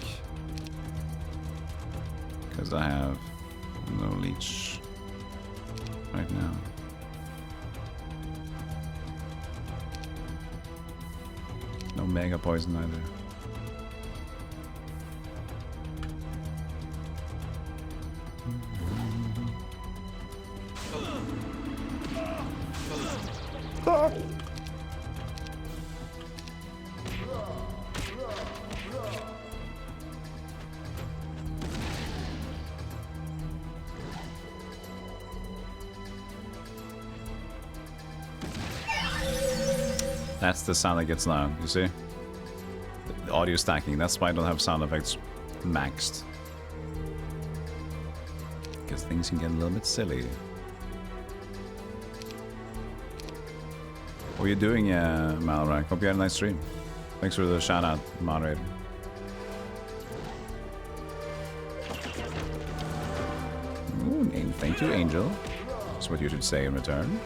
Because I have no leech right now. No mega poison either. That's the sound that gets loud, you see? The audio stacking, that's why I don't have sound effects maxed. Because things can get a little bit silly. What are you doing, Malrak? Hope you had a nice stream. Thanks for the shout out, moderator. Ooh, thank you, Angel. That's what you should say in return.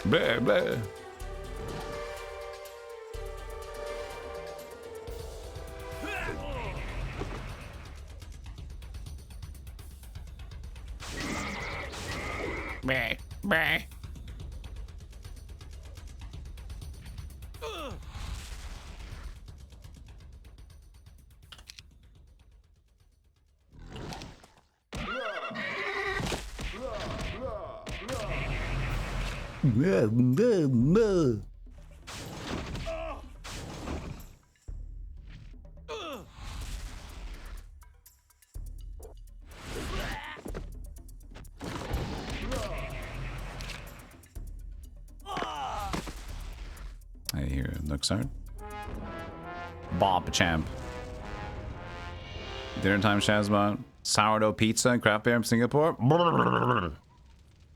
Blah, blah. Bah, bah. I hear Nooksart. Bob Champ. Dinner time, Shazbot. Sourdough pizza and craft beer from Singapore.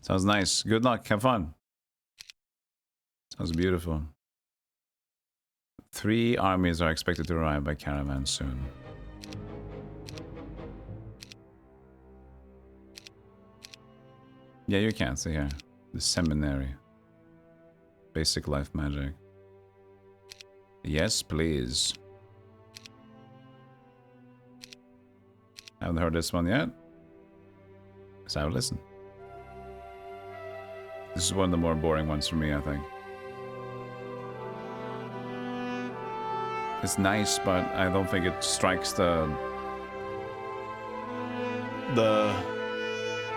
Sounds nice. Good luck. Have fun. Sounds beautiful. 3 armies are expected to arrive by caravan soon. Yeah, you can see here. The seminary. Basic life magic. Yes, please. Haven't heard this one yet. Let's have a listen. This is one of the more boring ones for me, I think. It's nice, but I don't think it strikes the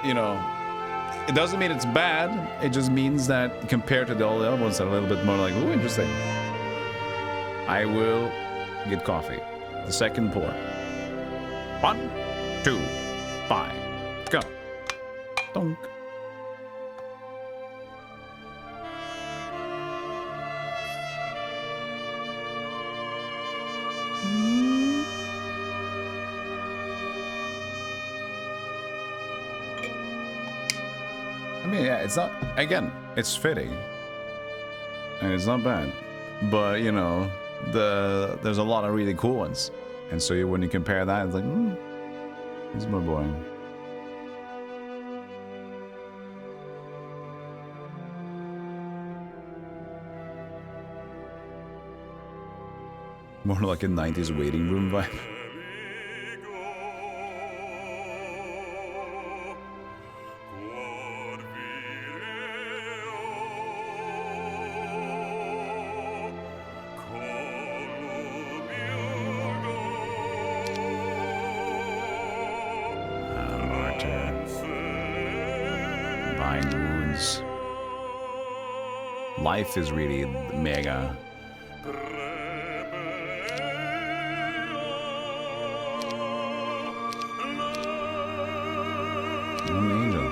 you know, it doesn't mean it's bad. It just means that compared to all the other ones, that are a little bit more like, ooh, interesting. I will get coffee. The second pour. 1, 2, 5. Go. Donk. I mean, yeah, it's not, again, it's fitting. And it's not bad. But, you know, there's a lot of really cool ones. And so when you compare that, it's like, it's more boring. More like a 90s waiting room vibe. Life is really mega. I'm an angel.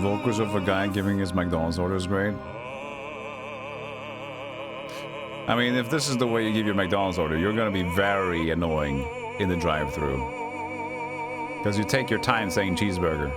Vocals of a guy giving his McDonald's order is great. I mean, if this is the way you give your McDonald's order, you're gonna be very annoying in the drive-thru. Because you take your time saying cheeseburger.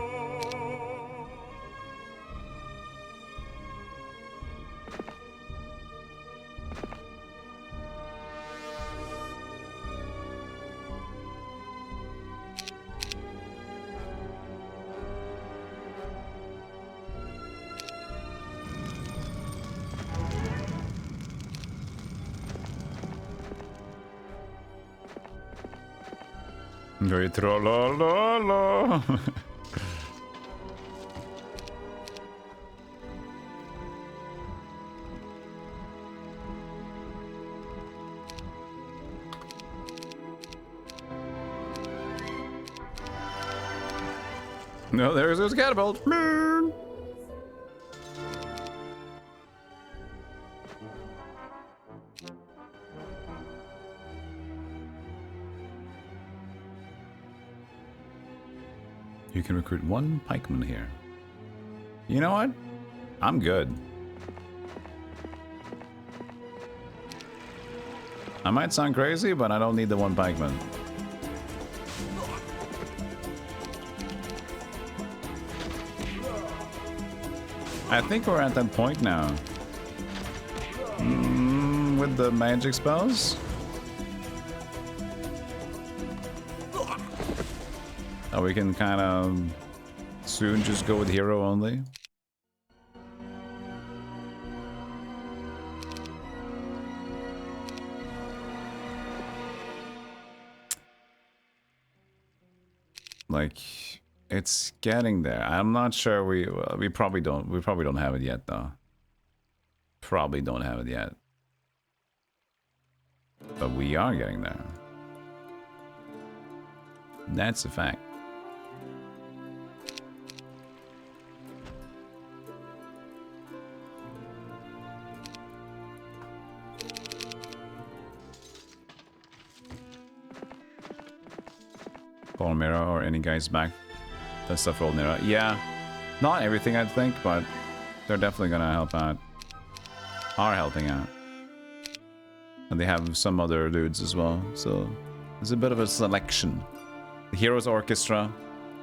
Very trollololo. No, there's his catapult. You can recruit 1 pikeman here. You know what? I'm good. I might sound crazy, but I don't need the 1 pikeman. I think we're at that point now. With the magic spells? Oh, we can kind of soon just go with hero only. Like, it's getting there. I'm not sure we probably don't have it yet though. Probably don't have it yet. But we are getting there. That's a fact. Palmera or any guys back. That stuff rolled Nera. Yeah, not everything I think, but they're definitely gonna help out. Are helping out. And they have some other dudes as well, so there's a bit of a selection. The Heroes Orchestra.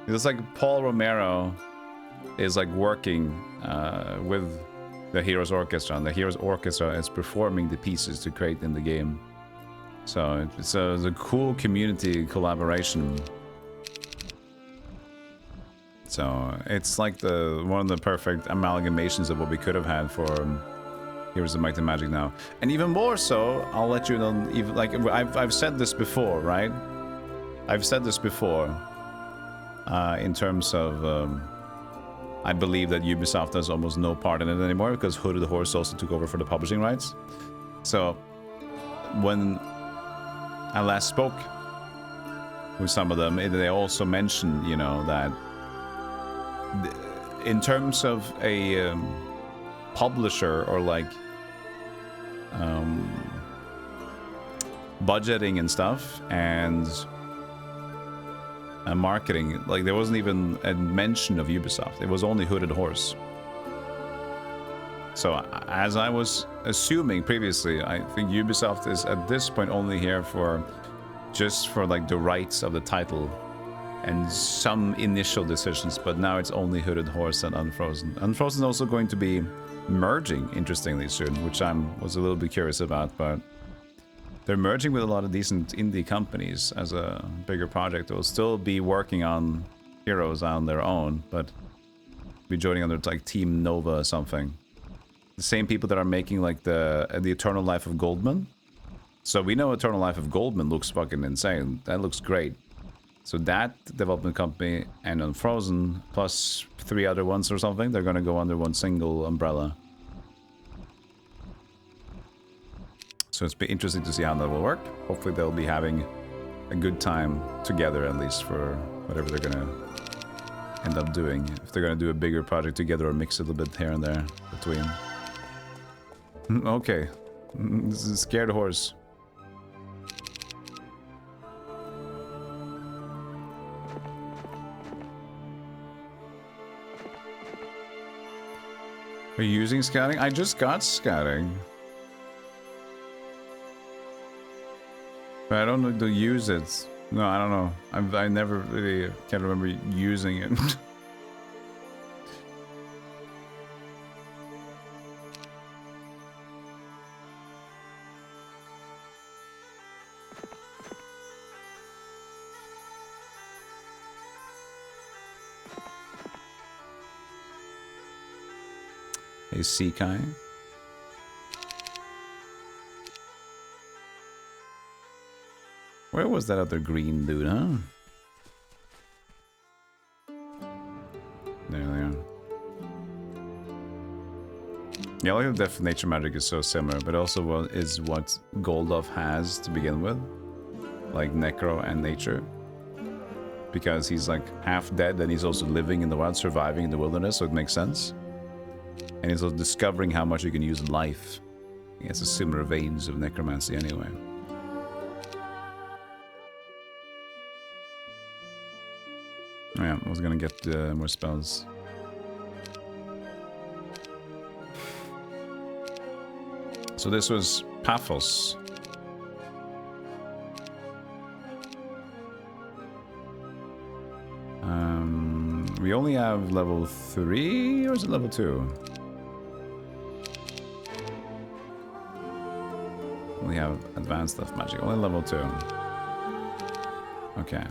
It's like Paul Romero is like working with the Heroes Orchestra, and the Heroes Orchestra is performing the pieces to create in the game. So it's a cool community collaboration. So it's like one of the perfect amalgamations of what we could have had for Heroes of Might and Magic now. And even more so, I'll let you know, even like I've said this before, right? I've said this before in terms of I believe that Ubisoft has almost no part in it anymore because Hooded Horse also took over for the publishing rights. So when I last spoke with some of them, they also mentioned, you know, that in terms of a publisher or like budgeting and stuff and marketing, like there wasn't even a mention of Ubisoft. It was only Hooded Horse. So as I was assuming previously, I think Ubisoft is at this point only here for just for like the rights of the title and some initial decisions, but now it's only Hooded Horse and Unfrozen. Unfrozen is also going to be merging, interestingly soon, which I was a little bit curious about, but they're merging with a lot of decent indie companies as a bigger project. They'll still be working on Heroes on their own, but be joining under like Team Nova or something. The same people that are making like the Eternal Life of Goldman. So we know Eternal Life of Goldman looks fucking insane. That looks great. So that development company and Unfrozen plus 3 other ones or something, they're gonna go under one single umbrella. So it's be interesting to see how that will work. Hopefully they'll be having a good time together, at least for whatever they're gonna end up doing. If they're gonna do a bigger project together or mix it a little bit here and there between. Okay, this is a scared horse. Are you using scouting? I just got scouting. But I don't know to use it. No, I don't know. I never really can't remember using it. Hey, Sekai. Where was that other green dude, huh? Yeah, like the Death Nature magic is so similar, but also what Goldov has to begin with, like Necro and Nature, because he's like half dead and he's also living in the wild, surviving in the wilderness, so it makes sense. And he's also discovering how much you can use in life. He has a similar veins of necromancy anyway. Yeah, I was gonna get more spells. So this was Paphos. We only have level 3, or is it level 2? We have advanced stuff magic, only level 2. Okay.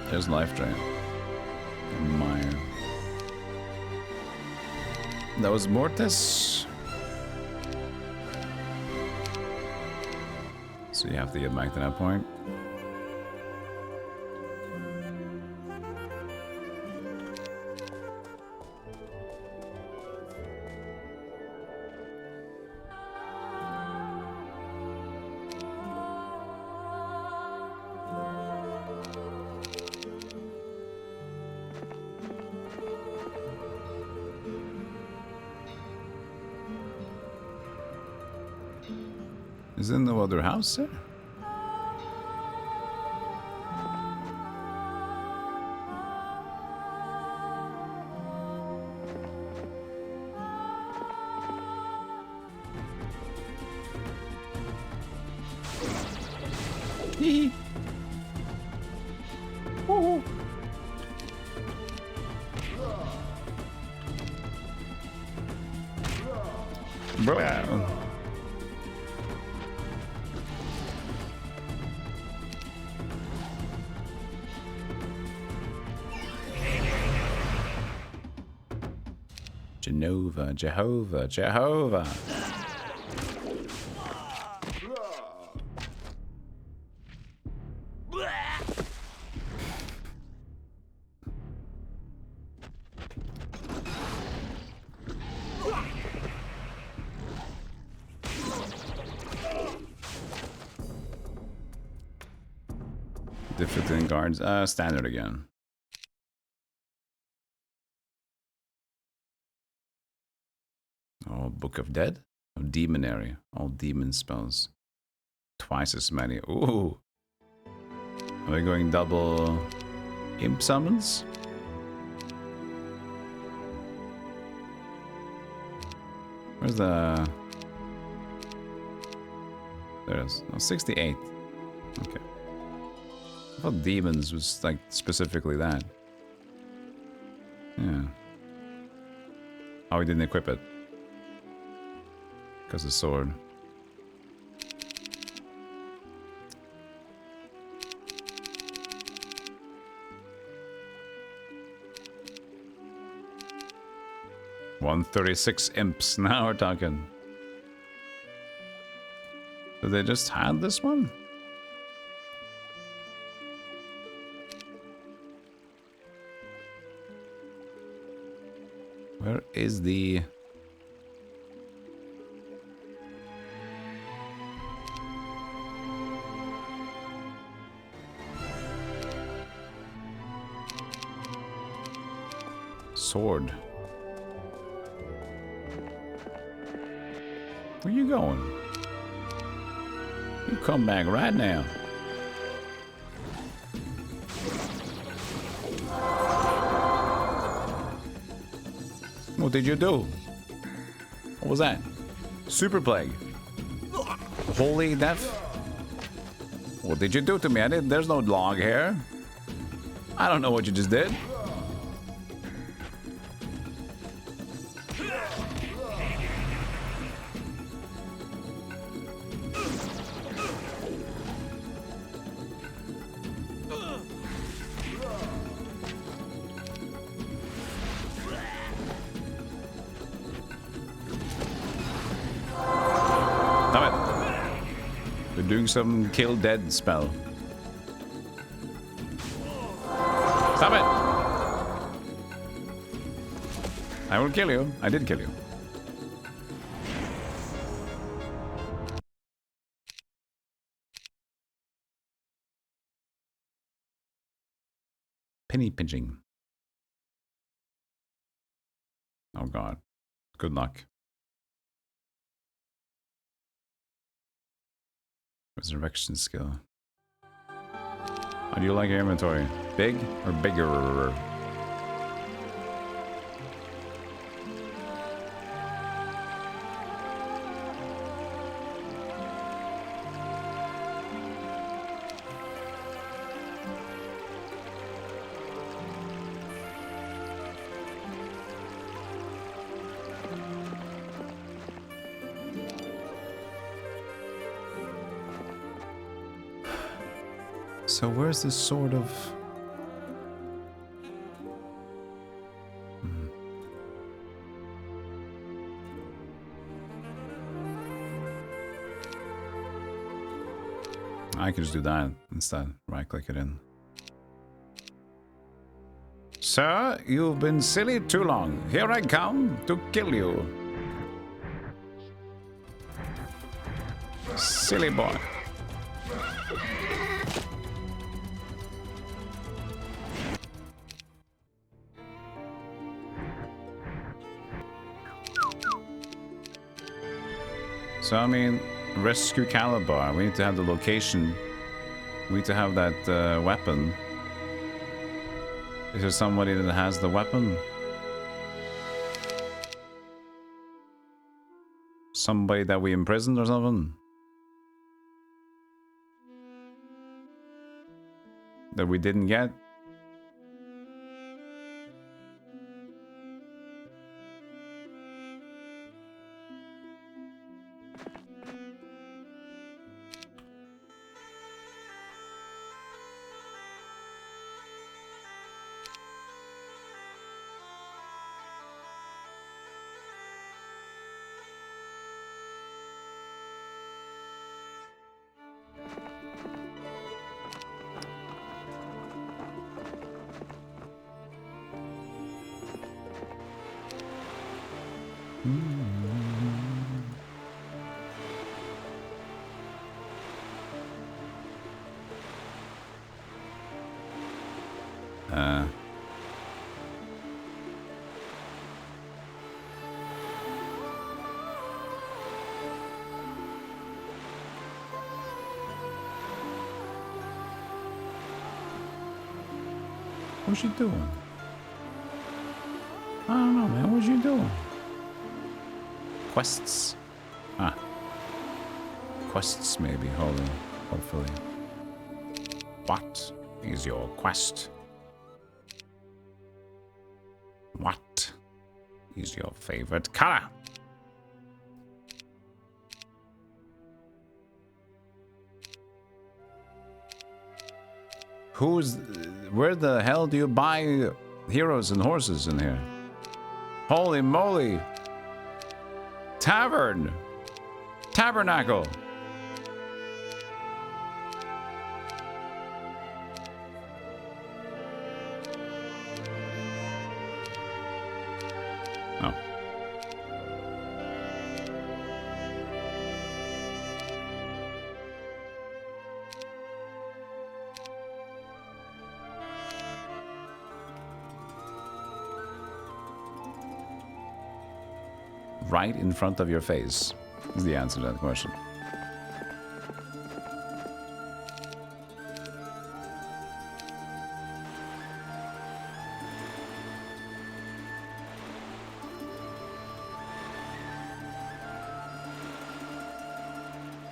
There's life drain. Mire. That was Mortis. So you have to get back to that point. Is there no other house there? Hee. Woo. Bro. Jehovah. Defeating guards. Standard again. Oh, Book of Dead? Oh, Demonary. All demon spells. Twice as many. Ooh. Are we going double imp summons? Where's the... There it is. Oh, 68. Okay. I thought demons was like specifically that. Yeah. Oh, we didn't equip it. Because of sword. $136 imps. Now we're talking. So they just had this one? Where is the... sword? Where you going? You come back right now. What did you do? What was that? Super plague. Holy death. What did you do to me? There's no log here. I don't know what you just did. We're doing some kill dead spell. Stop it! I will kill you. I did kill you. Penny pinching. Oh god. Good luck. Resurrection skill. How do you like your inventory? Big or bigger? So where's this sort of... I could just do that instead. Right-click it in. Sir, you've been silly too long. Here I come to kill you. Silly boy. So, I mean, rescue Calabar. We need to have the location. We need to have that weapon. Is there somebody that has the weapon? Somebody that we imprisoned or something? That we didn't get? What's she doing? I don't know, man. What's she doing? Quests. Ah. Quests, maybe. Hopefully. What is your quest? What is your favorite color? Where the hell do you buy heroes and horses in here? Holy moly! Tavern! Tabernacle! Oh. Right in front of your face is the answer to that question.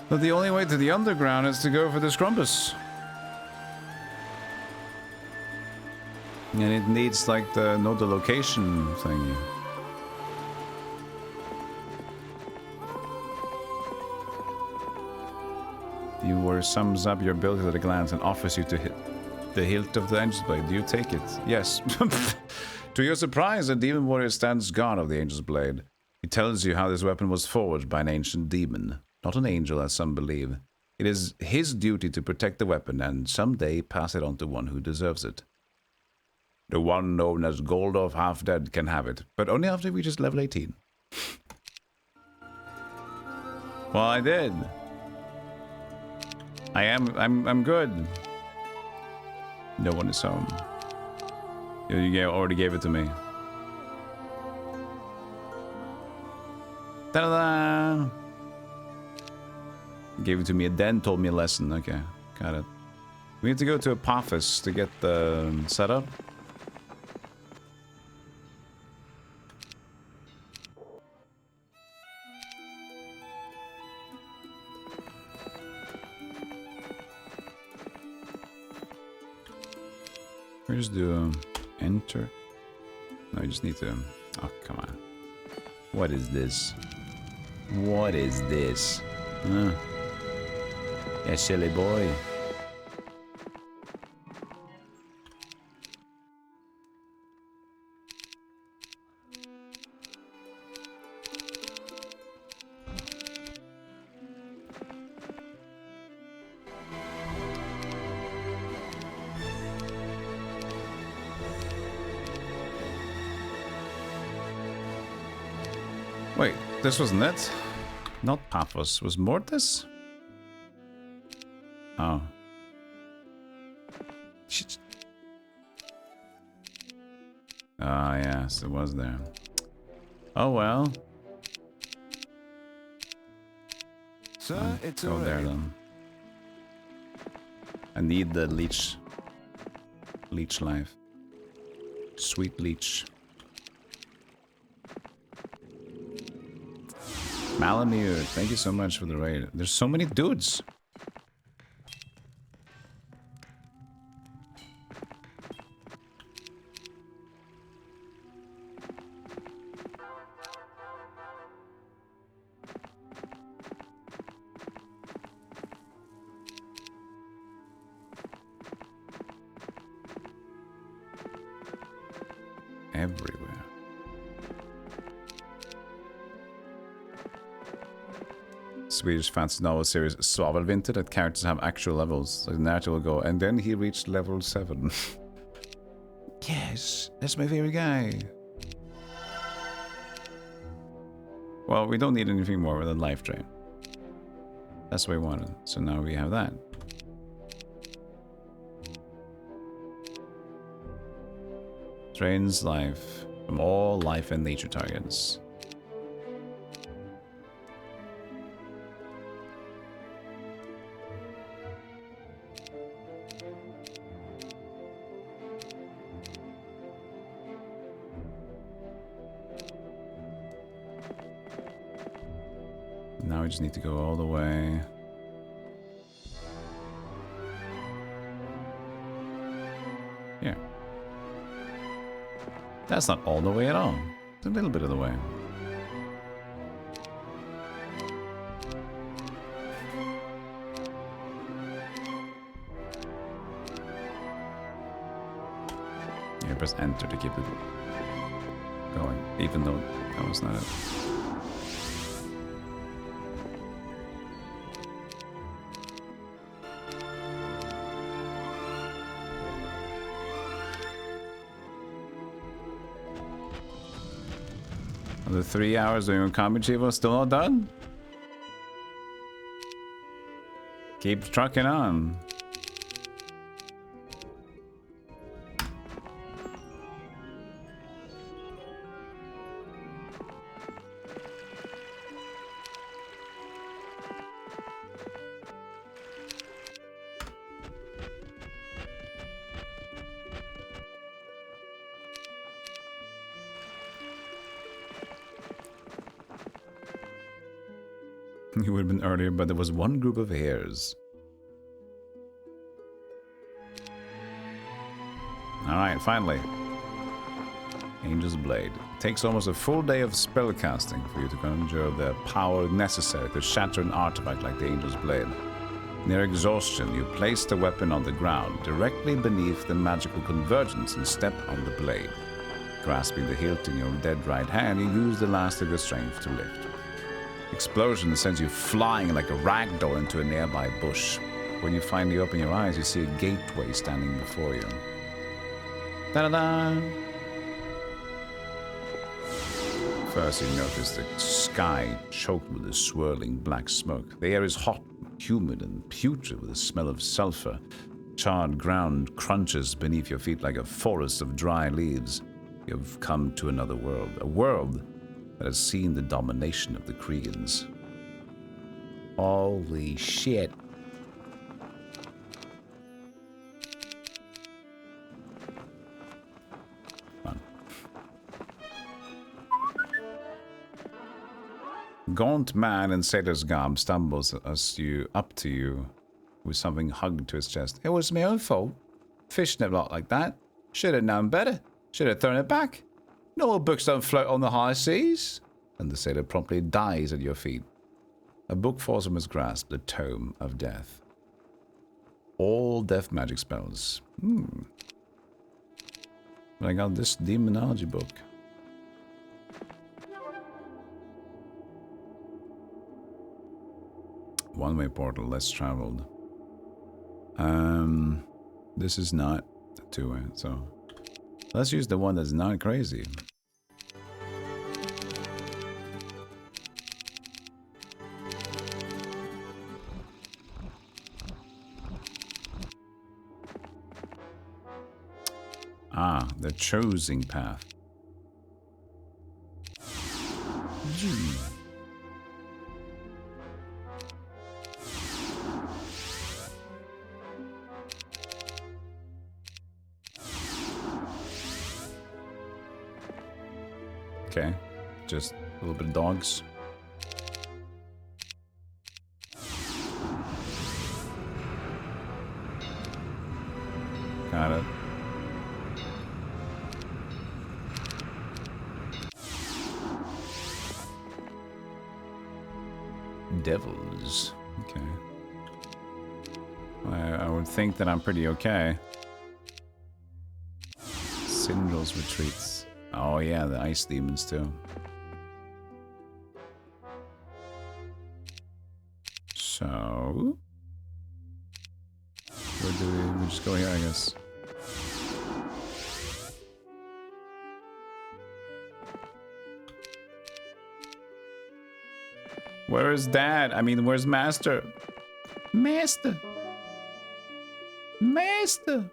But the only way to the underground is to go for the Scrumpus. And it needs like the know the location thingy. Where sums up your ability at a glance and offers you to hit the hilt of the Angel's Blade. Do you take it? Yes. To your surprise, a demon warrior stands guard of the Angel's Blade. He tells you how this weapon was forged by an ancient demon. Not an angel, as some believe. It is his duty to protect the weapon and someday pass it on to one who deserves it. The one known as Goldorf Half-Dead can have it, but only after he reaches level 18. Well, I did. I'm good. No one is home. You already gave it to me. Ta-da! Gave it to me and then told me a lesson. Okay, got it. We need to go to Apophis to get the setup. We just do enter. No, you just need to. Oh, come on. What is this? What is this? Yeah, silly boy. Wait, this wasn't it? Not Paphos. Was Mortis? Oh. Shit. Ah, yes, it was there. Oh well. Sir, it's go there then. I need the leech life. Sweet leech. Malamute, thank you so much for the raid. There's so many dudes. Everywhere. Swedish fantasy novel series Svavelvinter that characters have actual levels. Like the narrative will go, and then he reached level 7. Yes, that's my favorite guy. Well, we don't need anything more than Life Drain. That's what we wanted. So now we have that. Drains life from all life and nature targets. Now we just need to go all the way. Here. That's not all the way at all. It's a little bit of the way. Yeah, press enter to keep it going, even though that was not it. The 3 hours doing Combat Chivo still not done? Keep trucking on. You would have been earlier, but there was one group of hares. Alright, finally. Angel's Blade. It takes almost a full day of spellcasting for you to conjure the power necessary to shatter an artifact like the Angel's Blade. Near exhaustion, you place the weapon on the ground, directly beneath the magical convergence, and step on the blade. Grasping the hilt in your dead right hand, you use the last of your strength to lift. Explosion sends you flying like a ragdoll into a nearby bush. When you finally open your eyes, you see a gateway standing before you. Da-da-da! First, you notice the sky choked with a swirling black smoke. The air is hot, humid, and putrid with a smell of sulfur. Charred ground crunches beneath your feet like a forest of dry leaves. You've come to another world, a world that has seen the domination of the Kriegans. Holy shit. Fun. Gaunt man in sailor's garb stumbles up to you with something hugged to his chest. It was my own fault. Fishing a lot like that. Should have known better. Should have thrown it back. No books don't float on the high seas. And the sailor promptly dies at your feet. A book falls from his grasp, the Tome of Death. All death magic spells. But I got this demonology book. One-way portal, less traveled. This is not a two-way, so let's use the one that's not crazy. Ah, the choosing path. Okay, just a little bit of dogs. Got it. Devils. Okay. I would think that I'm pretty okay. Syndral's retreats. Oh yeah, the ice demons too. So... where do we just go here, I guess. Where is Dad? I mean, where's Master? Master! Master!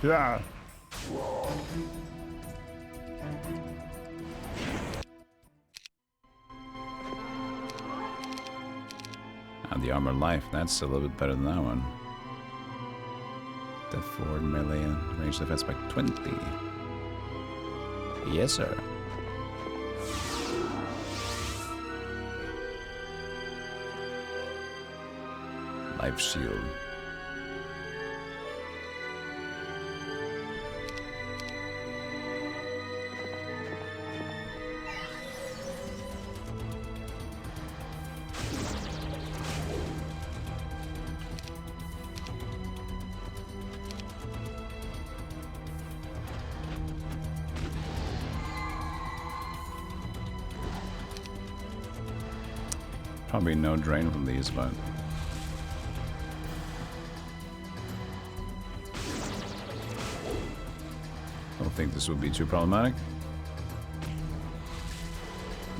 Yeah. And the armor life, that's a little bit better than that one. The forward melee and range defense by 20. Yes, sir. Life shield. Probably no drain from these, but I don't think this would be too problematic.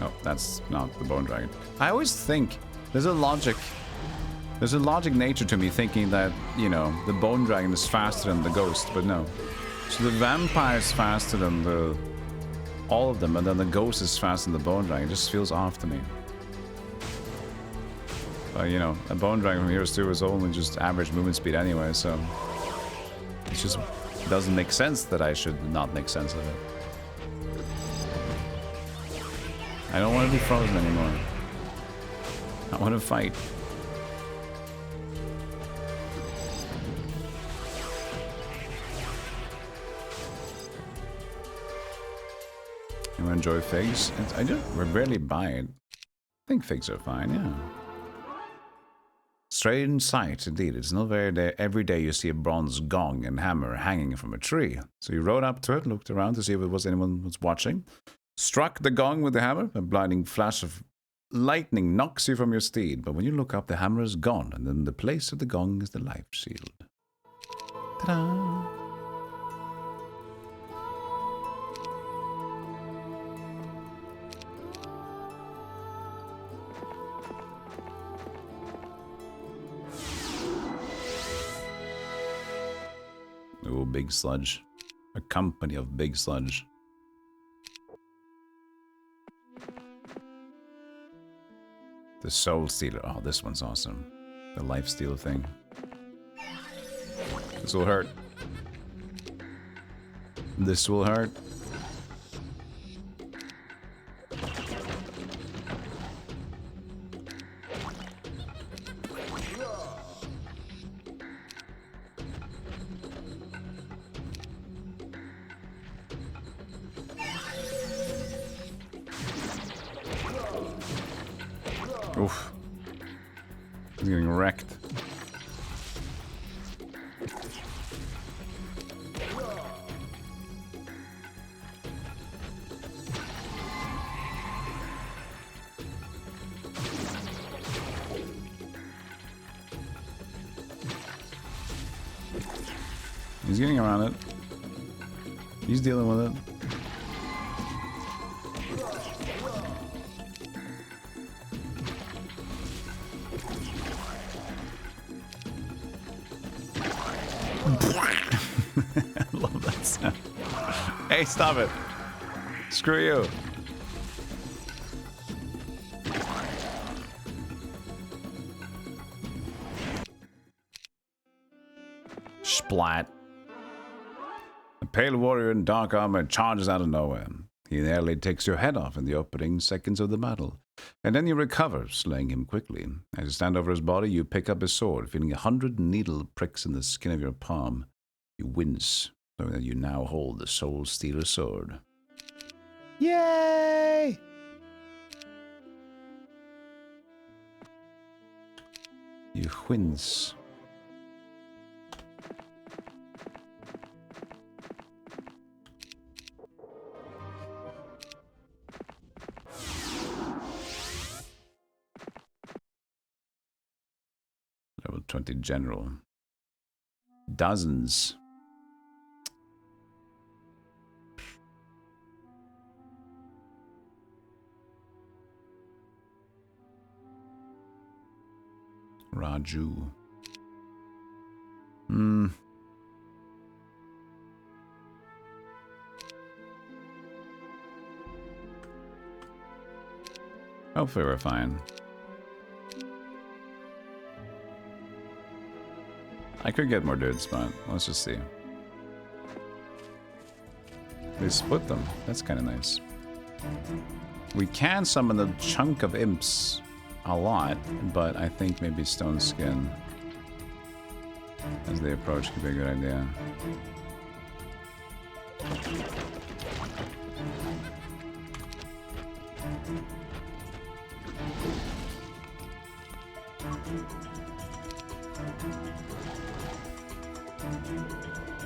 No, that's not the bone dragon. I always think there's a logic nature to me thinking that, you know, the bone dragon is faster than the ghost, but no. So the vampire is faster than all of them, and then the ghost is faster than the bone dragon. It just feels off to me. But, you know, a bone dragon from Heroes 2 is only just average movement speed anyway, so... It just doesn't make sense that I should not make sense of it. I don't want to be frozen anymore. I want to fight. You enjoy figs? I rarely buy it. I think figs are fine, yeah. Strange sight, indeed. It's not every day you see a bronze gong and hammer hanging from a tree. So you rode up to it, looked around to see if anyone was watching, struck the gong with the hammer. A blinding flash of lightning knocks you from your steed. But when you look up, the hammer is gone, and in the place of the gong is the life shield. Ta-da! Oh, big sludge. A company of big sludge. The soul stealer. Oh, this one's awesome. The life steal thing. This will hurt. This will hurt. Oof. He's getting wrecked. He's getting around it. He's dealing with it. I love that sound. Hey, stop it. Screw you. Splat. A pale warrior in dark armor charges out of nowhere. He nearly takes your head off in the opening seconds of the battle. And then you recover, slaying him quickly. As you stand over his body, you pick up his sword, feeling 100 needle pricks in the skin of your palm. You wince, knowing that you now hold the Soul Stealer sword. Yay! You wince. Level 20 general. Dozens. Raju. Hopefully we're fine. I could get more dudes, but let's just see. They split them. That's kind of nice. We can summon a chunk of imps a lot, but I think maybe Stone Skin as they approach could be a good idea.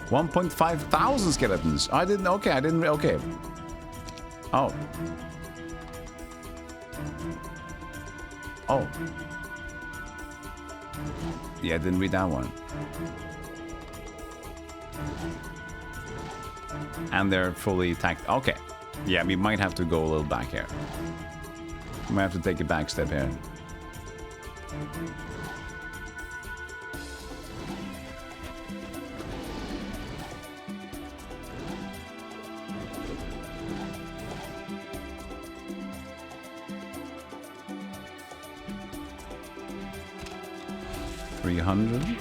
$1,500 skeletons. I didn't. Okay, I didn't. Okay. Oh. Oh. Yeah, I didn't read that one. And they're fully attacked. Okay. Yeah, we might have to go a little back here. We might have to take a back step here. 300.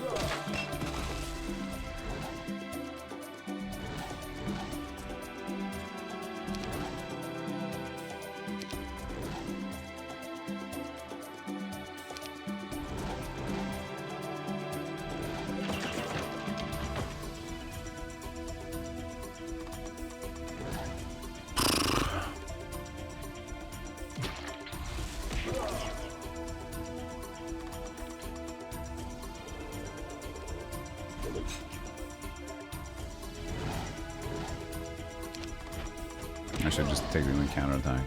I should just take them in counterattack.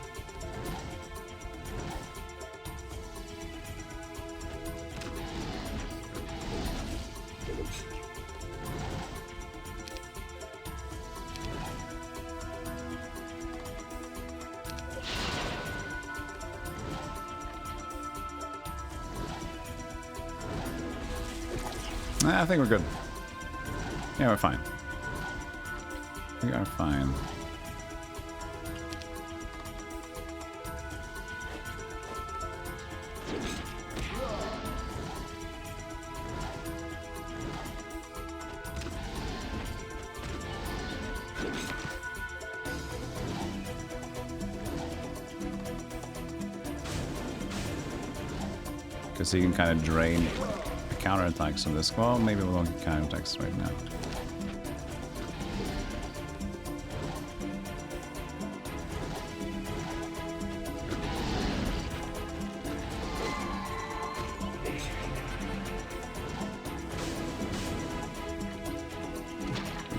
I think we're good. Yeah, we're fine. We are fine. Because he can kind of drain the counterattacks on this. Well, maybe we won't get counterattacks right now.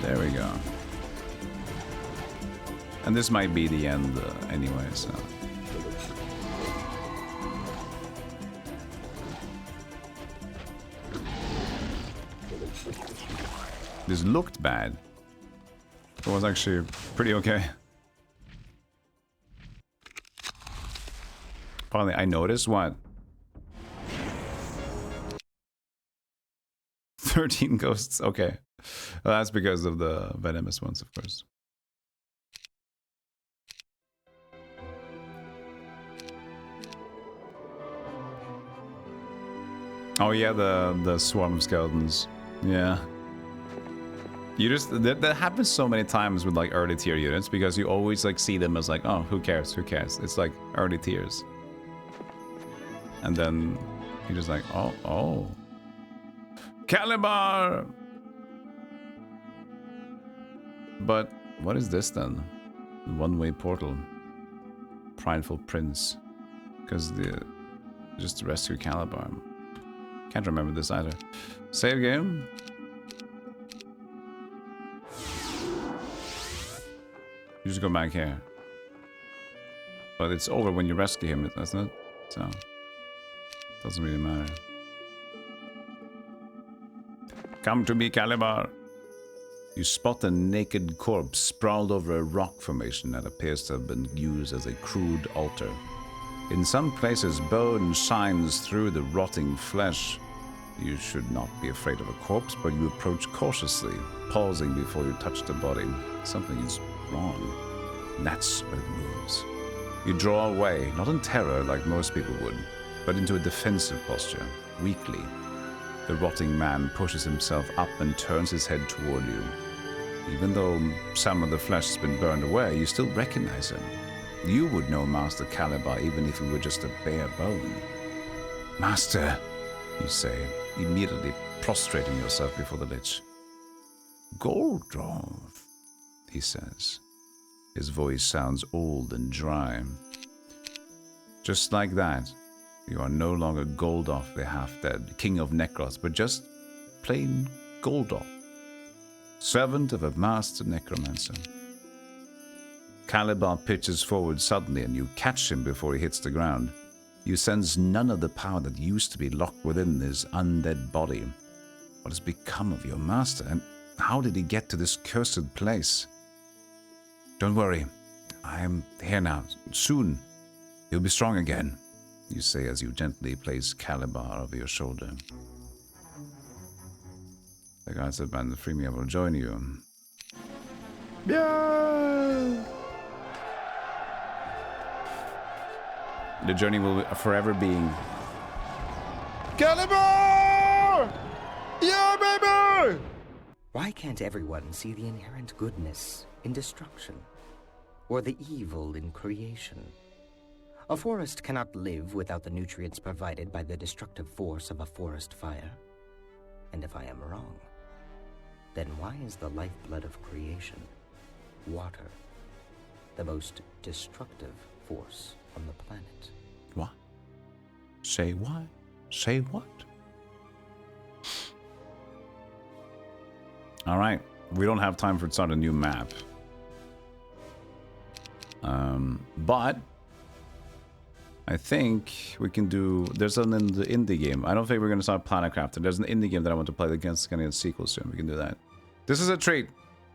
There we go. And this might be the end anyway, so... This looked bad. It was actually pretty okay. Finally, I noticed what? 13 ghosts, okay. Well, that's because of the venomous ones, of course. Oh yeah, the swarm of skeletons. Yeah. You just that happens so many times with like early tier units because you always like see them as like, oh, who cares? Who cares? It's like early tiers. And then you're just like, oh. Calibar! But what is this then? One-way portal. Prideful Prince. Because just to rescue Calibar. Can't remember this either. Save game. You just go back here. But it's over when you rescue him, doesn't it? So doesn't really matter. Come to me, Calibar. You spot a naked corpse sprawled over a rock formation that appears to have been used as a crude altar. In some places, bone shines through the rotting flesh. You should not be afraid of a corpse, but you approach cautiously, pausing before you touch the body. Something is wrong. That's what it moves. You draw away, not in terror like most people would, but into a defensive posture, weakly. The rotting man pushes himself up and turns his head toward you. Even though some of the flesh has been burned away, you still recognize him. You would know Master Calibar even if he were just a bare bone. Master, you say, immediately prostrating yourself before the Lich. Goldrov, he says. His voice sounds old and dry. Just like that, you are no longer Goldoff the half-dead, king of Necroth, but just plain Goldoff, servant of a master necromancer. Calibar pitches forward suddenly and you catch him before he hits the ground. You sense none of the power that used to be locked within his undead body. What has become of your master, and how did he get to this cursed place? Don't worry, I am here now. Soon, he'll be strong again, you say as you gently place Calibar over your shoulder. The guy said, man, free me, I will join you. Yeah! The journey will forever be... Calibar! Why can't everyone see the inherent goodness in destruction, or the evil in creation? A forest cannot live without the nutrients provided by the destructive force of a forest fire. And if I am wrong, then why is the lifeblood of creation, water, the most destructive force on the planet? What? Say what? Say what? All right, we don't have time for it to start a new map. But I think we can do. There's an indie game. I don't think we're gonna start Planet Crafter. There's an indie game that I want to play against. Gonna get a sequel soon. We can do that. This is a treat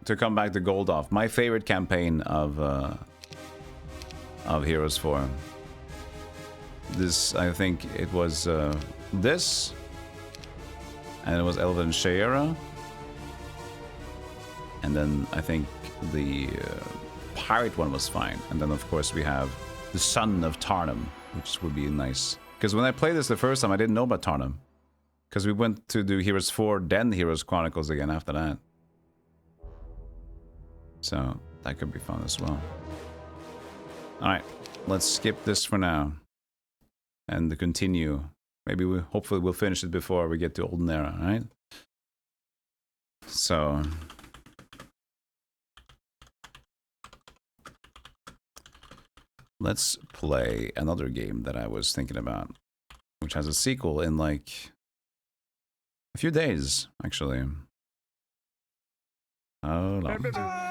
to come back to Goldoff. My favorite campaign of Heroes 4. This, I think it was this, and it was Elven Shayera. And then I think the pirate one was fine. And then of course we have the Son of Tarnum, which would be nice. Because when I played this the first time, I didn't know about Tarnum. Because we went to do Heroes 4, then Heroes Chronicles again after that. So that could be fun as well. Alright, let's skip this for now. And continue. Maybe hopefully we'll finish it before we get to Olden Era, alright? So... let's play another game that I was thinking about, which has a sequel in like a few days, actually. Hold on.